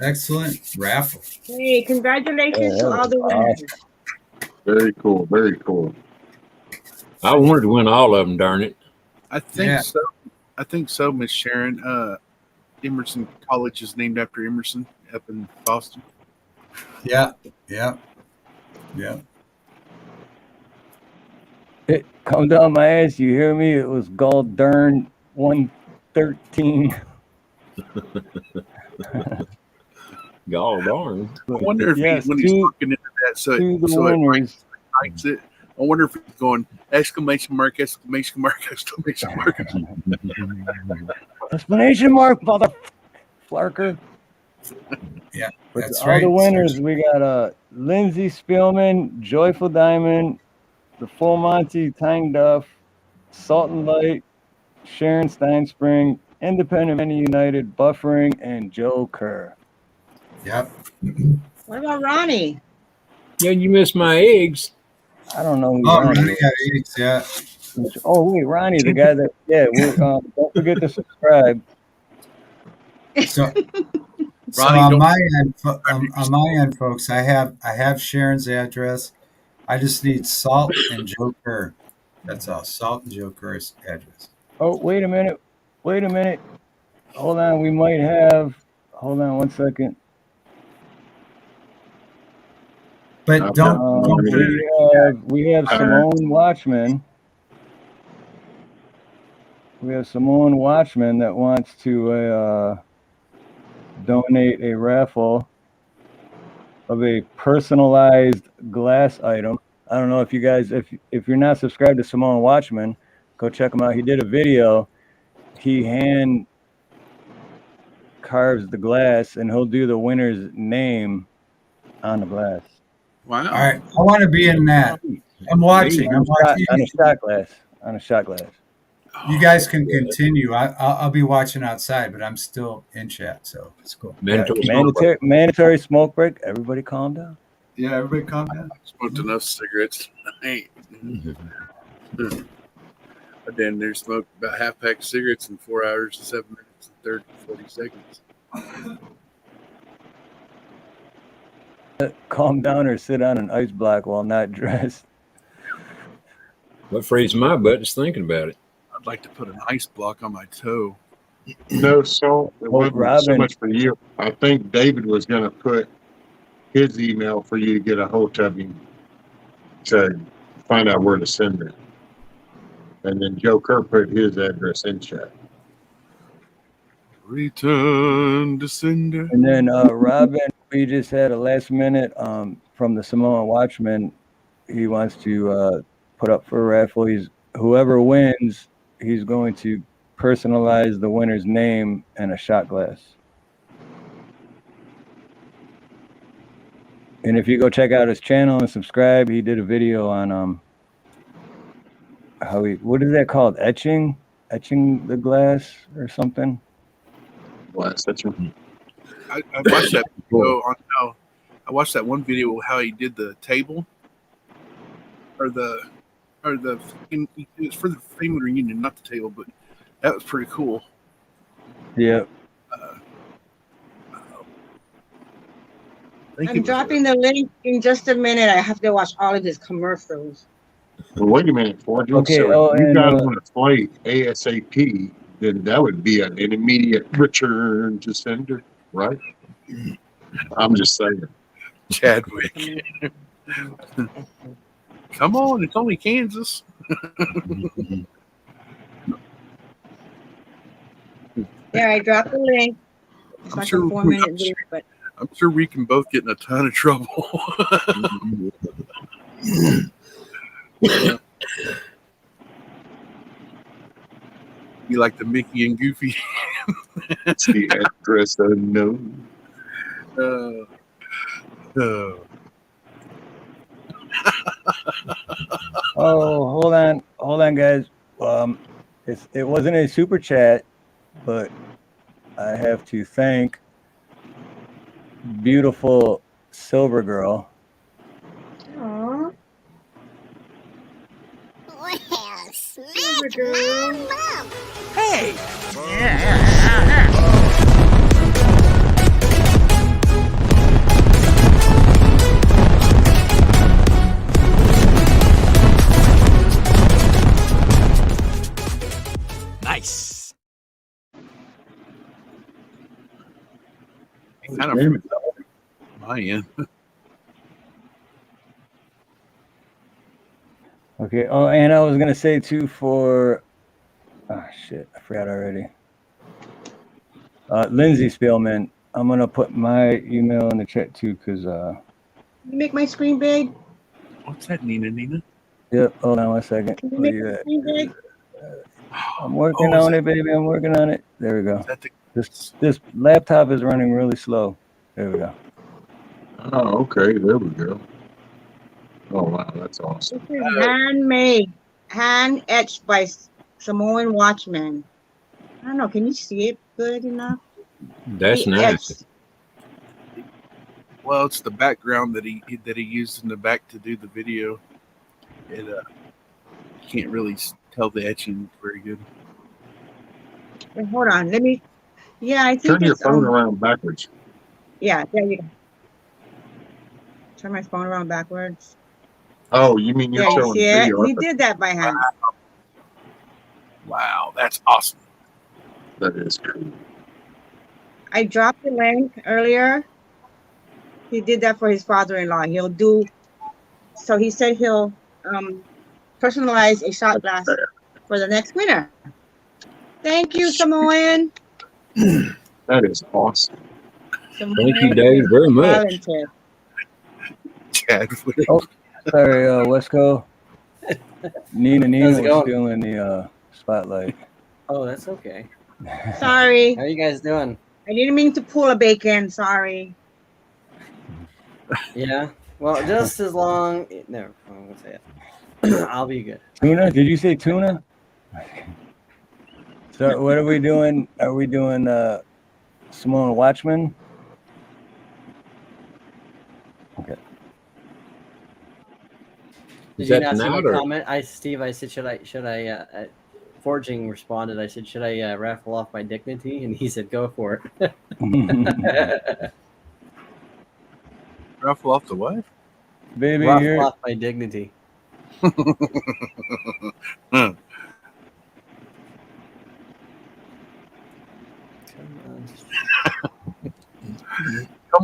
Excellent raffle. Hey, congratulations to all the winners. Very cool. Very cool. I wanted to win all of them, darn it. I think so. I think so, Miss Sharon. Emerson College is named after Emerson up in Boston. Yeah. It come down my ass, you hear me? It was gall darn 113. Gall darn. I wonder if when he's looking into that, so it writes it. I wonder if he's going exclamation mark, exclamation mark, exclamation mark. Explanation mark, mother flarker. Yeah, but that's all right. the winners, we got Lindsay Spielman, Joyful Diamond, the Full Monty, Tang Duff, Salt and Light, Sharon Steinspring, Independent Many United, Buffering, and Joe Kerr. Yep. What about Ronnie? Yeah, you missed my eggs. I don't know. Oh, Ronnie got eggs, yeah. Oh, wait, Ronnie, the guy that, don't forget to subscribe. So on my end, folks, I have Sharon's address. I just need Salt and Joe Kerr. That's all. Salt and Joe Kerr's address. Oh, wait a minute. Hold on, we might have. Hold on 1 second. But we have Simone Watchman. We have Simone Watchman that wants to donate a raffle of a personalized glass item. I don't know if you guys, if you're not subscribed to Samoan Watchman, go check him out. He did a video. He hand carves the glass, and he'll do the winner's name on the glass. Wow. All right, I want to be in that. I'm watching. I'm watching. On a shot glass. On a shot glass. You guys can continue. I'll be watching outside, but I'm still in chat, so it's cool. Mandatory smoke break. Everybody calm down. Yeah, everybody calm down. I smoked enough cigarettes. I damn near smoked about half pack of cigarettes in 4 hours, 7 minutes, and 40 seconds. Calm down or sit on an ice block while not dressed. What frees my butt is thinking about it. I'd like to put an ice block on my toe. No, so it wasn't so much for you. I think David was going to put his email for you to get a hold of him to find out where to send it. And then Joe Kerr put his address in chat. Return to sender. And then Robin, we just had a last minute from the Samoan Watchman. He wants to put up for a raffle. Whoever wins, he's going to personalize the winner's name and a shot glass. And if you go check out his channel and subscribe, he did a video on what is that called? Etching the glass or something. Glass etching. I watched that video on how I watched that one video how he did the table or the it was for the family reunion, not the table, but that was pretty cool. Yeah. I'm dropping the link in just a minute. I have to watch all of his commercials. Well, wait a minute, Fortune. Okay, so if you guys want to play ASAP, then that would be an immediate return to sender, right? I'm just saying. Chadwick. Come on, it's only Kansas. Yeah, I dropped the link. It's like a 4-minute video, but I'm sure we can both get in a ton of trouble. You like the Mickey and Goofy? It's the address unknown. Oh, hold on, guys. It wasn't a super chat, but I have to thank beautiful Silver Girl. Aww. Well, smack my mom. Hey! Nice. Kind of my end. Okay. Oh, and I was gonna say too for shit, I forgot already. Lindsay Spielman, I'm gonna put my email in the chat too, because You make my screen big. What's that, Nina? Yep. Hold on 1 second. Can you make my screen big? I'm working on it, baby. I'm working on it. There we go. This laptop is running really slow. There we go. Oh, okay. There we go. Oh, wow. That's awesome. This is handmade, hand etched by Samoan Watchman. I don't know. Can you see it good enough? That's He nice. etched. Well, it's the background that he used in the back to do the video. It you can't really tell the etching very good. Wait, hold on. Let me. Yeah, I think Turn your it's phone around backwards. Yeah, there you go. Turn my phone around backwards. Oh, you mean you're Yeah, you showing see it? video? He did that by hand. Wow, that's awesome. That is cool. I dropped the link earlier. He did that for his father-in-law. He'll do. So he said he'll personalize a shot glass for the next winner. Thank you, Samoan. That is awesome. Thank you, Dave, very much. Talented. Chadwick. Oh, Sorry, Wesco. Nina How's it was going? stealing the spotlight. Oh, that's okay. Sorry. How are you guys doing? I didn't mean to pull a bacon. Sorry. Yeah. Well, just as long. No, I won't say it. I'll be good. Tuna? Did you say tuna? So what are we doing? Are we doing Simone Watchman? Okay. Did you not see my comment? Steve, I said, should I Forging responded, I said, should I raffle off my dignity? And he said, go for it. Raffle off the what? Baby, raffle off my dignity. Come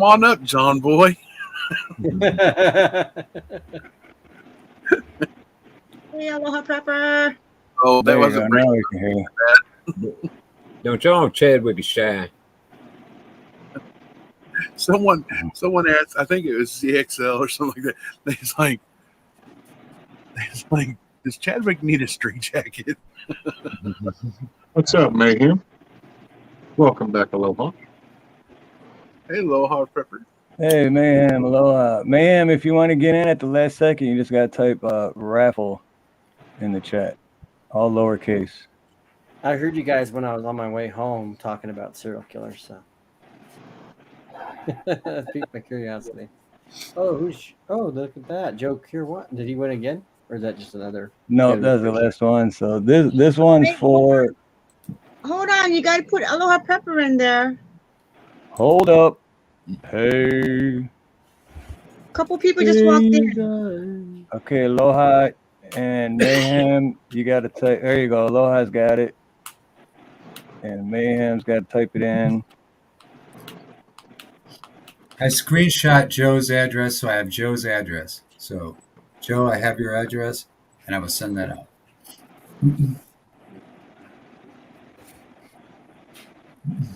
on up, John boy. Hey, Aloha Prepper. Oh, that There you wasn't go. right. Now we can hear you. Don't y'all Chadwick is shy. Someone asked, I think it was CXL or something like that. He's like, does Chadwick need a street jacket? What's up, Mayhem? Welcome back, Aloha. Hey, Aloha Prepper. Hey, Mayhem, aloha. Mayhem, if you want to get in at the last second, you just got to type raffle in the chat. All lowercase. I heard you guys when I was on my way home talking about serial killers, so piqued my curiosity. Oh, look at that. Joe Cure, what? Did he win again? Or is that just another? No, that's the last one. So this one's for... Hold on, you gotta put Aloha Prepper in there. Hold up. Hey. A couple people just walked in. Okay, Aloha and Mayhem, you got to type. There you go. Aloha's got it. And Mayhem's got to type it in. I screenshot Joe's address, so I have Joe's address. So, Joe, I have your address, and I will send that out.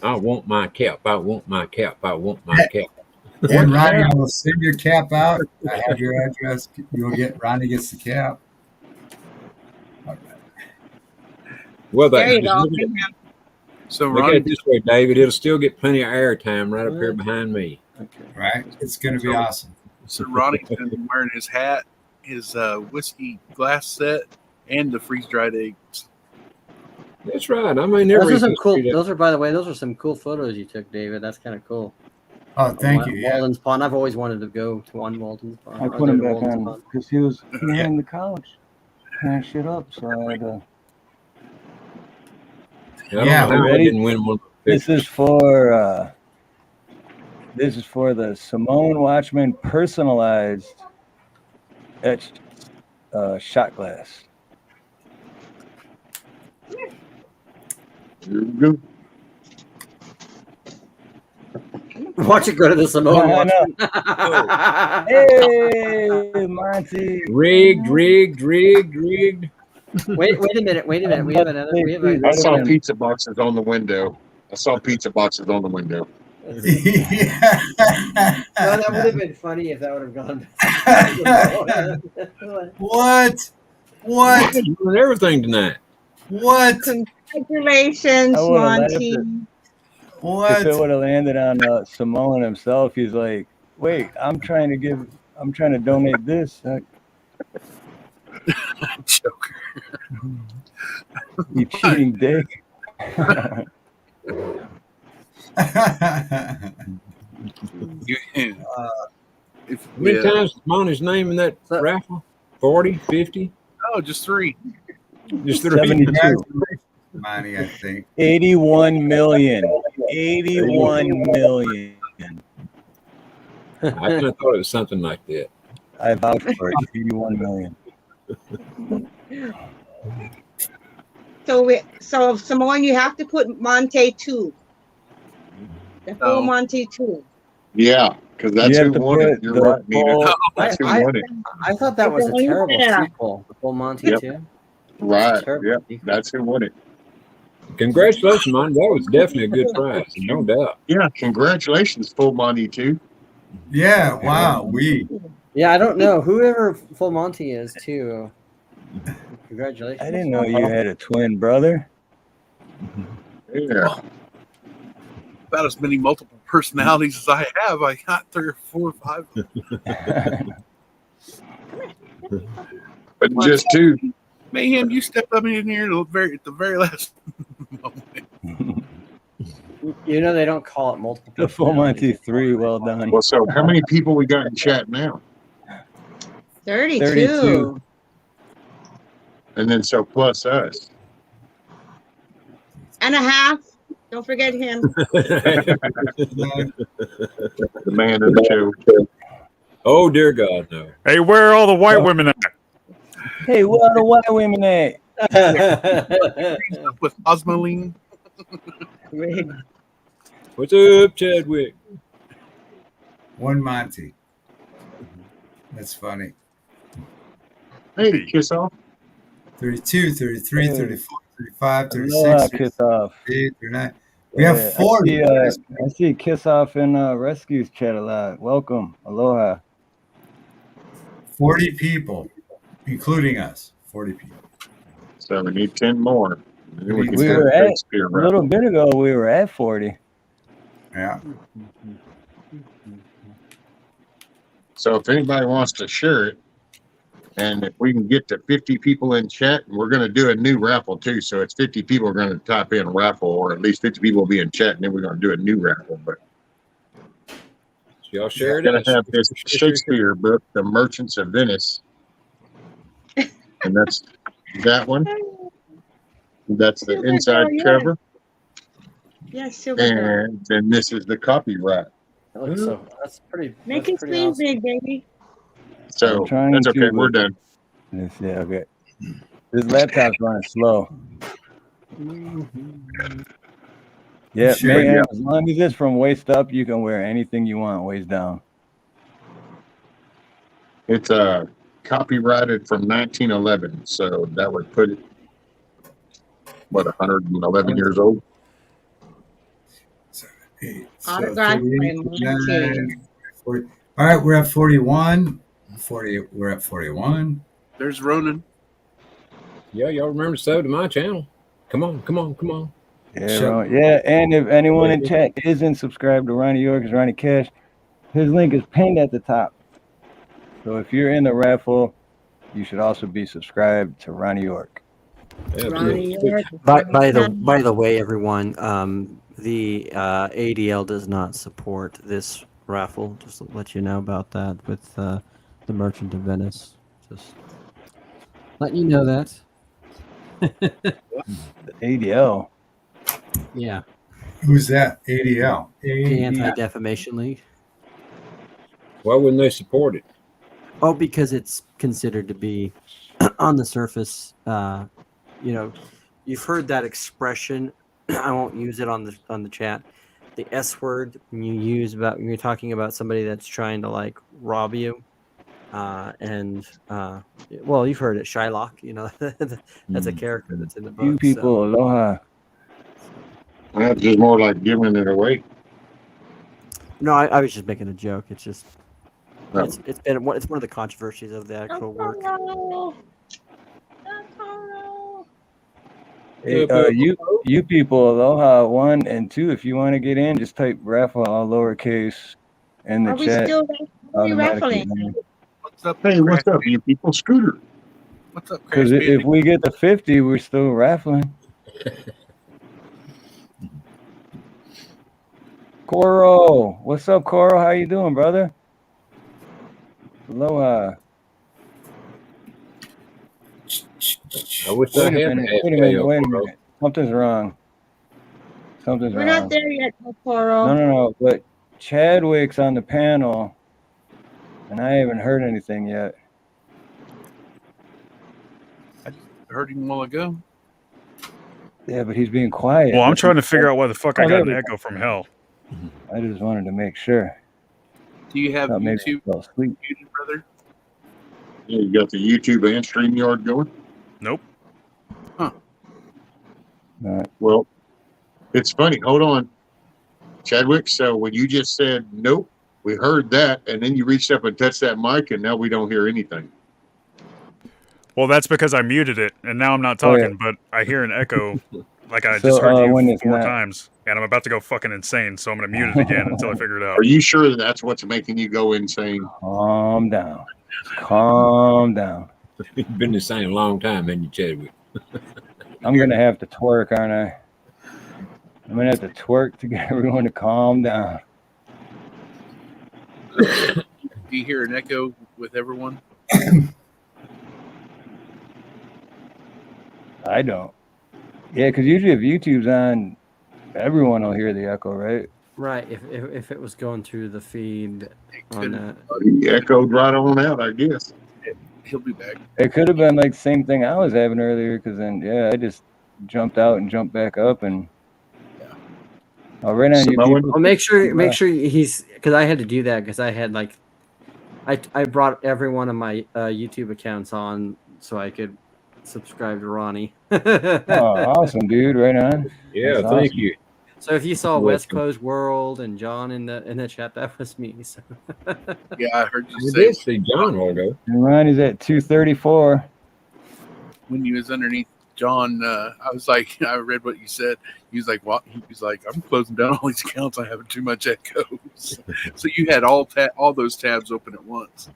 I want my cap. I want my cap. I want my cap. And Ronnie, I will send your cap out. I have your address. Ronnie gets the cap. Well, There you go. So look at Ronnie, it this way, David. It'll still get plenty of airtime right up here behind me. Okay. Right? It's going to be awesome. So Ronnie's going to be wearing his hat, his whiskey glass set, and the freeze-dried eggs. That's right. I mean, those are by the way, those are some cool photos you took, David. That's kind of cool. Oh, thank you. Walden's Pond. I've always wanted to go to one Walden's Pond. I put him back on because he was behind the couch, tearing shit up. So I had to. Yeah, I didn't win one. This is for the Simone Watchman personalized etched shot glass. Here we go. Watch it go to the Simone Watchman. Hey, Monty. Rigged. Wait a minute. We have another. I saw pizza boxes on the window. No, that would have been funny if that would have gone. What? I'm doing everything tonight. What? Congratulations, Monty. What? If it would have landed on Simone himself, he's like, "Wait, I'm trying to donate this." Joker. You cheating dick. If How many times is Monty's name in that raffle? 40, 50? Oh, just 3. Just 3. 72. Money, I think. 81 million. 81 million. I kind of thought it was something like that. I vouch for it. 81 million. So Simone, you have to put Monte 2. The full Monte 2. Yeah, because that's who won it. You're right, Nina. That's who won it. I thought that was a terrible sequel. The full Monty too. Right. Yeah, that's who won it. Congratulations, Monty. That was definitely a good prize, no doubt. Yeah, congratulations, Full Monty too. Yeah, wow. Yeah, I don't know. Whoever Full Monty is, too. Congratulations. I didn't know you had a twin brother. Yeah. About as many multiple personalities as I have. I got 3 or 4 or 5. But just 2. Mayhem, you stepped up in here at the very last moment. You know they don't call it multiple. The Full Monty 3, well done. Well, so how many people we got in chat now? 32. And then so plus us. And a half. Don't forget him. The man of the show. Oh, dear God, no. Hey, where are all the white women at? Hey, where are the white women at? With Osmoline. What's up, Chadwick? One Monty. That's funny. Hey, kiss off. 32, 33, 34, 35, Aloha, 36, Kiss Off. 38, 39. We have 40. I see Kiss Off in Rescues chat a lot. Welcome. Aloha. 40 people, including us. 40 people. So we need 10 more. We were at, a little bit ago, we were at 40. Yeah. So if anybody wants to share it, and if we can get to 50 people in chat, we're going to do a new raffle too. So it's 50 people are going to type in raffle, or at least 50 people will be in chat, and then we're going to do a new raffle. But y'all share it. We're going to have this Shakespeare book, The Merchants of Venice. And that's that one. That's the Silver inside girl, cover. Yes, Silver girl. And then this is the copyright. That's pretty. Make it screen big, baby. So that's okay. We're done. Yeah, okay. This laptop's running slow. Yeah, Mayhem, as long as it's from waist up, you can wear anything you want waist down. It's copyrighted from 1911, so that would put it, what, 111 years old? Autographed by Monty. 40. All right, we're at 41. 40. We're at 41. There's Ronan. Yeah, y'all remember to sub to my channel. Come on, come on, come on. Yeah, yeah, and if anyone in chat isn't subscribed to Ronnie York, Ronnie Cash, his link is pinned at the top. So if you're in the raffle, you should also be subscribed to Ronnie York. Ronnie York. By the way, everyone, the ADL does not support this raffle. Just to let you know about that with the Merchant of Venice. Just letting you know that. The ADL. Yeah. Who's that? ADL. The Anti-Defamation League. Why wouldn't they support it? Oh, because it's considered to be on the surface. You know, you've heard that expression. I won't use it on the chat. The S word when you're talking about somebody that's trying to like rob you. Well, you've heard it, Shylock. You know, that's a character that's in the book. You people, aloha. That's just more like giving it away. No, I was just making a joke. It's just it's one of the controversies of the actual work. Hey, you people, aloha 1 and 2. If you want to get in, just type raffle all lowercase in the chat. Are we raffling? What's up? Hey, what's up, you people? Scooter. What's up, Because if we get to 50, we're still raffling. Coro, what's up, Coro? How you doing, brother? Aloha. I wish Wait a minute. Something's wrong. Something's We're wrong. not there yet, Coro. No. But Chadwick's on the panel, and I haven't heard anything yet. I heard him a while ago. Yeah, but he's being quiet. Well, I'm trying to figure out why the fuck I got an echo from hell. I just wanted to make sure. Do you have YouTube muted, brother? Yeah, you got the YouTube and StreamYard going? Nope. Huh. Well, it's funny. Hold on, Chadwick. So when you just said nope, We heard that, and then you reached up and touched that mic, and now we don't hear anything. Well, that's because I muted it, and now I'm not Oh, talking, but I hear an echo, like I So, just heard when you it's 4 not- times, and I'm about to go fucking insane, so I'm going to mute it again until I figure it out. Are you sure that that's what's making you go insane? Calm down. Calm down. You've been the same a long time, haven't you, Chadwick? I'm gonna have to twerk, aren't I? I'm gonna have to twerk to get everyone to calm down. Do you hear an echo with everyone? I don't. Yeah, because usually if YouTube's on, everyone will hear the echo, right? Right. If it was going through the feed on that. He echoed right on out, I guess. He'll be back. It could have been like the same thing I was having earlier, because then I just jumped out and jumped back up and. Oh, right on YouTube. Well, make sure he's, because I had to do that because I had like, I brought every one of my YouTube accounts on so I could subscribe to Ronnie. Oh, awesome, dude! Right on. Yeah, That's thank awesome. you. So if you saw You're West welcome. Coast World and John in the chat, that was me. So. Yeah, I heard you We say did see John a while ago. And Ronnie's at 234. when you was underneath John. I was like, I read what you said. He was like, "What?" He was like, "I'm closing down all these accounts. I have too much echoes." So you had all those tabs open at once.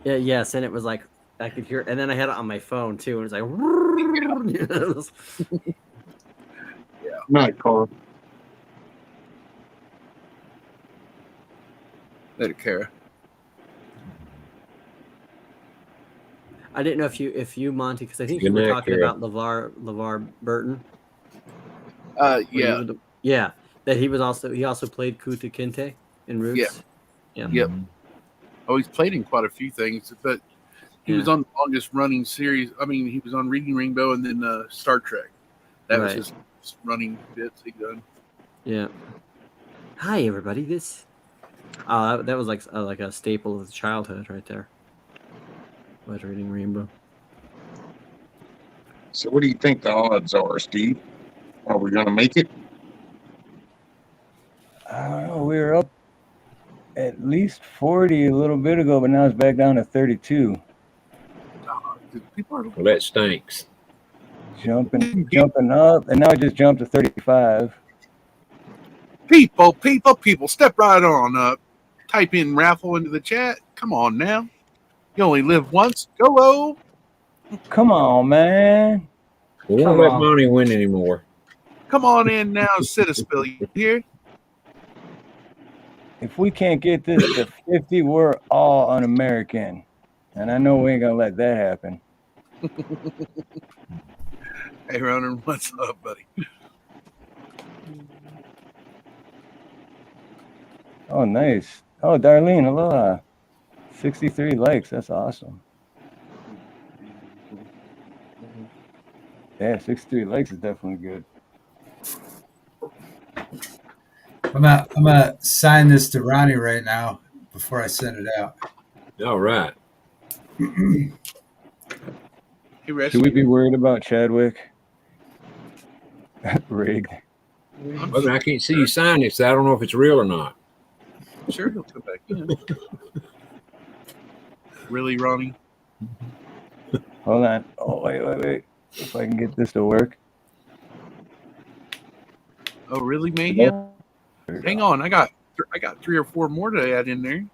Yeah, yes, and it was like I could hear, and then I had it on my phone too, and it was like, Yeah, night car. Let it care. I didn't know if you Monty, because I think Good you were night, talking Carol. about LeVar Burton. Yeah. Yeah, that he also played Kuta Kinte in Roots. Yeah. Yep. Oh, he's played in quite a few things, but he was on the longest running series. I mean, he was on Reading Rainbow and then Star Trek. That was his running bits he done. Yeah. Hi, everybody. That was like a staple of childhood right there. Was Reading Rainbow. So what do you think the odds are, Steve? Are we going to make it? I don't know. We were up at least 40 a little bit ago, but now it's back down to 32. Well, that stinks. Jumping up, and now it just jumped to 35. People, step right on up. Type in raffle into the chat. Come on now. You only live once. Go. Come on, man. We won't let Monty win anymore. Come on in now, sit a spill. You hear? If we can't get this to 50, we're all un-American. And I know we ain't going to let that happen. Hey, Ronan, what's up, buddy? Oh, nice. Oh, Darlene, aloha. 63 likes. That's awesome. Yeah, 63 likes is definitely good. I'm gonna sign this to Ronnie right now before I send it out. All right. Should we be worried about Chadwick? Rigged. Well, I can't see you sign it, so I don't know if it's real or not. Sure, he'll come back in. Really, Ronnie? Hold on. Oh, wait. If I can get this to work. Oh, really, Mayhem? Hang on, I got 3 or 4 more to add in there.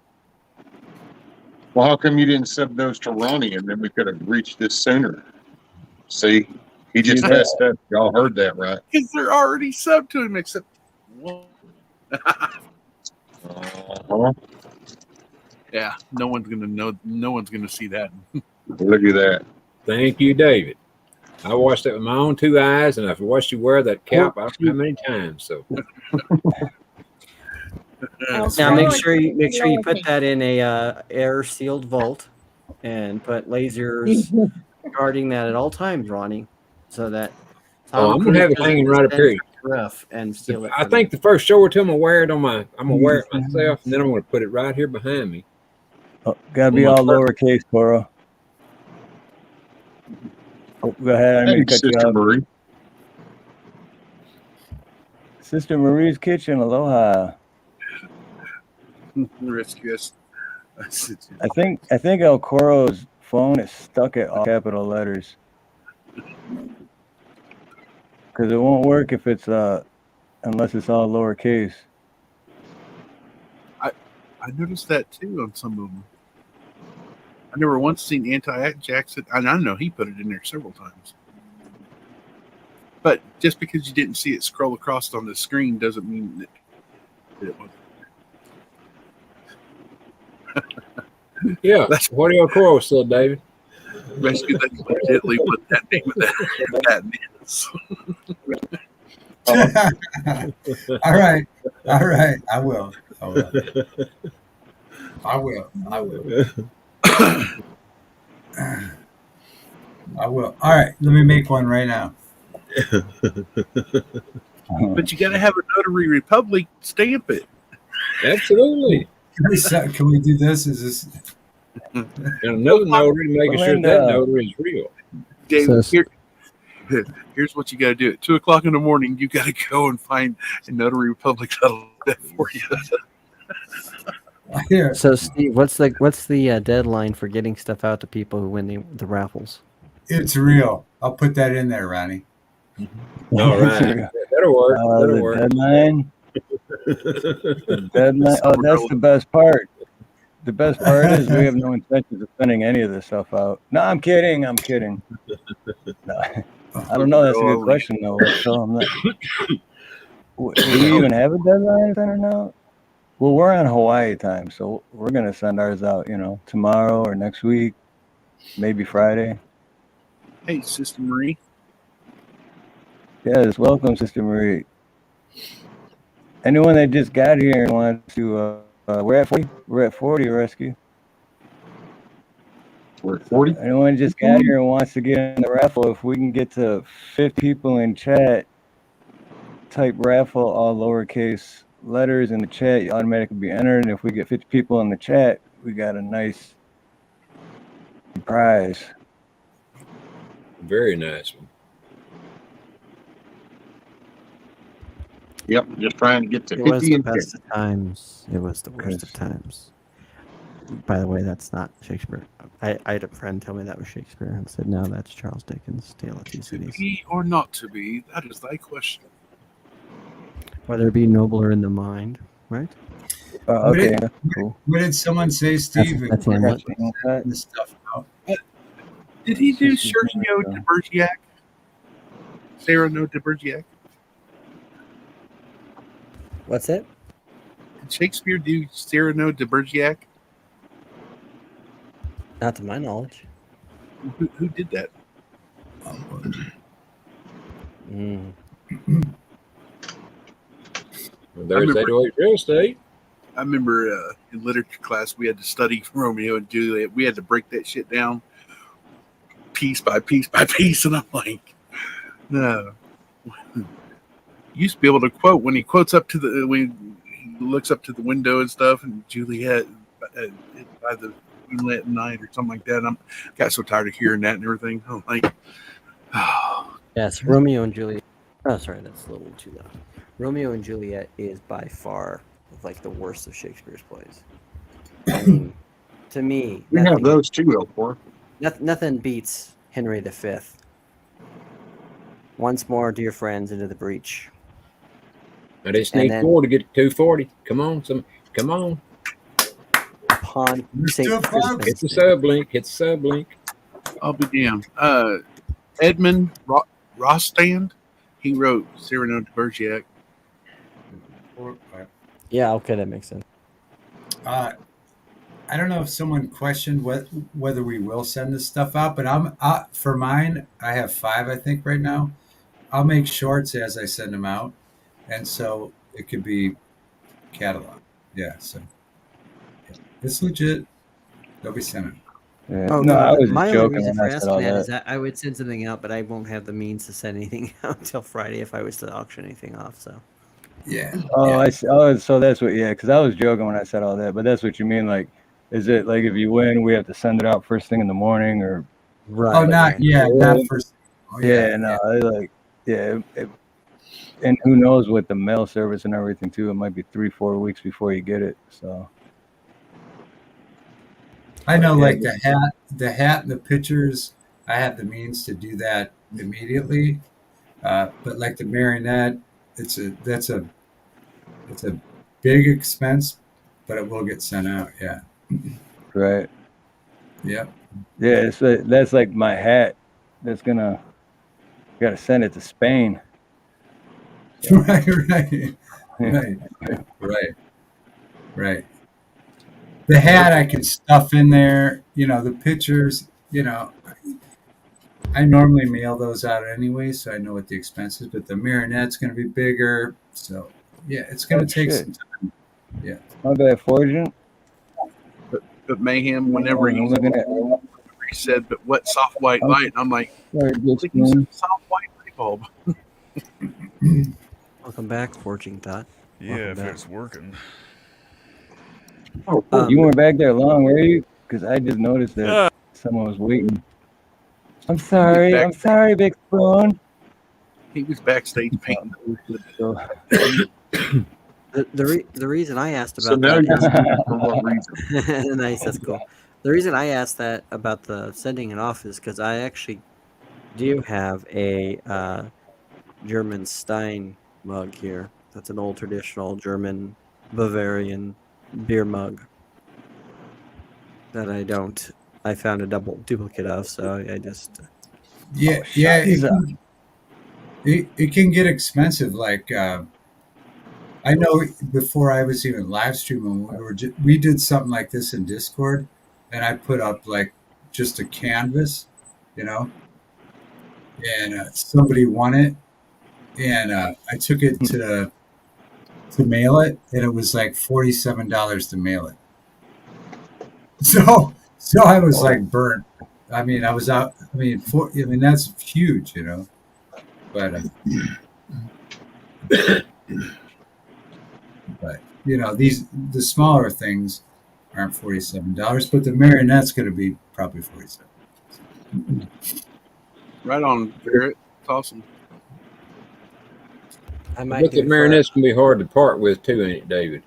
Well, how come you didn't sub those to Ronnie, and then we could have reached this sooner? See, he just messed up. Y'all heard that, right? Because they're already subbed to him, except one. Yeah, no one's gonna know. No one's gonna see that. Look at that. Thank you, David. I watched it with my own 2 eyes, and I've watched you wear that cap I don't know how many times. So now make sure you put that in a air sealed vault, and put lasers guarding that at all times, Ronnie, so that. I'm gonna have it hanging right up here. Rough and steal it. I think the first show or two I'm gonna wear it myself, and then I'm gonna put it right here behind me. Oh, gotta be all lowercase, Coro. Oh, go ahead. Hey, Sister Marie. Sister Marie's Kitchen, aloha. Rescue us. I think El Coro's phone is stuck at all capital letters. Because it won't work if it's unless it's all lowercase. I noticed that too on some of them. I never once seen anti-Jackson, and I know he put it in there several times. But just because you didn't see it scroll across on the screen doesn't mean that it wasn't. Yeah, that's what your Coro said, David. Basically, that's legitimately what that name of that is. All right. I will. I will. All right. Let me make one right now. But you got to have a notary republic stamp it. Absolutely. Can we do this? Is this and another notary making sure that notary is real? David, here's what you got to do. At 2:00 in the morning, you got to go and find a notary republic that'll do that for you. Here. So, Steve, what's the deadline for getting stuff out to people who win the raffles? It's real. I'll put that in there, Ronnie. All right. That'll work. That'll work. Deadline. The deadline. Oh, that's the best part. The best part is we have no intention of sending any of this stuff out. No, I'm kidding. No, I don't know. That's a good question, though. So I'm not, do we even have a deadline or now? Well, we're on Hawaii time, so we're going to send ours out, tomorrow or next week, maybe Friday. Hey, Sister Marie. Yes, welcome, Sister Marie. Anyone that just got here and wants to, we're at 40. We're at 40 rescue. We're at 40. Anyone just got here and wants to get in the raffle, if we can get to 50 people in chat, type raffle, all lowercase letters in the chat, you automatically be entered. And if we get 50 people in the chat, we got a nice prize. Very nice one. Yep, just trying to get to 50. It was the best of times. It was the worst of times. By the way, that's not Shakespeare. I had a friend tell me that was Shakespeare. I said, no, that's Charles Dickens' Tale of Two Cities. To be or not to be, that is thy question. Whether it be nobler in the mind, right? Okay. What did someone say, Steve? That's Hamlet. This stuff out. Did he do Sergio de Bergerac? Cyrano de Bergerac? What's it? Did Shakespeare do Cyrano de Bergerac? Not to my knowledge. Who did that? There's that real estate. I remember in literature class we had to study Romeo and Juliet. We had to break that shit down piece by piece by piece, and I'm like, no. Used to be able to quote when he quotes up to when he looks up to the window and stuff, and Juliet by the moonlit night or something like that. I got so tired of hearing that and everything. I'm like, oh. Yes, Romeo and Juliet. Oh, sorry, that's a little too loud. Romeo and Juliet is by far like the worst of Shakespeare's plays. I mean, to me, we have those too, Elfor. Nothing beats Henry V. Once more, dear friends, into the breach. I just need 4 to get to 240. Come on, come on. Upon St. Christmas. Hit the sub link. Hit the sub link. I'll be damned. Edmund Rostand, he wrote Cyrano de Bergerac. Yeah, okay, that makes sense. I don't know if someone questioned whether we will send this stuff out, but for mine, I have 5, I think, right now. I'll make shorts as I send them out, and so it could be catalog. Yeah, so it's legit. They'll be sending. Yeah. Oh, no, I was my joking only reason when for I said asking all that that. is that I would send something out, but I won't have the means to send anything out until Friday if I was to auction anything off. So, yeah. So that's what. Yeah, because I was joking when I said all that, but that's what you mean. Like, is it like if you win, we have to send it out first thing in the morning, or? Right. Oh, not first. Oh, and who knows with the mail service and everything too? It might be 3-4 weeks before you get it. So. I know, Yeah, like the hat and the pictures, I have the means to do that immediately. But like the marionette, it's a big expense, but it will get sent out. Yeah. right. Yep. Yeah, that's like my hat. That's gonna gotta send it to Spain. Right. Right. Right. Right. The hat I can stuff in there. The pictures. I normally mail those out anyway, so I know what the expense is. But the marionette's going to be bigger, so yeah, it's going Oh to take shit! some time. Yeah. My bad, Fortune. But Mayhem, whenever I'm looking at. he said, "But what soft white I'm light?" I'm like, sorry, big "Like you said, spoon. soft white light bulb." Welcome back, Forging Thought. Yeah, Welcome if back. it's working. You weren't back there long, were you? Because I just noticed that Uh, someone was waiting. I'm sorry, Big Spoon. He was backstage painting. The reason I asked So about now that you're is asking for what reason? nice. That's cool. The reason I asked that about the sending it off is because I actually do have a German Stein mug here. That's an old traditional German Bavarian beer mug that I found a duplicate of, so I just Yeah. Oh, Yeah. shiza. It can get expensive. Like I know before I was even live streaming, we did something like this in Discord, and I put up like just a canvas, you know, and somebody won it, and I took it to mail it, and it was like $47 to mail it. So I was like burnt. I mean, I was out. I mean, that's huge, But the smaller things aren't $47, but the marionette's going to be probably 47. Right on, Garrett. It's awesome. I I might bet do the it marionette's can be hard to part with too, ain't it, David?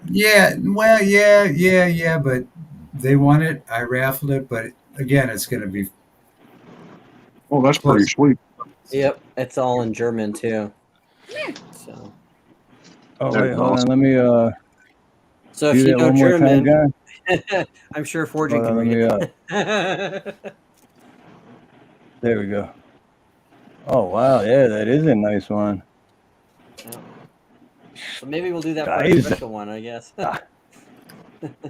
Yeah, well, yeah, but they won it. I raffled it, but again, it's going to be. Oh, that's pretty sweet. Yep, it's all in German too. So Oh wait, hold on. Let me if do you that know one more time, German, John. I'm sure Forging Hold can on, read it. There we go. Oh wow, yeah, that is a nice one. So maybe we'll do that for a Guys. special one, I guess.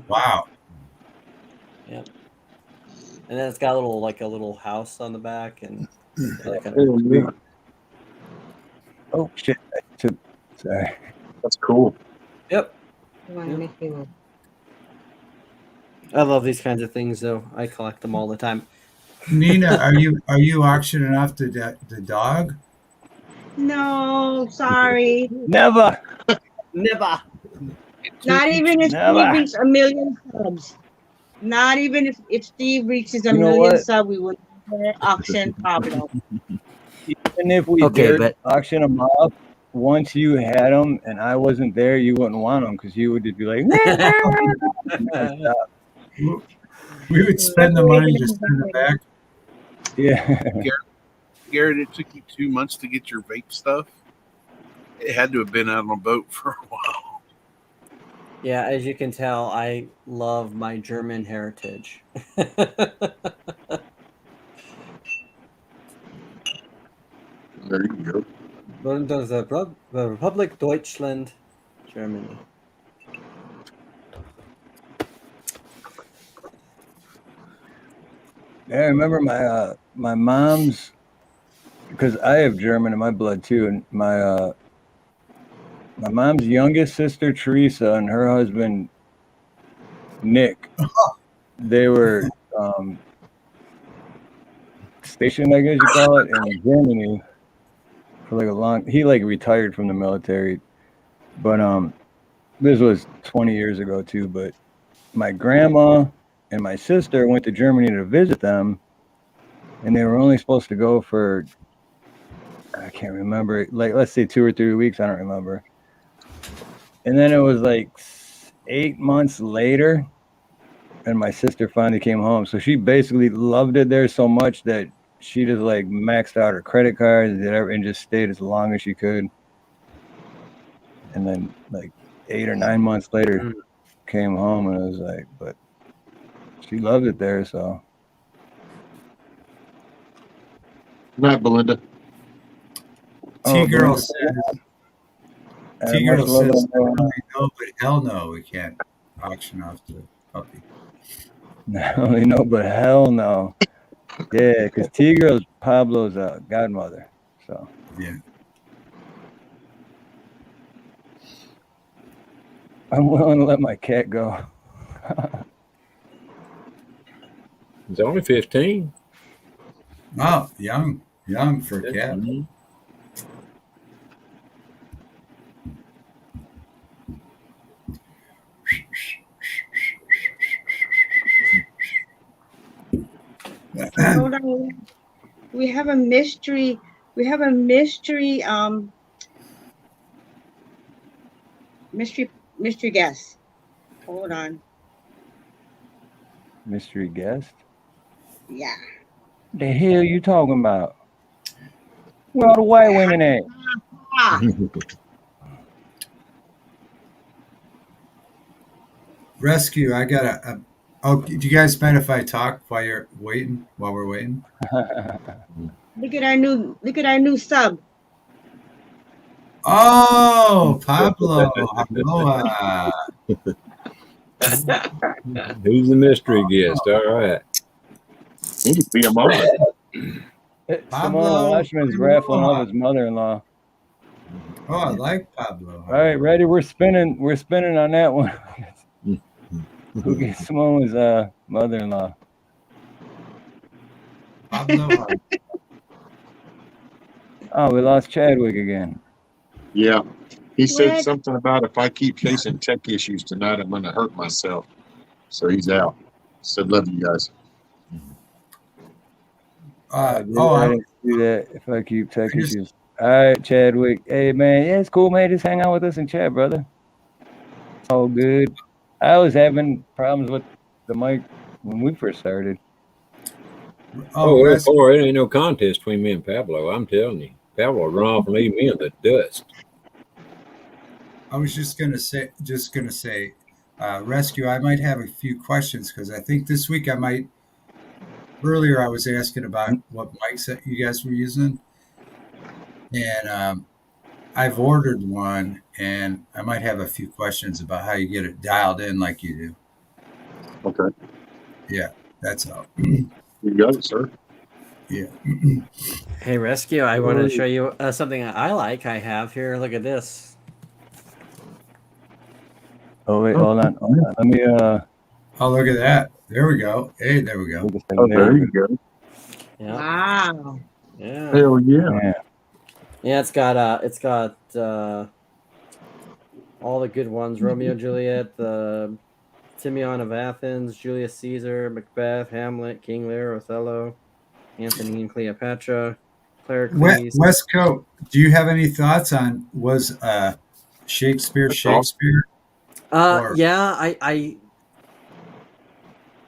Wow. Yep. And then it's got a little house on the back and that kind of. Oh shit! Sorry. That's cool. Yep. Yep. I love these kinds of things, though. I collect them all the time. Nina, are you auctioning off the dog? No, sorry. Never. Never. Not even if Never. Steve reaches 1 million subs. Not even if Steve reaches a You know million what? subs, we would never auction Pablo. Even if we Okay, did but- auction them off, once you had them and I wasn't there, you wouldn't want them because you would just be like, We would spend the money to send it back. yeah. Garrett, it took you 2 months to get your vape stuff. It had to have been out on a boat for a while. Yeah, as you can tell, I love my German heritage. There you go. The Republic Deutschland, Germany. Yeah, I remember my mom's, because I have German in my blood too, and my mom's youngest sister Teresa and her husband Nick, they were stationed, I guess you call it, in Germany for like a long. He like retired from the military, but this was 20 years ago too. But my grandma and my sister went to Germany to visit them, and they were only supposed to go for, I can't remember, like let's say 2 or 3 weeks, I don't remember. And then it was like 8 months later, and my sister finally came home. So she basically loved it there so much that she just like maxed out her credit cards and just stayed as long as she could. And then like 8 or 9 months later, came home and I was like, but she loved it there. So Not Belinda. T-Girl Belinda, says, much T-Girl love. says, no, but hell no, we can't auction off the puppy. Not only no, but hell no. Yeah, because T-Girl's Pablo's godmother. So yeah. I'm willing to let my cat go. He's only 15. Oh, young for a cat. Mm-hmm. Hold on. We have a mystery. We have a mystery mystery guest. Hold on. Mystery guest? Yeah. The hell you talking about? Where all the white women at? Rescue, I got a oh, do you guys mind if I talk while you're waiting? While we're waiting? Look at our new sub. Oh, Pablo. Harloha. Who's the mystery guest? All right. He could be a mom. Simone Watchman's raffling off his mother-in-law. Oh, I like Pablo. All right, ready? We're spinning on that one. Who gets Simone's mother-in-law? Pablo. Oh, we lost Chadwick again. Yeah. He said What? something about if I keep chasing tech issues tonight, I'm going to hurt myself. So he's out. Said, love you guys. I didn't do that if I keep tech issues. All right, Chadwick. Hey, man. Yeah, it's cool, man. Just hang out with us and chat, brother. It's all good. I was having problems with the mic when we first started. Oh, it ain't no contest between me and Pablo. I'm telling you. Pablo run off and leave me in the dust. I was just gonna say, Rescue. I might have a few questions because I think this week I might. Earlier, I was asking about what mics that you guys were using, and I've ordered one, and I might have a few questions about how you get it dialed in like you do. Okay. Yeah, that's all. You got it, sir. Yeah. Hey, Rescue, I want to show you something I like. I have here. Look at this. Oh, wait, hold on. Let me, Oh, look at that. There we go. Hey, there we go. Oh, there you go. Yeah. Wow. Yeah. Hell yeah. Yeah, it's got all the good ones: Romeo and Juliet, the Timion of Athens, Julius Caesar, Macbeth, Hamlet, King Lear, Othello, Antony and Cleopatra, Claricles. Westcote, do you have any thoughts on was Shakespeare? Yeah, I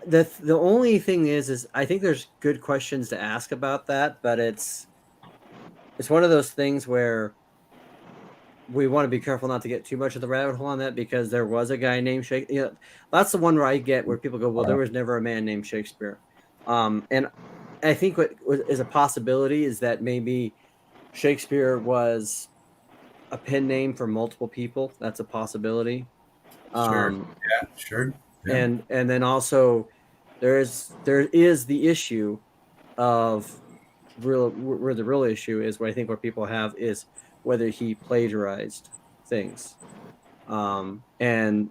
the only thing is I think there's good questions to ask about that, but it's one of those things where we want to be careful not to get too much of the rabbit hole on that, because there was a guy named Shakespeare. You know, that's the one where I get where people go, well, there was never a man named Shakespeare. And I think what is a possibility is that maybe Shakespeare was a pen name for multiple people. That's a possibility. Sure. Yeah, sure. Yeah. And then also there is the issue of where the real issue is, where I think what people have is whether he plagiarized things. And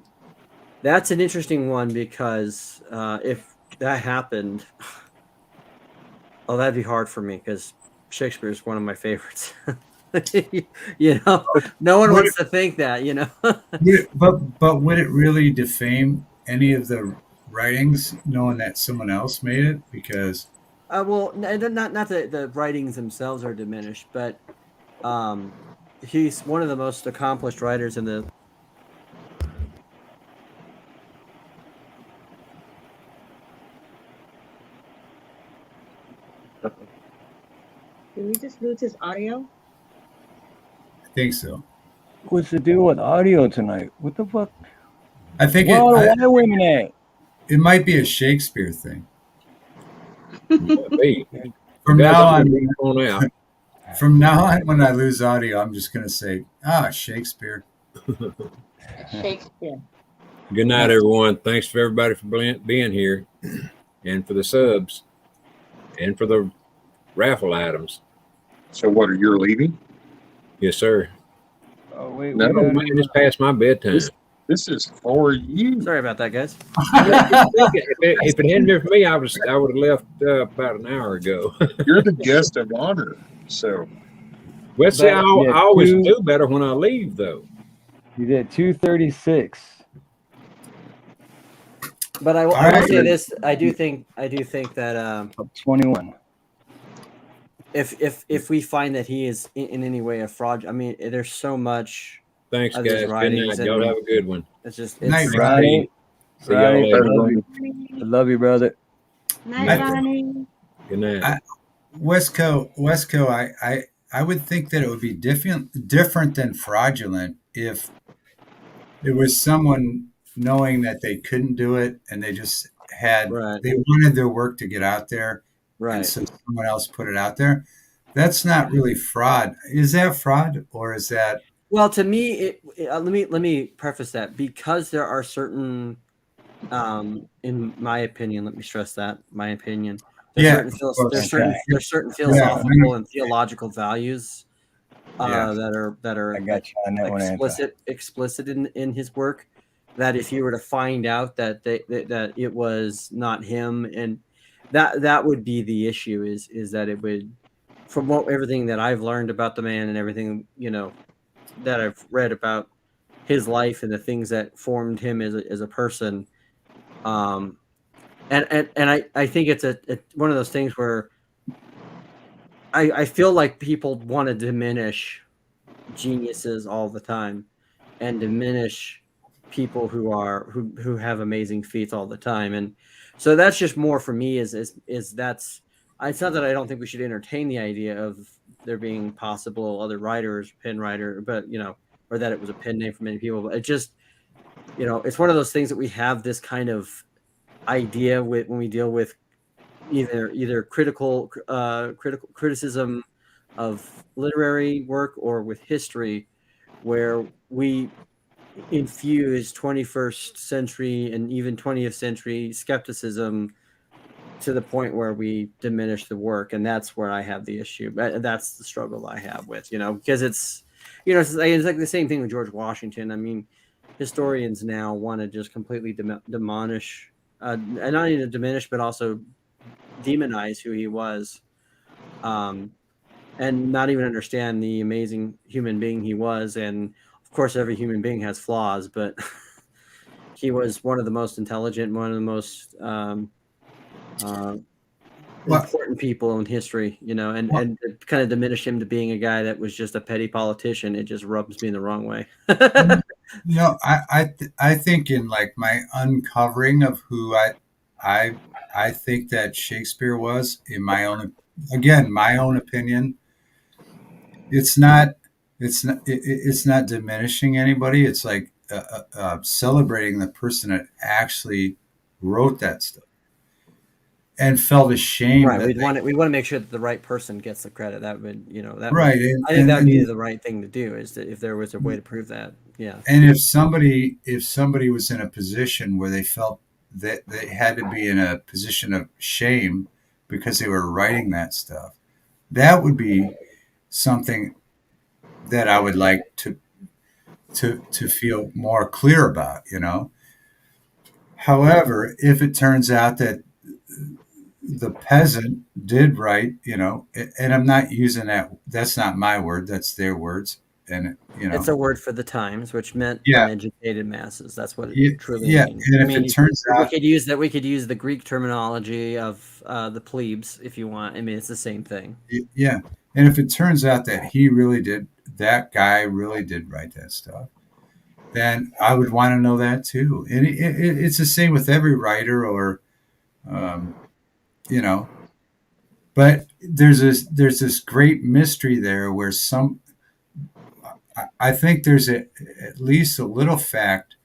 that's an interesting one, because if that happened, oh, that'd be hard for me, because Shakespeare is one of my favorites. You know, no one wants to think that, you know. but would it really defame any of the writings knowing that someone else made it? Because Well, not that the writings themselves are diminished, but he's one of the most accomplished writers in the Did we just lose his audio? I think so. What's the deal with audio tonight? What the fuck? I think Where are the white women at? it might be a Shakespeare thing. Hey, From guys, now I'm on, gonna be on out. from now on, when I lose audio, I'm just going to say, Shakespeare. Shakespeare. Good night, everyone. Thanks for everybody for being here, and for the subs, and for the raffle items. So what, are you leaving? Yes, sir. Oh, wait. No, we Man, it's past my bedtime. This is for you. Sorry about that, guys. If it hadn't been for me, I would have left about an hour ago. You're the guest of honor. So, Well, see, I Yeah, always do better when I leave, though. He's at 236. But I will say this: I do think that 21. If we find that he is in any way a fraud, I mean, there's so much. Thanks, of guys. his Good writings night. Y'all have a good one. It's just Night, it's Ronnie. See y'all Ronnie, I later. love you. I love you, brother. Night, Ronnie. Good night. Westco, I would think that it would be different than fraudulent if it was someone knowing that they couldn't do it and they just had they wanted their work to get out there, and so someone else put it out there. That's not really fraud. Is that fraud, or is that? Well, to me, let me preface that because there are certain, in my opinion, let me stress that my opinion. There's certain philosophical and theological values that are explicit in his work. That if you were to find out that that it was not him, and that would be the issue. Is that it would, from everything that I've learned about the man and everything that I've read about his life and the things that formed him as a person. And I think it's one of those things where I feel like people want to diminish geniuses all the time and diminish people who have amazing feats all the time. And so that's just more for me is that's, it's not that I don't think we should entertain the idea of there being possible other writers, pen writer, but or that it was a pen name for many people. But it just, it's one of those things that we have this kind of idea with when we deal with either criticism of literary work or with history, where we infuse 21st century and even 20th century skepticism to the point where we diminish the work. And that's where I have the issue. That's the struggle I have with, because it's like the same thing with George Washington. I mean, historians now want to just completely demolish, and not even diminish, but also demonize who he was, and not even understand the amazing human being he was. And of course, every human being has flaws, but he was one of the most intelligent, one of the most important people in history, and kind of diminish him to being a guy that was just a petty politician. It just rubs me in the wrong way. I think in like my uncovering of who I think that Shakespeare was, in my own opinion, it's not diminishing anybody. It's like celebrating the person that actually wrote that stuff and felt ashamed. Right. We want to make sure that the right person gets the credit. That would, right. I think that would be the right thing to do, is that if there was a way to prove that. Yeah. And if somebody was in a position where they felt that they had to be in a position of shame because they were writing that stuff, that would be something that I would like to feel more clear about, However, if it turns out that the peasant did write, and I'm not using that's not my word, that's their words. And, it's a word for the times, which meant uneducated masses. That's what it truly means. And if it turns out, we could use the Greek terminology of the plebes if you want. I mean, it's the same thing. Yeah. And if it turns out that that guy really did write that stuff, then I would want to know that too. And it's the same with every writer, or, but there's this great mystery there where I think there's at least a little fact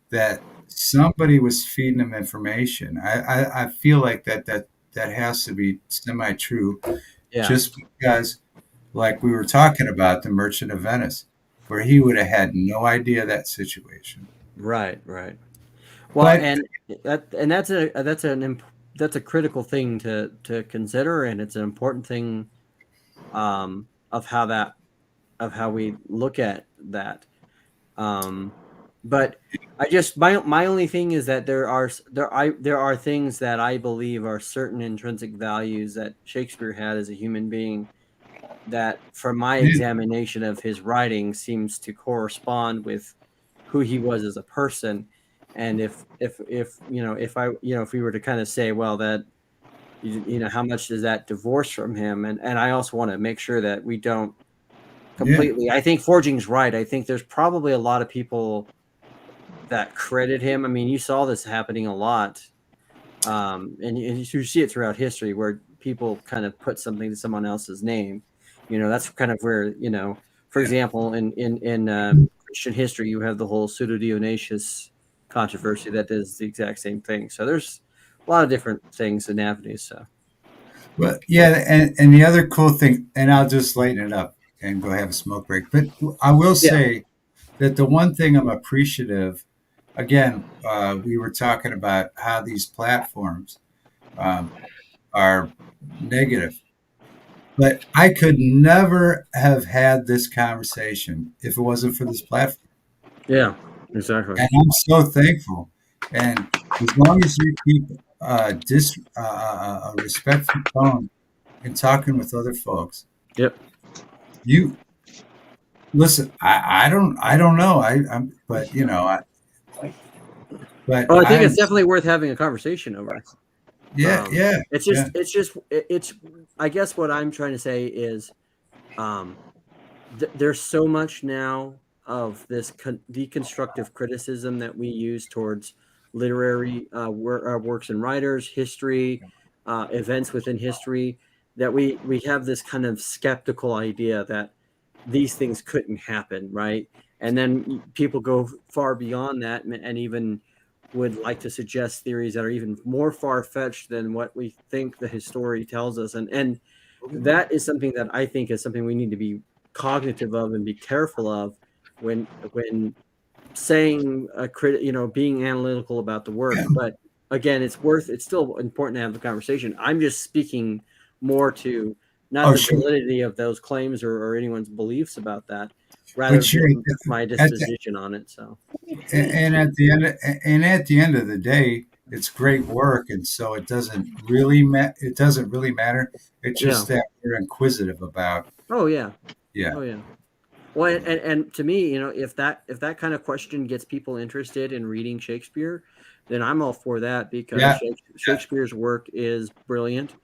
that somebody was feeding them information. I feel like that has to be semi true, Yeah. just because, like we were talking about the Merchant of Venice, where he would have had no idea that situation. Right. Well, But that's a critical thing to consider, and it's an important thing of how we look at that. But I just my only thing is that there are things that I believe are certain intrinsic values that Shakespeare had as a human being that, from my examination of his writing, seems to correspond with who he was as a person. And if we were to kind of say, well, that how much does that divorce from him? And I also want to make sure that we don't completely. I think Forging's right. I think there's probably a lot of people that credit him. I mean, you saw this happening a lot, and you see it throughout history where people kind of put something to someone else's name. That's kind of where, for example, in Christian history, you have the whole Pseudo Dionysius controversy that is the exact same thing. So there's a lot of different things and avenues. So, but yeah, and the other cool thing, and I'll just lighten it up and go have a smoke break. But I will say that the one thing I'm appreciative, again, we were talking about how these platforms are negative. But I could never have had this conversation if it wasn't for this platform. Yeah, exactly. And I'm so thankful. And as long as you keep a respectful tone in talking with other folks, yep. You listen. I don't know. But but I think it's definitely worth having a conversation over. Yeah. It's I guess what I'm trying to say is there's so much now of this deconstructive criticism that we use towards literary works and writers, history, events within history, that we have this kind of skeptical idea that these things couldn't happen, right? And then people go far beyond that and even would like to suggest theories that are even more far-fetched than what we think the history tells us. And that is something that I think is something we need to be cognitive of and be careful of when saying being analytical about the work. But again, it's still important to have the conversation. I'm just speaking more to not the validity of those claims or anyone's beliefs about that, rather than my disposition on it. So, and at the end of the day, it's great work, and so it doesn't really matter. It's just that we're inquisitive about. Oh yeah. Yeah. Oh yeah. Well, and to me, if that kind of question gets people interested in reading Shakespeare, then I'm all for that, because Shakespeare's work is brilliant,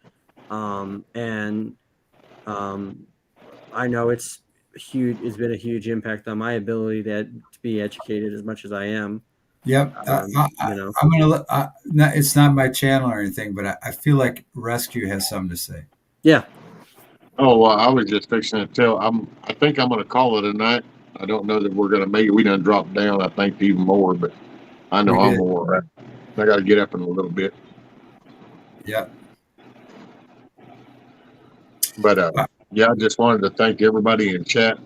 and I know it's huge. It's been a huge impact on my ability to be educated as much as I am. Yep. I'm gonna. It's not my channel or anything, but I feel like Rescue has something to say. Yeah. Oh, I was just fixing to tell. I think I'm going to call it a night. I don't know that we're going to make it. We done dropped down, I think, even more, but I know I'm more. I got to get up in a little bit. Yeah. But I just wanted to thank everybody in chat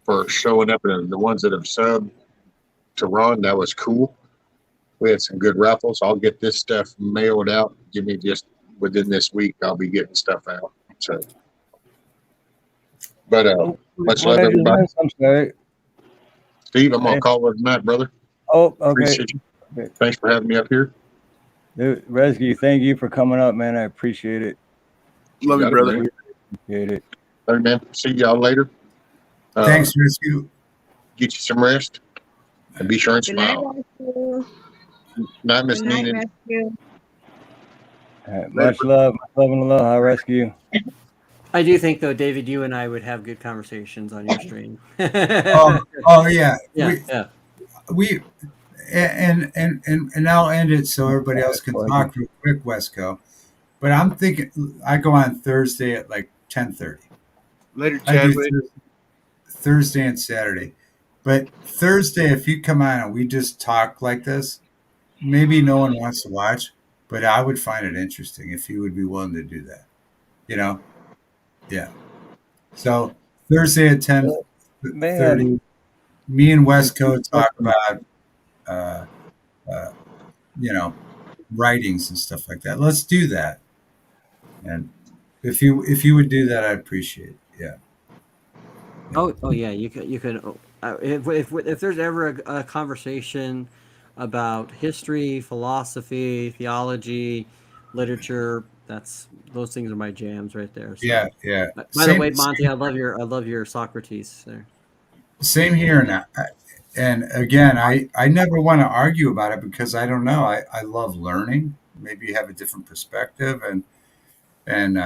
for showing up, and the ones that have subbed to Ron. That was cool. We had some good raffles. I'll get this stuff mailed out. Give me just within this week. I'll be getting stuff out. So. But much love, everybody. I'm sorry. Steve, I'm gonna call it a night, brother. Oh, okay. Appreciate you. Okay. Thanks for having me up here. Dude, Rescue, thank you for coming up, man. I appreciate it. Love you, brother. Appreciate it. All right, man. See y'all later. Thanks, Rescue. Get you some rest and be sure and smile. Night, Miss Nina. Much love and aloha, Rescue. I do think, though, David, you and I would have good conversations on your stream. oh yeah. We and I'll end it so everybody else can talk real quick, Wesco. But I'm thinking I go on Thursday at like 10:30. Later, I do Chadwick. Thursday and Saturday. But Thursday, if you come on and we just talk like this, maybe no one wants to watch, but I would find it interesting if you would be willing to do that. You know? Yeah. So Thursday at 10:30, Man, me and just Westco talk about uh, uh, you know, writings and stuff like that. Let's do that. And if you would do that, I'd appreciate it. Yeah. Oh yeah, you could. If there's ever a conversation about history, philosophy, theology, literature, those things are my jams right there. So. Yeah, yeah. By the way, Monty, I love your Socrates there. Same here. And again, I never want to argue about it because I don't know. I love learning. Maybe you have a different perspective, and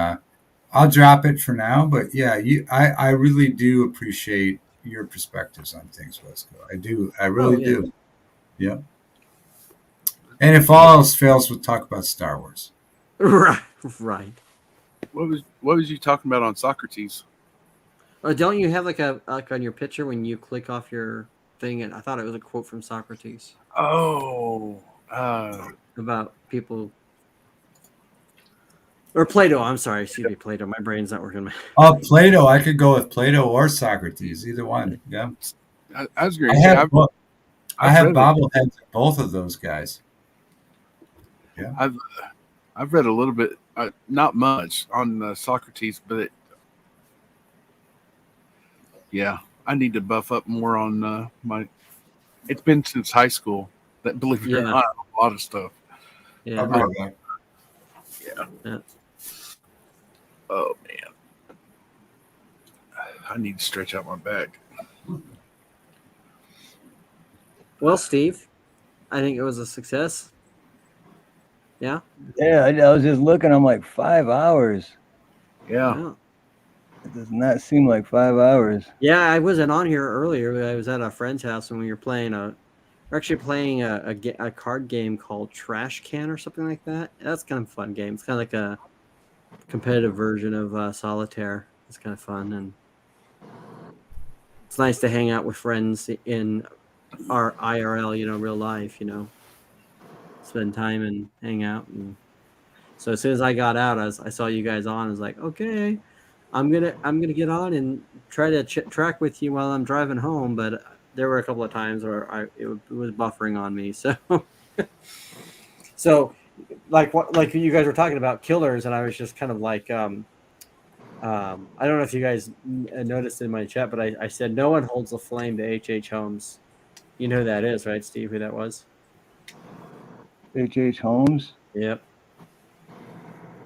I'll drop it for now. But yeah, I really do appreciate your perspectives on things, Wesco. I do. I really do. Yeah. And if all else fails, we'll talk about Star Wars. Right. What was you talking about on Socrates? Don't you have like on your picture when you click off your thing? And I thought it was a quote from Socrates. Oh, about people. Or Plato. I'm sorry. Excuse me, Plato. My brain's not working. Oh, Plato. I could go with Plato or Socrates. Either one. Yeah. I was great. I have bobbleheads of both of those guys. Yeah. I've read a little bit, not much on Socrates, but yeah, I need to buff up more on my. It's been since high school. That believe it or not, a lot of stuff. Yeah. Yeah. Oh man, I need to stretch out my back. Well, Steve, I think it was a success. Yeah. Yeah, I was just looking. I'm like 5 hours. Yeah. It does not seem like 5 hours. Yeah, I wasn't on here earlier. I was at a friend's house and we were playing a card game called Trash Can or something like that. That's kind of a fun game. It's kind of like a competitive version of Solitaire. It's kind of fun, and it's nice to hang out with friends in our IRL, real life, spend time and hang out. And so as soon as I got out, I saw you guys on. I was like, okay, I'm gonna get on and try to track with you while I'm driving home. But there were a couple of times where it was buffering on me. So, like you guys were talking about killers, and I was just kind of like, I don't know if you guys noticed in my chat, but I said no one holds the flame to H.H. Holmes. You know who that is, right, Steve? Who that was? H.H. Holmes? Yep.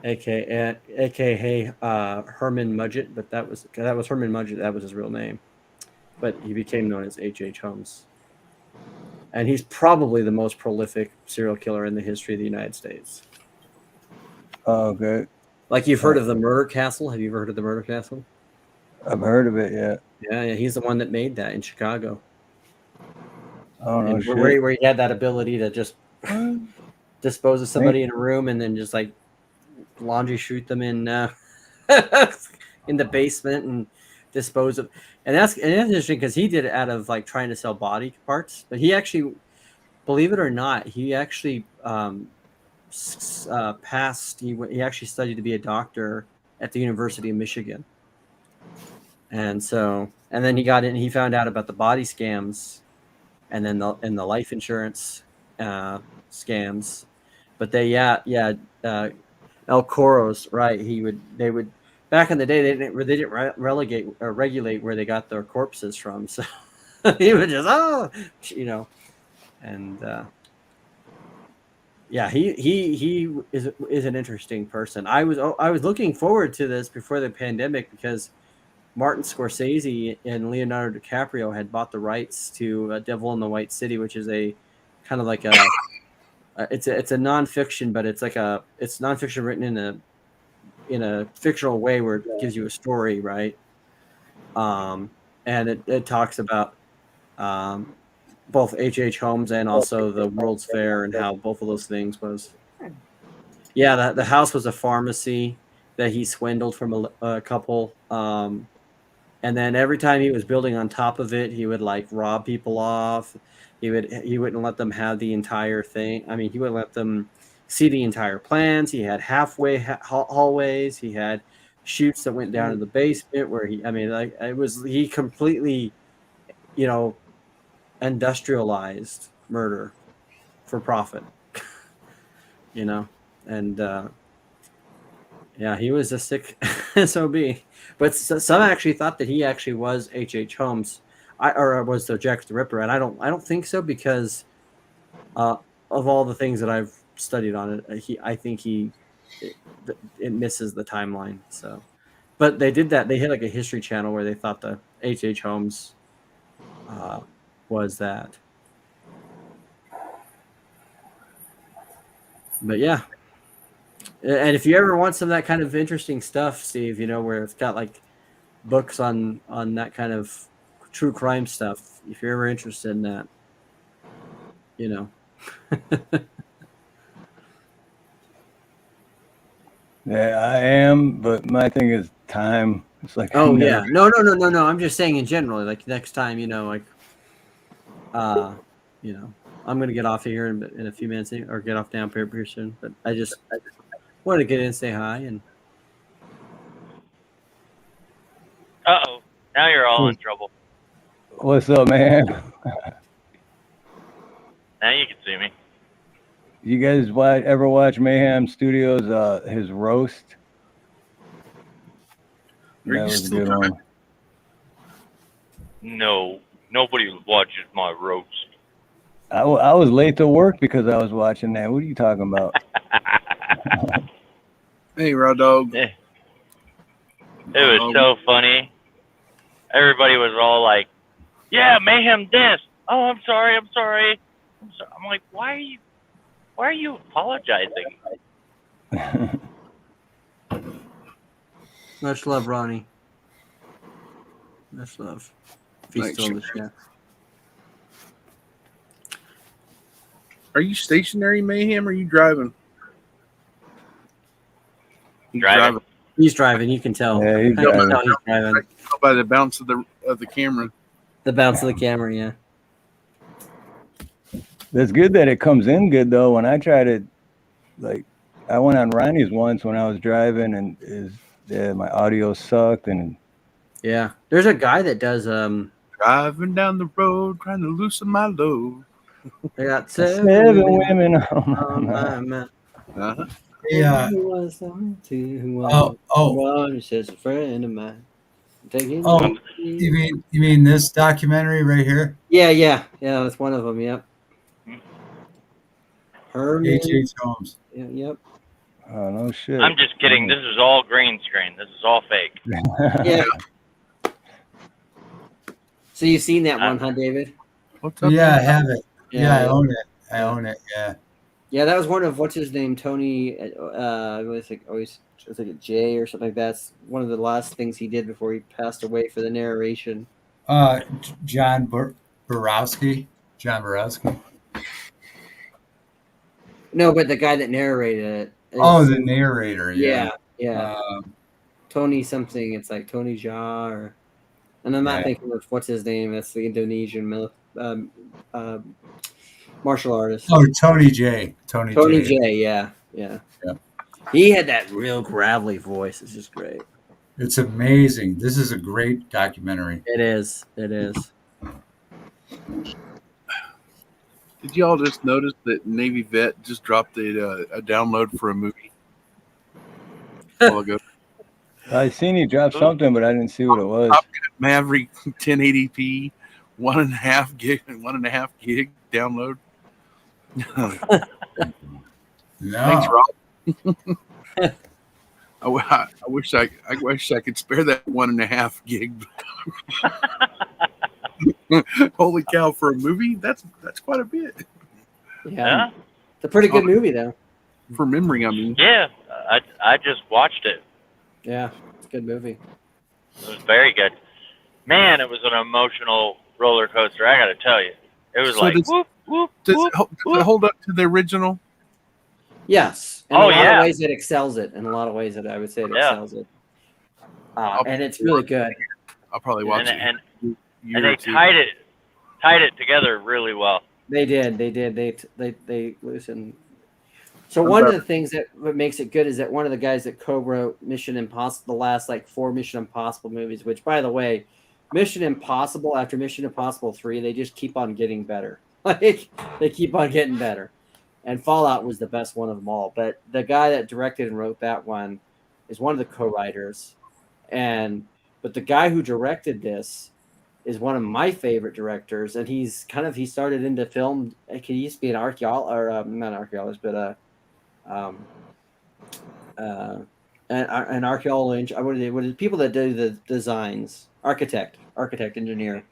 AKA Herman Mudgett, but that was Herman Mudgett. That was his real name, but he became known as H.H. Holmes. And he's probably the most prolific serial killer in the history of the United States. Oh, okay. Like you've heard of the Murder Castle? Have you ever heard of the Murder Castle? I've heard of it, yeah. Yeah, he's the one that made that in Chicago. Oh, no shit. Where he had that ability to just dispose of somebody in a room and then just like laundry shoot them in in the basement and dispose of. And that's interesting because he did it out of like trying to sell body parts. But he actually, believe it or not, he actually passed. He actually studied to be a doctor at the University of Michigan. And then he got in. He found out about the body scams, and then the life insurance scams. But El Coros, right? They would back in the day they didn't regulate where they got their corpses from. So he would just and he is an interesting person. I was looking forward to this before the pandemic because Martin Scorsese and Leonardo DiCaprio had bought the rights to Devil in the White City, which is a kind of like a it's a nonfiction, but it's nonfiction written in a fictional way where it gives you a story, right? And it talks about both H.H. Holmes and also the World's Fair and how both of those things was. Yeah, the house was a pharmacy that he swindled from a couple. And then every time he was building on top of it, he would like rob people off. He wouldn't let them have the entire thing. I mean, he wouldn't let them see the entire plans. He had halfway hallways. He had chutes that went down to the basement where he completely, industrialized murder for profit. And yeah, he was a sick SOB. But some actually thought that he actually was H.H. Holmes, or was the Jack the Ripper, and I don't think so, because of all the things that I've studied on it. I think it misses the timeline. So, but they did that. They hit like a History Channel where they thought the H.H. Holmes was that. But yeah. And if you ever want some of that kind of interesting stuff, Steve, where it's got like books on that kind of true crime stuff, if you're ever interested in that, Yeah, I am, but my thing is time. It's like no. I'm just saying in general, like next time, I'm gonna get off here in a few minutes, or get off down here soon. But I just wanted to get in and say hi. And Uh-oh. Now you're all in trouble. What's up, man? Now you can see me. You guys ever watch Mayhem Studios? His roast. That was a good one. No. Nobody watches my roast. I was late to work because I was watching that. What are you talking about? Hey, Raw Dog. It was so funny. Everybody was all like, "Yeah, Mayhem this." Oh, I'm sorry. I'm like, why are you apologizing? much love, Ronnie. Much love. If he's still in the chat. Are you stationary, Mayhem, or are you driving? Driving. He's driving. You can tell. Yeah, he's driving. driving. He's driving. By the bounce of the camera. The bounce of the camera, yeah. That's good that it comes in good though. When I tried it, like I went on Ronnie's once when I was driving, and my audio sucked. And yeah, there's a guy that does driving down the road trying to loosen my load. I got seven women on my map. Yeah. One says a friend of mine. You mean this documentary right here? Yeah. That's one of them. Yep. Herman. H.H. Holmes. Yeah, yep. Oh no shit. I'm just kidding. This is all green screen. This is all fake. Yeah. So you've seen that one, huh, David? Yeah, I have it. Yeah, I own it. Yeah. Yeah, that was one of what's his name, Tony. It was like a J or something like that. That's one of the last things he did before he passed away for the narration. John Borowski. John Borowski. No, but the guy that narrated it. The narrator. Yeah. Tony something. It's like Tony Jaa, and I'm not thinking of what's his name. That's the Indonesian martial artist. Oh, Tony J. Tony J. Yeah. He had that real gravelly voice. It's just great. It's amazing. This is a great documentary. It is. Did y'all just notice that Navy Vet just dropped a download for a movie a while ago? I seen he dropped something, but I didn't see what it was. Maverick 1080p, 1.5 gig download. No. Thanks, Rob. I wish I could spare that 1.5 gig. Holy cow! For a movie, that's quite a bit. Yeah, it's a pretty good movie though. For memory, I mean. Yeah, I just watched it. Yeah, it's a good movie. It was very good. Man, it was an emotional roller coaster. I got to tell you, it was So like does, whoop whoop does whoop. it hold up to the original? Yes. In Oh, a lot yeah. of ways, it excels it. In a lot of ways, I would say it Yeah. excels it. And it's really good. I'll probably watch it. And Year they or two. tied it together really well. They did. They listen. So I'm one of glad- the things that what makes it good is that one of the guys that co-wrote Mission Impossible, the last like 4 Mission Impossible movies, which by the way, Mission Impossible after Mission Impossible 3, they just keep on getting better. Like they keep on getting better. And Fallout was the best one of them all. But the guy that directed and wrote that one is one of the co-writers. But the guy who directed this is one of my favorite directors, and he started into film. He used to be an archaeologist, or not an archaeologist, but an archaeologist. What are the people that do the designs? Architect, engineer.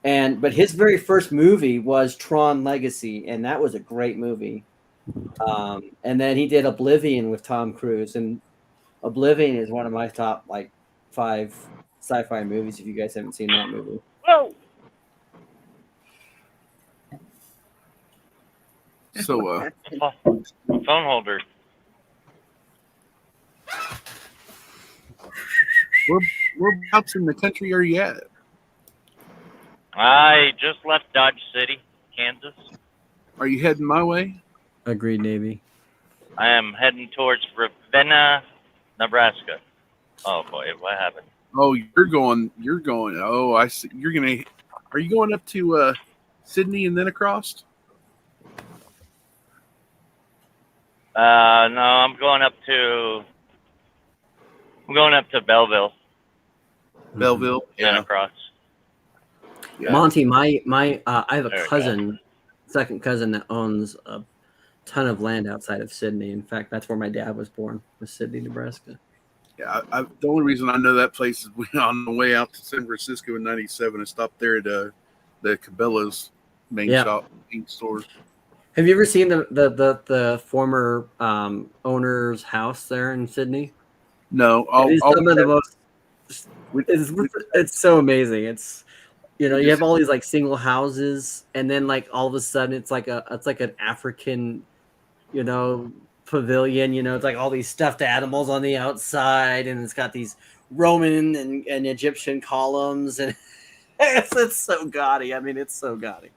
But his very first movie was Tron Legacy, and that was a great movie. And then he did Oblivion with Tom Cruise, and Oblivion is one of my top like 5 sci-fi movies. If you guys haven't seen that movie, Whoa. So, Phone holder. whereabouts in the country are you at? I just left Dodge City, Kansas. Are you heading my way? agreed, Navy. I am heading towards Ravenna, Nebraska. Oh boy, what happened? Oh, you're going. Oh, I see. Are you going up to Sydney and then across? No, I'm going up to Belleville. Belleville, Then across. Yeah. Monty, my I have There a we cousin, second cousin that owns a ton of land outside of Sydney. In fact, that's where my dad was born, was Sydney, Nebraska. Yeah, the only reason I know that place is on the way out to San Francisco in '97. I stopped there at the Cabela's main store. Have you ever seen the former owner's house there in Sydney? No, Some of the most. It's so amazing. It's you have all these like single houses, and then like all of a sudden it's like an African, pavilion. It's like all these stuffed animals on the outside, and it's got these Roman and Egyptian columns, and it's so gaudy. I mean, it's so gaudy.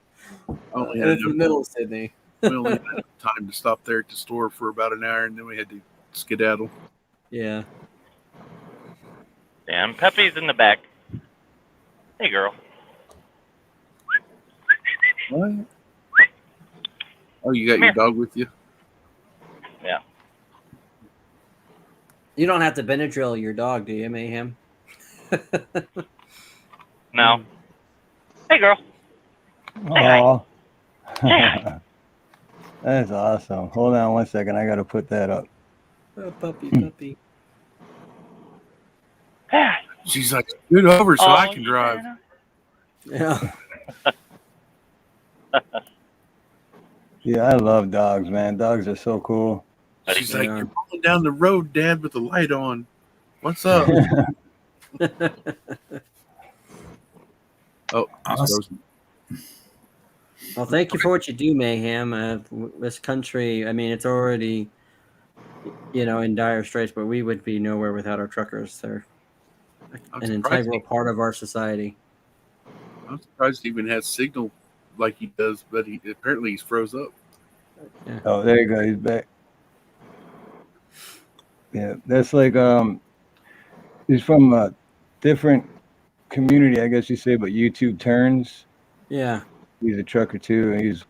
And it's in the middle of Sydney. We only had time to stop there at the store for about an hour, and then we had to skedaddle. Yeah. Damn, Pepe's in the back. Hey, girl. What? Oh, you got your dog with you? Yeah. You don't have to Benadryl your dog, do you, Mayhem? No. Hey, girl. Oh, that's awesome. Hold on 1 second. I got to put that up. Oh, puppy. She's like, scoot over so I can drive. Yeah. Yeah, I love dogs, man. Dogs are so cool. She's like, you're pulling down the road, Dad, with the light on. What's up? Oh, awesome. Well, thank you for what you do, Mayhem. This country, I mean, it's already, in dire straits, but we would be nowhere without our truckers. They're an integral part of our society. I'm surprised he even has signal like he does, but apparently he's froze up. Yeah. Oh, there you go. He's back. Yeah, that's like he's from a different community, I guess you say, but YouTube turns. Yeah. He's a trucker too, and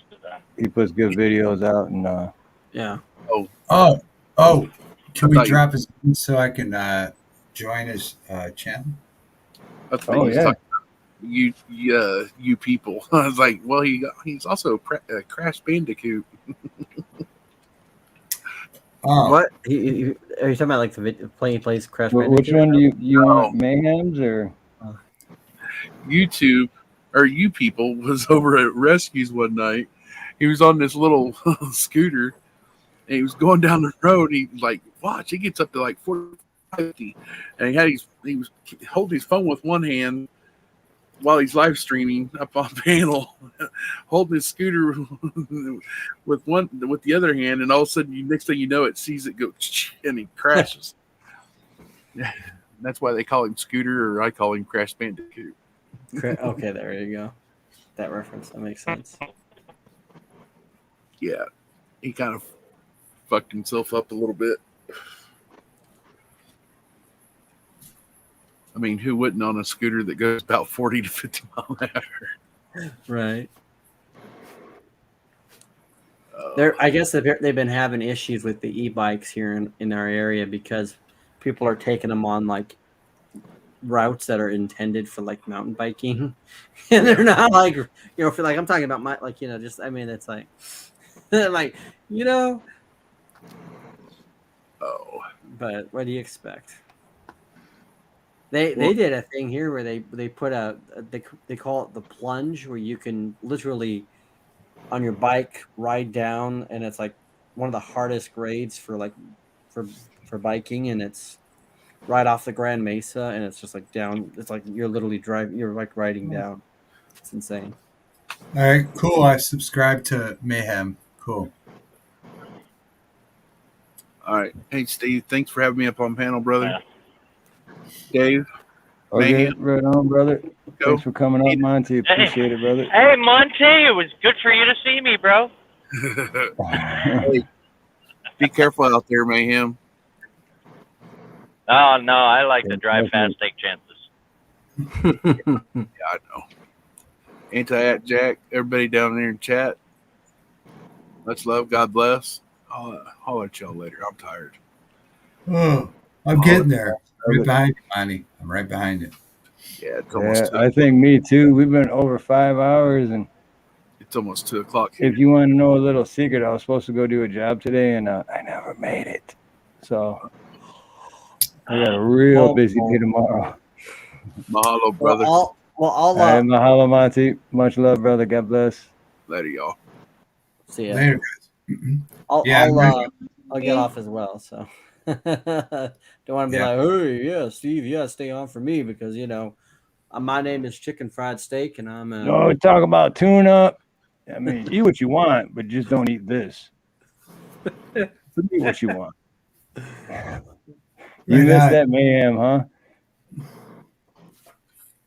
he puts good videos out, and yeah. Oh! Can we drop his name so I can join his channel? That's what he's talking about. You people. I was like, well, he's also a Crash Bandicoot. What? Are you talking about like the plays Crash Bandicoot? Which one do you want, Mayhem's or YouTube? Or you people was over at Rescues one night. He was on this little scooter, and he was going down the road. He like, watch, he gets up to like 40, 50, and he was holding his phone with one hand, while he's live streaming up on panel, holding his scooter with the other hand, and all of a sudden, next thing you know, it sees it go and he crashes. That's why they call him Scooter, or I call him Crash Bandicoot. Okay, there you go. That reference, that makes sense. Yeah, he kind of fucked himself up a little bit. I mean, who wouldn't on a scooter that goes about 40 to 50 miles an hour? Right. I guess they've been having issues with the e-bikes here in our area because people are taking them on like routes that are intended for like mountain biking, and they're not like, you know, for like, I'm talking about my, like, you know, just, I mean, it's like like, you know. Oh, but what do you expect? They did a thing here where they put they call it the plunge, where you can literally on your bike ride down, and it's like one of the hardest grades for like for biking, and it's right off the Grand Mesa, and it's just like down. It's like you're literally driving. You're like riding down. It's insane. All right, cool. I subscribe to Mayhem. Cool. all right. Hey, Steve, thanks for having me up on panel, brother. Dave, Okay, Mayhem. right on, brother. Go. Thanks for coming up, Monty. Appreciate it, brother. Hey, Monty, it was good for you to see me, bro. Hey, be careful out there, Mayhem. Oh, no, I like to drive fast, take chances. Yeah, I know. Anti-at Jack, everybody down there in chat. Much love. God bless. I'll let y'all later. I'm tired. Oh, I'm getting there. Right behind you, Monty. I'm right behind you. Yeah, it's almost 2 I think me too. We've been over 5 hours, and it's almost 2 o'clock here. if you want to know a little secret, I was supposed to go do a job today, and I never made it. So I got a real busy day tomorrow. Mahalo, brother. I'll mahalo, Monty. Much love, brother. God bless. Later, y'all. See ya. Later, guys. I'll get Okay. off as well. So don't want to be like, hey, yeah, Steve, yeah, stay on for me, because you know, my name is Chicken Fried Steak, and I'm No, talk about tune up. I mean, eat what you want, but just don't eat this. Eat what you want. You missed that Mayhem, huh?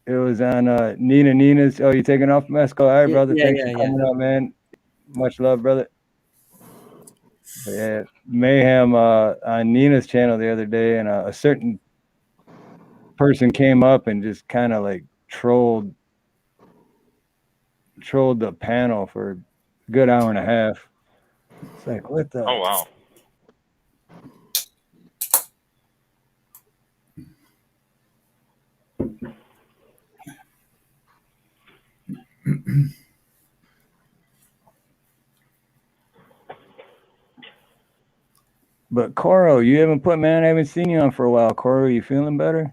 It was on Nina's. Oh, you taking off Mesco? All right, brother. Thanks for coming up, man. Much love, brother. But yeah, Mayhem on Nina's channel the other day, and a certain person came up and just kind of like trolled the panel for a good hour and a half. It's like, what the? Oh, wow. But Coro, you haven't put, man, I haven't seen you on for a while. Coro, you feeling better?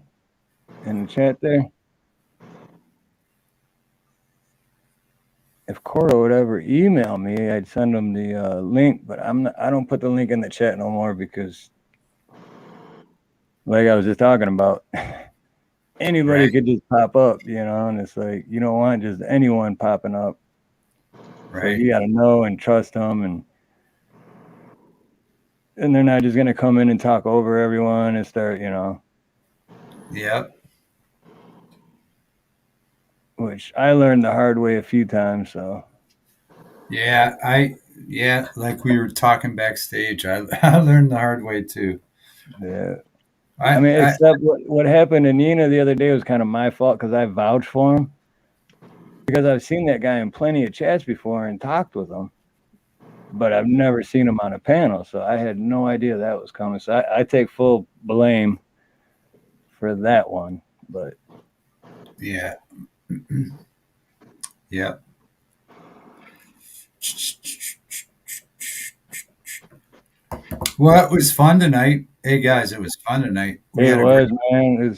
In the chat there? If Coro would ever email me, I'd send him the link, but I don't put the link in the chat no more because, like I was just talking about, anybody could just pop up, you know, and it's like, you don't want just anyone popping up. Right. So you got to know and trust them, and they're not just going to come in and talk over everyone and start, you know. Yep. Which I learned the hard way a few times, so. Yeah, like we were talking backstage, I learned the hard way too. Yeah. I mean, except what happened to Nina the other day was kind of my fault because I vouched for him. Because I've seen that guy in plenty of chats before and talked with him, but I've never seen him on a panel, so I had no idea that was coming. So I take full blame for that one, but yeah. Yeah. Well, it was fun tonight. Hey guys, it was fun tonight. It was, man.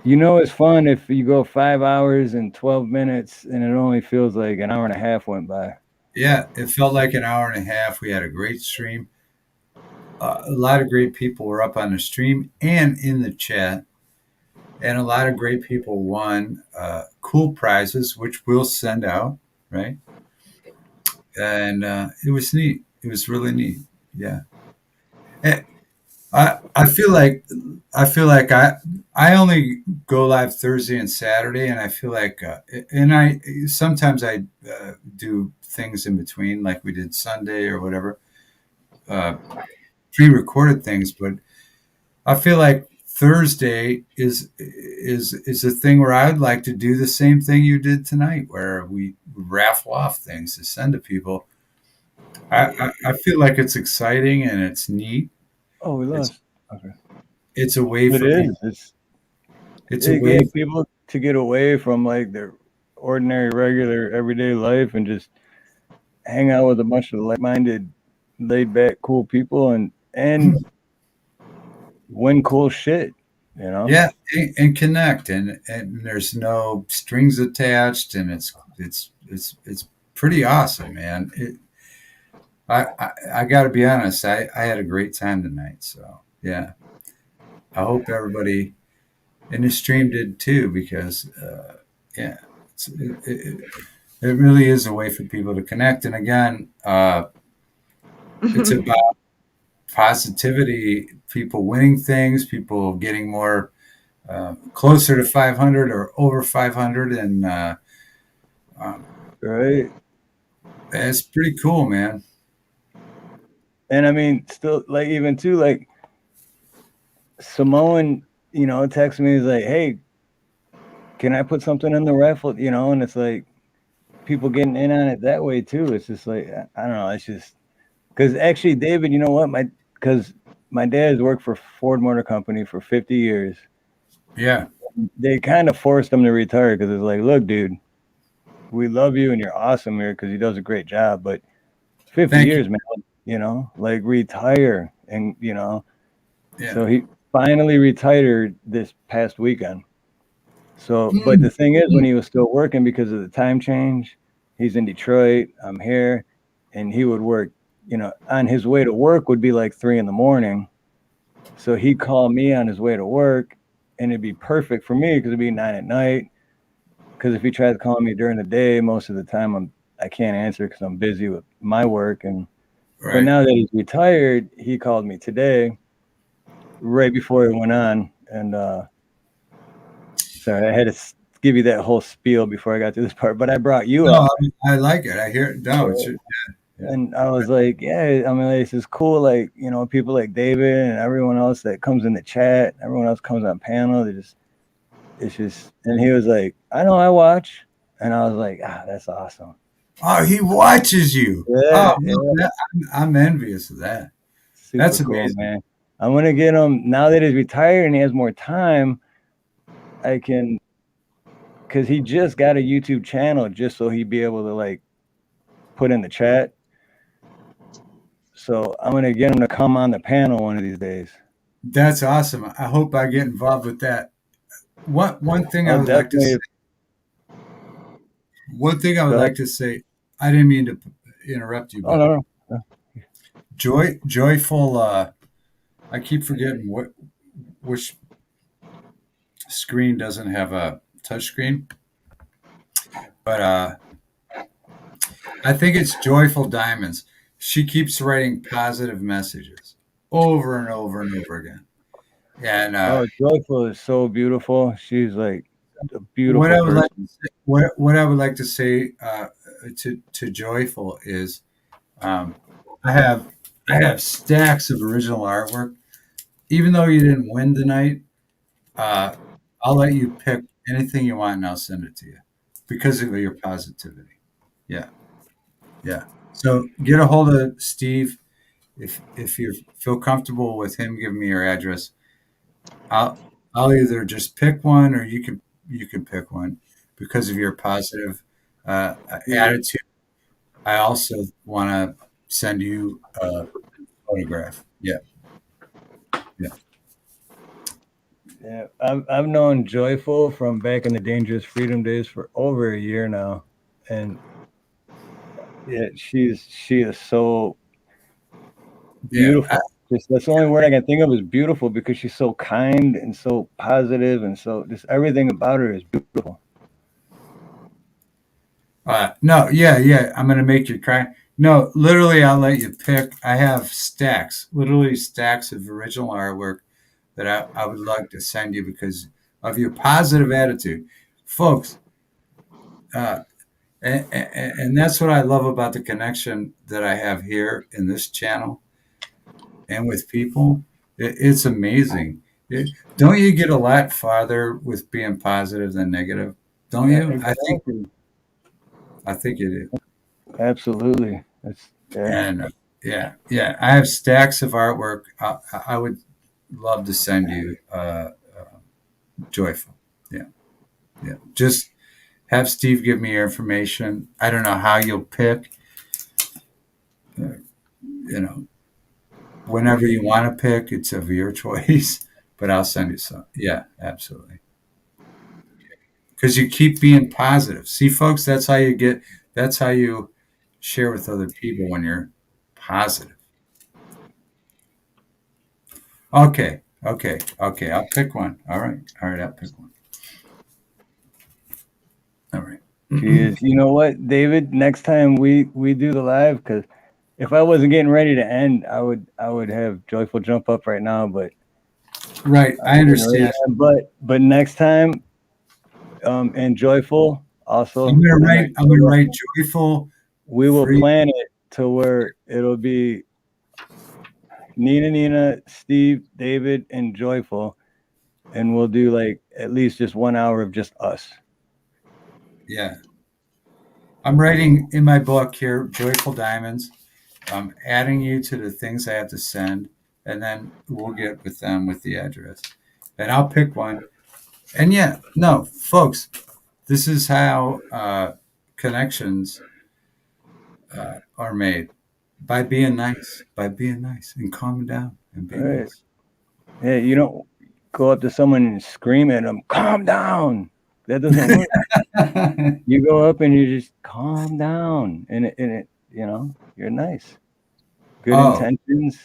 It's fun if you go 5 hours and 12 minutes and it only feels like an hour and a half went by. Yeah, it felt like an hour and a half. We had a great stream. A lot of great people were up on the stream and in the chat. and a lot of great people won cool prizes, which we'll send out, right? And it was neat. It was really neat. Yeah. And I feel like I only go live Thursday and Saturday, and I feel like and I sometimes I do things in between, like we did Sunday or whatever, pre-recorded things. But I feel like Thursday is a thing where I would like to do the same thing you did tonight, where we raffle off things to send to people. I feel like it's exciting and it's neat. Oh, we It's lost. Okay. it's a way It for people. is. It's a It way. gave people to get away from like their ordinary, regular, everyday life and just hang out with a bunch of like-minded, laid-back, cool people and win cool shit. You know? Yeah, and connect, and there's no strings attached, and it's pretty awesome, man. I got to be honest, I had a great time tonight. So yeah, I hope everybody in the stream did too, because yeah, it really is a way for people to connect. And again, it's about positivity, people winning things, people getting more closer to 500 or over 500, and right. It's pretty cool, man. And I mean, still, like, even too, like, Samoan, you know, texts me, is like, hey, can I put something in the raffle? You know, and it's like people getting in on it that way too. It's just like, I don't know. It's just because actually, David, you know what? Because my dad has worked for Ford Motor Company for 50 years. Yeah. They kind of forced him to retire because it's like, look, dude, we love you and you're awesome here because he does a great job, but 50 Thank years, you. man, you know, like retire. And, you know, Yeah. so he finally retired this past weekend. So, but the thing is, when he was still working because of the time change, he's in Detroit, I'm here, and he would work, you know, on his way to work would be like 3 in the morning. So he'd call me on his way to work, and it'd be perfect for me because it'd be 9 at night. Because if he tries calling me during the day, most of the time I can't answer because I'm busy with my work. But Right. now that he's retired, he called me today, right before it went on, and sorry, I had to give you that whole spiel before I got to this part, but I brought you No, up. I like it. I hear it. No, it's yeah. And I was like, yeah, I mean, this is cool. Like, you know, people like David and everyone else that comes in the chat, everyone else comes on panel. It's just, and he was like, I know, I watch. And I was like, that's awesome. Oh, he watches you. Yeah, I'm envious of that. Super That's cool, amazing. man. I'm gonna get him now that he's retired and he has more time. I can, because he just got a YouTube channel just so he'd be able to like put in the chat. So I'm gonna get him to come on the panel one of these days. That's awesome. I hope I get involved with that. One thing I would like to say. One thing I would like to say. I didn't mean to interrupt you, but no. Joyful. I keep forgetting which screen doesn't have a touch screen, but I think it's Joyful Diamonds. She keeps writing positive messages over and over and over again. And Joyful is so beautiful. She's like a beautiful what I would person. like to say, what I would like to say to Joyful is, I have stacks of original artwork. Even though you didn't win tonight, I'll let you pick anything you want and I'll send it to you because of your positivity. Yeah. Yeah. So get a hold of Steve. If you feel comfortable with him giving me your address, I'll either just pick one or you can pick one because of your positive attitude. I also want to send you a photograph. Yeah. Yeah. Yeah, I've known Joyful from back in the Dangerous Freedom days for over a year now, and yeah, she is so beautiful. Just that's the only word I can think of is beautiful because she's so kind and so positive and so just everything about her is beautiful. No, yeah. I'm gonna make you cry. No, literally, I'll let you pick. I have stacks, literally stacks of original artwork that I would like to send you because of your positive attitude, folks. And that's what I love about the connection that I have here in this channel and with people. It's amazing. Don't you get a lot farther with being positive than negative? Don't you? Exactly. I think you do. Absolutely. That's And yeah. I have stacks of artwork. I would love to send you Joyful. Yeah. Just have Steve give me your information. I don't know how you'll pick. Whenever you want to pick, it's of your choice. But I'll send you some. Yeah, absolutely. Because you keep being positive. See, folks, that's how you get. That's how you share with other people when you're positive. Okay. I'll pick one. All right. I'll pick one. All right. she is. You know what, David? Next time we do the live, because if I wasn't getting ready to end, I would have Joyful jump up right now, but right, I understand. But next time, and Joyful also. I'm gonna write Joyful. We will plan it to where it'll be Nina, Steve, David, and Joyful, and we'll do like at least just 1 hour of just us. Yeah. I'm writing in my book here, Joyful Diamonds. I'm adding you to the things I have to send, and then we'll get with them with the address. And I'll pick one. And folks, this is how connections are made by being nice, and calming down and being nice. Yeah, you don't go up to someone and scream at them, calm down. That doesn't work. You go up and you just calm down, and it you're nice. Good intentions.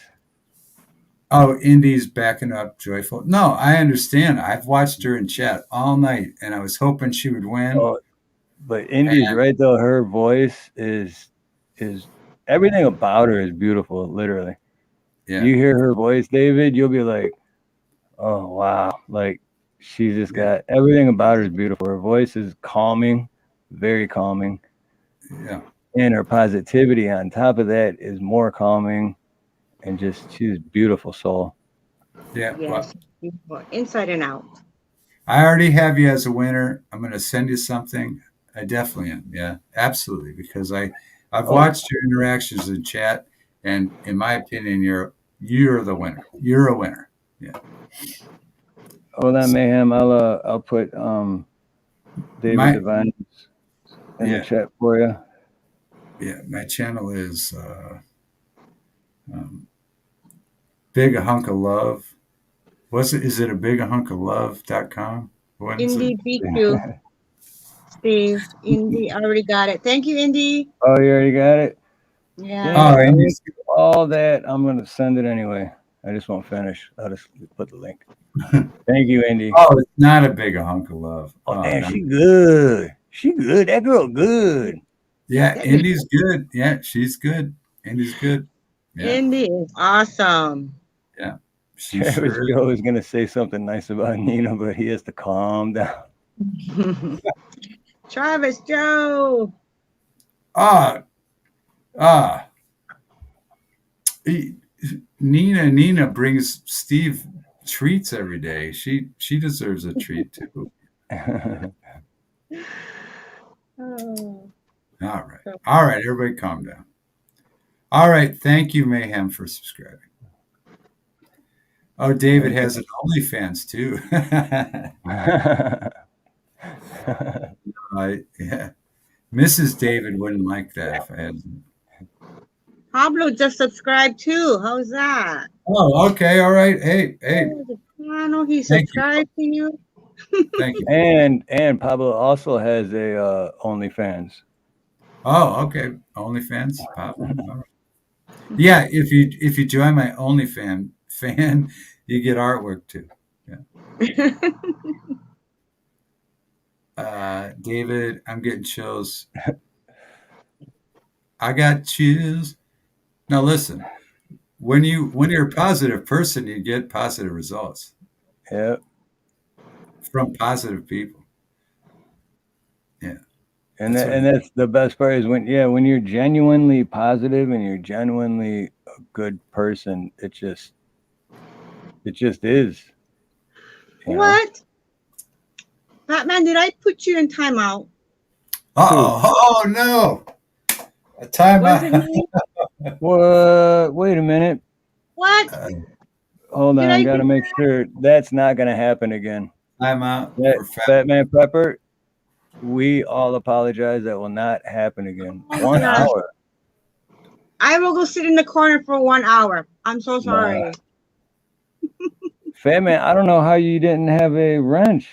Oh, Indy's backing up Joyful. No, I understand. I've watched her in chat all night, and I was hoping she would win. Oh, but Indy's right though. Her voice is everything about her is beautiful. Literally, yeah. You hear her voice, David, you'll be like, oh wow, like she's just got everything about her is beautiful. Her voice is calming, very calming. Yeah. And her positivity on top of that is more calming, and just she's a beautiful soul. Yeah. Yes, inside and out. I already have you as a winner. I'm going to send you something. I definitely am. Yeah, absolutely. Because I've watched your interactions in chat, and in my opinion, you're the winner. You're a winner. Yeah. Hold on, Mayhem. I'll put David Divine in the chat for you. Yeah, my channel is Big Hunk of Love. Is it a bigahunkof.com? Indy beat you, Steve. Indy already got it. Thank you, Indy. Oh, you already got it? Yeah. All that, I'm going to send it anyway. I just won't finish. I'll just put the link. Thank you, Indy. Oh, it's not a big hunk of love. Oh, damn, she good. She good. That girl good. Yeah, Indy's good. Yeah, she's good. Indy's good. Yeah. Indy is awesome. Yeah. Travis Joe is going to say something nice about Nina, but he has to calm down. Travis Joe. Nina brings Steve treats every day. She deserves a treat too. All right, everybody calm down. All right, thank you, Mayhem, for subscribing. Oh, David has an OnlyFans too. Yeah, Mrs. David wouldn't like that if I had. Pablo just subscribed too. How's that? Oh, okay, all right. Hey. He subscribed to you. Thank you. And Pablo also has a OnlyFans. Oh, okay. OnlyFans, Pablo. All right. Yeah, if you join my OnlyFans fan, you get artwork too. Yeah. David, I'm getting chills. I got chills. Now listen, when you're a positive person, you get positive results. Yep. From positive people. Yeah. And That's what that's the best part is when you're genuinely positive and you're genuinely a good person, it just is. What? Batman, did I put you in timeout? Oh no. A Was it timeout. me? What? Wait a minute. What? Hold Did on, I gotta do make sure that's not gonna happen again. Timeout That for Fat Man Pepper, we all apologize. That will not happen again. Oh my 1 hour. gosh. I will go sit in the corner for 1 hour. I'm so Nah. sorry. Fat Man, I don't know how you didn't have a wrench,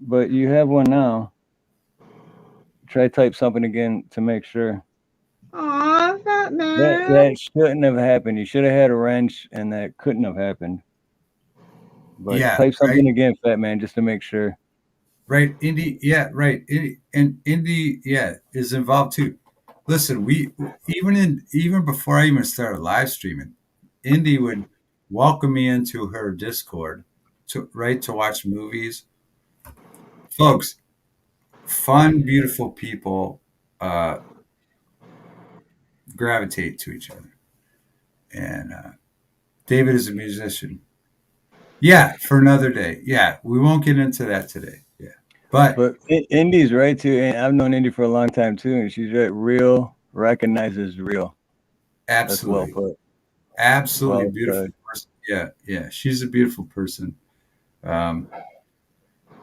but you have one now. Try type something again to make sure. Aw, Batman. That shouldn't have happened. You should have had a wrench, and that couldn't have happened. But Yeah, type right. something again, Fat Man, just to make sure. Right. Indy, yeah, right. Indy, yeah, is involved too. Listen, we even before I even started live streaming, Indy would welcome me into her Discord to watch movies. Folks, fun, beautiful people gravitate to each other. And David is a musician. Yeah, for another day. Yeah, we won't get into that today. Yeah. But Indy's right too, and I've known Indy for a long time too, and she's right. Real recognizes real. absolutely. That's well put. Absolutely Well beautiful said. person. Yeah, yeah. She's a beautiful person. Um,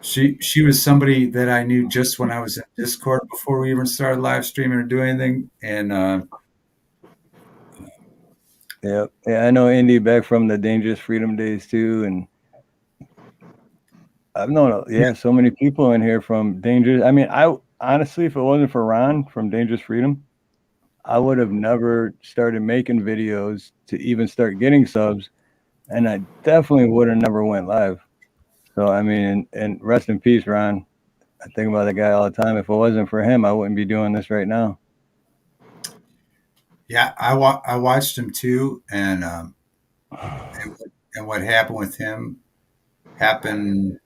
she was somebody that I knew just when I was in Discord before we even started live streaming or doing anything. And Yep. Yeah, I know Indy back from the Dangerous Freedom days too, and I've known so many people in here from Dangerous. I mean, I honestly, if it wasn't for Ron from Dangerous Freedom, I would have never started making videos to even start getting subs, and I definitely would have never went live. So I mean, and rest in peace, Ron. I think about that guy all the time. If it wasn't for him, I wouldn't be doing this right now. yeah, I watched him too, and what happened with him happened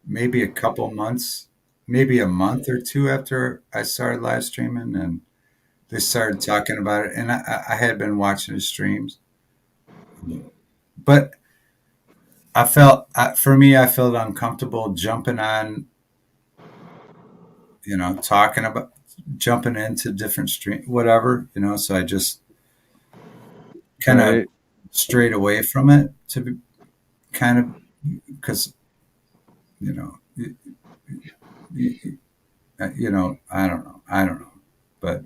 maybe a couple months, maybe a month or two after I started live streaming, and they started talking about it. And I had been watching his streams, but for me, I felt uncomfortable jumping on, talking about jumping into different stream, whatever, so I just kind of Right. strayed away from it to be kind of because, you know, you, I don't know, but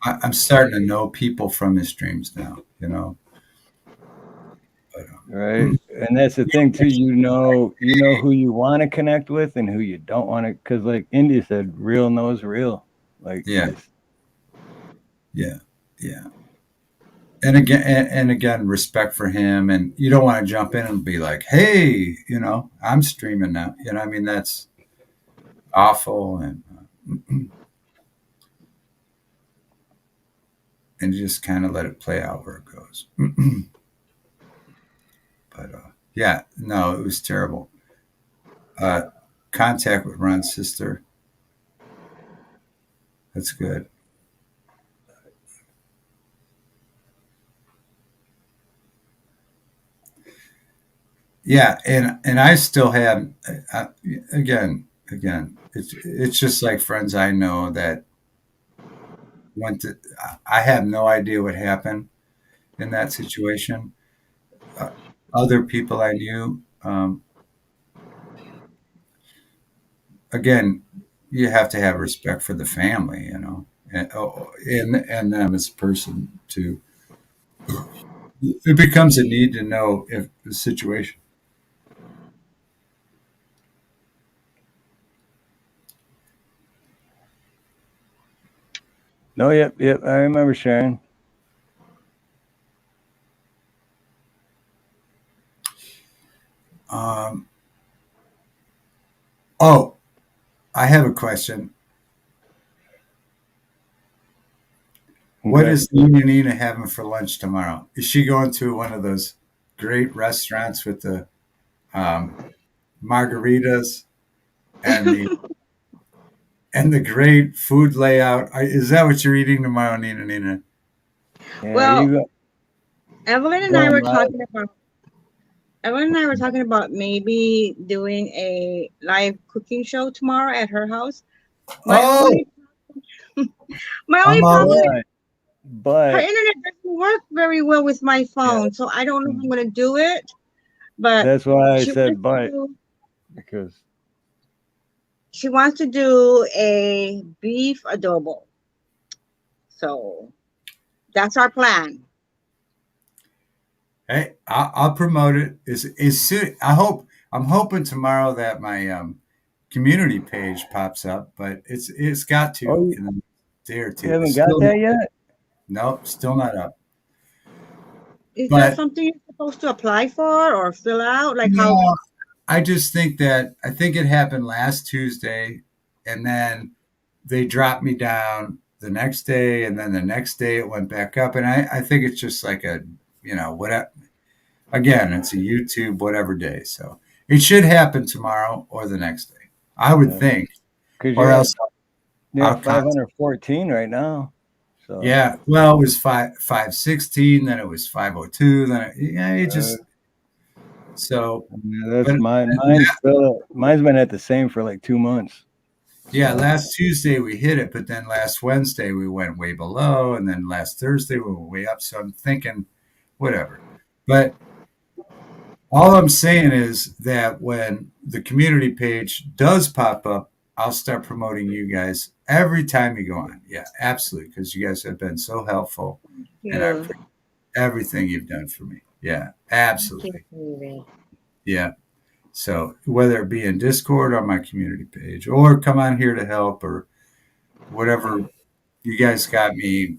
I'm starting to know people from his streams now, but, Right. And that's the thing too. You know who you want to connect with and who you don't want to. Because like India said, real knows real. Like yeah, it's yeah, yeah. And again, respect for him, and you don't want to jump in and be like, "Hey, I'm streaming now." I mean, that's awful, and just kind of let it play out where it goes. But yeah, no, it was terrible. Uh, Contact with Ron's sister. That's good. Yeah, and I still have uh, again. It's just like friends I know that went to. I have no idea what happened in that situation. Uh, Other people I knew. Again, you have to have respect for the family, and them as a person too. It becomes a need to know if the situation. no. Yep. Yep. I remember sharing. Um, oh, I have a question. What Okay. is Nina having for lunch tomorrow? Is she going to one of those great restaurants with the margaritas and the great food layout? Is that what you're eating tomorrow, Nina? Yeah, Well, you Evelyn and I going were live? talking about maybe doing a live cooking show tomorrow at her house. My Oh, only my I'm only all problem is in. her But internet doesn't work very well with my yeah, phone, so I don't know how I'm gonna do it. But that's why I she said wants to but do because she wants to do a beef adobo. So that's our plan. Hey, I'll promote it as soon. I'm hoping tomorrow that my community page pops up, but it's got oh, to in a day or you two. haven't It's got still that yet? nope, still not up. Is that But something you're supposed to apply for or fill out? Like how? no, I just think that I think it happened last Tuesday, and then they dropped me down the next day, and then the next day it went back up, and I think it's just like a whatever. Again, it's a YouTube whatever day, so it should happen tomorrow or the next day. I would Yeah, think, because or else you're I'll at contact. 514 right now. So Yeah, well, it was 516, then it was 502, then it uh, just so. yeah, that's But mine. Mine's been at the same for like 2 months. yeah, So last Tuesday we hit it, but then last Wednesday we went way below, and then last Thursday we went way up. So I'm thinking, whatever. But all I'm saying is that when the community page does pop up, I'll start promoting you guys every time you go on. Yeah, absolutely, because you guys have been so helpful, and I You. appreciate everything you've done for me. Yeah, Thank you, absolutely. David. Yeah. So whether it be in Discord on my community page or come on here to help or whatever, you guys got me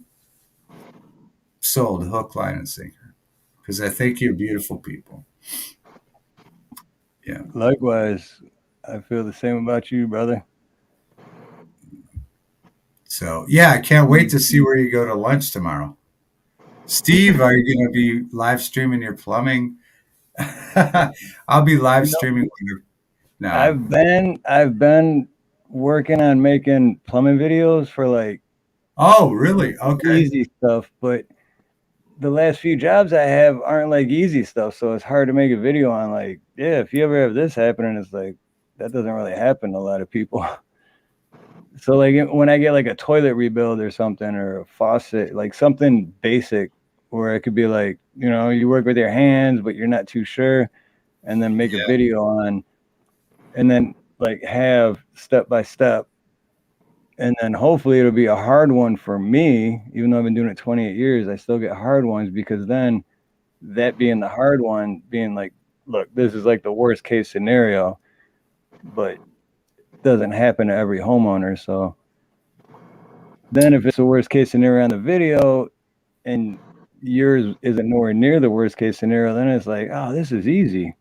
sold hook, line, and sinker because I think you're beautiful people. Yeah. likewise, I feel the same about you, brother. So yeah, I can't wait to see where you go to lunch tomorrow. Steve, are you going to be live streaming your plumbing? I'll be live You know, streaming. No, I've been working on making plumbing videos for like oh, really? Okay. easy stuff, but the last few jobs I have aren't like easy stuff, so it's hard to make a video on like, yeah, if you ever have this happen, and it's like that doesn't really happen to a lot of people. So like when I get like a toilet rebuild or something or a faucet, like something basic where it could be like, you work with your hands but you're not too sure, and then make a Yeah. video on, and then like have step by step, and then hopefully it'll be a hard one for me, even though I've been doing it 28 years, I still get hard ones because then that being the hard one, being like, look, this is like the worst case scenario, but it doesn't happen to every homeowner. So then if it's the worst case scenario on the video and yours isn't nowhere near the worst case scenario, then it's like, oh, this is easy.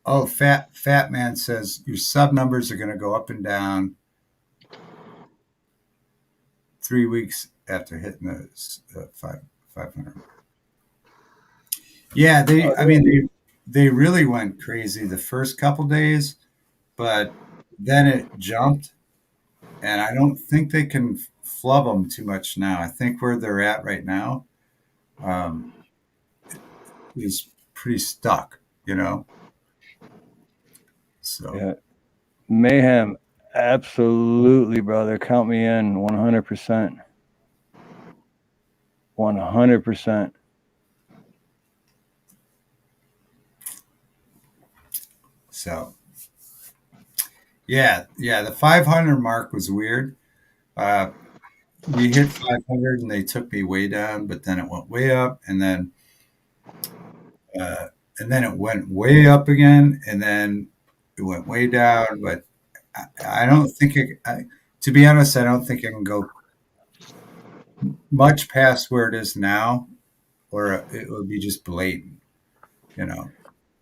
Oh, Fat Man says your sub numbers are going to go up and down 3 weeks after hitting the 500. Yeah, Oh, I mean, they really went crazy the first couple days, but then it jumped, and I don't think they can flub them too much now. I think where they're at right now um, is pretty stuck, So yeah. Mayhem, absolutely, brother. Count me in 100%. 100%. So yeah, the 500 mark was weird. We hit 500 and they took me way down, but then it went way up, and then it went way up again, and then it went way down. But I don't think to be honest, I don't think I can go much past where it is now, or it would be just blatant, you know.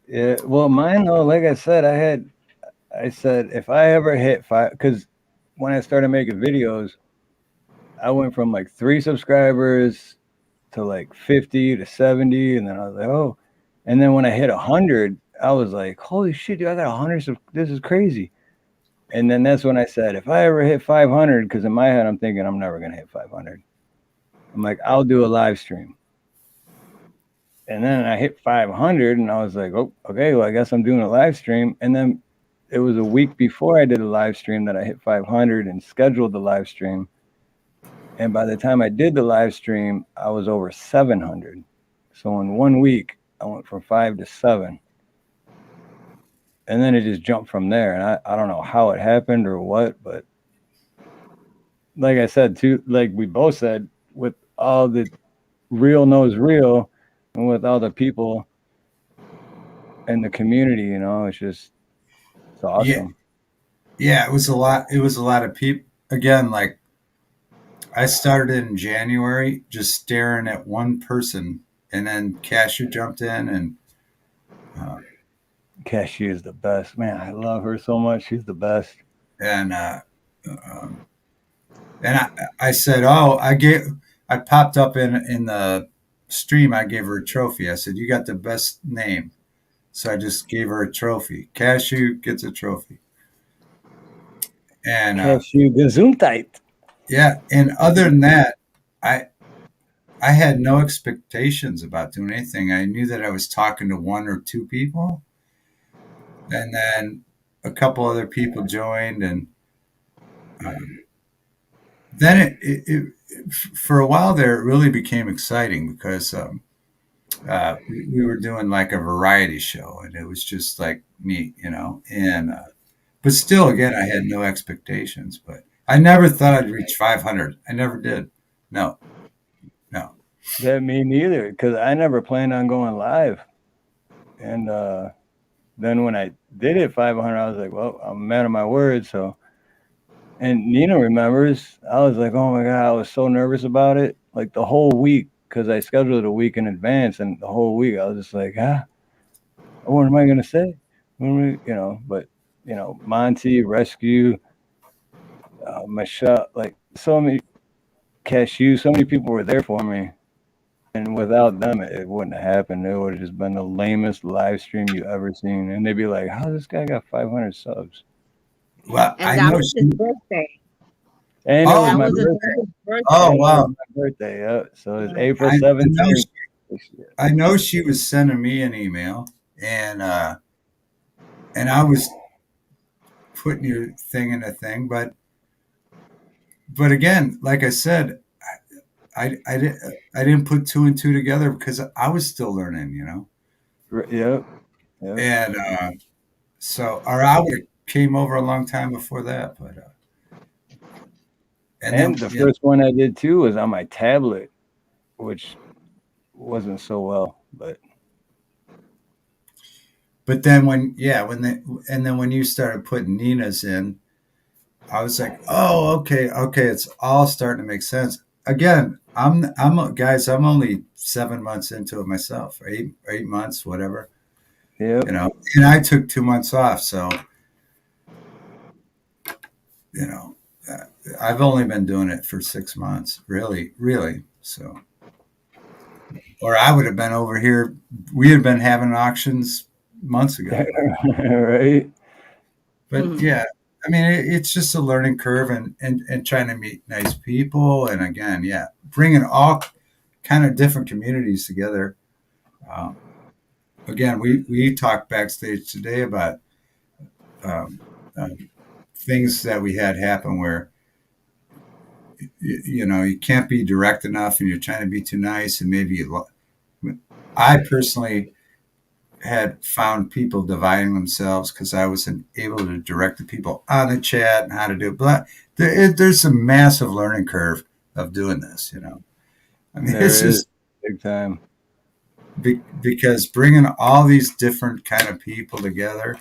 Yeah, well, mine though, like I said if I ever hit five, because when I started making videos, I went from like 3 subscribers to like 50 to 70, and then I was like, oh, and then when I hit 100, I was like, holy shit, dude, I got 100. This is crazy. And then that's when I said, if I ever hit 500, because in my head I'm thinking I'm never gonna hit 500. I'm like, I'll do a live stream. And then I hit 500, and I was like, oh, okay, well, I guess I'm doing a live stream. And then it was a week before I did a live stream that I hit 500 and scheduled the live stream. And by the time I did the live stream, I was over 700. So in 1 week, I went from 5 to 7. And then it just jumped from there. And I don't know how it happened or what, but like I said, too, like we both said, with all the real knows real and with all the people in the community, it's awesome. Yeah, it was a lot. It was a lot of people. Again, like I started in January just staring at one person, and then Cashew jumped in, and Cashew is the best, man. I love her so much. She's the best. and um, I said, oh, I popped up in the stream. I gave her a trophy. I said, you got the best name, so I just gave her a trophy. Cashew gets a trophy, and Cashew Gesundheit. yeah. And other than that, I I had no expectations about doing anything. I knew that I was talking to one or two people, and then a couple other people joined, and um, then for a while there, it really became exciting because we were doing like a variety show, and it was just like neat, And but still, again, I had no expectations. But I never thought I'd reach 500. I never did. No, no. That me neither, because I never planned on going live. And then when I did it 500, I was like, well, I'm a man of my word. So, and Nina remembers, I was like, oh my God, I was so nervous about it. Like the whole week, because I scheduled it a week in advance. And the whole week, I was just like, what am I going to say? But, Monty, Rescue, Michelle, like so many, Cashew, so many people were there for me. And without them, it wouldn't have happened. It would have just been the lamest live stream you ever seen. And they'd be like, "How this guy got 500 subs?" Well, And that was his birthday. And it was That my was his birthday. birthday. Oh wow! It was my birthday. Yeah. So it's April I 17th. I know she was sending me an email, and I was putting your thing in a thing, but again, like I said, I didn't put two and two together because I was still learning, Yep. And so, or I would have came over a long time before that, but And the first one I did too was on my tablet, which wasn't so well, but then when you started putting Nina's in, I was like, oh, okay, it's all starting to make sense. Again, guys, I'm only 7 months into it myself, 8 months, whatever. Yeah. And I took 2 months off, so I've only been doing it for 6 months, really. So, or I would have been over here. We had been having auctions months ago, right? But yeah, I mean, it's just a learning curve and trying to meet nice people. And again, yeah, bringing all kind of different communities together. Again, we talked backstage today about things that we had happen where, you can't be direct enough and you're trying to be too nice. And I personally had found people dividing themselves because I wasn't able to direct the people on the chat and how to do it. But there's a massive learning curve of doing this, I mean, this is big time. Because bringing all these different kind of people together,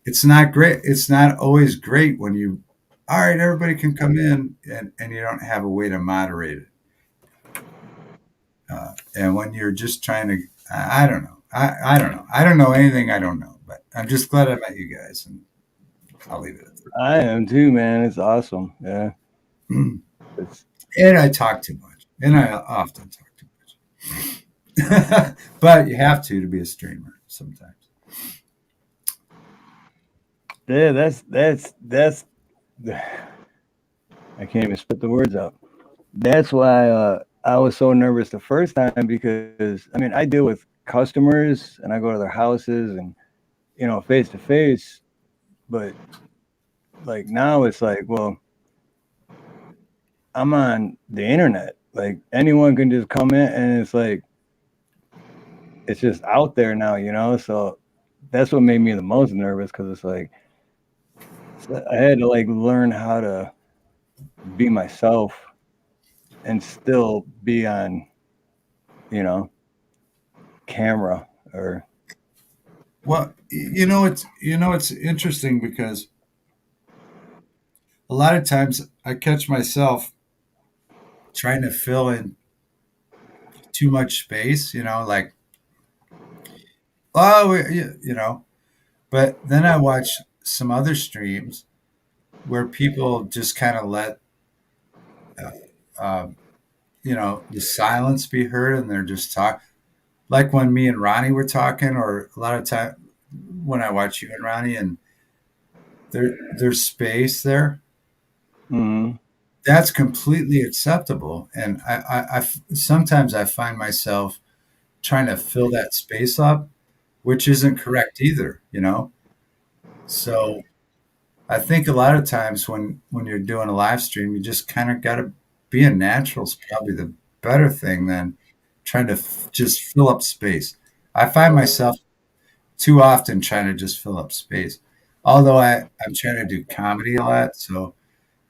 it's not great. It's not always great when all right, everybody can come in and you don't have a way to moderate it. And when you're just trying to, I don't know. I don't know. I don't know anything I don't know, but I'm just glad I met you guys, and I'll leave it at that. I am too, man. It's awesome. Yeah. It's, And I talk too much, and I often talk too much. But you have to be a streamer sometimes. yeah, that's I can't even spit the words out. That's why I was so nervous the first time because I mean I deal with customers and I go to their houses and face to face, but like now it's like, well, I'm on the internet. Like anyone can just come in and it's like it's just out there now. So that's what made me the most nervous because it's like I had to like learn how to be myself and still be on, camera or Well, it's interesting because a lot of times I catch myself trying to fill in too much space, like, oh, but then I watch some other streams where people just kind of let, uh, the silence be heard and they're just talk. Like when me and Ronnie were talking, or a lot of time when I watch you and Ronnie, and there's space there. Mhm. That's completely acceptable. And sometimes I find myself trying to fill that space up, which isn't correct either. So I think a lot of times when you're doing a live stream, you just kind of got to be a natural is probably the better thing than trying to just fill up space. I find myself too often trying to just fill up space. Although I'm trying to do comedy a lot, so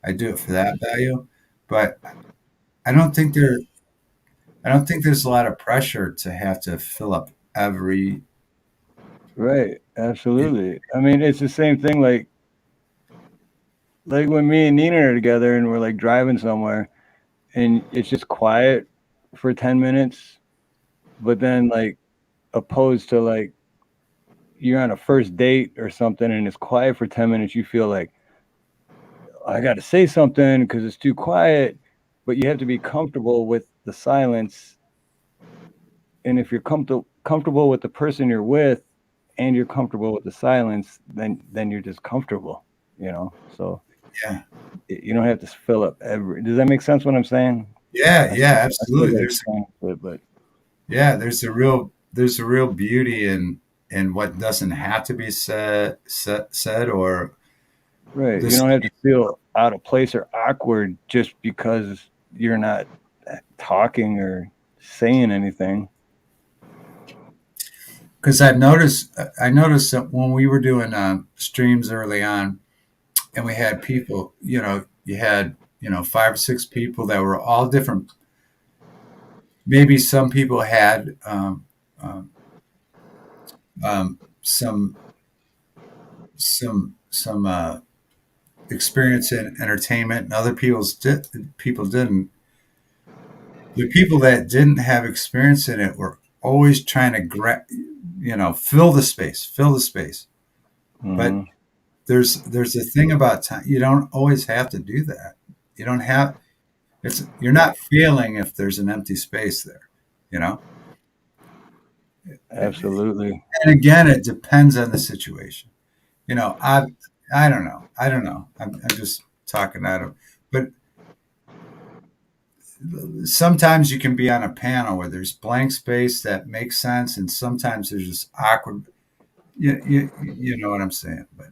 I do it for that value. But I don't think there I don't think there's a lot of pressure to have to fill up every. right, absolutely. I mean, it's the same thing like when me and Nina are together and we're like driving somewhere and it's just quiet for 10 minutes, but then like opposed to like you're on a first date or something and it's quiet for 10 minutes, you feel like I got to say something because it's too quiet, but you have to be comfortable with the silence. And if you're comfortable with the person you're with and you're comfortable with the silence, then you're just comfortable. So Yeah. you don't have to fill up every. Does that make sense? What I'm saying? Yeah, yeah, I still absolutely. gotta There's explain it, but Yeah, there's a real beauty in what doesn't have to be said or right, you this. don't have to feel out of place or awkward just because you're not talking or saying anything. Because I noticed that when we were doing streams early on, and we had people, you had 5 or 6 people that were all different. Maybe some people had um, some experience in entertainment, and other people didn't. The people that didn't have experience in it were always trying to fill the space. But Hmm. there's a thing about time. You don't always have to do that. You don't have you're not feeling if there's an empty space there, you know? And Absolutely. again, it depends on the situation. I don't know. I don't know. I'm just talking out of, but sometimes you can be on a panel where there's blank space that makes sense, and sometimes there's just awkward. You know what I'm saying? But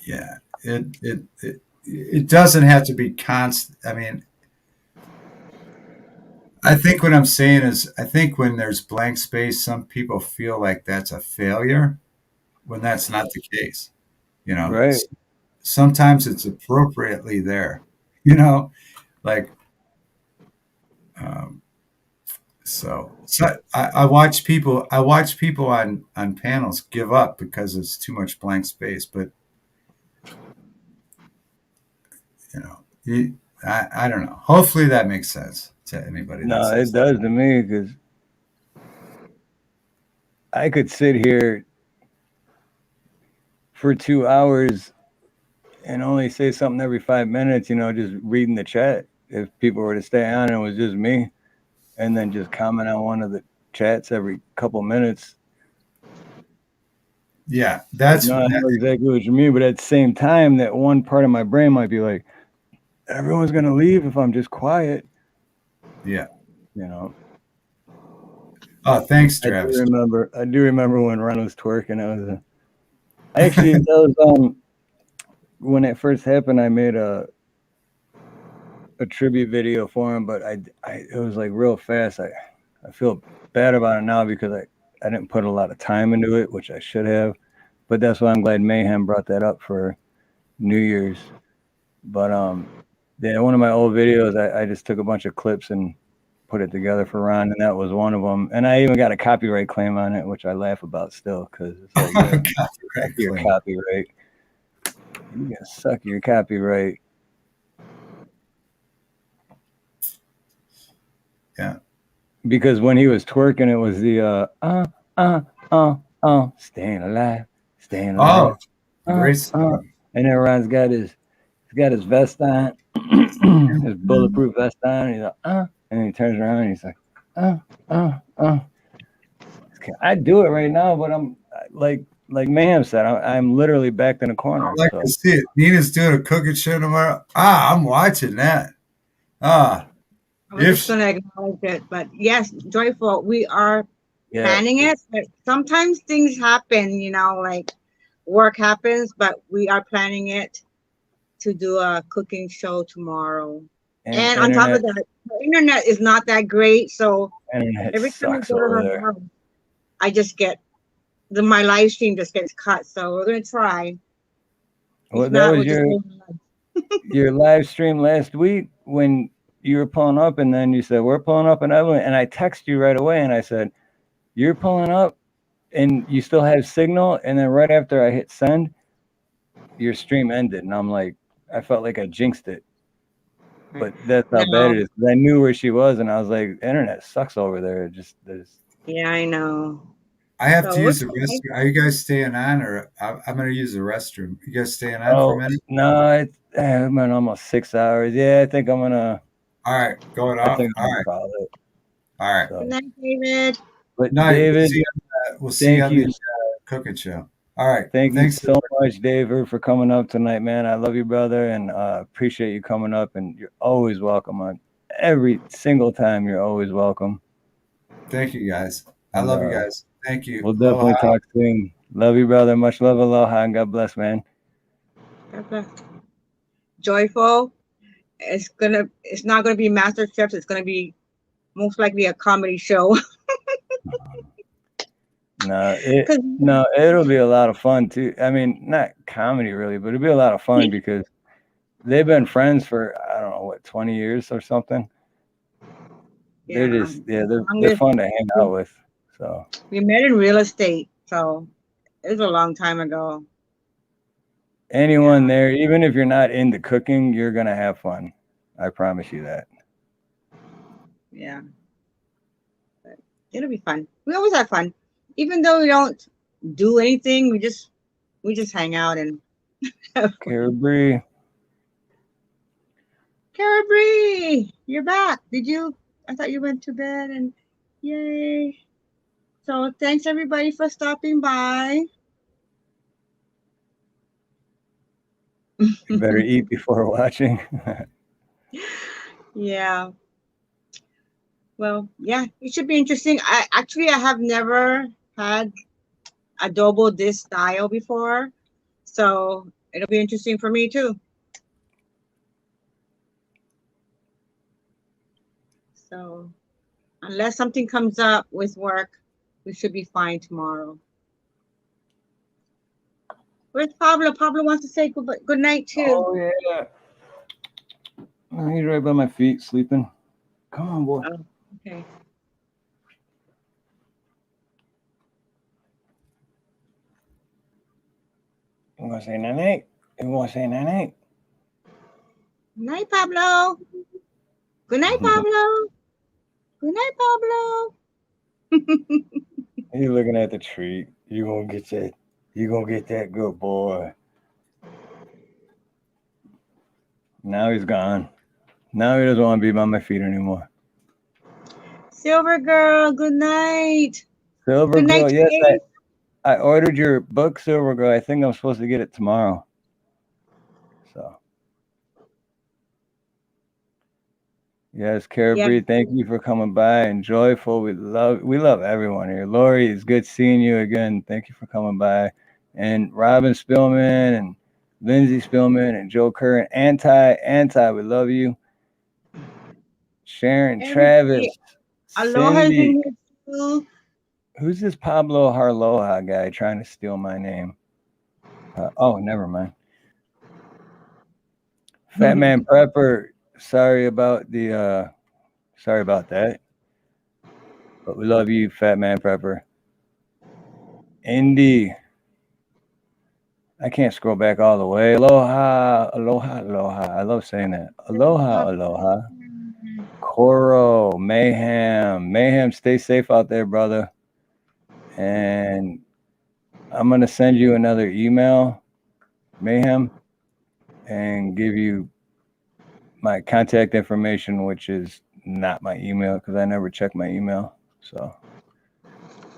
yeah, it doesn't have to be constant. I mean, I think what I'm saying is, I think when there's blank space, some people feel like that's a failure when that's not the case. You know, Right. S- Sometimes it's appropriately there. You know, like um, so I watch people on panels give up because it's too much blank space. But you know, I don't know. Hopefully that makes sense to anybody No, that's it listening. does to me because I could sit here for 2 hours and only say something every 5 minutes, just reading the chat. If people were to stay on and it was just me, and then just comment on one of the chats every couple minutes. Yeah, that's I know exactly what you mean, but at the same time, that one part of my brain might be like, everyone's gonna leave if I'm just quiet. Yeah. Oh, thanks, Travis. I do remember when Ron was twerking. That was when it first happened. I made a tribute video for him, but it was like real fast. I feel bad about it now because I didn't put a lot of time into it, which I should have. But that's why I'm glad Mayhem brought that up for New Year's. But yeah, one of my old videos, I just took a bunch of clips and put it together for Ron, and that was one of them. And I even got a copyright claim on it, which I laugh about still because it's like, your copyright. You gotta suck your copyright. Yeah. Because when he was twerking, it was the staying alive, staying alive. Great. And then Ron's got his vest on, his bulletproof vest on. And he's like, and he turns around and he's like, I do it right now, but I'm like Mayhem said, I'm literally backed in a corner. I'd like to see it. Nina's doing a cooking show tomorrow. I'm watching that. I was just going to acknowledge it, but yes, Joyful, we are planning it. But sometimes things happen, like work happens, but we are planning it to do a cooking show tomorrow. And on top of that, the internet is not that great, so every time I go to her house, I just get my live stream just gets cut. So we're gonna try. Well, that was your live stream last week when you were pulling up, and then you said we're pulling up, and I texted you right away, and I said you're pulling up, and you still have signal, and then right after I hit send, your stream ended, and I'm like, I felt like I jinxed it. But that's how bad it is. I knew where she was, and I was like, internet sucks over there. Yeah, I know. I have to use the restroom. Are you guys staying on, or I'm going to use the restroom? You guys staying on for a minute? No, it's been almost 6 hours. Yeah, I think I'm gonna. All right, going off. All right. Call it. All right. Good night, David. But night. David, we'll see you on the cooking show. All right. Thanks so much, David, for coming up tonight, man. I love you, brother, and appreciate you coming up. And you're always welcome on every single time. You're always welcome. Thank you, guys. I love you guys. Thank you. We'll definitely talk soon. Love you, brother. Much love, aloha, and God bless, man. God bless. Joyful. It's not gonna be Master Chefs. It's gonna be most likely a comedy show. No, it'll be a lot of fun too. I mean, not comedy really, but it'll be a lot of fun because they've been friends for I don't know 20 years or something. Yeah, they're fun to hang out with. So we met in real estate, so it was a long time ago. Anyone there, even if you're not into cooking, you're gonna have fun. I promise you that. Yeah, but it'll be fun. We always have fun. Even though we don't do anything, we just hang out and Carabri, you're back. I thought you went to bed and yay. So thanks everybody for stopping by. You better eat before watching. Yeah. Well, yeah, it should be interesting. I have never had adobo this style before, so it'll be interesting for me too. So unless something comes up with work, we should be fine tomorrow. Where's Pablo? Pablo wants to say good night too. Oh yeah. Oh, he's right by my feet sleeping. Come on, boy. Oh, okay. You want to say night? You want to say night? Night, Pablo. Good night, Pablo. Good night, Pablo. He looking at the treat. You gonna get that. You gonna get that, good boy. Now he's gone. Now he doesn't want to be by my feet anymore. Silver girl, good night. Silver Good night, Girl, yes, Jay. I ordered your book, Silver Girl. I think I'm supposed to get it tomorrow. So, yes, Caribbean, thank you for coming by. And Joyful, we love everyone here. Lori, it's good seeing you again. Thank you for coming by. And Robin Spillman and Lindsay Spillman and Joe Kerr and Anti, we love you. Sharon, Travis, Aloha's Cindy. in here too. Who's this Pablo Harloha guy trying to steal my name? Oh, never mind. Fat Man Prepper, sorry about that. But we love you, Fat Man Prepper. Indy. I can't scroll back all the way. Aloha. I love saying that. Aloha. Coro, Mayhem, stay safe out there, brother. And I'm gonna send you another email, Mayhem, and give you my contact information, which is not my email because I never check my email. So,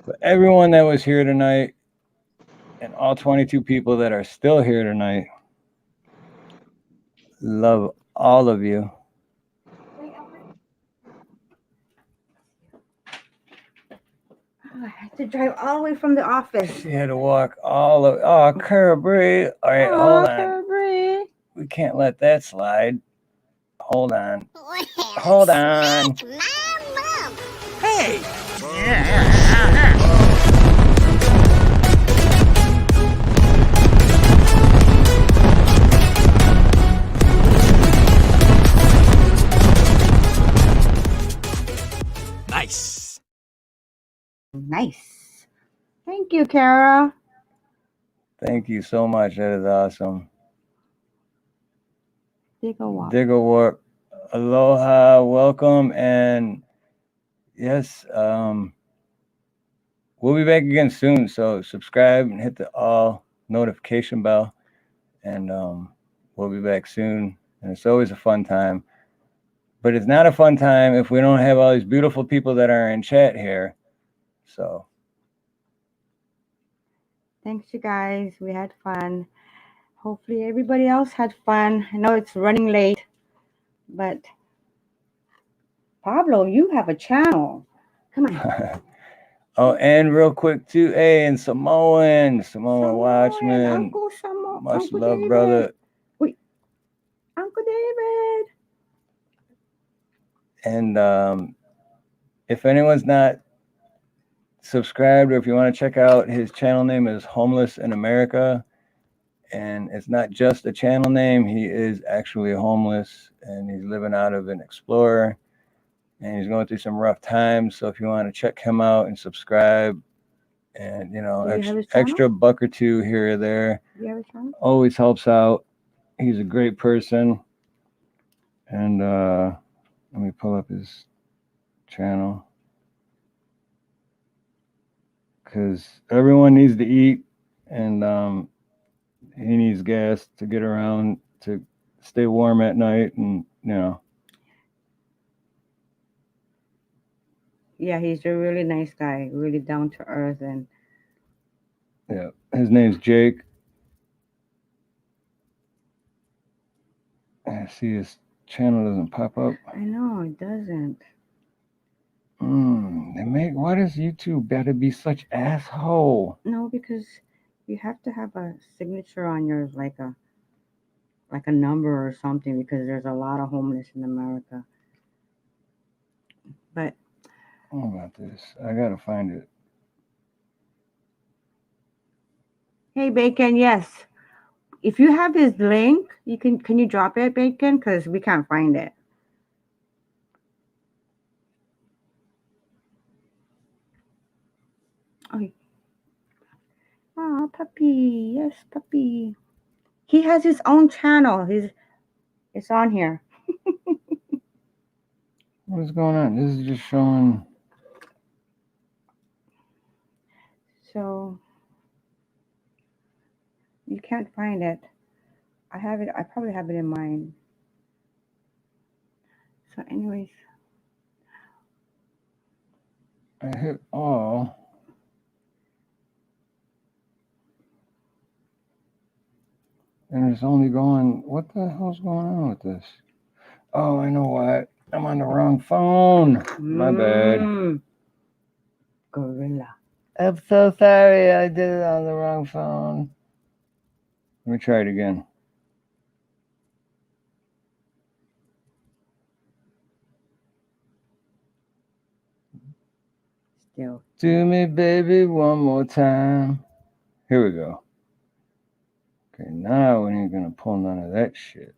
but everyone that was here tonight and all 22 people that are still here tonight, love all of you. Oh, I had to drive all the way from the office. She had to walk Kirby. All right, hold on. Kirby. We can't let that slide. Hold on. Hold on. Hey! Nice. Nice. Thank you, Kara. Thank you so much. That is awesome. Digger Warp. Aloha, welcome, and yes, we'll be back again soon. So subscribe and hit the all notification bell, and we'll be back soon. And it's always a fun time. But it's not a fun time if we don't have all these beautiful people that are in chat here. So Thanks, you guys. We had fun. Hopefully everybody else had fun. I know it's running late, but Pablo, you have a channel. Come on. oh, and real quick too, hey, and Samoan Watchman. Uncle Samoan. Much Uncle love, David. brother. Wait. Uncle David. And if anyone's not subscribed, or if you want to check out his channel name, is Homeless in America. And it's not just a channel name. He is actually homeless, and he's living out of an Explorer, and he's going through some rough times. So if you want to check him out and subscribe, and extra buck or two here or there, always helps out. He's a great person. And let me pull up his channel, because everyone needs to eat, and he needs gas to get around, to stay warm at night, and Yeah, he's a really nice guy, really down to earth, and yeah, his name's Jake. I see his channel doesn't pop up. I know it doesn't. Why does YouTube gotta be such asshole? No, because you have to have a signature on yours, like a number or something, because there's a lot of homeless in America. But what about this? I gotta find it. Hey, Bacon, yes. If you have his link, can you drop it, Bacon? Because we can't find it. Oh, puppy. Yes, puppy. He has his own channel. It's on here. What is going on? This is just showing. So you can't find it. I have it. I probably have it in mine. So, anyways, I hit all. And it's only going, what the hell's going on with this? Oh, I know what. I'm on the wrong phone. My bad. Gorilla. I'm so sorry. I did it on the wrong phone. Let me try it again. Still. Do me, baby, one more time. Here we go. Okay, now we ain't gonna pull none of that shit.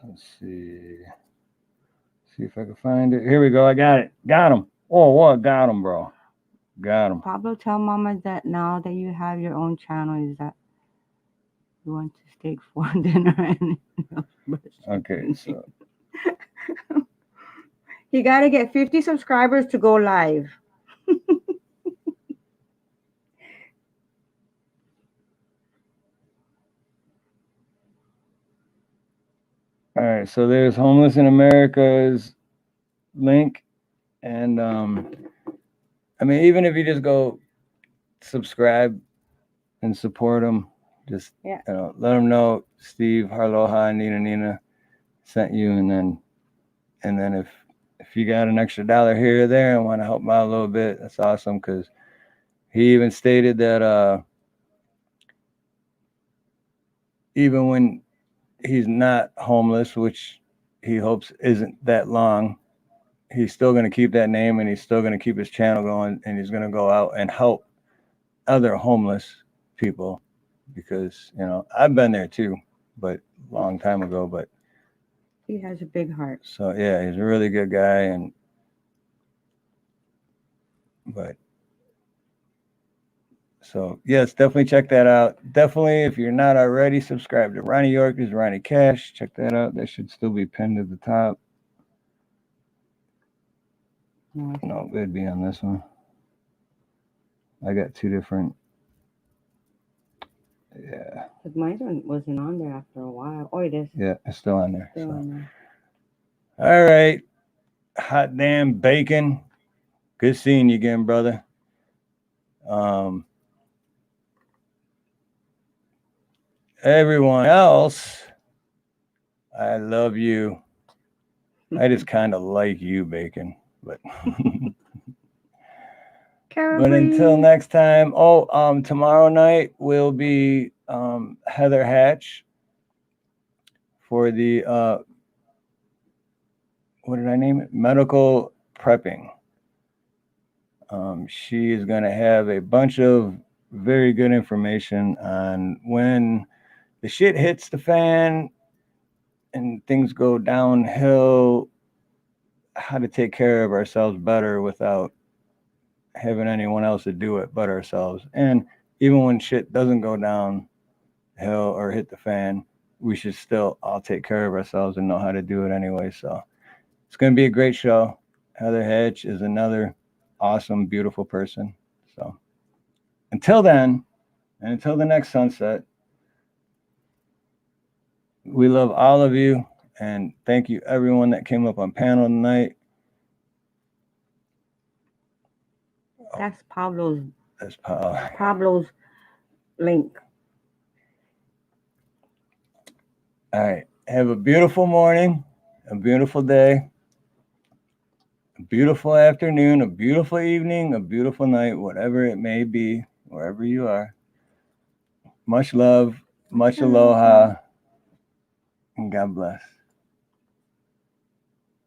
Let's see. See if I can find it. Here we go. I got it. Got him. Oh, what? Got him, bro. Got him. Pablo, tell Mama that now that you have your own channel, is that you want to steak for dinner and Okay, so he got to get 50 subscribers to go live. all right, so there's Homeless in America's link, and I mean, even if you just go subscribe and support them, just Yeah. let them know Steve, Harloha, Nina sent you, and then if you got an extra $1 here or there and want to help him out a little bit, that's awesome. Because he even stated that even when he's not homeless, which he hopes isn't that long, he's still going to keep that name and he's still going to keep his channel going, and he's going to go out and help other homeless people, because I've been there too, but a long time ago. But he has a big heart. So yeah, he's a really good guy, so yes, definitely check that out. Definitely, if you're not already, subscribe to Ronnie York. Is Ronnie Cash. Check that out. That should still be pinned at the top. No, it'd be on this one. I got two different. Yeah. But mine wasn't on there after a while. Oh, it is. Yeah, it's still on there. Still on there. All right. Hot damn bacon. Good seeing you again, brother. Everyone else, I love you. I just kind of like you, Bacon. But but until next time. Tomorrow night will be Heather Hatch for the what did I name it? Medical prepping. She is going to have a bunch of very good information on when the shit hits the fan and things go downhill, how to take care of ourselves better without having anyone else to do it but ourselves. And even when shit doesn't go downhill or hit the fan, we should still all take care of ourselves and know how to do it anyway. So it's going to be a great show. Heather Hatch is another awesome, beautiful person. So until then, and until the next sunset, we love all of you, and thank you everyone that came up on panel tonight. That's Pablo's. That's Pablo's link. All right. Have a beautiful morning, a beautiful day, a beautiful afternoon, a beautiful evening, a beautiful night, whatever it may be, wherever you are. Much love, much aloha, and God bless.